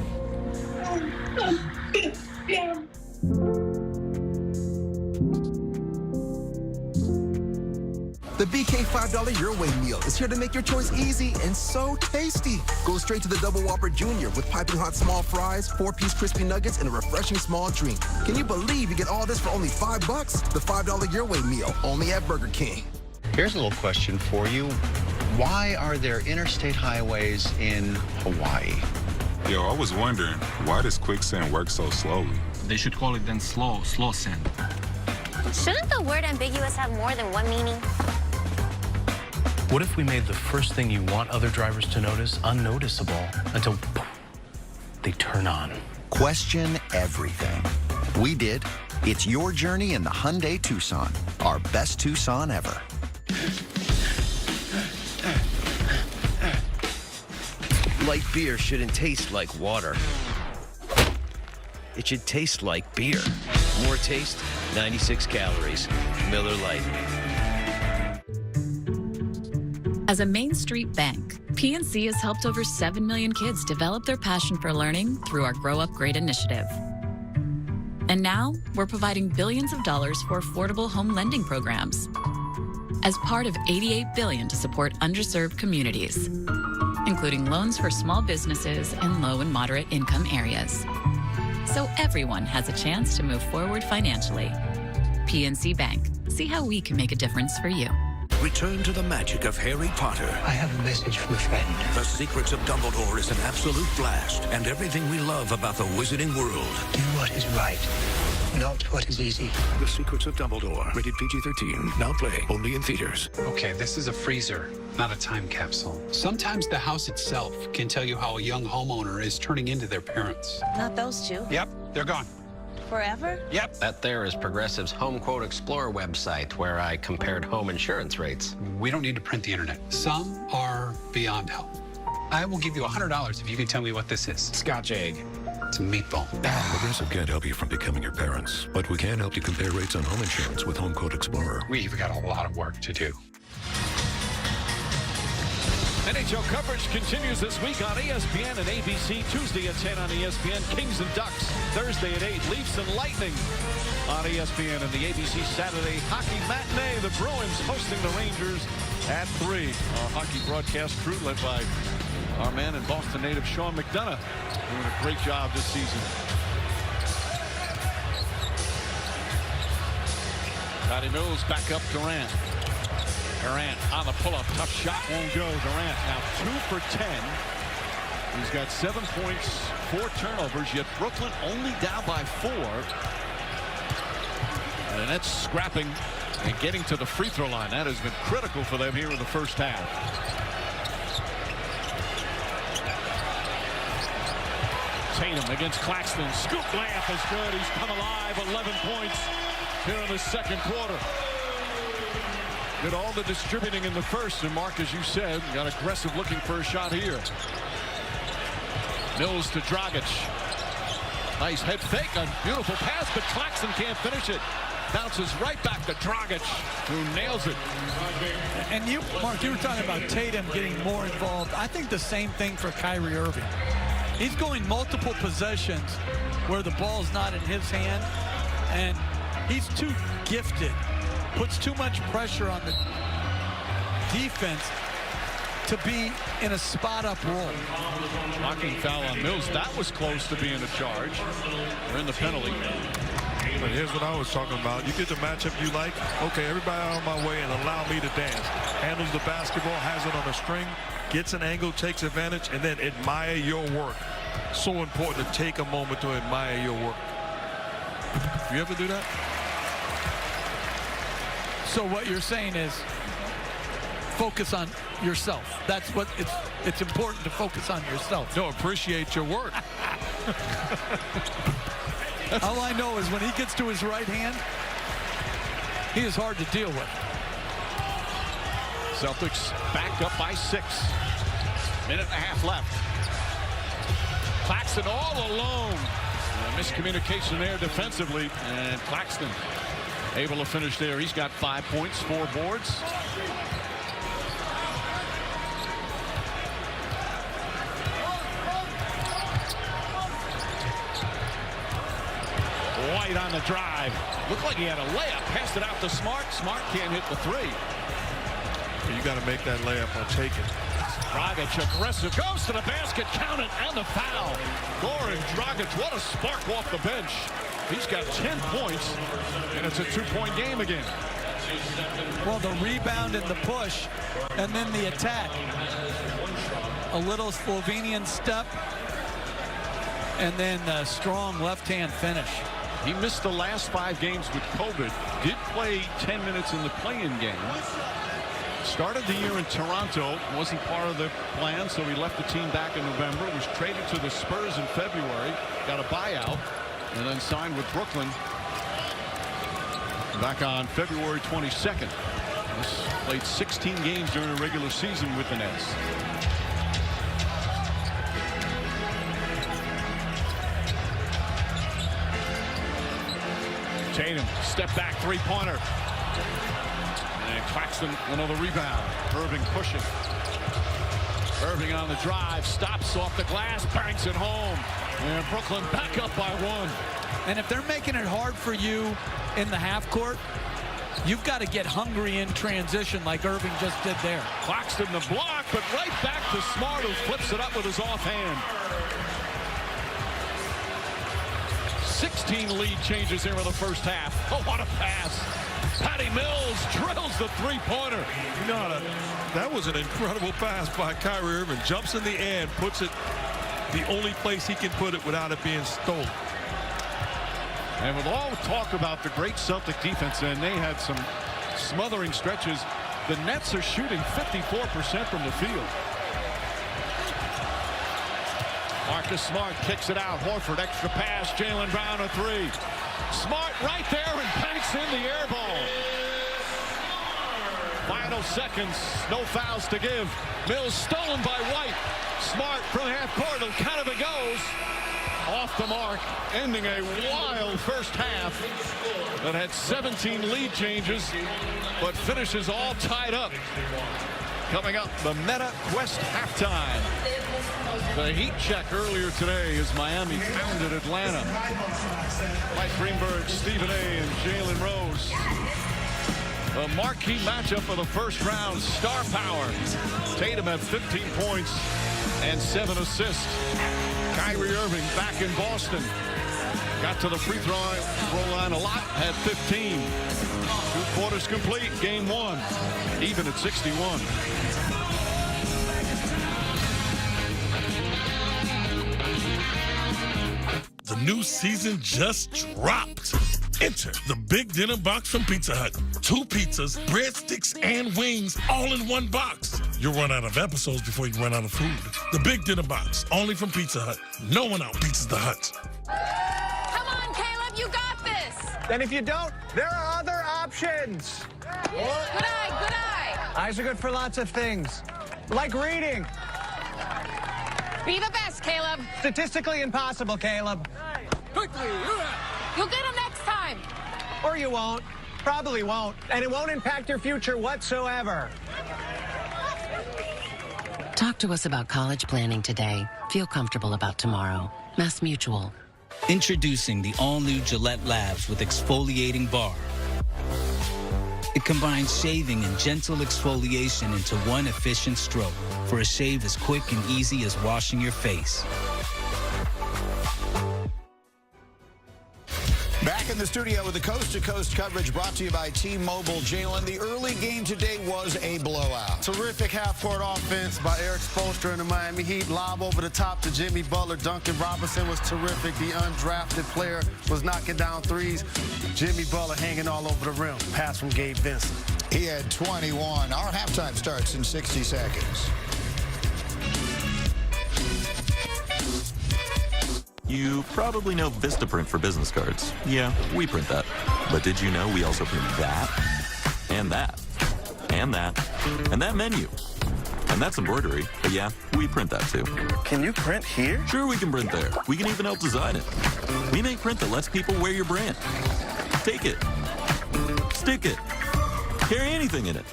The BK $5 Your Way meal is here to make your choice easy and so tasty. Go straight to the Double Whopper Jr. with piping hot small fries, 4-piece crispy nuggets, and a refreshing small drink. Can you believe you get all this for only $5? The $5 Your Way meal, only at Burger King. Here's a little question for you. Why are there interstate highways in Hawaii? Yo, I was wondering, why does quicksand work so slowly? They should call it then slow sand. Shouldn't the word ambiguous have more than one meaning? What if we made the first thing you want other drivers to notice unnoticeable until they turn on? Question everything. We did. It's your journey in the Hyundai Tucson, our best Tucson ever. Light beer shouldn't taste like water. It should taste like beer. More taste, 96 calories. Miller Lite. As a Main Street bank, PNC has helped over 7 million kids develop their passion for learning through our Grow Up Great initiative. And now, we're providing billions of dollars for affordable home lending programs as part of $88 billion to support underserved communities, including loans for small businesses in low and moderate income areas. So everyone has a chance to move forward financially. PNC Bank. See how we can make a difference for you. Return to the magic of Harry Potter. I have a message from a friend. The Secrets of Dumbledore is an absolute blast, and everything we love about the Wizarding World. Do what is right, not what is easy. The Secrets of Dumbledore. Rated PG-13. Now playing only in theaters. Okay, this is a freezer, not a time capsule. Sometimes the house itself can tell you how a young homeowner is turning into their parents. Not those two. Yep, they're gone. Forever? Yep. That there is Progressive's Home Quote Explorer website where I compared home insurance rates. We don't need to print the internet. Some are beyond help. I will give you $100 if you can tell me what this is. Scotch egg. It's a meatball. Progressive can't help you from becoming your parents, but we can help you compare rates on home insurance with Home Quote Explorer. We've got a lot of work to do. NHL coverage continues this week on ESPN and ABC. Tuesday at 10 on ESPN. Kings and Ducks. Thursday at 8. Leafs and Lightning on ESPN. And the ABC Saturday hockey matinee. The Bruins hosting the Rangers at 3. Our hockey broadcast crew led by our man and Boston native Sean McDonough, doing a great job this season. Patty Mills back up Durant. Durant on the pull-up. Tough shot. Won't go. Durant now 2 for 10. He's got 7 points, 4 turnovers, yet Brooklyn only down by 4. And the Nets scrapping and getting to the free throw line. That has been critical for them here in the first half. Tatum against Claxton. Scoop layup is good. He's come alive. 11 points here in the second quarter. Did all the distributing in the first, and Mark, as you said, got aggressive looking for a shot here. Mills to Dragic. Nice head fake, a beautiful pass, but Claxton can't finish it. Bounces right back to Dragic, who nails it. And you, Mark, you were talking about Tatum getting more involved. I think the same thing for Kyrie Irving. He's going multiple possessions where the ball's not in his hand, and he's too gifted. Puts too much pressure on the defense to be in a spot-up role. Blocking foul on Mills. That was close to being a charge. We're in the penalty. But here's what I was talking about. You get the matchup you like. Okay, everybody out of my way and allow me to dance. Handles the basketball, has it on a string, gets an angle, takes advantage, and then admire your work. So important to take a moment to admire your work. You ever do that? So what you're saying is focus on yourself. That's what it's important to focus on yourself. No, appreciate your work. All I know is when he gets to his right hand, he is hard to deal with. Celtics back up by 6. Minute and a half left. Claxton all alone. Miscommunication there defensively, and Claxton able to finish there. He's got 5 points, 4 boards. White on the drive. Looked like he had a layup. Passed it out to Smart. Smart can't hit the 3. You got to make that layup or take it. Dragic aggressive. Goes to the basket. Count it. And the foul. Goran Dragic. What a spark off the bench. He's got 10 points. And it's a 2-point game again. Well, the rebound and the push. And then the attack. A little Slovenian step. And then a strong left-hand finish. He missed the last 5 games with COVID. Did play 10 minutes in the play-in game. Started the year in Toronto. Wasn't part of the plan, so he left the team back in November. Was traded to the Spurs in February. Got a buyout. And then signed with Brooklyn back on February 22nd. He's played 16 games during the regular season with the Nets. Tatum, step back 3-pointer. And Claxton, another rebound. Irving pushing. Irving on the drive, stops off the glass, banks it home. And Brooklyn back up by 1. And if they're making it hard for you in the half court, you've got to get hungry in transition like Irving just did there. Claxton the block, but right back to Smart, who flips it up with his offhand. 16 lead changes here in the first half. Oh, what a pass. Patty Mills drills the 3-pointer. You know, that was an incredible pass by Kyrie Irving. Jumps in the air and puts it the only place he can put it without it being stolen. And with all the talk about the great Celtic defense, and they had some smothering stretches, the Nets are shooting 54% from the field. Marcus Smart kicks it out. Horford, extra pass. Jaylen Brown, a 3. Smart right there and banks in the air ball. Final seconds. No fouls to give. Mills stolen by White. Smart from half court. Kind of it goes. Off the mark. Ending a wild first half that had 17 lead changes, but finishes all tied up. Coming up, the Meta Quest halftime. The heat check earlier today as Miami pounded Atlanta. Mike Greenberg, Stephen A. and Jalen Rose. A marquee matchup of the first round. Star power. Tatum had 15 points and 7 assists. Kyrie Irving back in Boston. Got to the free throw line a lot. Had 15. 2 quarters complete. Game 1. Even at 61. The new season just dropped. Enter the Big Dinner Box from Pizza Hut. 2 pizzas, breadsticks, and wings all in one box. You'll run out of episodes before you run out of food. The Big Dinner Box, only from Pizza Hut. No one outpizzas the Hut. Come on, Caleb, you got this. And if you don't, there are other options. Good eye, good eye. Eyes are good for lots of things, like reading. Be the best, Caleb. Statistically impossible, Caleb. Quickly, you'll get him next time. Or you won't. Probably won't. And it won't impact your future whatsoever. Talk to us about college planning today. Feel comfortable about tomorrow. Mass Mutual. Introducing the all-new Gillette Labs with exfoliating bar. It combines shaving and gentle exfoliation into one efficient stroke for a shave as quick and easy as washing your face. Back in the studio with the coast-to-coast coverage brought to you by T-Mobile. Jalen, the early game today was a blowout. Terrific half-court offense by Eric Spoelstra and the Miami Heat. Lob over the top to Jimmy Butler. Duncan Robinson was terrific. The undrafted player was knocking down threes. Jimmy Butler hanging all over the rim. Pass from Gabe Vincent. He had 21. Our halftime starts in 60 seconds. You probably know Vistaprint for business cards. Yeah, we print that. But did you know we also print that, and that, and that, and that menu? And that's embroidery, but yeah, we print that too. Can you print here? Sure, we can print there. We can even help design it. We make print that lets people wear your brand. Take it. Stick it. Carry anything in it.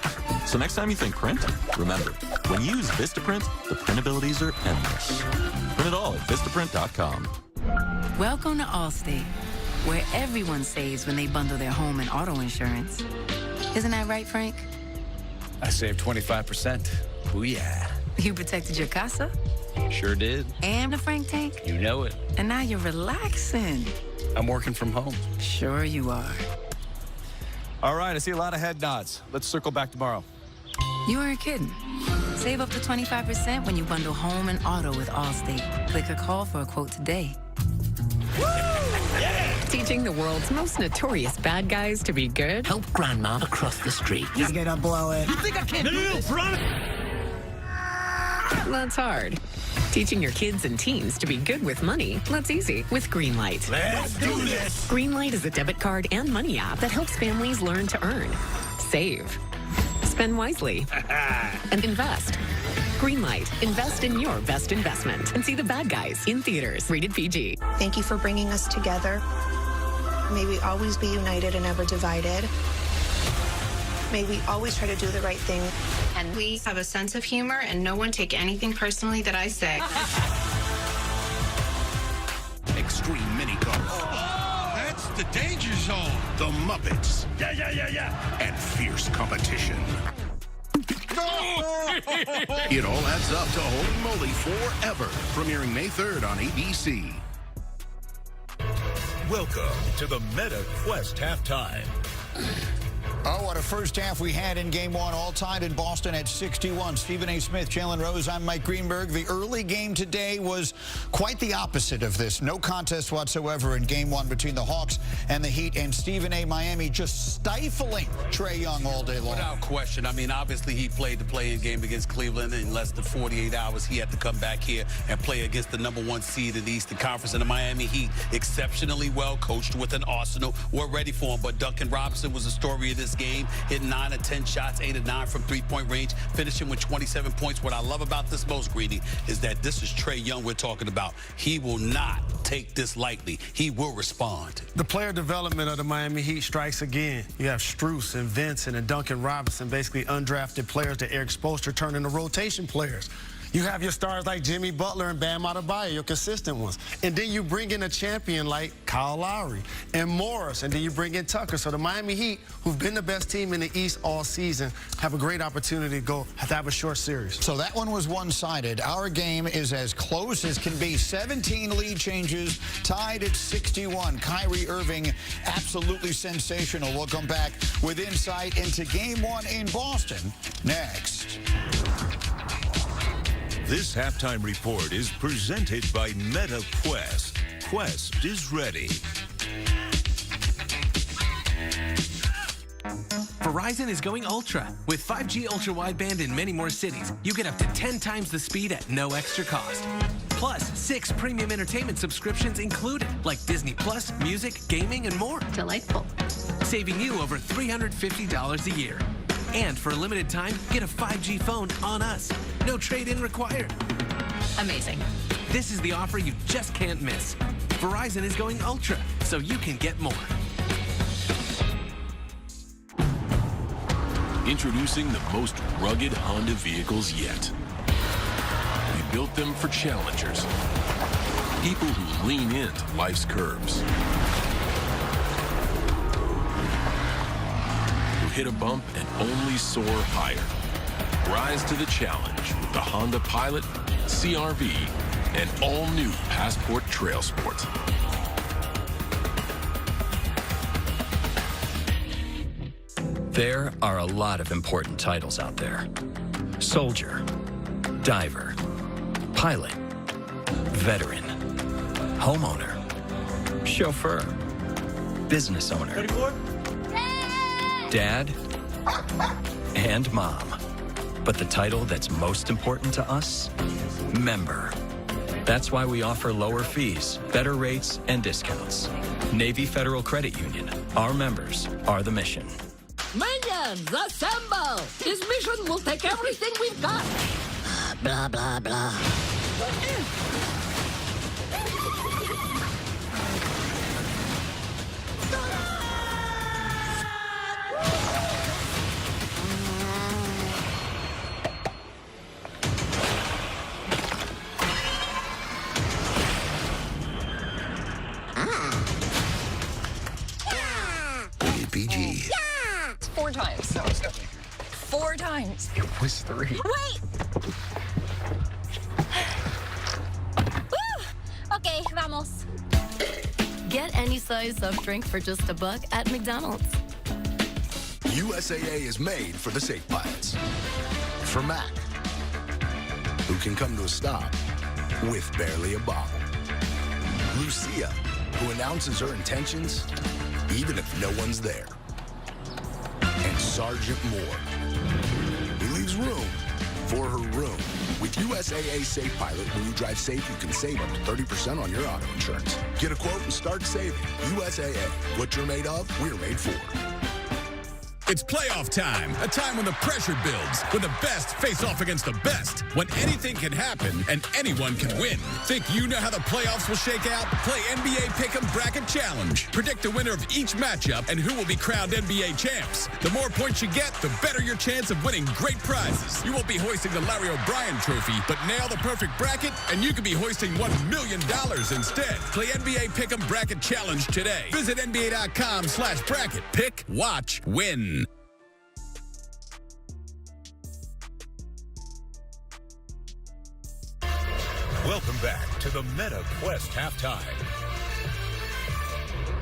So next time you think print, remember, when you use Vistaprint, the printabilities are endless. Print it all at Vistaprint.com. Welcome to Allstate, where everyone saves when they bundle their home and auto insurance. Isn't that right, Frank? I saved 25%. Booyah. You protected your casa? Sure did. And the Frank tank? You know it. And now you're relaxing. I'm working from home. Sure you are. All right, I see a lot of head nods. Let's circle back tomorrow. You weren't kidding. Save up to 25% when you bundle home and auto with Allstate. Click or call for a quote today. Teaching the world's most notorious bad guys to be good? Help grandma across the street. He's gonna blow it. You think I can't do this? That's hard. Teaching your kids and teens to be good with money, that's easy with Greenlight. Let's do this. Greenlight is a debit card and money app that helps families learn to earn, save, spend wisely, and invest. Greenlight. Invest in your best investment. And see The Bad Guys in theaters. Rated PG. Thank you for bringing us together. May we always be united and never divided. May we always try to do the right thing. And we have a sense of humor, and no one take anything personally that I say. Extreme mini cars. Oh, that's the danger zone. The Muppets. Yeah. And fierce competition. It all adds up to Holy Moly Forever, premiering May 3rd on ABC. Welcome to the Meta Quest halftime. Oh, what a first half we had in Game 1, all tied in Boston at 61. Stephen A. Smith, Jalen Rose, I'm Mike Greenberg. The early game today was quite the opposite of this. No contest whatsoever in Game 1 between the Hawks and the Heat, and Stephen A. Miami just stifling Trae Young all day long. Without question. I mean, obviously he played the play-in game against Cleveland. In less than 48 hours, he had to come back here and play against the #1 seed in the Eastern Conference. And the Miami Heat, exceptionally well coached with an arsenal. We're ready for him. But Duncan Robinson was the story of this game, hitting 9 of 10 shots, 8 of 9 from three-point range, finishing with 27 points. What I love about this most, Greedy, is that this is Trae Young we're talking about. He will not take this lightly. He will respond. The player development of the Miami Heat strikes again. You have Strus and Vincent and Duncan Robinson, basically undrafted players that Eric Spoelstra turned into rotation players. You have your stars like Jimmy Butler and Bam Adebayo, your consistent ones. And then you bring in a champion like Kyle Lowry and Morris, and then you bring in Tucker. So the Miami Heat, who've been the best team in the East all season, have a great opportunity to have a short series. So that one was one-sided. Our game is as close as can be. 17 lead changes, tied at 61. Kyrie Irving, absolutely sensational. We'll come back with insight into Game 1 in Boston next. This halftime report is presented by Meta Quest. Quest is ready. Verizon is going ultra. With 5G ultra wideband in many more cities, you get up to 10 times the speed at no extra cost. Plus, 6 premium entertainment subscriptions included, like Disney Plus, music, gaming, and more. Delightful. Saving you over $350 a year. And for a limited time, get a 5G phone on us. No trade-in required. Amazing. This is the offer you just can't miss. Verizon is going ultra, so you can get more. Introducing the most rugged Honda vehicles yet. We built them for challengers. People who lean into life's curves. Who hit a bump and only soar higher. Rise to the challenge with the Honda Pilot, CR-V, and all-new Passport Trail Sport. There are a lot of important titles out there. Soldier, diver, pilot, veteran, homeowner, chauffeur, business owner, dad, and mom. But the title that's most important to us? Member. That's why we offer lower fees, better rates, and discounts. Navy Federal Credit Union. Our members are the mission. Minions, assemble! This mission will take everything we've got. Blah, blah, blah. PG. Yeah! 4 times. No, 4 times. It was 3. Wait! Okay, vamos. Get any size soft drink for just $1 at McDonald's. USAA is made for the safe pilots. For Mac, who can come to a stop with barely a bottle. Lucia, who announces her intentions even if no one's there. And Sergeant Moore, who leaves room for her room. With USAA Safe Pilot, when you drive safe, you can save up to 30% on your auto insurance. Get a quote and start saving. USAA, what you're made of, we're made for. It's playoff time, a time when the pressure builds, when the best face off against the best, when anything can happen and anyone can win. Think you know how the playoffs will shake out? Play NBA Pick'em Bracket Challenge. Predict the winner of each matchup and who will be crowned NBA champs. The more points you get, the better your chance of winning great prizes. You won't be hoisting the Larry O'Brien trophy, but nail the perfect bracket and you could be hoisting $1 million instead. Play NBA Pick'em Bracket Challenge today. Visit NBA.com/bracket. Pick, watch, win. Welcome back to the Meta Quest halftime.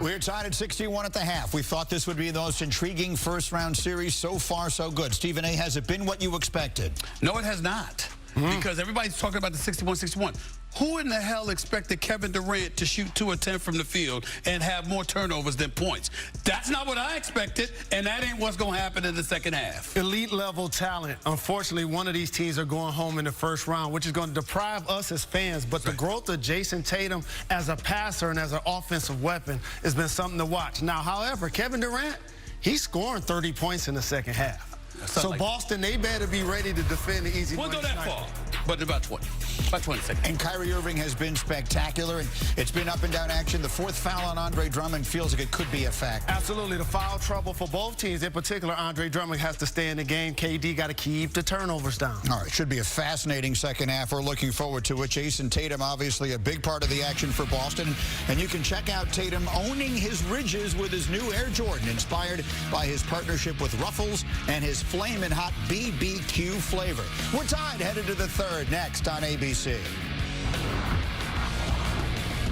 We're tied at 61 at the half. We thought this would be the most intriguing first-round series. So far, so good. Stephen A., has it been what you expected? No, it has not. Because everybody's talking about the 61-61. Who in the hell expected Kevin Durant to shoot 2 of 10 from the field and have more turnovers than points? That's not what I expected, and that ain't what's going to happen in the second half. Elite level talent. Unfortunately, one of these teams are going home in the first round, which is going to deprive us as fans. But the growth of Jason Tatum as a passer and as an offensive weapon has been something to watch. Now, however, Kevin Durant, he's scoring 30 points in the second half. So like Boston, they better be ready to defend the easy money. Won't go that tonight. far, but about 20. About 20 seconds. And Kyrie Irving has been spectacular, and it's been up and down action. The 4th foul on Andre Drummond feels like it could be a fact. Absolutely. The foul trouble for both teams. In particular, Andre Drummond has to stay in the game. KD got to keep the turnovers down. All right. Should be a fascinating second half. We're looking forward to it. Jason Tatum, obviously a big part of the action for Boston. And you can check out Tatum owning his ridges with his new Air Jordan, inspired by his partnership with Ruffles and his Flamin' Hot BBQ flavor. We're tied, headed to the 3rd, next on ABC.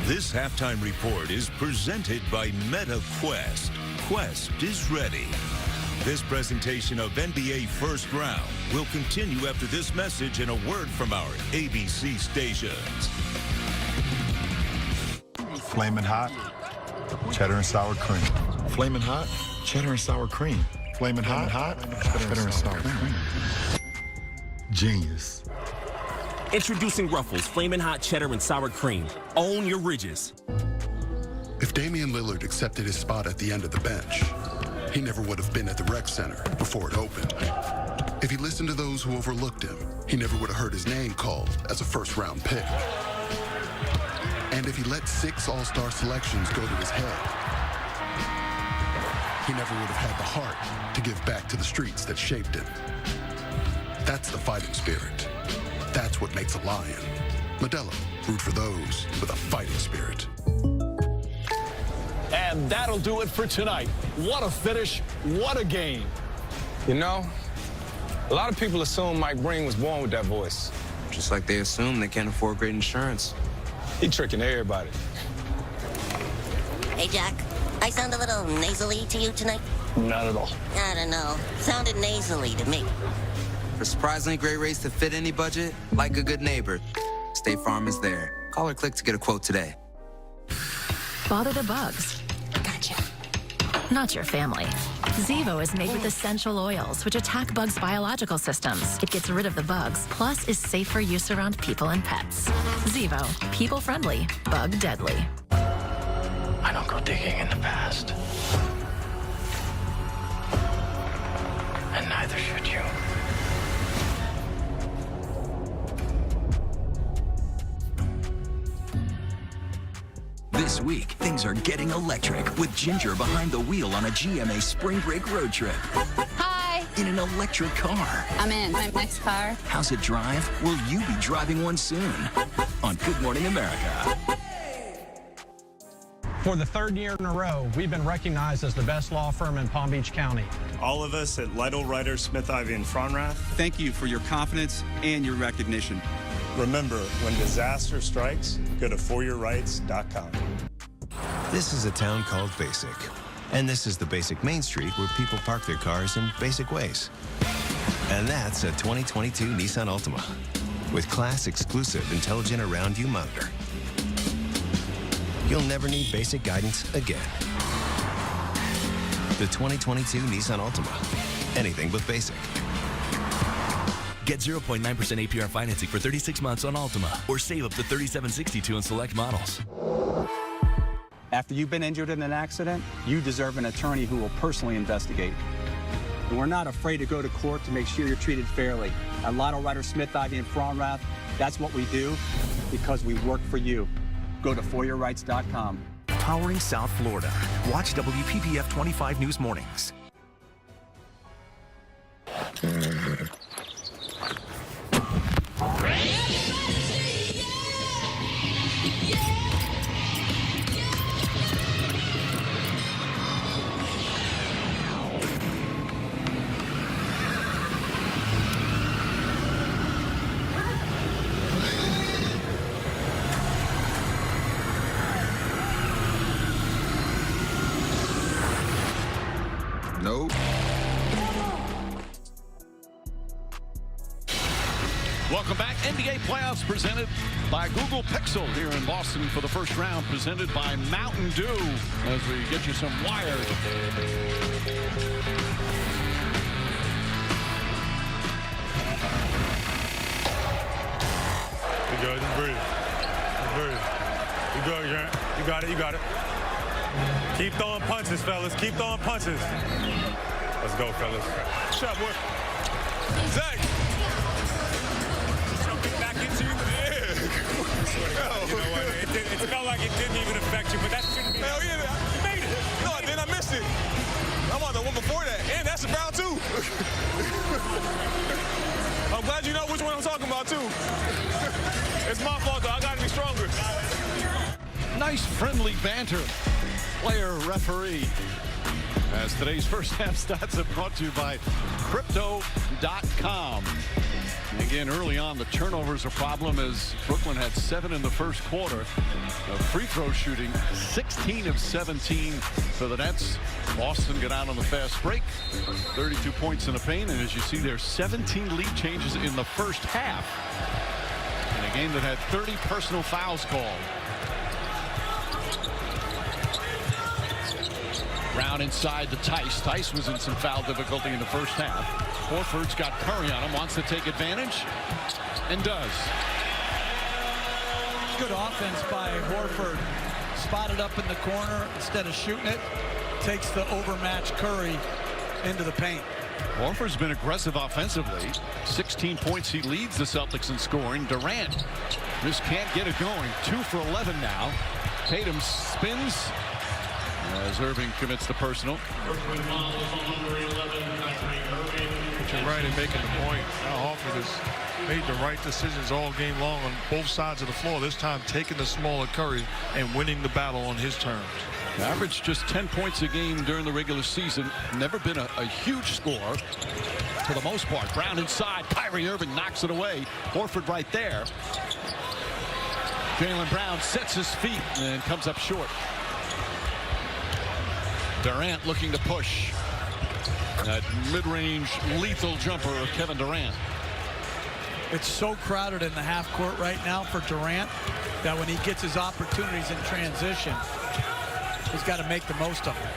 This halftime report is presented by Meta Quest. Quest is ready. This presentation of NBA First Round will continue after this message and a word from our ABC stations. Flamin' Hot, cheddar and sour cream. Flamin' Hot, cheddar and sour cream. Flamin' Hot, cheddar and sour cream. Genius. Introducing Ruffles Flamin' Hot Cheddar and Sour Cream. Own your ridges. If Damian Lillard accepted his spot at the end of the bench, he never would have been at the rec center before it opened. If he listened to those who overlooked him, he never would have heard his name called as a first-round pick. And if he let 6 all-star selections go to his head, he never would have had the heart to give back to the streets that shaped him. That's the fighting spirit. That's what makes a lion. Modelo, root for those with a fighting spirit. And that'll do it for tonight. What a finish, what a game. You know, a lot of people assume Mike Green was born with that voice. Just like they assume they can't afford great insurance. He tricking everybody. Hey, Jack. I sound a little nasally to you tonight? Not at all. I don't know. Sounded nasally to me. For surprisingly great rates to fit any budget, like a good neighbor, State Farm is there. Call or click to get a quote today. Bother the bugs. Gotcha. Not your family. Zevo is made with essential oils, which attack bugs' biological systems. It gets rid of the bugs, plus is safe for use around people and pets. Zevo, people-friendly, bug-deadly. I don't go digging in the past. And neither should you. This week, things are getting electric with Ginger behind the wheel on a GMA spring break road trip. Hi. In an electric car. I'm in. My next car. How's it drive? Will you be driving one soon? On Good Morning America. For the third year in a row, we've been recognized as the best law firm in Palm Beach County. All of us at Lytle, Ryder, Smith, Ivy, and Fronrath, thank you for your confidence and your recognition. Remember, when disaster strikes, go to foryourrights.com. This is a town called Basic. And this is the Basic Main Street where people park their cars in basic ways. And that's a 2022 Nissan Altima with class-exclusive intelligent around-you monitor. You'll never need basic guidance again. The 2022 Nissan Altima. Anything but basic. Get 0.9% APR financing for 36 months on Altima, or save up to $3,762 on select models. After you've been injured in an accident, you deserve an attorney who will personally investigate. And we're not afraid to go to court to make sure you're treated fairly. At Lytle, Ryder, Smith, Ivy, and Fronrath, that's what we do because we work for you. Go to foryourrights.com. Powering South Florida. Watch WPPF 25 News Mornings. Nope. Welcome back. NBA playoffs presented by Google Pixel here in Boston for the first round, presented by Mountain Dew as we get you some wires. Good job. Just breathe. Just breathe. You go, Grant. You got it. You got it. Keep throwing punches, fellas. Keep throwing punches. Let's go, fellas. Shut up, boy. Zach. Jumping back into you. Yeah. You know what? It felt like it didn't even affect you, but that shouldn't be. Hell yeah, you made it. No, I didn't. I missed it. I'm on the one before that, and that's a foul too. I'm glad you know which one I'm talking about too. It's my fault though. I gotta be stronger. Nice friendly banter. Player referee. As today's first half stats are brought to you by Crypto.com. Again, early on, the turnovers a problem as Brooklyn had 7 in the first quarter. Free throw shooting, 16 of 17 for the Nets. Boston got out on the fast break, 32 points in the paint, and as you see, there's 17 lead changes in the first half. In a game that had 30 personal fouls called. Brown inside to Tice. Tice was in some foul difficulty in the first half. Horford's got Curry on him, wants to take advantage, and does. Good offense by Horford. Spotted up in the corner instead of shooting it. Takes the overmatched Curry into the paint. Horford's been aggressive offensively. 16 points he leads the Celtics in scoring. Durant just can't get it going. 2 for 11 now. Tatum spins as Irving commits the personal. But you're right in making the point. Al Horford has made the right decisions all game long on both sides of the floor. This time taking the smaller Curry and winning the battle on his terms. Averaged just 10 points a game during the regular season. Never been a huge scorer for the most part. Brown inside. Kyrie Irving knocks it away. Horford right there. Jaylen Brown sets his feet and comes up short. Durant looking to push. That mid-range lethal jumper of Kevin Durant. It's so crowded in the half court right now for Durant that when he gets his opportunities in transition, he's got to make the most of them.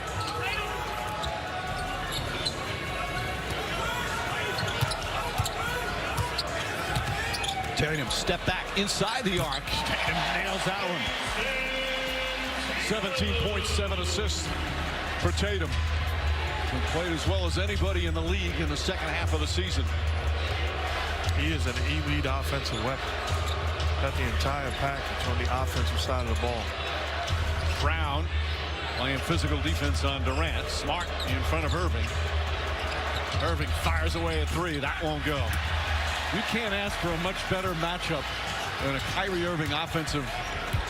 Tatum step back inside the arc and nails that one. 17.7 assists for Tatum. He played as well as anybody in the league in the second half of the season. He is an elite offensive weapon. Got the entire package on the offensive side of the ball. Brown playing physical defense on Durant. Smart in front of Irving. Irving fires away at three. That won't go. You can't ask for a much better matchup than a Kyrie Irving offensive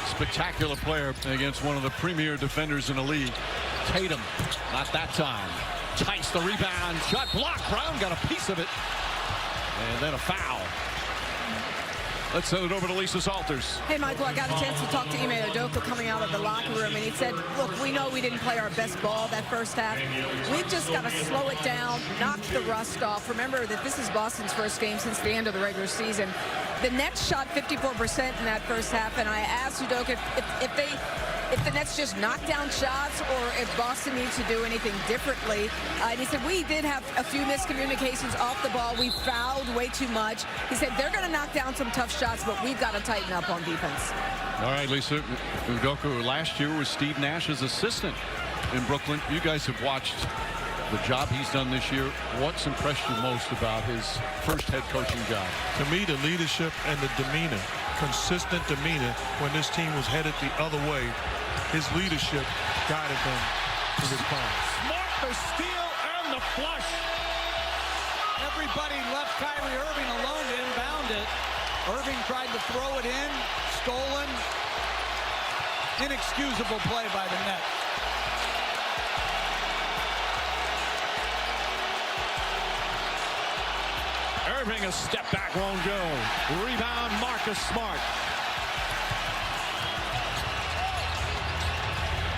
spectacular player against one of the premier defenders in the league. Tatum, not that time. Tice the rebound. Shot blocked. Brown got a piece of it. And then a foul. Let's send it over to Lisa Salters. Hey, Michael, I got a chance to talk to Ime Udoka coming out of the locker room, and he said, look, we know we didn't play our best ball that first half. We've just got to slow it down, knock the rust off. Remember that this is Boston's first game since the end of the regular season. The Nets shot 54% in that first half, and I asked Udoka if the Nets just knock down shots or if Boston needs to do anything differently. And he said, we did have a few miscommunications off the ball. We fouled way too much. He said, they're going to knock down some tough shots, but we've got to tighten up on defense. All right, Lisa. Udoka last year was Steve Nash's assistant in Brooklyn. You guys have watched the job he's done this year. What's impressed you most about his first head coaching job? To me, the leadership and the demeanor, consistent demeanor when this team was headed the other way. His leadership guided them to this point. Smart, the steal, and the flush. Everybody left Kyrie Irving alone to inbound it. Irving tried to throw it in, stolen. Inexcusable play by the Nets. Irving, a step back, won't go. Rebound, Marcus Smart.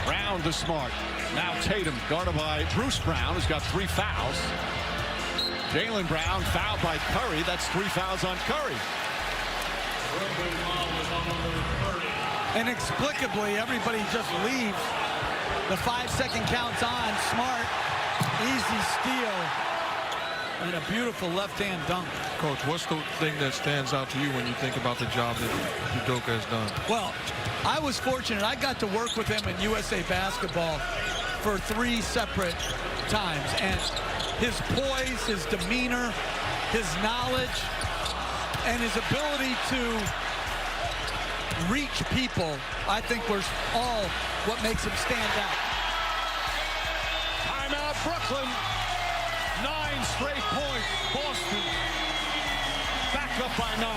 Brown to Smart. Now Tatum, guarded by Bruce Brown, who's got 3 fouls. Jaylen Brown fouled by Curry. That's 3 fouls on Curry. Inexplicably, everybody just leaves. The 5-second count's on. Smart, easy steal, and a beautiful left-hand dunk. Coach, what's the thing that stands out to you when you think about the job that Udoka has done? Well, I was fortunate. I got to work with him in USA Basketball for 3 separate times. And his poise, his demeanor, his knowledge, and his ability to reach people, I think was all what makes him stand out. Timeout, Brooklyn. 9 straight points. Boston back up by 9.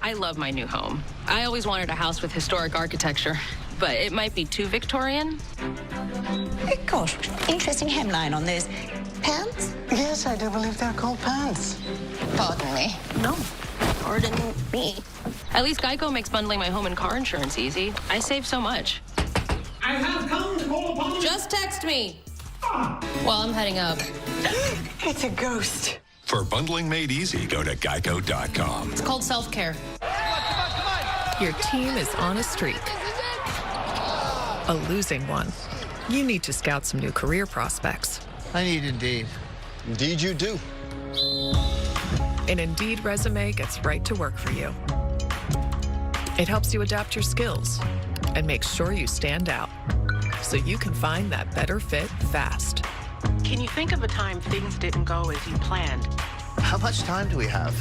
I love my new home. I always wanted a house with historic architecture, but it might be too Victorian. Hey, gosh, interesting hemline on those pants. Yes, I do believe they're called pants. Pardon me. No, pardon me. At least Geico makes bundling my home and car insurance easy. I save so much. I have come to call upon you. Just text me. Well, I'm heading up. It's a ghost. For bundling made easy, go to geico.com. It's called self-care. Your team is on a streak. A losing one. You need to scout some new career prospects. I need Indeed. Indeed you do. An Indeed resume gets right to work for you. It helps you adapt your skills and makes sure you stand out so you can find that better fit fast. Can you think of a time things didn't go as you planned? How much time do we have?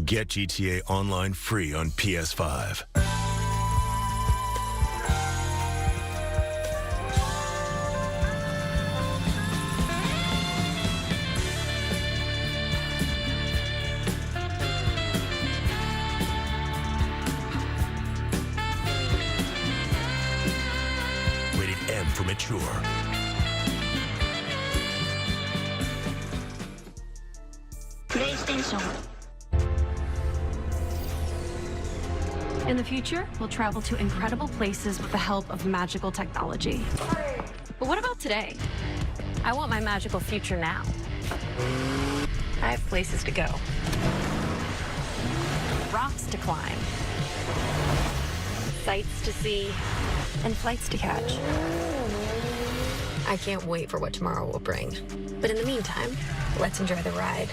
Get GTA Online free on PS5. sure. PlayStation. In the future, we'll travel to incredible places with the help of magical technology. But what about today? I want my magical future now. I have places to go. Rocks to climb. Sights to see. And flights to catch. I can't wait for what tomorrow will bring. But in the meantime, let's enjoy the ride.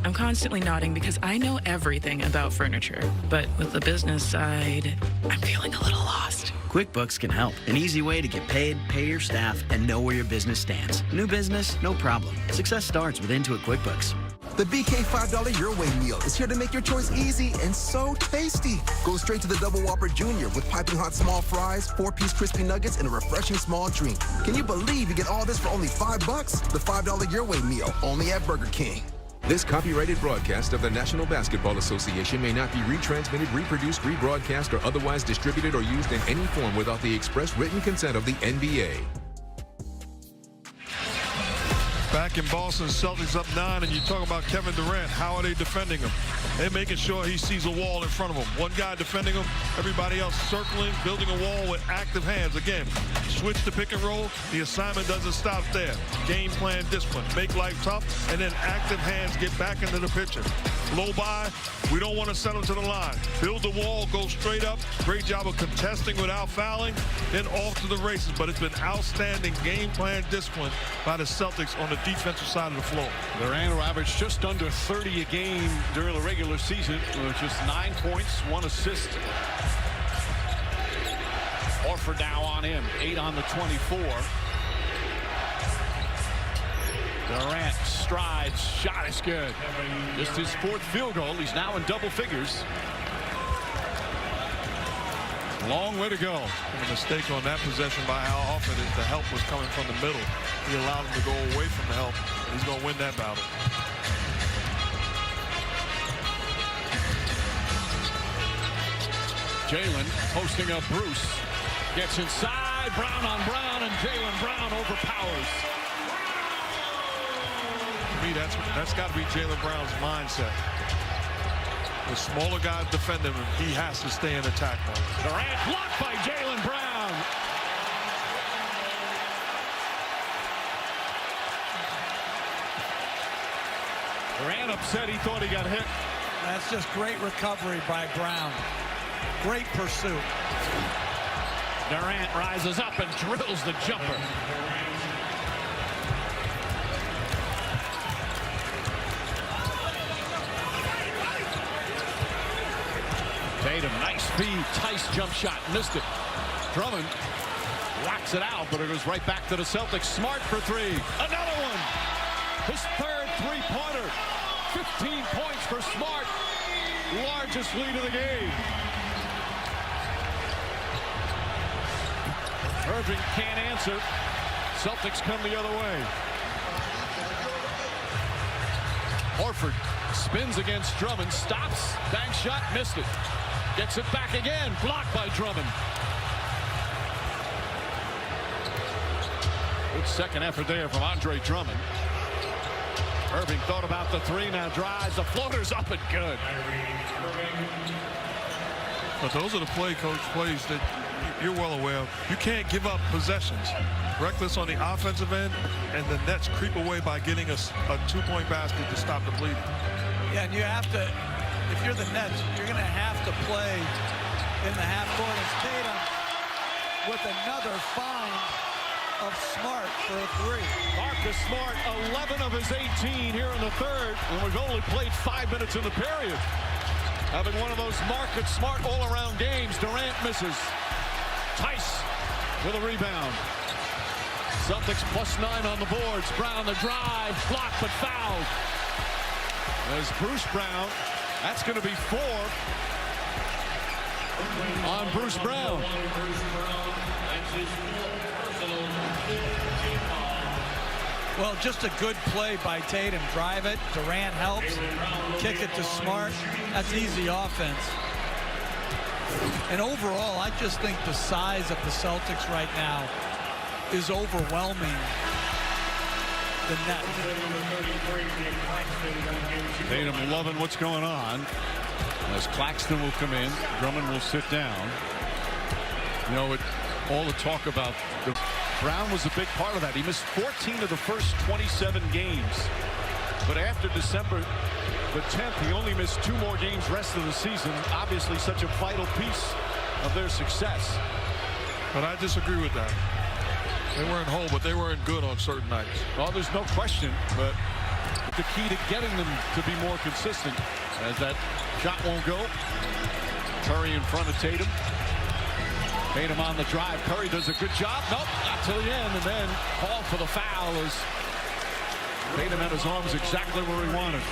I'm constantly nodding because I know everything about furniture, but with the business side, I'm feeling a little lost. QuickBooks can help. An easy way to get paid, pay your staff, and know where your business stands. New business? No problem. Success starts with Intuit QuickBooks. The BK $5 Your Way meal is here to make your choice easy and so tasty. Go straight to the Double Whopper Junior with piping hot small fries, 4-piece crispy nuggets, and a refreshing small drink. Can you believe you get all this for only $5? The $5 Your Way meal, only at Burger King. This copyrighted broadcast of the National Basketball Association may not be retransmitted, reproduced, rebroadcast, or otherwise distributed or used in any form without the express written consent of the NBA. Back in Boston, Celtics up 9, and you talk about Kevin Durant. How are they defending him? They're making sure he sees a wall in front of him. One guy defending him, everybody else circling, building a wall with active hands. Again, switch to pick and roll. The assignment doesn't stop there. Game plan, discipline, make life tough, and then active hands get back into the picture. Low by, we don't want to send them to the line. Build the wall, go straight up. Great job of contesting without fouling, then off to the races. But it's been outstanding game plan discipline by the Celtics on the defensive side of the floor. Durant averaged just under 30 a game during the regular season, with just 9 points, 1 assist. Horford now on him, 8 on the 24. Durant strides, shot is good. Just his 4th field goal. He's now in double figures. Long way to go. A mistake on that possession by Al Horford is the help was coming from the middle. He allowed him to go away from the help. He's going to win that battle. Jalen posting up Bruce. Gets inside, Brown on Brown, and Jalen Brown overpowers. To me, that's got to be Jalen Brown's mindset. The smaller guys defending him, he has to stay in attack mode. Durant blocked by Jalen Brown. Durant upset, he thought he got hit. That's just great recovery by Brown. Great pursuit. Durant rises up and drills the jumper. Tatum, nice feed, Tice jump shot, missed it. Drummond whacks it out, but it goes right back to the Celtics. Smart for 3. Another one. His 3rd three-pointer. 15 points for Smart. Largest lead of the game. Irving can't answer. Celtics come the other way. Horford spins against Drummond, stops, bank shot, missed it. Gets it back again, blocked by Drummond. Good second effort there from Andre Drummond. Irving thought about the 3, now drives, the floater's up and good. But those are the plays that you're well aware of. You can't give up possessions. Reckless on the offensive end, and the Nets creep away by getting a 2-point basket to stop the bleeding. Yeah, and you have to, if you're the Nets, you're going to have to play in the half court as Tatum with another find of Smart for a 3. Marcus Smart, 11 of his 18 here in the 3rd, and we've only played 5 minutes in the period. Having one of those Marcus Smart all-around games. Durant misses. Tice with a rebound. Celtics +9 on the boards. Brown the drive, blocked but fouled. There's Bruce Brown. That's going to be 4 on Bruce Brown. Well, just a good play by Tatum. Drive it, Durant helps, kick it to Smart. That's easy offense. And overall, I just think the size of the Celtics right now is overwhelming the net. Tatum loving what's going on. As Claxton will come in, Drummond will sit down. You know, all the talk about Brown was a big part of that. He missed 14 of the first 27 games. But after December the 10th, he only missed 2 more games rest of the season. Obviously such a vital piece of their success. But I disagree with that. They weren't whole, but they weren't good on certain nights. Well, there's no question, but the key to getting them to be more consistent, as that shot won't go. Curry in front of Tatum. Tatum on the drive. Curry does a good job. Nope, not till the end, and then call for the foul as Tatum had his arms exactly where he wanted.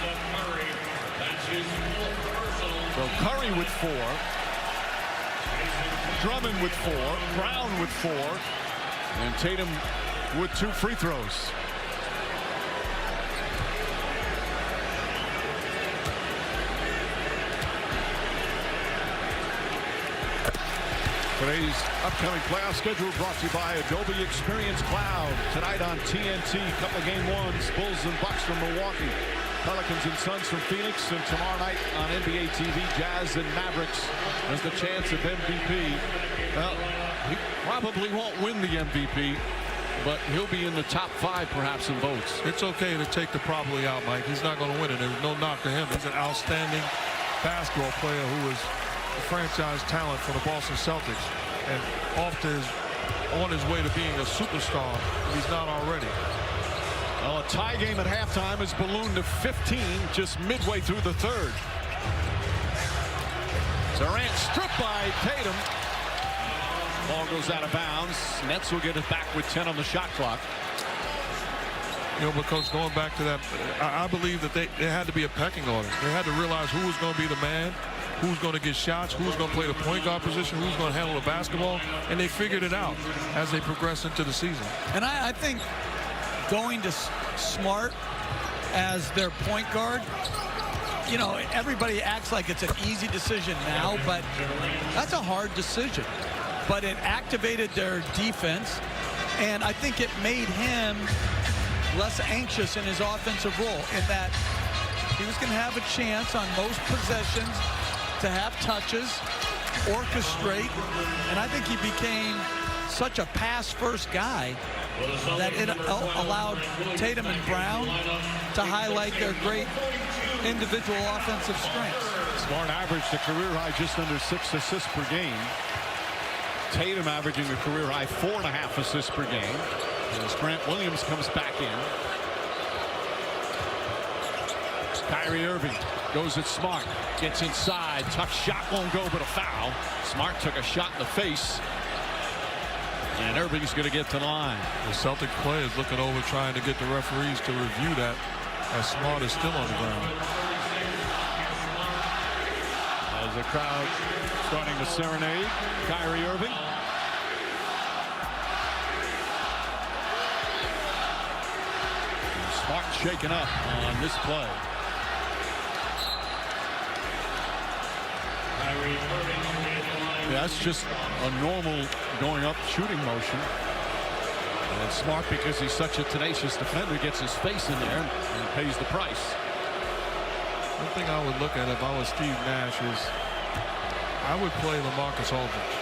So Curry with 4. Drummond with 4. Brown with 4. And Tatum with 2 free throws. Today's upcoming playoff schedule brought to you by Adobe Experience Cloud. Tonight on TNT, couple of game 1s, Bulls and Bucks from Milwaukee, Pelicans and Suns from Phoenix, and tomorrow night on NBA TV, Jazz and Mavericks. There's the chance of MVP. Well, he probably won't win the MVP, but he'll be in the top 5 perhaps in votes. It's okay to take the probably out, Mike. He's not going to win it. There's no knock to him. He's an outstanding basketball player who is a franchise talent for the Boston Celtics, and on his way to being a superstar if he's not already. Well, a tie game at halftime is ballooned to 15 just midway through the 3rd. Durant stripped by Tatum. Ball goes out of bounds. Nets will get it back with 10 on the shot clock. You know, but Coach, going back to that, I believe that there had to be a pecking order. They had to realize who was going to be the man, who's going to get shots, who's going to play the point guard position, who's going to handle the basketball, and they figured it out as they progressed into the season. And I think going to Smart as their point guard, you know, everybody acts like it's an easy decision now, but that's a hard decision. But it activated their defense, and I think it made him less anxious in his offensive role, in that he was going to have a chance on most possessions to have touches, orchestrate, and I think he became such a pass-first guy that it allowed Tatum and Brown to highlight their great individual offensive strengths. Smart averaged a career high just under 6 assists per game. Tatum averaging a career high 4.5 assists per game. As Grant Williams comes back in. Kyrie Irving goes at Smart, gets inside, tough shot, won't go, but a foul. Smart took a shot in the face, and Irving's going to get to the line. The Celtic players looking over, trying to get the referees to review that, as Smart is still on the ground. As the crowd starting to serenade Kyrie Irving. Smart shaken up on this play. Yeah, that's just a normal going up shooting motion. And Smart, because he's such a tenacious defender, gets his face in there and pays the price. One thing I would look at if I was Steve Nash is I would play LaMarcus Aldridge.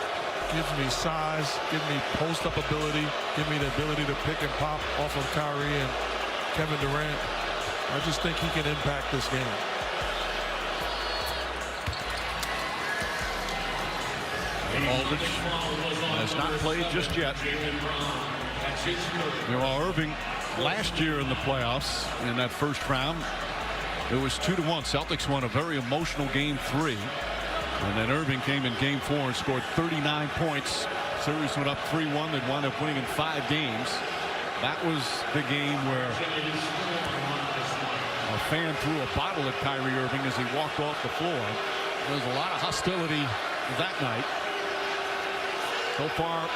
Gives me size, give me post-up ability, give me the ability to pick and pop off of Kyrie and Kevin Durant. I just think he can impact this game. Aldridge has not played just yet. You know, Irving last year in the playoffs in that first round, it was 2-1. Celtics won a very emotional game 3. And then Irving came in game 4 and scored 39 points. Series went up 3-1. They'd wound up winning in 5 games. That was the game where a fan threw a bottle at Kyrie Irving as he walked off the floor. There was a lot of hostility that night. So far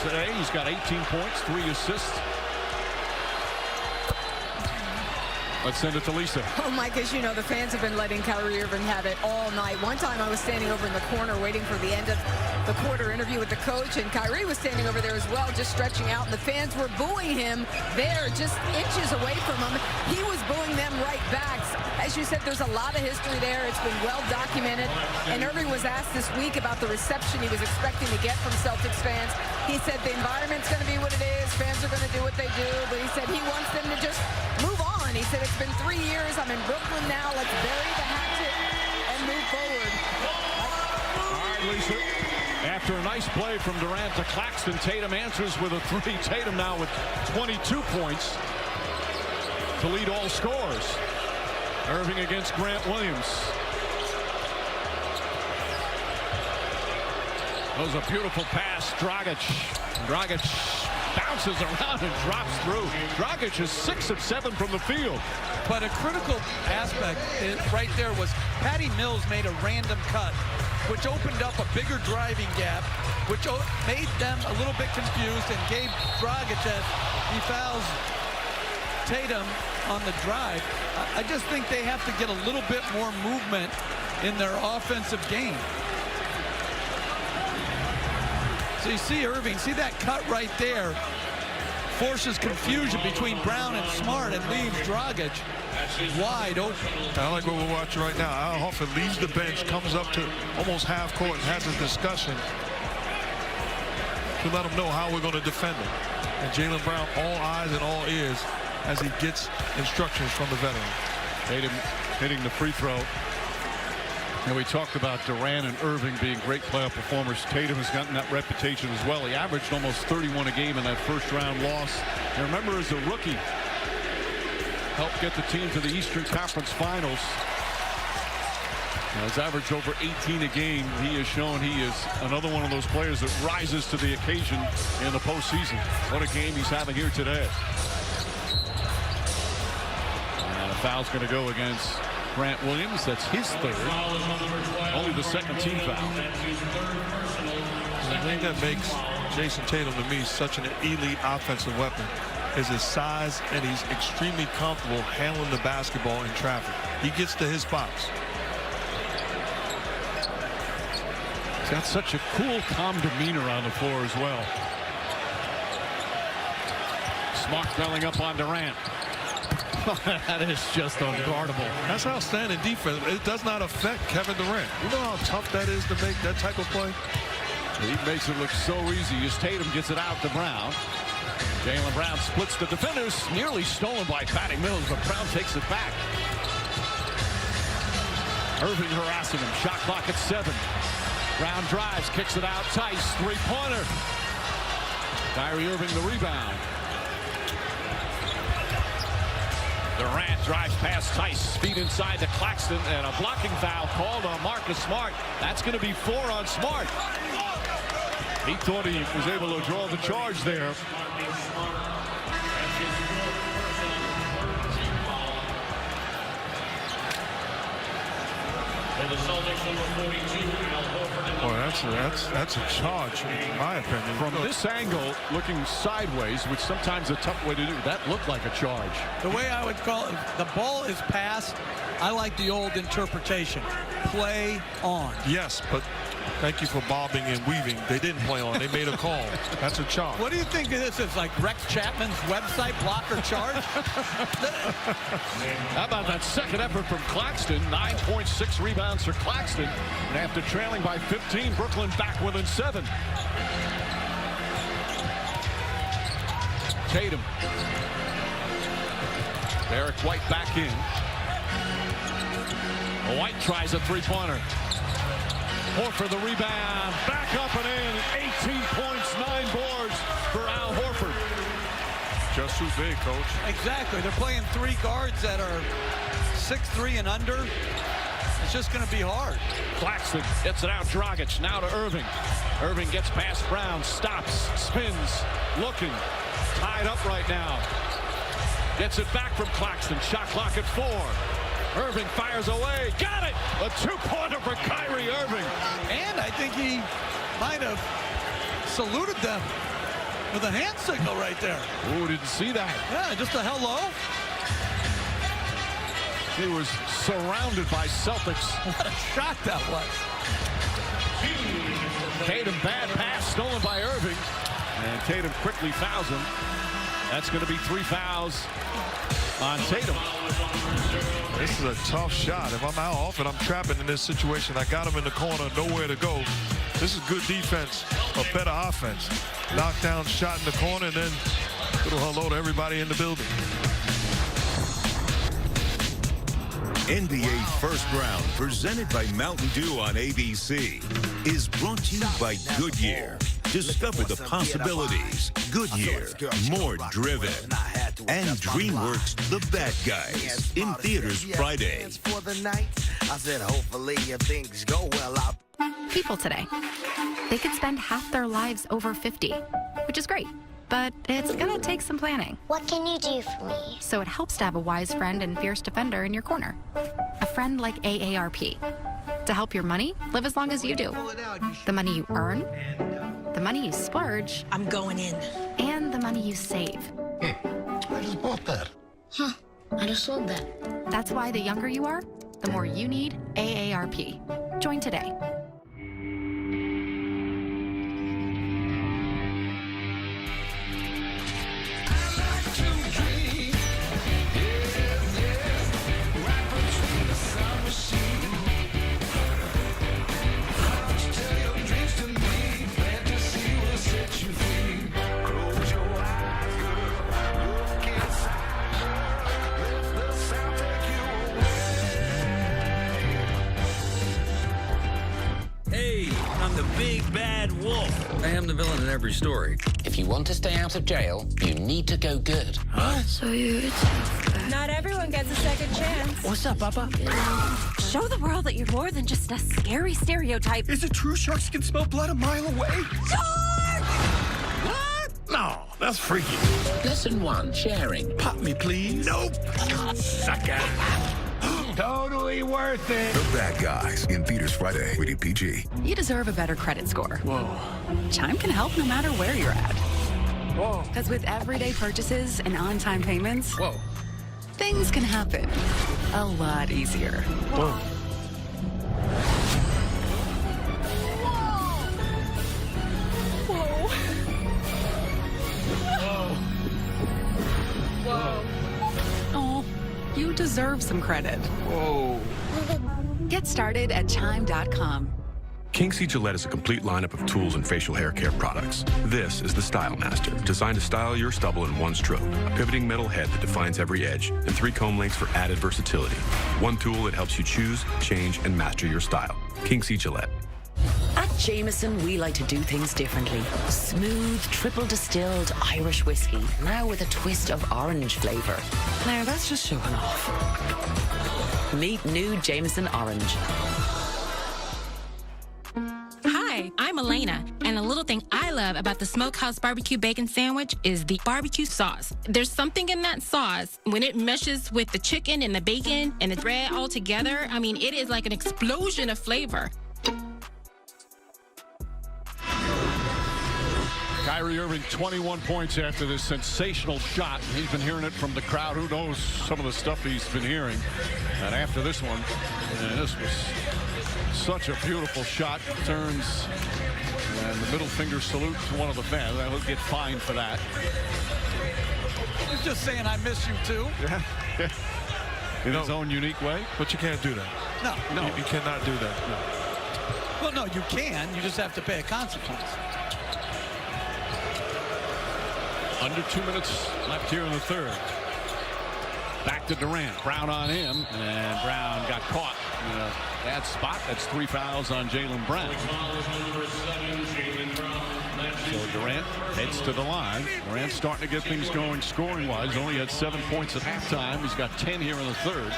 today, he's got 18 points, 3 assists. Let's send it to Lisa. Oh, Mike, as you know, the fans have been letting Kyrie Irving have it all night. One time I was standing over in the corner waiting for the end of the quarter interview with the coach, and Kyrie was standing over there as well, just stretching out, and the fans were booing him there just inches away from him. He was booing them right back. As you said, there's a lot of history there. It's been well documented, and Irving was asked this week about the reception he was expecting to get from Celtics fans. He said the environment's going to be what it is. Fans are going to do what they do, but he said he wants them to just move on. He said, it's been 3 years. I'm in Brooklyn now. Let's bury the hatchet and move forward. All right, Lisa. After a nice play from Durant to Claxton, Tatum answers with a 3. Tatum now with 22 points to lead all scores. Irving against Grant Williams. That was a beautiful pass. Dragic bounces around and drops through. Dragic is 6 of 7 from the field. But a critical aspect right there was Patty Mills made a random cut, which opened up a bigger driving gap, which made them a little bit confused and gave Dragic, as he fouls Tatum on the drive. I just think they have to get a little bit more movement in their offensive game. So you see Irving, see that cut right there, forces confusion between Brown and Smart and leaves Dragic wide open. I like what we're watching right now. Al Horford leaves the bench, comes up to almost half court and has a discussion to let him know how we're going to defend him. And Jaylen Brown, all eyes and all ears as he gets instructions from the veteran. Tatum hitting the free throw. And we talked about Durant and Irving being great playoff performers. Tatum has gotten that reputation as well. He averaged almost 31 a game in that first round loss. And remember, as a rookie, helped get the team to the Eastern Conference Finals. Now, he's averaged over 18 a game. He has shown he is another one of those players that rises to the occasion in the postseason. What a game he's having here today. And a foul's going to go against Grant Williams. That's his 3rd. Only the 2nd team foul. The thing that makes Jason Tatum to me such an elite offensive weapon is his size, and he's extremely comfortable handling the basketball in traffic. He gets to his spots. He's got such a cool, calm demeanor on the floor as well. Smart belling up on Durant. That is just unguardable. That's outstanding defense. It does not affect Kevin Durant. You know how tough that is to make that type of play? He makes it look so easy as Tatum gets it out to Brown. Jaylen Brown splits the defenders. Nearly stolen by Patty Mills, but Brown takes it back. Irving harassing him. Shot clock at 7. Brown drives, kicks it out. Tice, 3-pointer. Kyrie Irving the rebound. Durant drives past Tice, feet inside to Claxton, and a blocking foul called on Marcus Smart. That's going to be 4 on Smart. He thought he was able to draw the charge there. Boy, that's a charge, in my opinion. From this angle, looking sideways, which sometimes a tough way to do, that looked like a charge. The way I would call it, the ball is passed. I like the old interpretation. Play on. Yes, but thank you for bobbing and weaving. They didn't play on. They made a call. That's a charge. What do you think this is, like Rex Chapman's website, blocker charge? How about that second effort from Claxton? 9.6 rebounds for Claxton. And after trailing by 15, Brooklyn back within 7. Tatum. Derek White back in. White tries a 3-pointer. Horford the rebound. Back up and in. 18 points, 9 boards for Al Horford. Just too big, Coach. Exactly. They're playing 3 guards that are 6'3" and under. It's just going to be hard. Claxton gets it out. Dragic now to Irving. Irving gets past Brown. Stops. Spins. Looking. Tied up right now. Gets it back from Claxton. Shot clock at 4. Irving fires away. Got it! A 2-pointer for Kyrie Irving. And I think he might have saluted them with a hand signal right there. Oh, didn't see that. Yeah, just a hello. He was surrounded by Celtics. What a shot that was. Tatum, bad pass stolen by Irving. And Tatum quickly fouls him. That's going to be 3 fouls on Tatum. This is a tough shot. If I'm out off and I'm trapping in this situation, I got him in the corner, nowhere to go. This is good defense, a better offense. Knockdown shot in the corner, and then little hello to everybody in the building. NBA First Round, presented by Mountain Dew on ABC, is brought to you by Goodyear. Discover the possibilities. Goodyear, more driven. And DreamWorks, The Bad Guys, in theaters Friday. People today, they could spend half their lives over 50, which is great. But it's gonna take some planning. What can you do for me? So it helps to have a wise friend and fierce defender in your corner. A friend like AARP. To help your money live as long as you do. The money you earn, the money you splurge. I'm going in. And the money you save. I just bought that. Huh, I just sold that. That's why the younger you are, the more you need AARP. Join today. Big bad wolf. I am the villain in every story. If you want to stay out of jail, you need to go good. Huh? So you're tough. Not everyone gets a second chance. What's up, Papa? Show the world that you're more than just a scary stereotype. Is it true sharks can smell blood a mile away? Shark! What? No, that's freaky. Lesson 1, sharing. Pop me, please. Nope. Sucker. Totally worth it. The Bad Guys, in theaters Friday. Rated PG. You deserve a better credit score. Whoa. Chime can help no matter where you're at. Whoa. Because with everyday purchases and on-time payments, Whoa. things can happen a lot easier. Whoa. Whoa. Whoa. Oh, you deserve some credit. Whoa. Get started at Chime.com. King C. Gillette is a complete lineup of tools and facial hair care products. This is the Style Master, designed to style your stubble in one stroke. A pivoting metal head that defines every edge, and 3 comb lengths for added versatility. One tool that helps you choose, change, and master your style. King C. Gillette. At Jameson, we like to do things differently. Smooth, triple distilled Irish whiskey, now with a twist of orange flavor. Now that's just showing off. Meet new Jameson Orange. Hi, I'm Elena, and a little thing I love about the Smokehouse Barbecue Bacon Sandwich is the barbecue sauce. There's something in that sauce, when it meshes with the chicken and the bacon and the bread all together, I mean, it is like an explosion of flavor. Kyrie Irving, 21 points after this sensational shot. He's been hearing it from the crowd. Who knows some of the stuff he's been hearing. And after this one, this was such a beautiful shot. Turns and the middle finger salute to one of the fans. He'll get fined for that. He's just saying, I miss you too. Yeah. In his own unique way. But you can't do that. No. You cannot do that. No. Well, no, you can. You just have to pay a consequence. Under 2 minutes left here in the third. Back to Durant. Brown on him, and Brown got caught in a bad spot. That's 3 fouls on Jaylen Brown. So Durant heads to the line. Durant's starting to get things going scoring-wise. Only had 7 points at halftime. He's got 10 here in the third.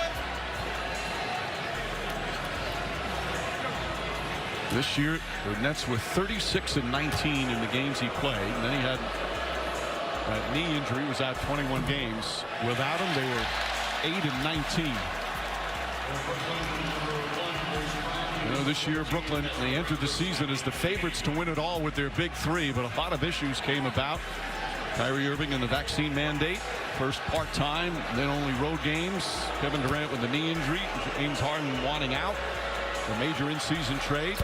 This year, the Nets were 36-19 in the games he played, and then he had that knee injury, was out 21 games. Without him, they were 8-19. You know, this year, Brooklyn, they entered the season as the favorites to win it all with their big three, but a lot of issues came about. Kyrie Irving and the vaccine mandate, first part-time, then only road games. Kevin Durant with a knee injury, James Harden wanting out. A major in-season trade.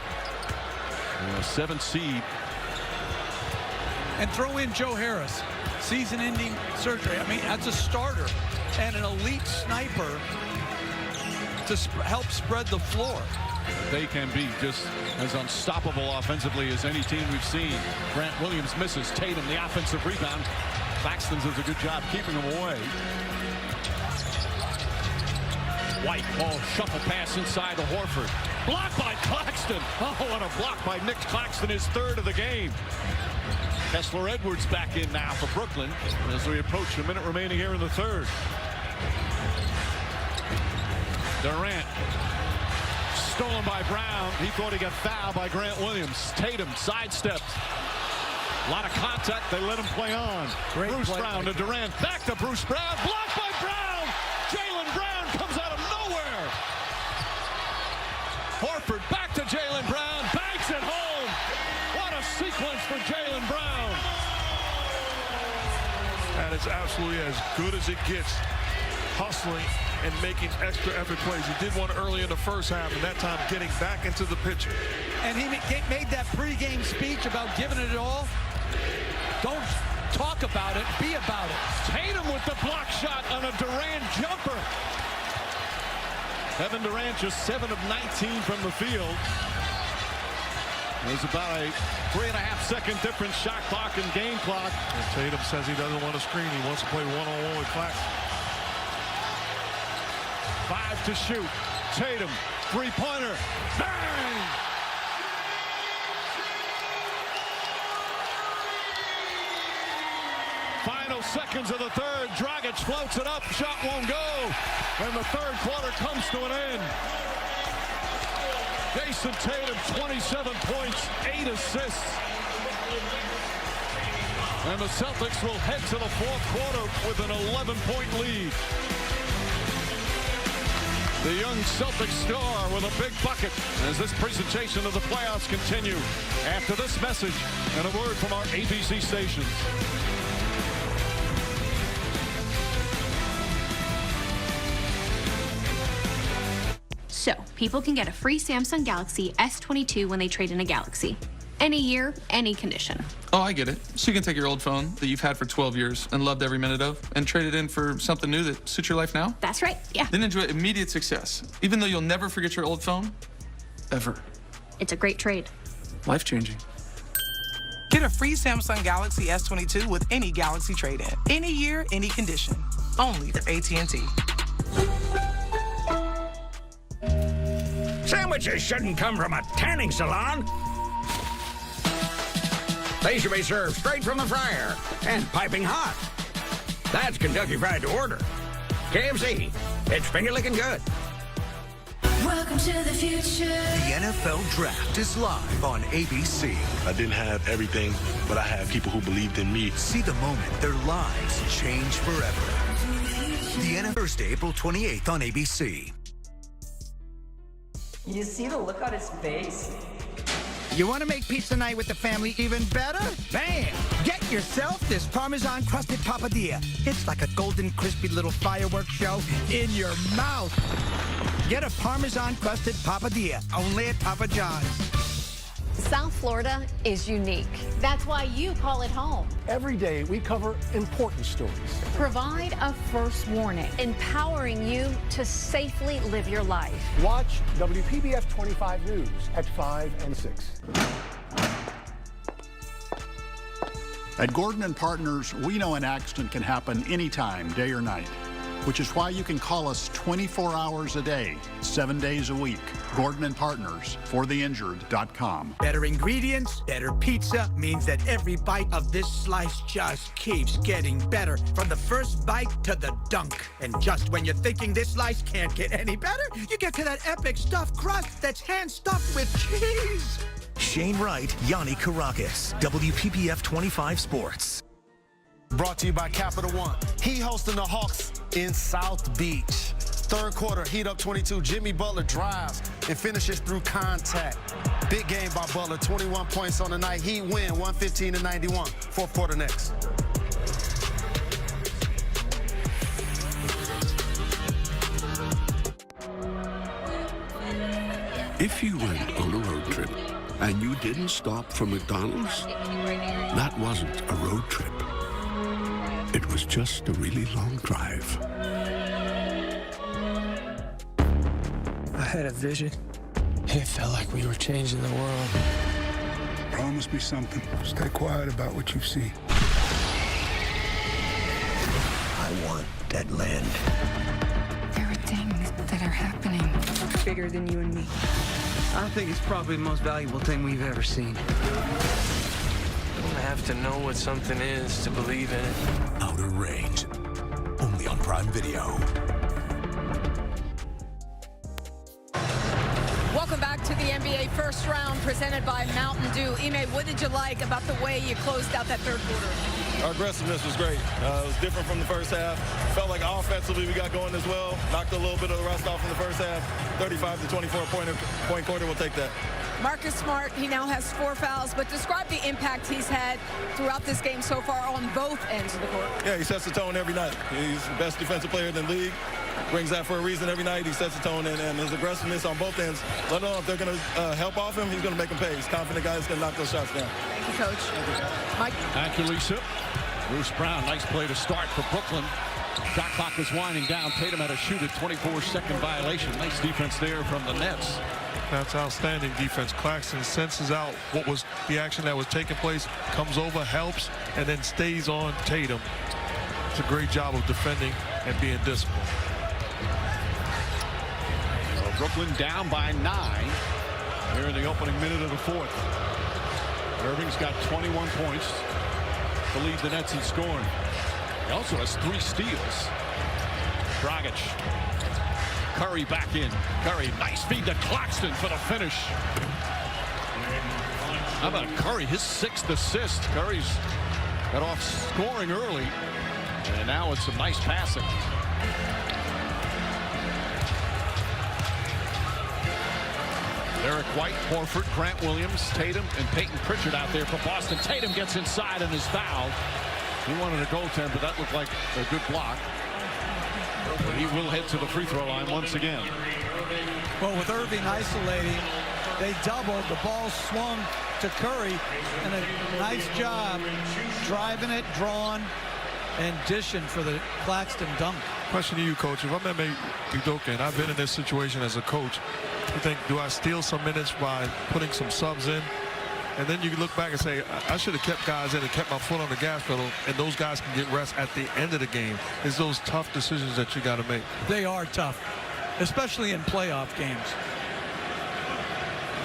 And a 7th seed. And throw in Joe Harris, season-ending surgery. I mean, that's a starter and an elite sniper to help spread the floor. They can be just as unstoppable offensively as any team we've seen. Grant Williams misses. Tatum, the offensive rebound. Claxton does a good job keeping him away. White ball shuffle pass inside to Horford. Blocked by Claxton. Oh, what a block by Nick Claxton, his 3rd of the game. Kessler Edwards back in now for Brooklyn as we approach a minute remaining here in the 3rd. Durant. Stolen by Brown. He thought he got fouled by Grant Williams. Tatum sidesteps. A lot of contact. They let him play on. Bruce Brown to Durant. Back to Bruce Brown. Blocked by Brown. Jaylen Brown comes out of nowhere. Horford back to Jaylen Brown. Banks it home. What a sequence for Jaylen Brown. That is absolutely as good as it gets. Hustling and making extra effort plays. He did one early in the first half, and that time getting back into the picture. And he made that pregame speech about giving it all. Don't talk about it, be about it. Tatum with the block shot on a Durant jumper. Kevin Durant just 7 of 19 from the field. There's about a 3.5-second difference shot clock and game clock. And Tatum says he doesn't want to screen. He wants to play one-on-one with Claxton. 5 to shoot. Tatum, three-pointer. Bang! Final seconds of the 3rd. Dragic floats it up. Shot won't go. And the 3rd quarter comes to an end. Jason Tatum, 27 points, 8 assists. And the Celtics will head to the 4th quarter with an 11-point lead. The young Celtics star with a big bucket as this presentation of the playoffs continue after this message and a word from our ABC stations. So, people can get a free Samsung Galaxy S22 when they trade in a Galaxy. Any year, any condition. Oh, I get it. So you can take your old phone that you've had for 12 years and loved every minute of and trade it in for something new that suits your life now? That's right, yeah. Then enjoy immediate success, even though you'll never forget your old phone, ever. It's a great trade. Life-changing. Get a free Samsung Galaxy S22 with any Galaxy trade-in. Any year, any condition. Only at AT&T. Sandwiches shouldn't come from a tanning salon. They should be served straight from the fryer and piping hot. That's Kentucky Fried to order. KFC, it's finger-licking good. Welcome to the future. The NFL Draft is live on ABC. I didn't have everything, but I had people who believed in me. See the moment their lives change forever. The NFL Thursday, April 28th on ABC. You see the look on his face? You want to make pizza night with the family even better? Bam! Get yourself this Parmesan crusted papadilla. It's like a golden, crispy little fireworks show in your mouth. Get a Parmesan crusted papadilla, only at Papa John's. South Florida is unique. That's why you call it home. Every day, we cover important stories. Provide a first warning, empowering you to safely live your life. Watch WPBF 25 News at 5 and 6. At Gordon & Partners, we know an accident can happen anytime, day or night, which is why you can call us 24 hours a day, 7 days a week. Gordon & Partners, fortheinjured.com. Better ingredients, better pizza means that every bite of this slice just keeps getting better. From the first bite to the dunk. And just when you're thinking this slice can't get any better, you get to that epic stuffed crust that's hand-stuffed with cheese. Shane Wright, Yanni Caracas, WPBF 25 Sports. Brought to you by Capital One. He hosting the Hawks in South Beach. Third quarter, heat up 22. Jimmy Butler drives and finishes through contact. Big game by Butler, 21 points on the night. Heat win, 115-91. Fourth quarter next. If you went on a road trip and you didn't stop for McDonald's, that wasn't a road trip. It was just a really long drive. I had a vision. It felt like we were changing the world. Promise me something. Stay quiet about what you see. I want that land. There are things that are happening bigger than you and me. I think it's probably the most valuable thing we've ever seen. You don't have to know what something is to believe in it. Outer Range. Only on Prime Video. Welcome back to the NBA first round presented by Mountain Dew. Ime, what did you like about the way you closed out that third quarter? Our aggressiveness was great. It was different from the first half. Felt like offensively we got going as well. Knocked a little bit of the rust off in the first half. 35 to 24 point quarter, we'll take that. Marcus Smart, he now has 4 fouls, but describe the impact he's had throughout this game so far on both ends of the court. Yeah, he sets the tone every night. He's the best defensive player in the league. Brings that for a reason every night. He sets the tone, and his aggressiveness on both ends. Let him know if they're going to help off him, he's going to make them pay. He's a confident guy. He's going to knock those shots down. Thank you, Coach. Mike. Thank you, Lisa. Bruce Brown, nice play to start for Brooklyn. Shot clock was winding down. Tatum had a shoot at 24-second violation. Nice defense there from the Nets. That's outstanding defense. Claxton senses out what was the action that was taking place, comes over, helps, and then stays on Tatum. It's a great job of defending and being disciplined. So Brooklyn down by 9 here in the opening minute of the fourth. Irving's got 21 points to lead the Nets in scoring. He also has 3 steals. Dragic. Curry back in. Curry, nice feed to Claxton for the finish. How about Curry? His 6th assist. Curry's got off scoring early, and now it's some nice passing. Derek White, Horford, Grant Williams, Tatum, and Peyton Pritchard out there for Boston. Tatum gets inside and is fouled. He wanted a goaltend, but that looked like a good block. But he will head to the free throw line once again. Well, with Irving isolating, they doubled. The ball swung to Curry, and a nice job driving it, drawn, and dishing for the Claxton dunk. Question to you, Coach. If I'm Ime Udoka and I've been in this situation as a coach, you think, do I steal some minutes by putting some subs in? And then you can look back and say, I should have kept guys in and kept my foot on the gas pedal, and those guys can get rest at the end of the game. It's those tough decisions that you got to make. They are tough, especially in playoff games.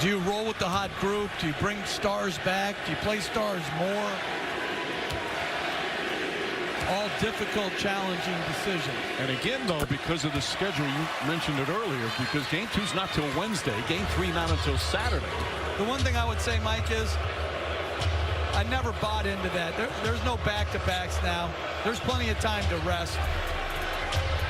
Do you roll with the hot group? Do you bring stars back? Do you play stars more? All difficult, challenging decisions. And again, though, because of the schedule, you mentioned it earlier, because game 2's not till Wednesday, game 3 not until Saturday. The one thing I would say, Mike, is I never bought into that. There's no back-to-backs now. There's plenty of time to rest.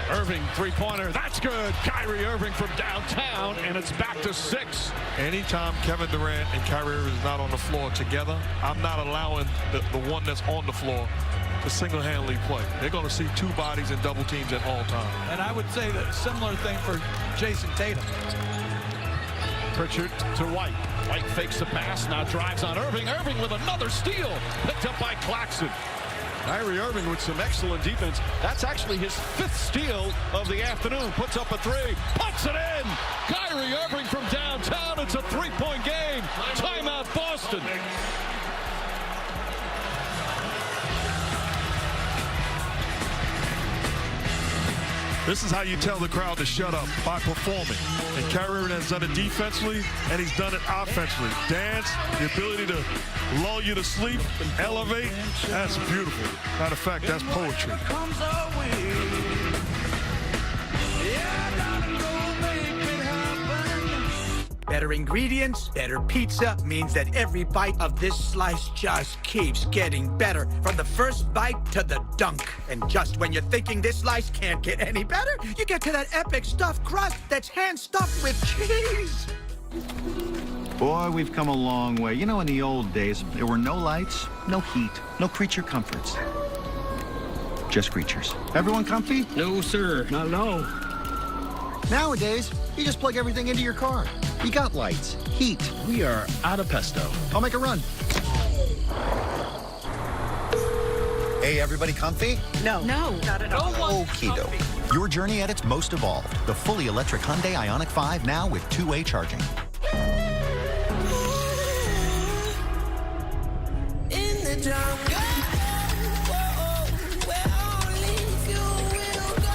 Irving, three-pointer, that's good. Kyrie Irving from downtown, and it's back to 6. Anytime Kevin Durant and Kyrie Irving is not on the floor together, I'm not allowing the one that's on the floor to single-handedly play. They're going to see 2 bodies and double teams at all times. And I would say the similar thing for Jason Tatum. Pritchard to White. White fakes the pass, now drives on Irving. Irving with another steal, picked up by Claxton. Kyrie Irving with some excellent defense. That's actually his 5th steal of the afternoon. Puts up a 3, puts it in. Kyrie Irving from downtown. It's a 3-point game. Timeout, Boston. This is how you tell the crowd to shut up, by performing. And Kyrie Irving has done it defensively, and he's done it offensively. Dance, the ability to lull you to sleep, elevate, that's beautiful. Matter of fact, that's poetry. At Better ingredients, better pizza means that every bite of this slice just keeps getting better. From the first bite to the dunk. And just when you're thinking this slice can't get any better, you get to that epic stuffed crust that's hand-stuffed with cheese. Boy, we've come a long way. You know, in the old days, there were no lights, no heat, no creature comforts. Just creatures. Everyone comfy? No, sir. Not at all. Nowadays, you just plug everything into your car. You got lights, heat. We are out of pesto. I'll make a run. Hey, everybody comfy? No, not at all. Okie doke. Your journey at its most evolved. The fully electric Hyundai Ioniq 5 now with two-way charging. In the jungle, where only you will go.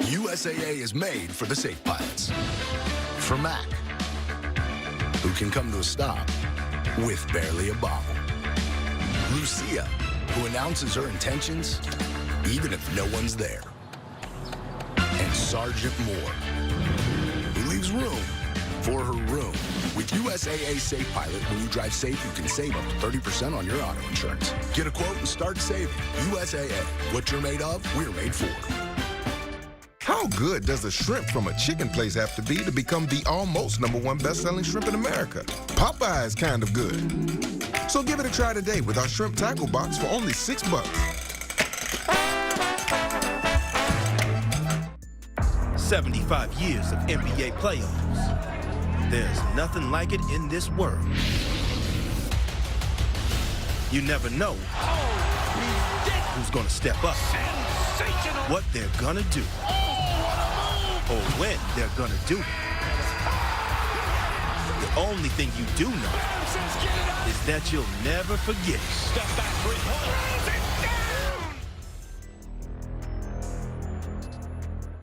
USAA is made for the safe pilots. For Mac, who can come to a stop with barely a bobble. Lucia, who announces her intentions even if no one's there. And Sergeant Moore, who leaves room for her room. With USAA Safe Pilot, when you drive safe, you can save up to 30% on your auto insurance. Get a quote and start saving. USAA, what you're made of, we're made for. How good does a shrimp from a chicken place have to be to become the almost #1 best-selling shrimp in America? Popeye is kind of good. So give it a try today with our shrimp tackle box for only $6. 75 years of NBA playoffs. There's nothing like it in this world. You never know who's gonna step up, what they're gonna do, or when they're gonna do it. The only thing you do know is that you'll never forget. Step back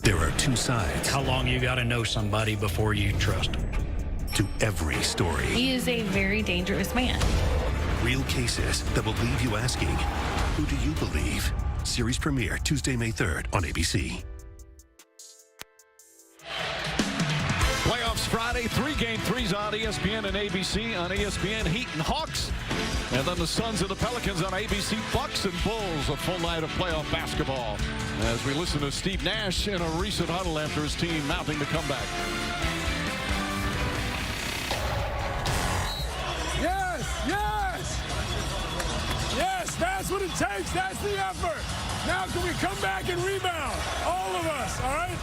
There are two sides. How long you gotta know somebody before you trust them? To every story. He is a very dangerous man. Real cases that will leave you asking, who do you believe? Series premiere Tuesday, May 3rd on ABC. Playoffs Friday, 3 Game 3s on ESPN and ABC. On ESPN, Heat and Hawks. And then the Suns and the Pelicans on ABC. Bucks and Bulls, a full night of playoff basketball. As we listen to Steve Nash in a recent huddle after his team mounting the comeback. Yes, yes! Yes, that's what it takes. That's the effort. Now can we come back and rebound? All of us, all right?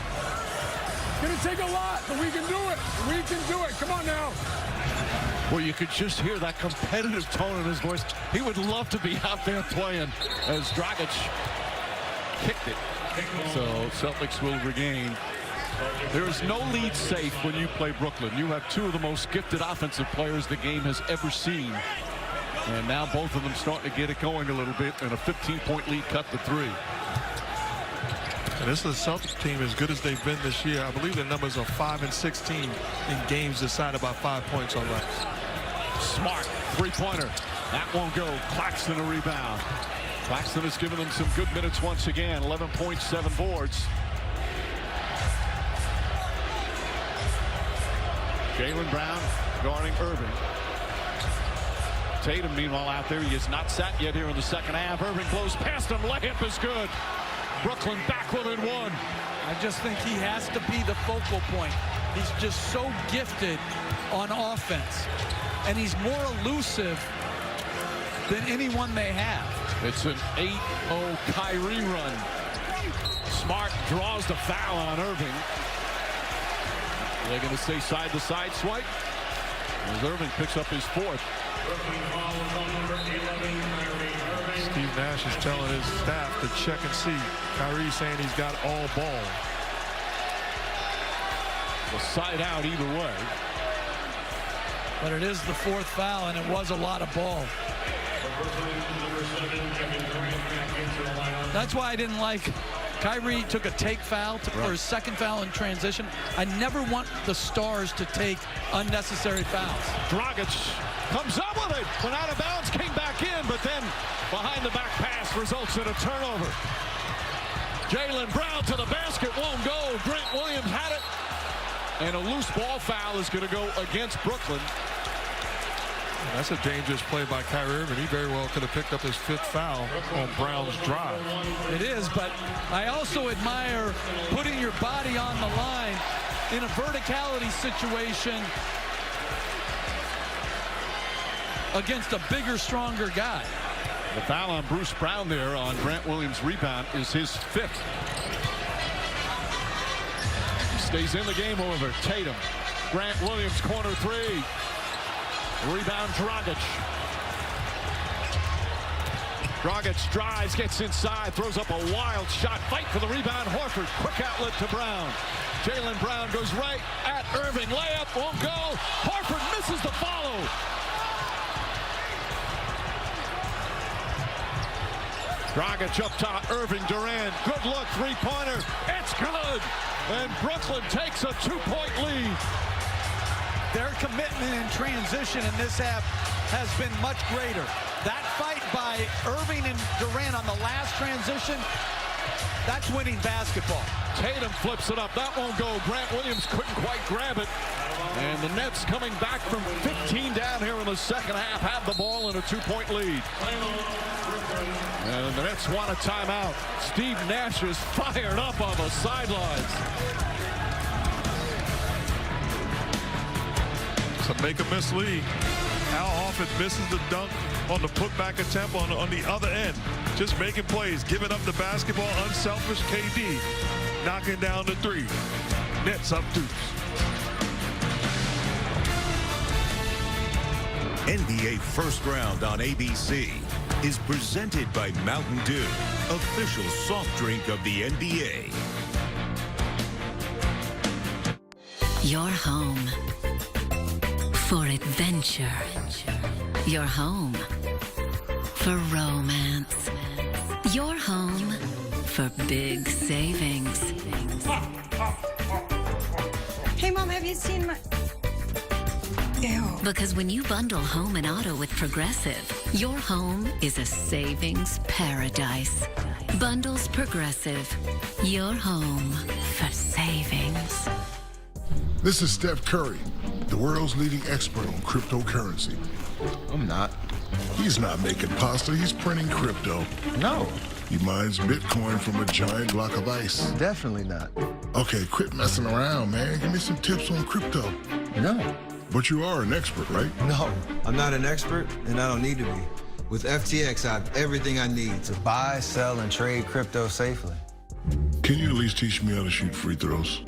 It's going to take a lot, but we can do it. We can do it. Come on now. Well, you could just hear that competitive tone in his voice. He would love to be out there playing as Dragic kicked it. So Celtics will regain. There is no lead safe when you play Brooklyn. You have two of the most gifted offensive players the game has ever seen. And now both of them starting to get it going a little bit, and a 15-point lead cut to 3. And this is a Celtics team as good as they've been this year. I believe the numbers are 5 and 16 in games decided by 5 points or less. Smart three-pointer. That won't go. Claxton a rebound. Claxton has given them some good minutes once again. 11 points, 7 boards. Jaylen Brown guarding Irving. Tatum, meanwhile, out there. He is not sat yet here in the second half. Irving blows past him. Layup is good. Brooklyn back within 1. I just think he has to be the focal point. He's just so gifted on offense. And he's more elusive than anyone they have. It's an 8-0 Kyrie run. Smart draws the foul on Irving. They're going to stay side-to-side swipe as Irving picks up his 4th. Steve Nash is telling his staff to check and see. Kyrie saying he's got all ball. The side out either way. But it is the 4th foul, and it was a lot of ball. That's why I didn't like Kyrie took a take foul for his second foul in transition. I never want the stars to take unnecessary fouls. Dragic comes up with it, went out of bounds, came back in, but then behind the back pass results in a turnover. Jaylen Brown to the basket, won't go. Grant Williams had it. And a loose ball foul is going to go against Brooklyn. That's a dangerous play by Kyrie Irving. He very well could have picked up his 5th foul on Brown's drive. It is, but I also admire putting your body on the line in a verticality situation against a bigger, stronger guy. The foul on Bruce Brown there on Grant Williams' rebound is his 5th. He stays in the game, however. Tatum. Grant Williams, corner 3. Rebound, Dragic. Dragic drives, gets inside, throws up a wild shot. Fight for the rebound. Horford, quick outlet to Brown. Jaylen Brown goes right at Irving. Layup, won't go. Horford misses the follow. Dragic up top, Irving, Durant. Good look, three-pointer. It's good. And Brooklyn takes a 2-point lead. Their commitment in transition in this half has been much greater. That fight by Irving and Durant on the last transition, that's winning basketball. Tatum flips it up. That won't go. Grant Williams couldn't quite grab it. And the Nets, coming back from 15 down here in the second half, have the ball in a 2-point lead. And the Nets want a timeout. Steve Nash is fired up on the sidelines. To make a miss lead. Al Horford misses the dunk on the putback attempt on the other end. Just making plays, giving up the basketball, unselfish. KD knocking down the 3. Nets up 2. NBA First Round on ABC is presented by Mountain Dew, official soft drink of the NBA. Your home for adventure. Your home for romance. Your home for big savings. Hey, Mom, have you seen my... Ew. Because when you bundle home and auto with Progressive, your home is a savings paradise. Bundles Progressive. Your home for savings. This is Steph Curry, the world's leading expert on cryptocurrency. I'm not. He's not making pasta, he's printing crypto. No. He mines Bitcoin from a giant block of ice. Definitely not. Okay, quit messing around, man. Give me some tips on crypto. No. But you are an expert, right? No, I'm not an expert, and I don't need to be. With FTX, I have everything I need to buy, sell, and trade crypto safely. Can you at least teach me how to shoot free throws?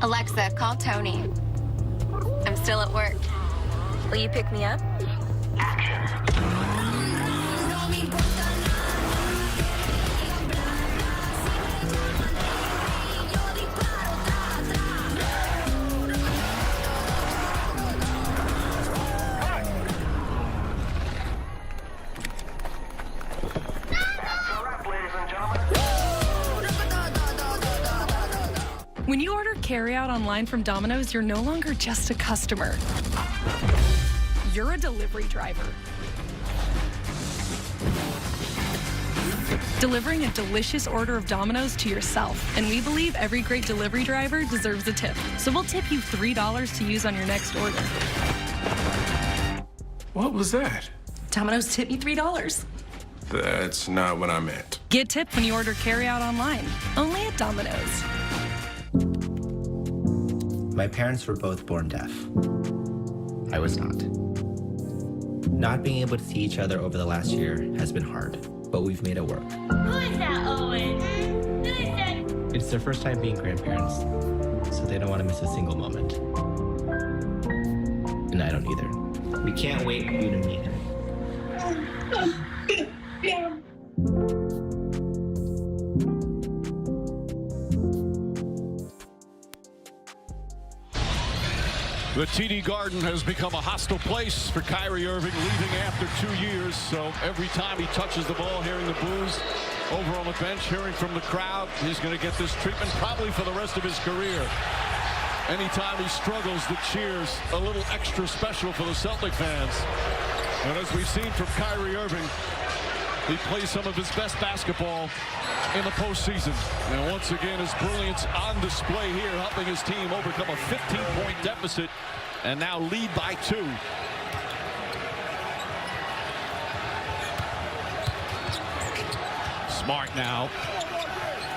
Alexa, call Tony. I'm still at work. Will you pick me up? When you order carryout online from Domino's, you're no longer just a customer. You're a delivery driver. Delivering a delicious order of Domino's to yourself. And we believe every great delivery driver deserves a tip. So we'll tip you $3 to use on your next order. What was that? Domino's tip me $3. That's not what I meant. Get tipped when you order carryout online. Only at Domino's. My parents were both born deaf. I was not. Not being able to see each other over the last year has been hard, but we've made it work. Who is that, Owen? Who is that? It's their first time being grandparents, so they don't want to miss a single moment. And I don't either. We can't wait for you to meet her. The TD Garden has become a hostile place for Kyrie Irving, leaving after 2 years. So every time he touches the ball, hearing the boos over on the bench, hearing from the crowd, he's going to get this treatment probably for the rest of his career. Anytime he struggles, the cheers a little extra special for the Celtic fans. And as we've seen from Kyrie Irving, he plays some of his best basketball in the postseason. And once again, his brilliance on display here, helping his team overcome a 15-point deficit and now lead by 2. Smart now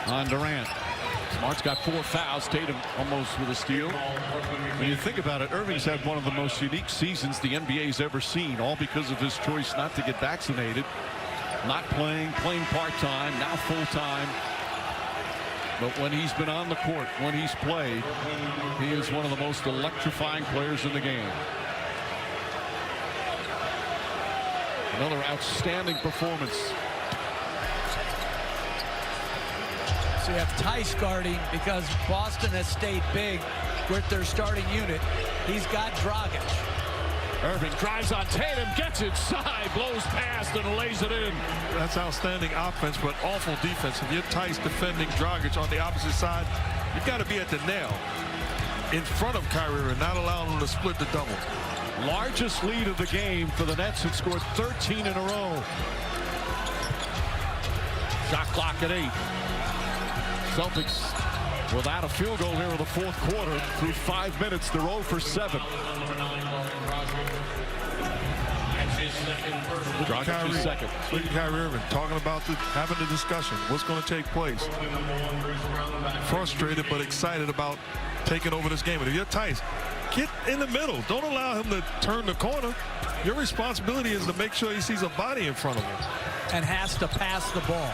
on Durant. Smart's got 4 fouls. Tatum almost with a steal. When you think about it, Irving's had one of the most unique seasons the NBA's ever seen, all because of his choice not to get vaccinated. Not playing part-time, now full-time. But when he's been on the court, when he's played, he is one of the most electrifying players in the game. Another outstanding performance. So you have Tice guarding because Boston has stayed big with their starting unit. He's got Dragic. Irving drives on Tatum, gets inside, blows past and lays it in. That's outstanding offense, but awful defense. If you're Tice defending Dragic on the opposite side, you've got to be at the nail in front of Kyrie and not allowing him to split the double. Largest lead of the game for the Nets, had scored 13 in a row. Shot clock at 8. Celtics without a field goal here in the 4th quarter. Through 5 minutes, they're 0 for 7. Kyrie, second. Look at Kyrie Irving talking about having the discussion. What's going to take place? Frustrated but excited about taking over this game. And if you're Tice, get in the middle. Don't allow him to turn the corner. Your responsibility is to make sure he sees a body in front of him. And has to pass the ball.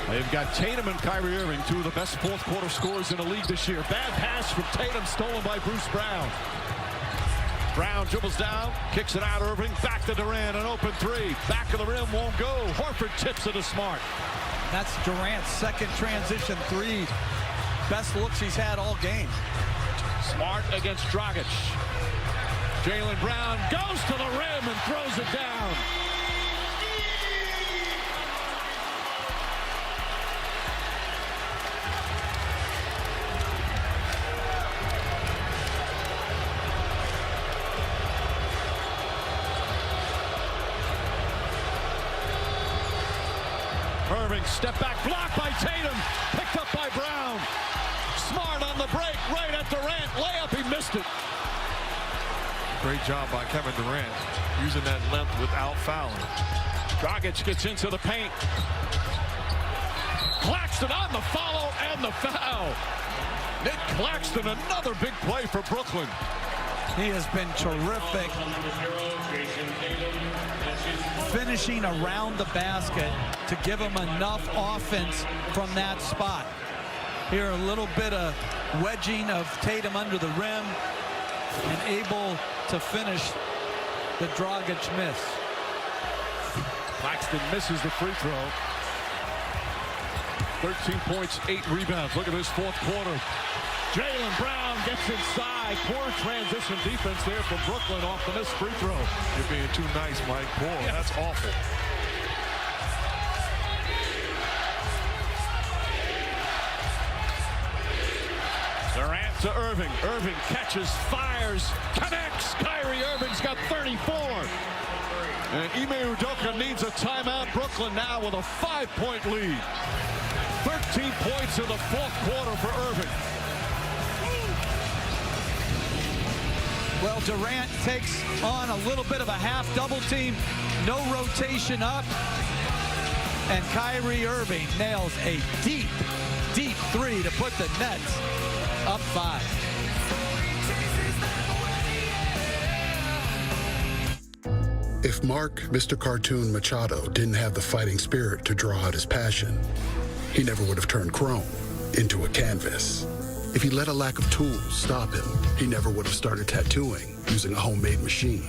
They've got Tatum and Kyrie Irving, 2 of the best 4th quarter scorers in the league this year. Bad pass from Tatum, stolen by Bruce Brown. Brown dribbles down, kicks it out. Irving back to Durant, an open 3. Back of the rim, won't go. Horford tips it to Smart. That's Durant's second transition 3. Best looks he's had all game. Smart against Dragic. Jaylen Brown goes to the rim and throws it down. Irving, step back, blocked by Tatum, picked up by Brown. Smart on the break, right at Durant, layup, he missed it. Great job by Kevin Durant, using that length without fouling. Dragic gets into the paint. Claxton on the follow and the foul. Nick Claxton, another big play for Brooklyn. He has been terrific. Finishing around the basket to give him enough offense from that spot. Here a little bit of wedging of Tatum under the rim and able to finish the Dragic miss. Claxton misses the free throw. 13 points, 8 rebounds. Look at this 4th quarter. Jaylen Brown gets inside. Poor transition defense there from Brooklyn off the missed free throw. You're being too nice, Mike. Poor. Yes. That's awful. Durant to Irving. Irving catches, fires, connects. Kyrie Irving's got 34. And Ime Udoka needs a timeout. Brooklyn now with a 5-point lead. 13 points in the 4th quarter for Irving. Well, Durant takes on a little bit of a half double team, no rotation up, and Kyrie Irving nails a deep, deep 3 to put the Nets up 5. If Mark, Mr. Cartoon Machado, didn't have the fighting spirit to draw out his passion, he never would have turned chrome into a canvas. If he let a lack of tools stop him, he never would have started tattooing using a homemade machine.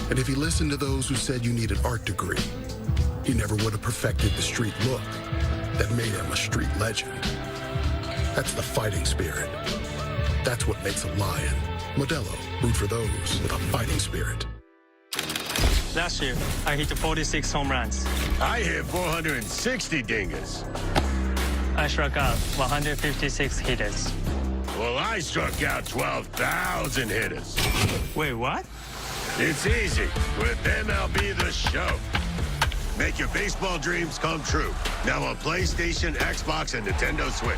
And if he listened to those who said you need an art degree, he never would have perfected the street look that made him a street legend. That's the fighting spirit. That's what makes a lion. Modelo, root for those with a fighting spirit. Last year, I hit 46 home runs. I hit 460 dingers. I struck out 156 hitters. Well, I struck out 12,000 hitters. Wait, what? It's easy with MLB The Show. Make your baseball dreams come true. Now on PlayStation, Xbox, and Nintendo Switch.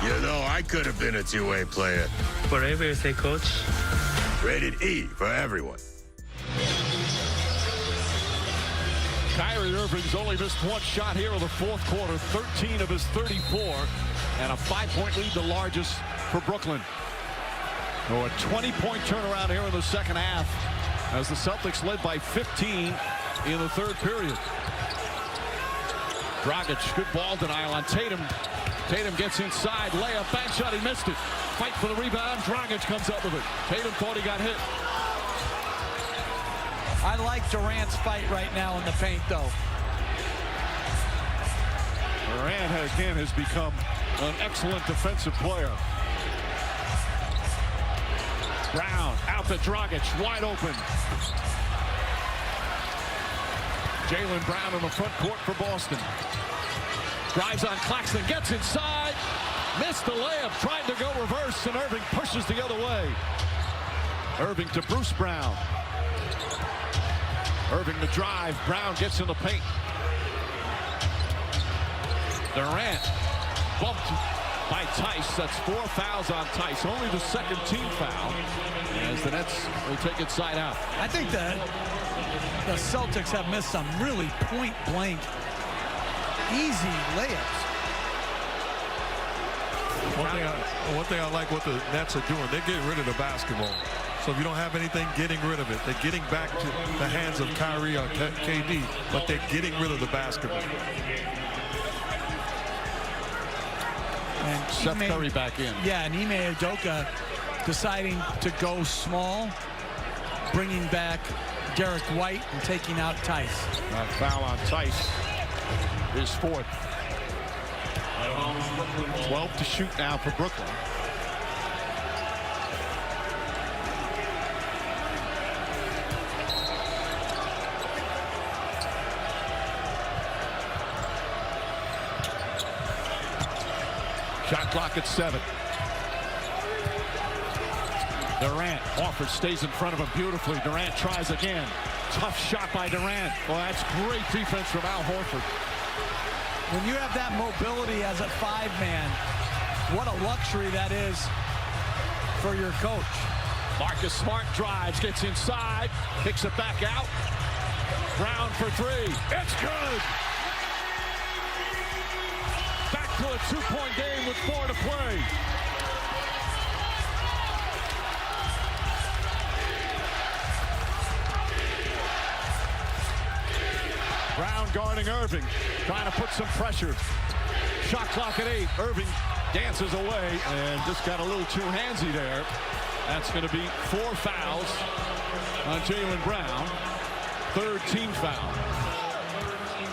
You know, I could have been a two-way player. Whatever you say, Coach. Rated E for everyone. Kyrie Irving's only missed one shot here in the fourth quarter, 13 of his 34, and a 5-point lead, the largest for Brooklyn. Oh, a 20-point turnaround here in the second half as the Celtics led by 15 in the third period. Dragic, good ball denial on Tatum. Tatum gets inside, layup, bank shot, he missed it. Fight for the rebound, Dragic comes up with it. Tatum thought he got hit. I like Durant's fight right now in the paint, though. Durant, again, has become an excellent defensive player. Brown out to Dragic, wide open. Jaylen Brown in the front court for Boston. Drives on Claxton, gets inside. Missed the layup, tried to go reverse, and Irving pushes the other way. Irving to Bruce Brown. Irving the drive, Brown gets in the paint. Durant bumped by Tice. That's 4 fouls on Tice. Only the second team foul as the Nets will take it side out. I think that the Celtics have missed some really point-blank, easy layups. One thing I like what the Nets are doing, they're getting rid of the basketball. So if you don't have anything, getting rid of it. They're getting back to the hands of Kyrie or KD, but they're getting rid of the basketball. And Seth Curry back in. Yeah, and Ime Udoka deciding to go small, bringing back Derek White and taking out Tice. That foul on Tice is fourth. 12 to shoot now for Brooklyn. Shot clock at 7. Durant, Horford stays in front of him beautifully. Durant tries again. Tough shot by Durant. Well, that's great defense from Al Horford. When you have that mobility as a 5-man, what a luxury that is for your coach. Marcus Smart drives, gets inside, kicks it back out. Brown for 3. It's good. Back to a 2-point game with 4 to play. Brown guarding Irving, trying to put some pressure. Shot clock at 8. Irving dances away and just got a little too handsy there. That's going to be 4 fouls on Jaylen Brown. 3rd team foul.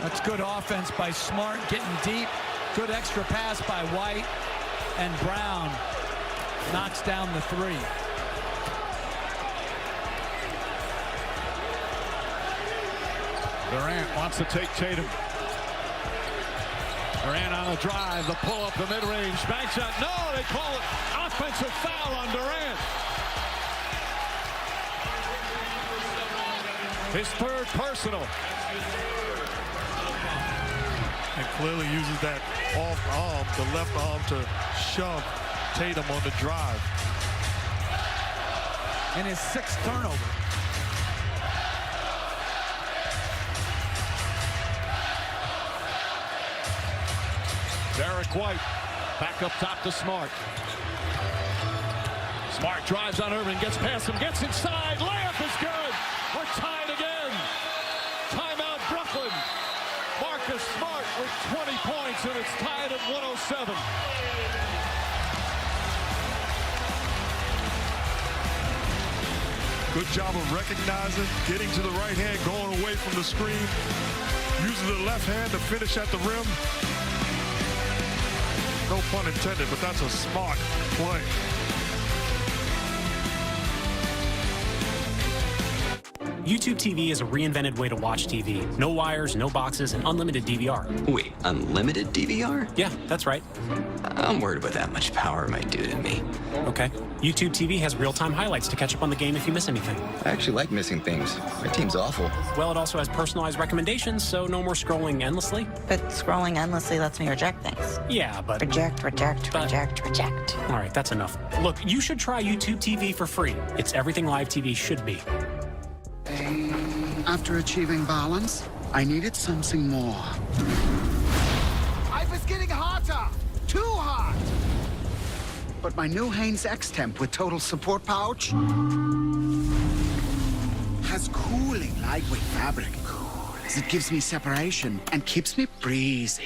That's good offense by Smart, getting deep. Good extra pass by White, and Brown knocks down the 3. Durant wants to take Tatum. Durant on the drive, the pull-up, the mid-range, bank shot. No, they call it offensive foul on Durant. His 3rd personal. And clearly uses that off arm, the left arm, to shove Tatum on the drive. And his 6th turnover. Derek White back up top to Smart. Smart drives on Irving, gets past him, gets inside. Layup is good. We're tied again. Timeout Brooklyn. Marcus Smart with 20 points, and it's tied at 107. Good job of recognizing, getting to the right hand, going away from the screen, using the left hand to finish at the rim. No pun intended, but that's a smart play. YouTube TV is a reinvented way to watch TV. No wires, no boxes, and unlimited DVR. Wait, unlimited DVR? Yeah, that's right. I'm worried what that much power might do to me. Okay. YouTube TV has real-time highlights to catch up on the game if you miss anything. I actually like missing things. My team's awful. Well, it also has personalized recommendations, so no more scrolling endlessly. But scrolling endlessly lets me reject things. Yeah, but... Reject. All right, that's enough. Look, you should try YouTube TV for free. It's everything live TV should be. After achieving balance, I needed something more. I was getting hotter! Too hot! But my new Hanes X-Temp with total support pouch has cooling lightweight fabric. It gives me separation and keeps me breezy.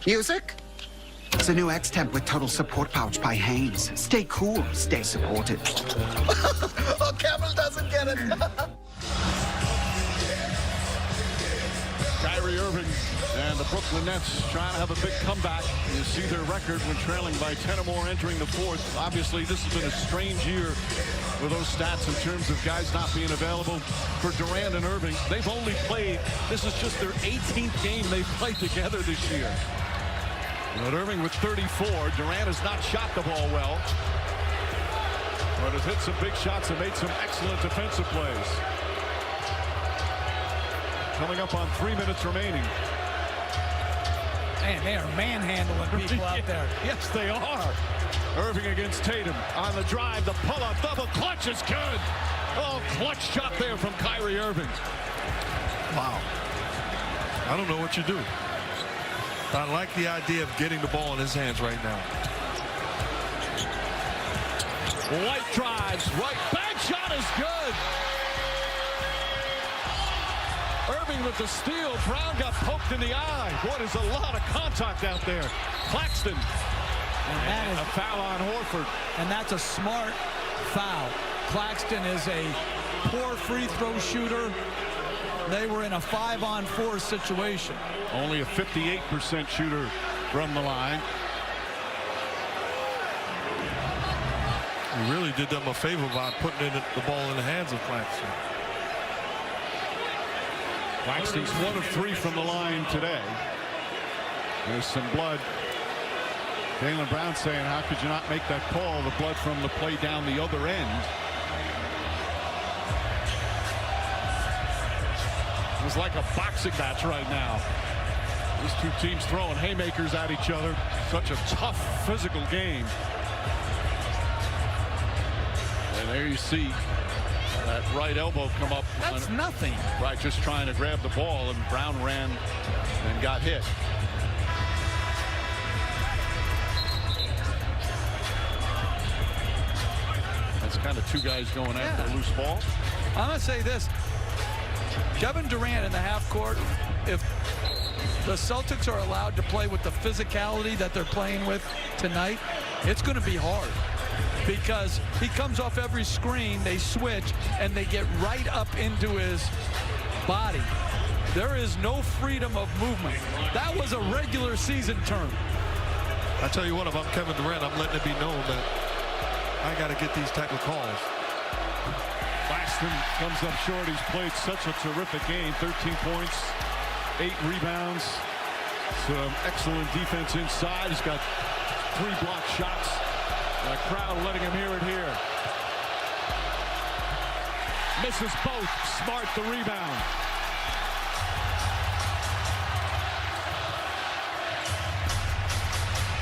Music? It's a new X-Temp with total support pouch by Hanes. Stay cool, stay supported. Oh, Camel doesn't get it. Kyrie Irving and the Brooklyn Nets trying to have a big comeback. You see their record when trailing by 10 or more entering the fourth. Obviously, this has been a strange year with those stats in terms of guys not being available for Durant and Irving. They've only played, this is just their 18th game they've played together this year. But Irving with 34. Durant has not shot the ball well, but has hit some big shots and made some excellent defensive plays. Coming up on 3 minutes remaining. Man, they are manhandling people out there. Yes, they are. Irving against Tatum on the drive. The pull-up double clutch is good. Oh, clutch shot there from Kyrie Irving. Wow. I don't know what you do. I like the idea of getting the ball in his hands right now. White drives right. Bang shot is good. Irving with the steal. Brown got poked in the eye. Boy, there's a lot of contact out there. Claxton. And that is a foul on Horford. And that's a smart foul. Claxton is a poor free throw shooter. They were in a 5-on-4 situation. Only a 58% shooter from the line. He really did them a favor by putting the ball in the hands of Claxton. Claxton's 1 of 3 from the line today. There's some blood. Jaylen Brown saying, how could you not make that call? The blood from the play down the other end. It was like a boxing match right now. These two teams throwing haymakers at each other. Such a tough physical game. And there you see that right elbow come up. That's nothing. Right, just trying to grab the ball, and Brown ran and got hit. That's kind of two guys going after a loose ball. I'm going to say this. Kevin Durant in the half court, if the Celtics are allowed to play with the physicality that they're playing with tonight, it's going to be hard. Because he comes off every screen, they switch, and they get right up into his body. There is no freedom of movement. That was a regular season term. I tell you what, if I'm Kevin Durant, I'm letting it be known that I got to get these type of calls. Claxton comes up short. He's played such a terrific game. 13 points, 8 rebounds, some excellent defense inside. He's got 3 blocked shots. The crowd letting him hear it here. Misses both. Smart the rebound.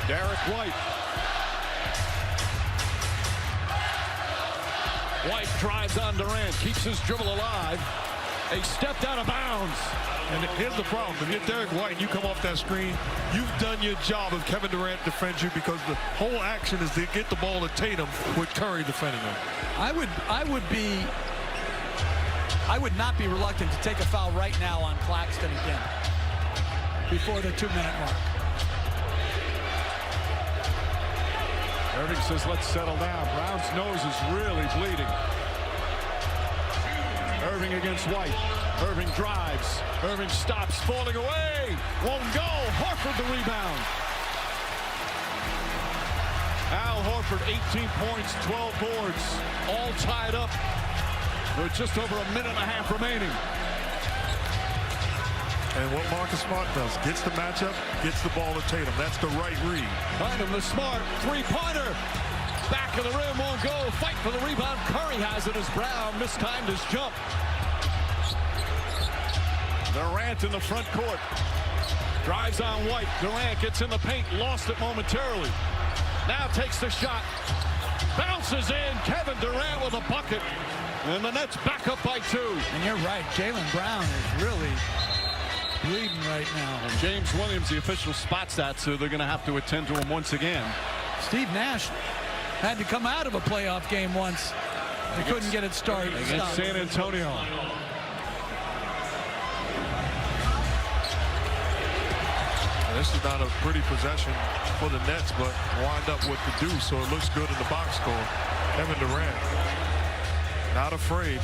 Derek White. White drives on Durant. Keeps his dribble alive. He stepped out of bounds. And here's the problem. If you're Derek White and you come off that screen, you've done your job if Kevin Durant defends you, because the whole action is to get the ball to Tatum with Curry defending him. I would not be reluctant to take a foul right now on Claxton again before the 2-minute mark. Irving says, let's settle down. Brown's nose is really bleeding. Irving against White. Irving drives. Irving stops, falling away. Won't go. Horford the rebound. Al Horford, 18 points, 12 boards, all tied up with just over a minute and a half remaining. And what Marcus Smart does, gets the matchup, gets the ball to Tatum. That's the right read. Tatum, the Smart three-pointer. Back of the rim, won't go. Fight for the rebound. Curry has it as Brown mistimed his jump. Durant in the front court. Drives on White. Durant gets in the paint. Lost it momentarily. Now takes the shot. Bounces in. Kevin Durant with a bucket. And the Nets back up by 2. And you're right. Jaylen Brown is really bleeding right now. And James Williams, the official spot stats, so they're going to have to attend to him once again. Steve Nash had to come out of a playoff game once. They couldn't get it started. Against San Antonio. This is not a pretty possession for the Nets, but wind up with the deuce, so it looks good in the box score. Kevin Durant, not afraid,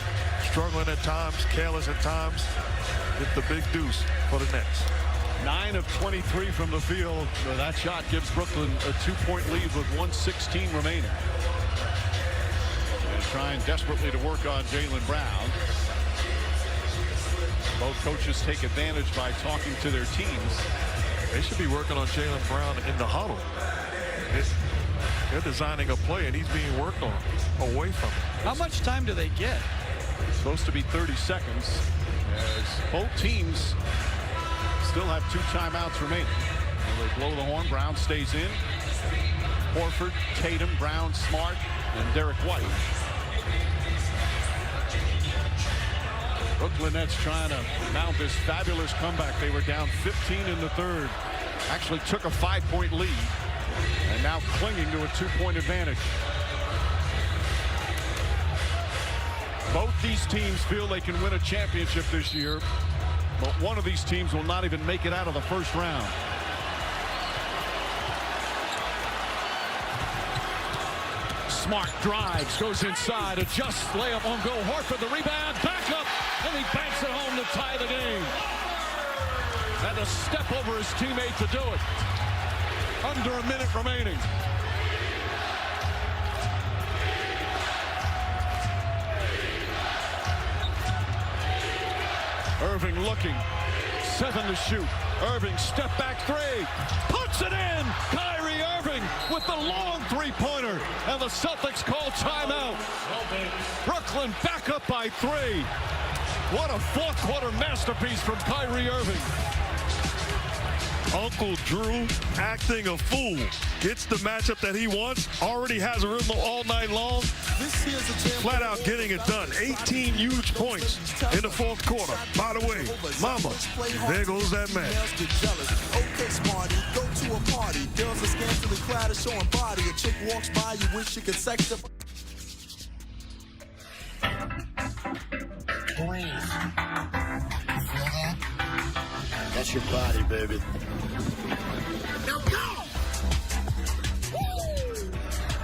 struggling at times, careless at times. Get the big deuce for the Nets. 9 of 23 from the field. That shot gives Brooklyn a 2-point lead with 1:16 remaining. And trying desperately to work on Jaylen Brown. Both coaches take advantage by talking to their teams. They should be working on Jaylen Brown in the huddle. They're designing a play, and he's being worked on away from him. How much time do they get? It's supposed to be 30 seconds. As both teams still have 2 timeouts remaining. And they blow the horn. Brown stays in. Horford, Tatum, Brown, Smart, and Derek White. Brooklyn Nets trying to mount this fabulous comeback. They were down 15 in the third. Actually took a 5-point lead. And now clinging to a 2-point advantage. Both these teams feel they can win a championship this year. But one of these teams will not even make it out of the first round. Smart drives, goes inside, adjusts, layup won't go. Horford the rebound, back up, and he banks it home to tie the game. Had to step over his teammate to do it. Under a minute remaining. Irving looking, 7 to shoot. Irving step back 3, puts it in. Kyrie Irving with the long 3-pointer, and the Celtics call timeout. Brooklyn back up by 3. What a fourth quarter masterpiece from Kyrie Irving. Uncle Drew acting a fool. Gets the matchup that he wants. Already has a rhythm all night long. Flat out getting it done. 18 huge points in the fourth quarter. By the way, mama, there goes that man. Okay, Smarty, go to a party. Girls are scantily clad and showing body. A chick walks by, you wish you could sex her. That's your body, baby. Now go! Woo!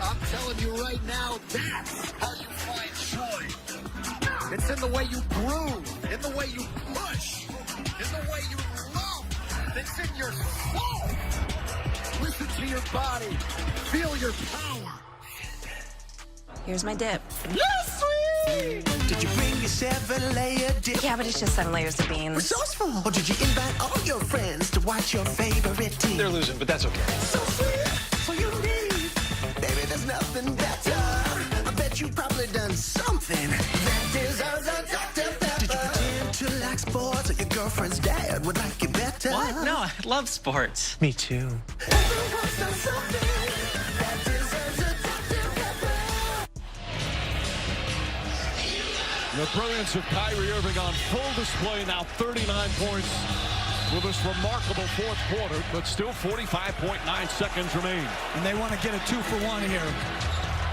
I'm telling you right now, that's how you find joy. It's in the way you groove, in the way you push, in the way you love. It's in your soul. Listen to your body. Feel your power. Here's my dip. Yes, sweet! Did you bring your 7-layer dip? Yeah, but it's just 7 layers of beans. Resourceful. Or did you invite all your friends to watch your favorite team? They're losing, but that's okay. So sweet, so unique. Baby, there's nothing better. I bet you've probably done something that deserves a Dr. Pepper. Did you pretend to like sports or your girlfriend's dad would like it better? What? No, I love sports. Me too. Everyone's done something that deserves a Dr. Pepper. The brilliance of Kyrie Irving on full display now, 39 points with this remarkable fourth quarter, but still 45.9 seconds remain. And they want to get a 2-for-1 here.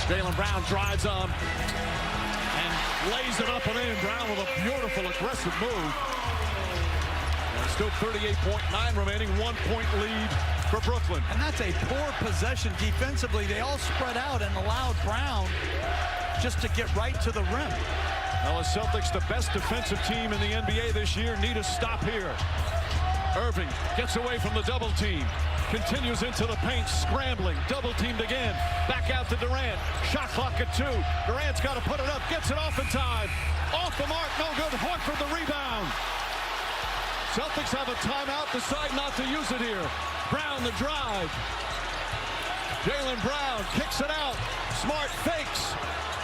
Jaylen Brown drives on and lays it up and in. Brown with a beautiful aggressive move. And still 38.9 remaining, 1-point lead for Brooklyn. And that's a poor possession defensively. They all spread out and allowed Brown just to get right to the rim. Now the Celtics, the best defensive team in the NBA this year, need a stop here. Irving gets away from the double team. Continues into the paint, scrambling, double teamed again. Back out to Durant. Shot clock at 2. Durant's got to put it up, gets it off in time. Off the mark, no good. Horford the rebound. Celtics have a timeout, decide not to use it here. Brown the drive. Jaylen Brown kicks it out. Smart fakes.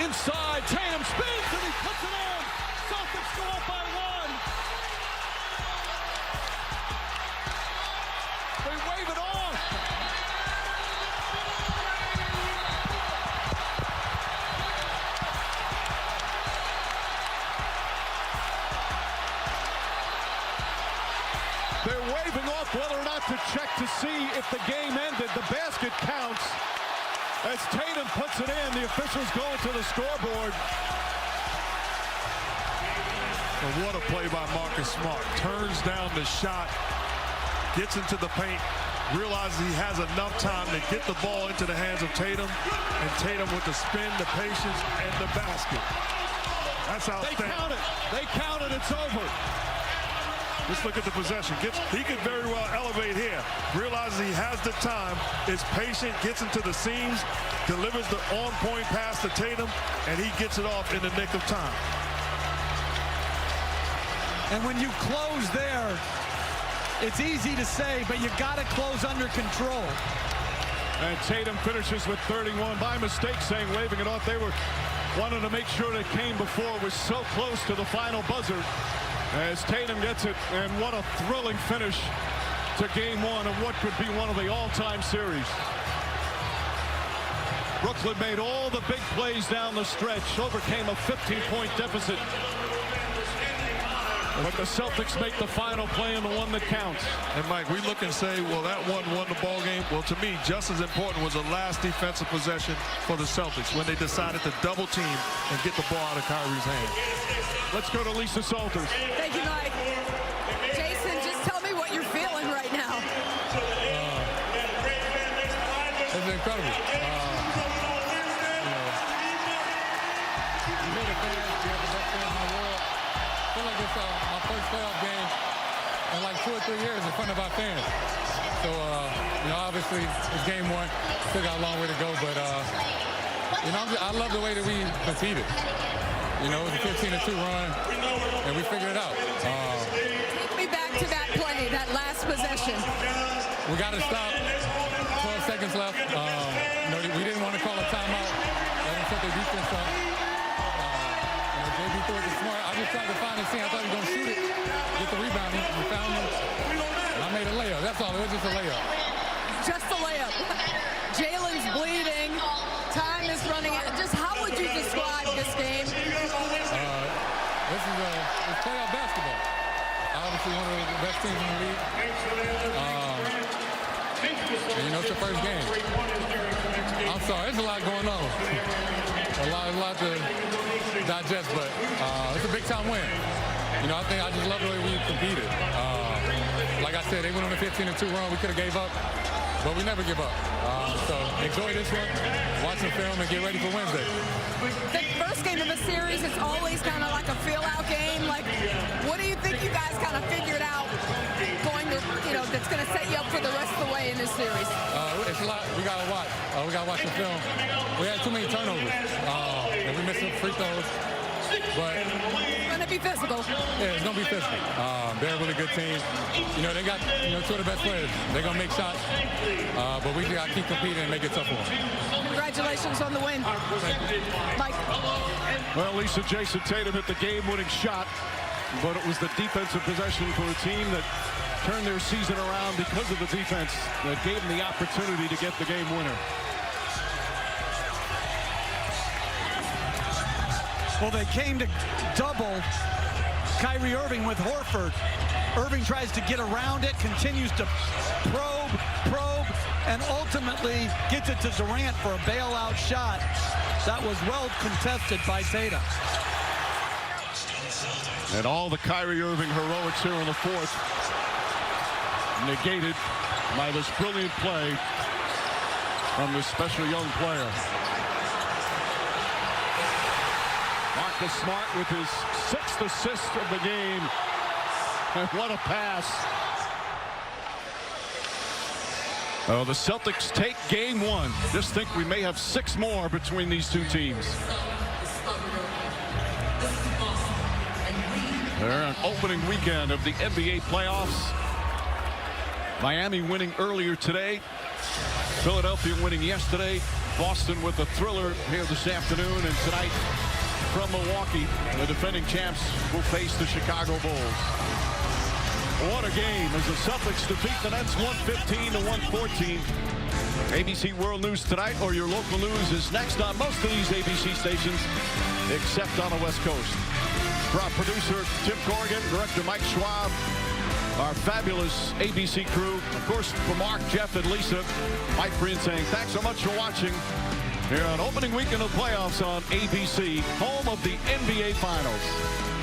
Inside, Tatum spins and he puts it in. Celtics go up by 1. They wave it off. They're waving off whether or not to check to see if the game ended. The basket counts. As Tatum puts it in, the officials go to the scoreboard. And what a play by Marcus Smart. Turns down the shot, gets into the paint, realizes he has enough time to get the ball into the hands of Tatum, and Tatum with the spin, the patience, and the basket. That's outstanding. They count it. They count it. It's over. Let's look at the possession. He could very well elevate here. Realizes he has the time, is patient, gets into the seams, delivers the on-point pass to Tatum, and he gets it off in the nick of time. And when you close there, it's easy to say, but you got to close under control. And Tatum finishes with 31 by mistake, saying waving it off. They were wanting to make sure that came before was so close to the final buzzer. As Tatum gets it, and what a thrilling finish to game 1 of what could be one of the all-time series. Brooklyn made all the big plays down the stretch, overcame a 15-point deficit. But the Celtics make the final play and the one that counts. And Mike, we look and say, well, that one won the ball game. Well, to me, just as important was the last defensive possession for the Celtics when they decided to double team and get the ball out of Kyrie's hand. Let's go to Lisa Salters. Thank you, Mike. Jason, just tell me what you're feeling right now. It's incredible. You hear the fans, you have the best fans in the world. I feel like it's my first playoff game in like 2 or 3 years in front of our fans. So, obviously, it's game 1. Still got a long way to go, but, I love the way that we competed. It was a 15-2 run, and we figured it out. Take me back to that play, that last possession. We got to stop. 12 seconds left. We didn't want to call a timeout. Let them set their defense up. JB threw it to Smart. I just tried to find the seam. I thought he was going to shoot it, get the rebound. We found him, and I made a layup. That's all. It was just a layup. Just a layup. Jaylen's bleeding. Time is running out. Just how would you describe this game? This is playoff basketball. Obviously one of the best teams in the league. And it's the first game. I'm sorry, there's a lot going on. A lot to digest, but it's a big time win. I just love the way we competed. Like I said, they went on a 15-2 run. We could have gave up, but we never give up. So enjoy this one, watch the film, and get ready for Wednesday. The first game of a series is always kind of like a feel-out game. Like, what do you think you guys kind of figured out going to, that's going to set you up for the rest of the way in this series? It's a lot. We got to watch. We got to watch the film. We had too many turnovers, and we missed some free throws. But it's going to be physical. Yeah, it's going to be physical. They're a really good team. They got 2 of the best players. They're going to make shots, but we got to keep competing and make it tough for them. Congratulations on the win. Mike. Well, Lisa, Jason Tatum hit the game-winning shot, but it was the defensive possession for a team that turned their season around because of the defense that gave them the opportunity to get the game winner. Well, they came to double Kyrie Irving with Horford. Irving tries to get around it, continues to probe, and ultimately gets it to Durant for a bailout shot. That was well contested by Tatum. And all the Kyrie Irving heroics here in the 4th negated by this brilliant play from this special young player. Marcus Smart with his 6th assist of the game. And what a pass. Oh, the Celtics take game 1. Just think we may have 6 more between these 2 teams. They're an opening weekend of the NBA playoffs. Miami winning earlier today. Philadelphia winning yesterday. Boston with a thriller here this afternoon. And tonight from Milwaukee, the defending champs will face the Chicago Bulls. What a game as the Celtics defeat the Nets 115-114. ABC World News tonight, or your local news, is next on most of these ABC stations, except on the West Coast. For our producer, Tim Corrigan, director Mike Schwab, our fabulous ABC crew, of course, for Mark, Jeff, and Lisa, Mike Breen saying thanks so much for watching here on opening weekend of playoffs on ABC, home of the NBA Finals.